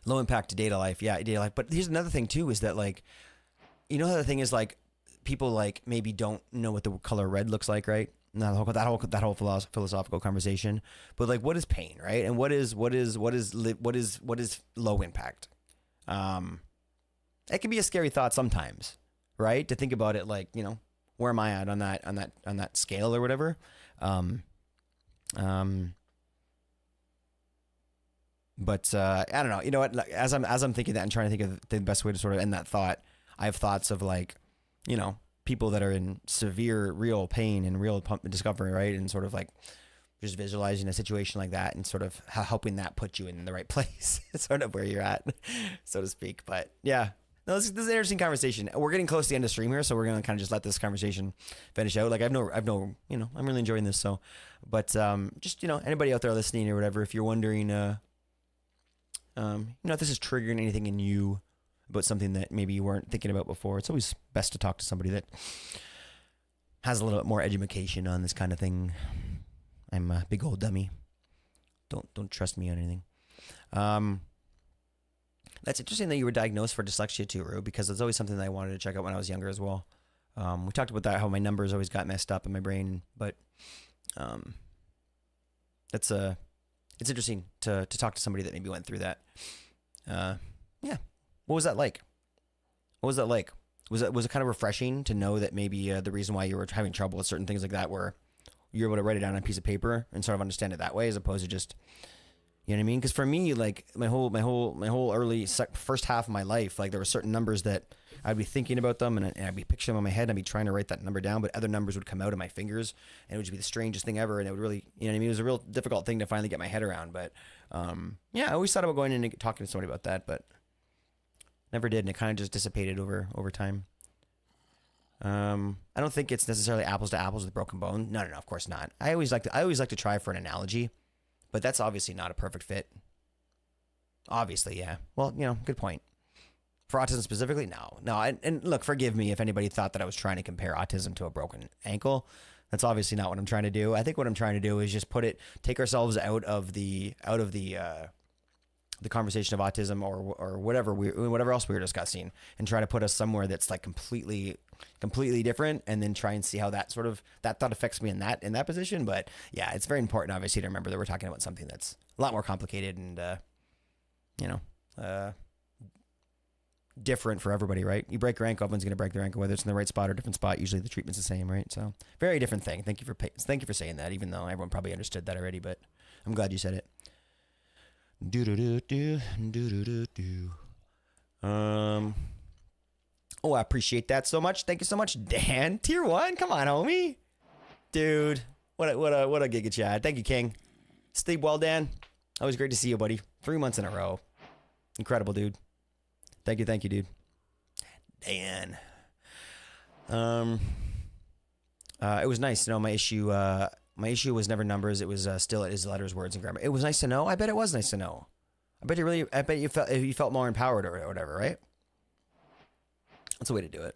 [SPEAKER 1] Low impact to data life. Yeah, data life. But here's another thing too, is that like, how the thing is, like, people like maybe don't know what the color red looks like, right? Not that whole philosophical conversation, but like, what is pain, right? And what is low impact? It can be a scary thought sometimes, right? To think about it, like, where am I at on that scale or whatever? But I don't know. You know what? As I'm thinking that and trying to think of the best way to sort of end that thought, I have thoughts of like, people that are in severe, real pain and real discomfort, right? And sort of like just visualizing a situation like that and sort of helping that put you in the right place, sort of where you're at, so to speak. But yeah, no, this is an interesting conversation. We're getting close to the end of stream here, so we're gonna kind of just let this conversation finish out. Like I've no, I'm really enjoying this. So, but just anybody out there listening or whatever, if you're wondering, if this is triggering anything in you about something that maybe you weren't thinking about before, it's always best to talk to somebody that has a little bit more education on this kind of thing. I'm a big old dummy. Don't trust me on anything. That's interesting that you were diagnosed for dyslexia too, Rue, because it's always something that I wanted to check out when I was younger as well. We talked about that, how my numbers always got messed up in my brain, but it's interesting to talk to somebody that maybe went through that. Yeah. What was that like? Was it kind of refreshing to know that maybe the reason why you were having trouble with certain things like that were you're able to write it down on a piece of paper and sort of understand it that way, as opposed to just, you know what I mean? Because for me, like my whole early first half of my life, like there were certain numbers that I'd be thinking about them and I'd be picturing them in my head and I'd be trying to write that number down, but other numbers would come out of my fingers and it would just be the strangest thing ever. And it would really, you know what I mean? It was a real difficult thing to finally get my head around. But yeah, I always thought about going in and talking to somebody about that, but never did, and it kind of just dissipated over time. I don't think it's necessarily apples to apples with broken bone. No, of course not. I always like to try for an analogy, but that's obviously not a perfect fit. Obviously, yeah. Well, good point. For autism specifically, no. And look, forgive me if anybody thought that I was trying to compare autism to a broken ankle. That's obviously not what I'm trying to do. I think what I'm trying to do is just take ourselves out of the conversation of autism or whatever else we were discussing, and try to put us somewhere that's like completely different, and then try and see how that thought affects me in that position. But yeah, it's very important obviously to remember that we're talking about something that's a lot more complicated and different for everybody, right? You break your ankle, everyone's going to break their ankle, whether it's in the right spot or different spot. Usually the treatment's the same, right? So very different thing. Thank you for saying that, even though everyone probably understood that already, but I'm glad you said it. Do do do do do do do do. Oh, I appreciate that so much. Thank you so much, Dan. Tier 1. Come on, homie. Dude. What a giga chat. Thank you, King. Sleep well, Dan. Always great to see you, buddy. 3 months in a row. Incredible, dude. Thank you, dude. Dan. It was nice. You know, my issue was never numbers. It was still it is letters, words, and grammar. It was nice to know. I bet it was nice to know. I bet you felt more empowered or whatever, right? That's a way to do it.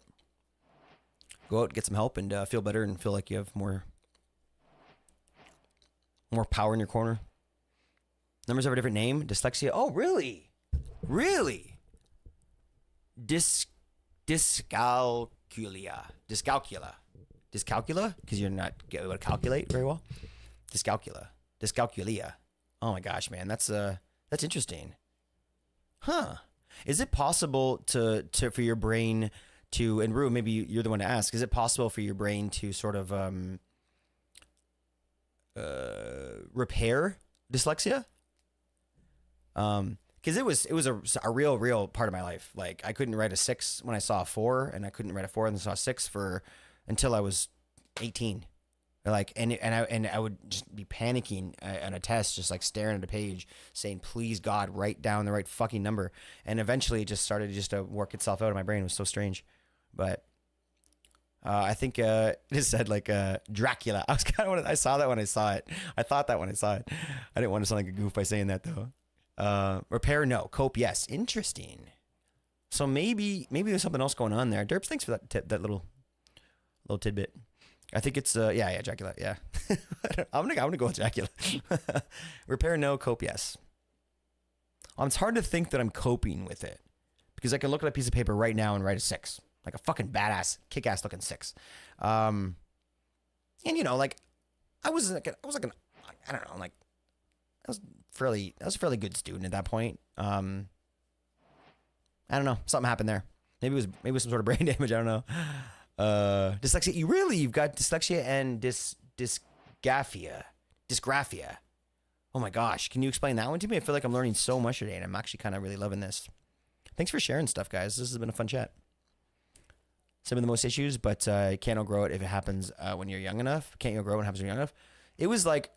[SPEAKER 1] Go out, get some help, and feel better, and feel like you have more power in your corner. Numbers have a different name. Dyslexia. Oh, really? Really? Dyscalculia. Dyscalculia? Because you're not able to calculate very well. Dyscalculia. Oh my gosh, man, that's interesting. Huh? Is it possible to for your brain to, and Rue, maybe you're the one to ask, is it possible for your brain to sort of repair dyslexia? Because it was a real part of my life. Like, I couldn't write a 6 when I saw a 4, and I couldn't write a 4 and I saw a 6 until I was 18. Like, and I would just be panicking on a test, just like staring at a page, saying, "Please God, write down the right fucking number." And eventually, it just started to work itself out of my brain. It was so strange, but I think it said like Dracula. I saw that when I saw it. I thought that when I saw it. I didn't want to sound like a goof by saying that though. Repair, no. Cope, yes. Interesting. So maybe there's something else going on there. Derps, thanks for that little tidbit. I think it's yeah, Dracula, yeah. I'm gonna go with Dracula. Repair, no. Cope, yes. It's hard to think that I'm coping with it because I can look at a piece of paper right now and write a 6, like a fucking badass, kick-ass looking 6. And you know, like I was like I don't know, like I was a fairly good student at that point. I don't know, something happened there. Maybe it was some sort of brain damage. I don't know. Dyslexia. You've got dyslexia and dysgraphia. Oh my gosh. Can you explain that one to me? I feel like I'm learning so much today and I'm actually kind of really loving this. Thanks for sharing stuff, guys. This has been a fun chat. Some of the most issues, but can't outgrow it if it happens when you're young enough. Can't outgrow it when it happens when you're young enough. It was like,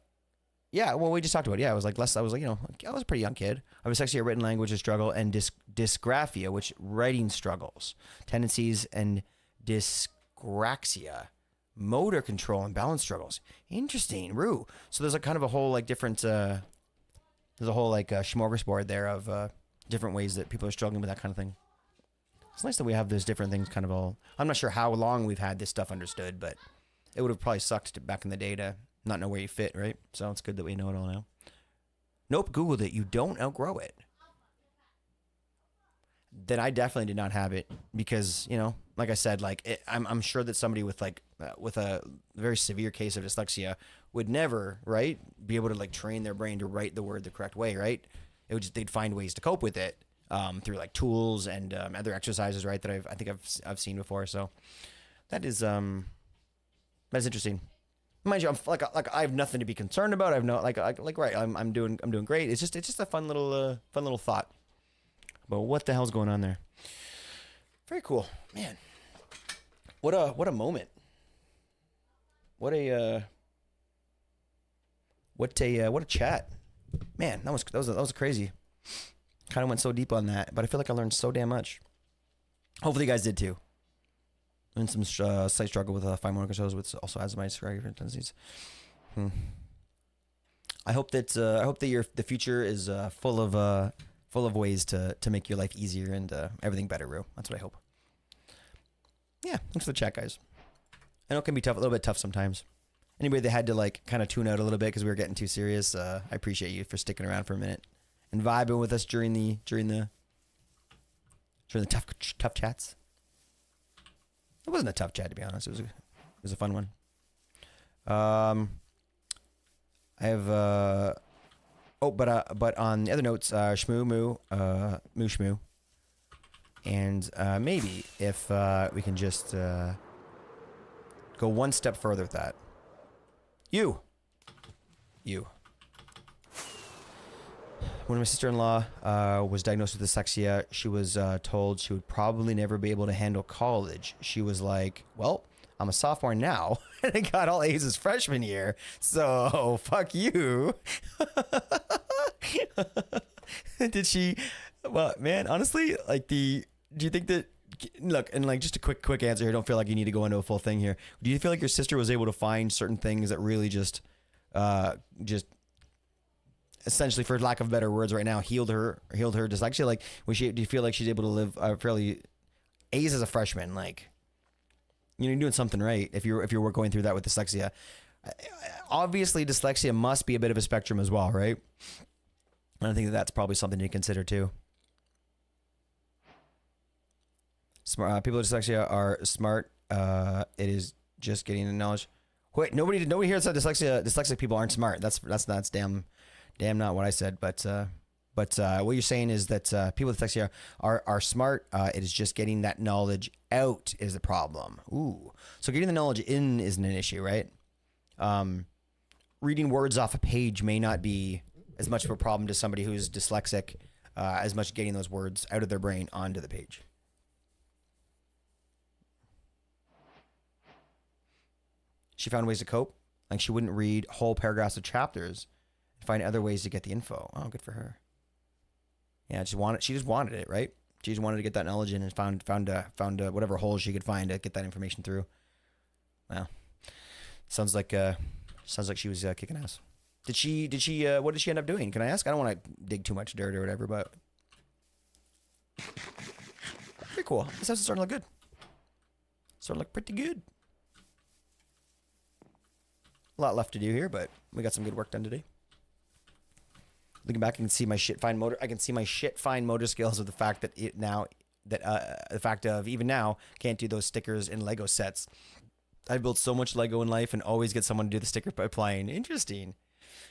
[SPEAKER 1] yeah, well, we just talked about it. Yeah, I was like, you know, I was a pretty young kid. I was actually a written language struggle and dysgraphia, which writing struggles, tendencies, and dysgraxia, motor control and balance struggles. Interesting, Rue. So there's a kind of a whole like different, there's a whole like smorgasbord there of different ways that people are struggling with that kind of thing. It's nice that we have those different things kind of all. I'm not sure how long we've had this stuff understood, but it would have probably sucked back in the day to not know where you fit, right? So it's good that we know it all now. Nope, Googled it. You don't outgrow it. Then I definitely did not have it because, you know, like I said, like I'm sure that somebody with like with a very severe case of dyslexia would never, right, be able to like train their brain to write the word the correct way, right? It would just, they'd find ways to cope with it through like tools and other exercises, right? That I think I've seen before. So that is that's interesting. Mind you, I'm like I have nothing to be concerned about. I've no like right. I'm doing great. It's just a fun little thought. But what the hell's going on there? Very cool, man. What a moment. What a chat, man. That was crazy. Kind of went so deep on that, but I feel like I learned so damn much. Hopefully, you guys did too. And some slight struggle with fine motor controls, which also has my dysgraphia tendencies. I hope that the future is full of ways to make your life easier and everything better, Rue. That's what I hope. Yeah, thanks for the chat, guys. I know it can be tough, a little bit tough sometimes. Anybody that had to like kind of tune out a little bit because we were getting too serious, I appreciate you for sticking around for a minute and vibing with us during the tough chats. It wasn't a tough chat, to be honest. It was a fun one. I have but on the other notes, shmoo moo shmoo, and maybe if we can just go one step further with that. You. When my sister-in-law was diagnosed with dyslexia, she was told she would probably never be able to handle college. She was like, well, I'm a sophomore now, and I got all A's as freshman year, so fuck you. Did she? Well, man, honestly, like do you think that? Look, and like just a quick answer here. Don't feel like you need to go into a full thing here. Do you feel like your sister was able to find certain things that really just essentially, for lack of better words, right now healed her dyslexia? Like, do you feel like she's able to live fairly A's as a freshman? Like, you're doing something right if you're going through that with dyslexia. Obviously, dyslexia must be a bit of a spectrum as well, right? And I think that's probably something to consider too. Smart people with dyslexia are smart. It is just getting the knowledge. Wait, nobody here said dyslexic people aren't smart. That's damn not what I said. But what you're saying is that people with dyslexia are smart. It is just getting that knowledge out is the problem. Ooh, so getting the knowledge in isn't an issue, right? Reading words off a page may not be as much of a problem to somebody who's dyslexic as much getting those words out of their brain onto the page. She found ways to cope. Like, she wouldn't read whole paragraphs of chapters and find other ways to get the info. Oh, good for her. Yeah, she just wanted it, right? She just wanted to get that knowledge in and found whatever holes she could find to get that information through. Wow. Sounds like she was kicking ass. What did she end up doing? Can I ask? I don't want to dig too much dirt or whatever, but pretty cool. This house is starting to look good. Starting to look pretty good. A lot left to do here, but we got some good work done today. Looking back, I can see my shit fine motor skills of the fact that the fact of even now can't do those stickers in Lego sets. I built so much Lego in life and always get someone to do the sticker pipeline. Interesting.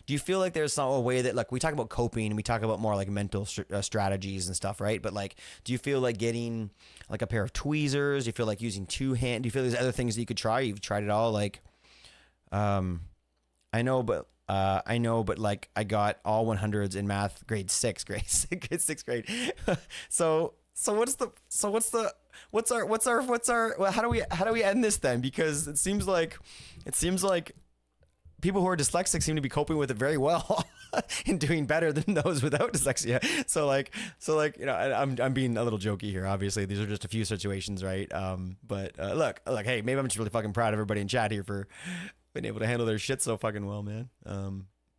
[SPEAKER 1] Do you feel like there's some a way that, like, we talk about coping and we talk about more like mental strategies and stuff, right? But like, do you feel like getting like a pair of tweezers? Do you feel like using two hand? Do you feel there's other things that you could try? You've tried it all, like. I know, but like I got all 100s in math grade sixth grade. So what's our well, how do we end this then? Because it seems like people who are dyslexic seem to be coping with it very well and doing better than those without dyslexia. So like, I'm being a little jokey here. Obviously, these are just a few situations, right? But look, hey, maybe I'm just really fucking proud of everybody in chat here for being able to handle their shit so fucking well, man.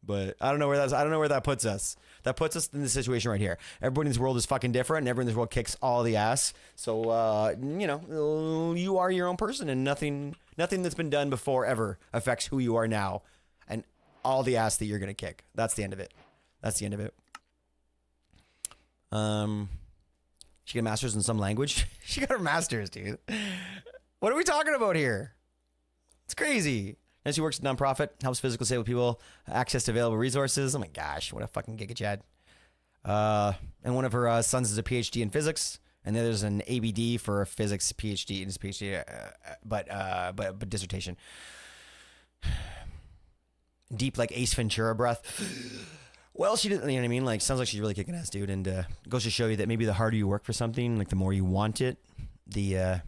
[SPEAKER 1] But I don't know where that puts us. That puts us in the situation right here. Everybody in this world is fucking different, and everyone in this world kicks all the ass. So you are your own person, and nothing that's been done before ever affects who you are now, and all the ass that you're gonna kick. That's the end of it. She got a master's in some language. She got her master's, dude. What are we talking about here? It's crazy. And she works at a nonprofit, helps physically disabled people access to available resources. Oh my gosh, what a fucking giga chad. And one of her sons is a PhD in physics, and then there's an ABD for a physics PhD in his PhD, but dissertation. Deep like Ace Ventura breath. Well, she didn't, you know what I mean? Like, sounds like she's really kicking ass, dude. And goes to show you that maybe the harder you work for something, like the more you want it, the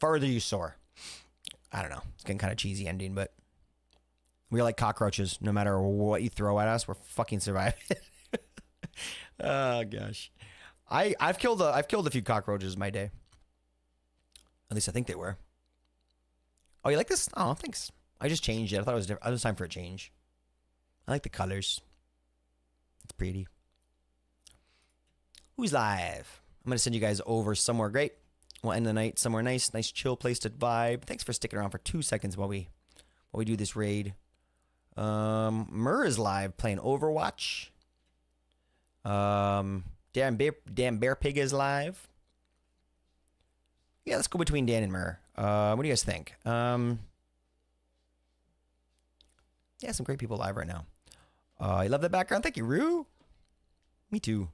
[SPEAKER 1] farther you soar. I don't know. It's getting kind of cheesy ending, but we're like cockroaches. No matter what you throw at us, we're fucking surviving. Oh gosh, I've killed a few cockroaches in my day. At least I think they were. Oh, you like this? Oh, thanks. I just changed it. I thought it was different. It was time for a change. I like the colors. It's pretty. Who's live? I'm gonna send you guys over somewhere great. We'll end the night somewhere nice chill place to vibe. Thanks for sticking around for 2 seconds while we do this raid. Mur is live playing Overwatch. Damn Bear Pig is live. Yeah, let's go between Dan and Mur. What do you guys think? Yeah, some great people live right now. You love that background? Thank you, Rue. Me too.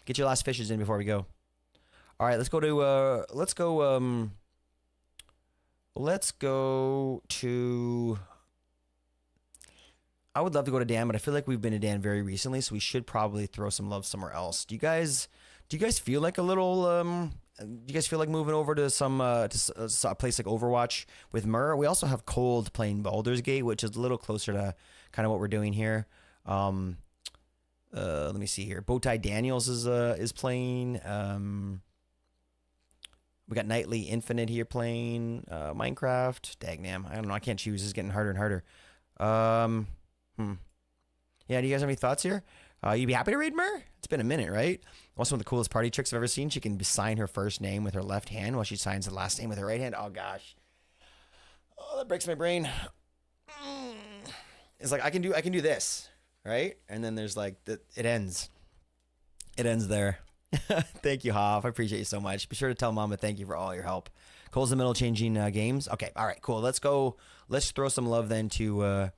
[SPEAKER 1] Get your last fishes in before we go. All right, let's go to I would love to go to Dan, but I feel like we've been to Dan very recently, so we should probably throw some love somewhere else. Do you guys feel like a little do you guys feel like moving over to some a place like Overwatch with Mur? We also have Cold playing Baldur's Gate, which is a little closer to kind of what we're doing here. Let me see here. Bowtie Daniels is playing. We got Nightly Infinite here playing Minecraft. Dagnam. I don't know. I can't choose. It's getting harder and harder. Yeah, do you guys have any thoughts here? You'd be happy to raid Mur? It's been a minute, right? Also, one of the coolest party tricks I've ever seen. She can sign her first name with her left hand while she signs the last name with her right hand. Oh, gosh. Oh, that breaks my brain. It's like I can do this, right? And then there's like, it ends. It ends there. Thank you, Hoff. I appreciate you so much. Be sure to tell Mama thank you for all your help. Cole's in the middle of changing games. Okay, all right, cool. Let's go. Let's throw some love then to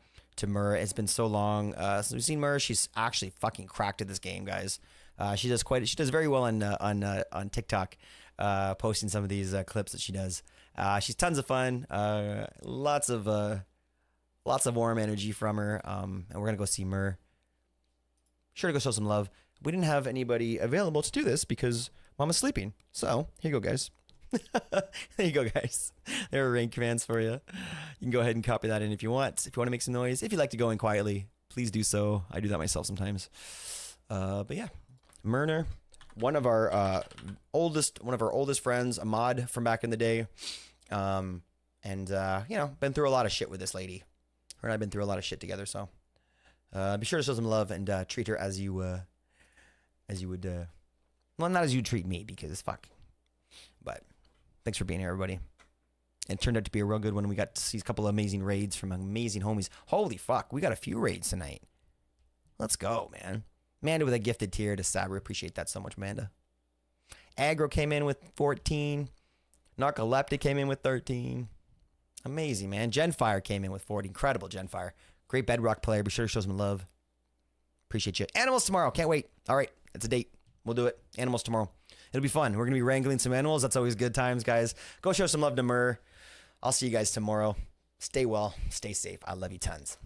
[SPEAKER 1] Mur. It's been so long since we've seen Mur. She's actually fucking cracked at this game, guys. She does very well on TikTok, posting some of these clips that she does. She's tons of fun. Lots of warm energy from her. And we're gonna go see Mur. Sure to go show some love. We didn't have anybody available to do this because Mama's sleeping. So here you go, guys. There you go, guys. There are raid commands for you. You can go ahead and copy that in if you want. If you want to make some noise, if you like to go in quietly, please do so. I do that myself sometimes. But yeah, Murner, one of our oldest friends, a mod from back in the day, and been through a lot of shit with this lady. Her and I've been through a lot of shit together. So be sure to show some love and treat her as you would. Well, not as you treat me because fuck. But thanks for being here, everybody. It turned out to be a real good one. We got to see a couple of amazing raids from amazing homies. Holy fuck, we got a few raids tonight. Let's go, man. Amanda with a gifted tier to Sabre. Appreciate that so much, Amanda. Aggro came in with 14. Narcoleptic came in with 13. Amazing, man. Genfire came in with 40. Incredible, Genfire. Great Bedrock player. Be sure to show some love. Appreciate you. Animals tomorrow. Can't wait. All right, it's a date. We'll do it. Animals tomorrow. It'll be fun. We're going to be wrangling some animals. That's always good times, guys. Go show some love to Mur. I'll see you guys tomorrow. Stay well. Stay safe. I love you tons.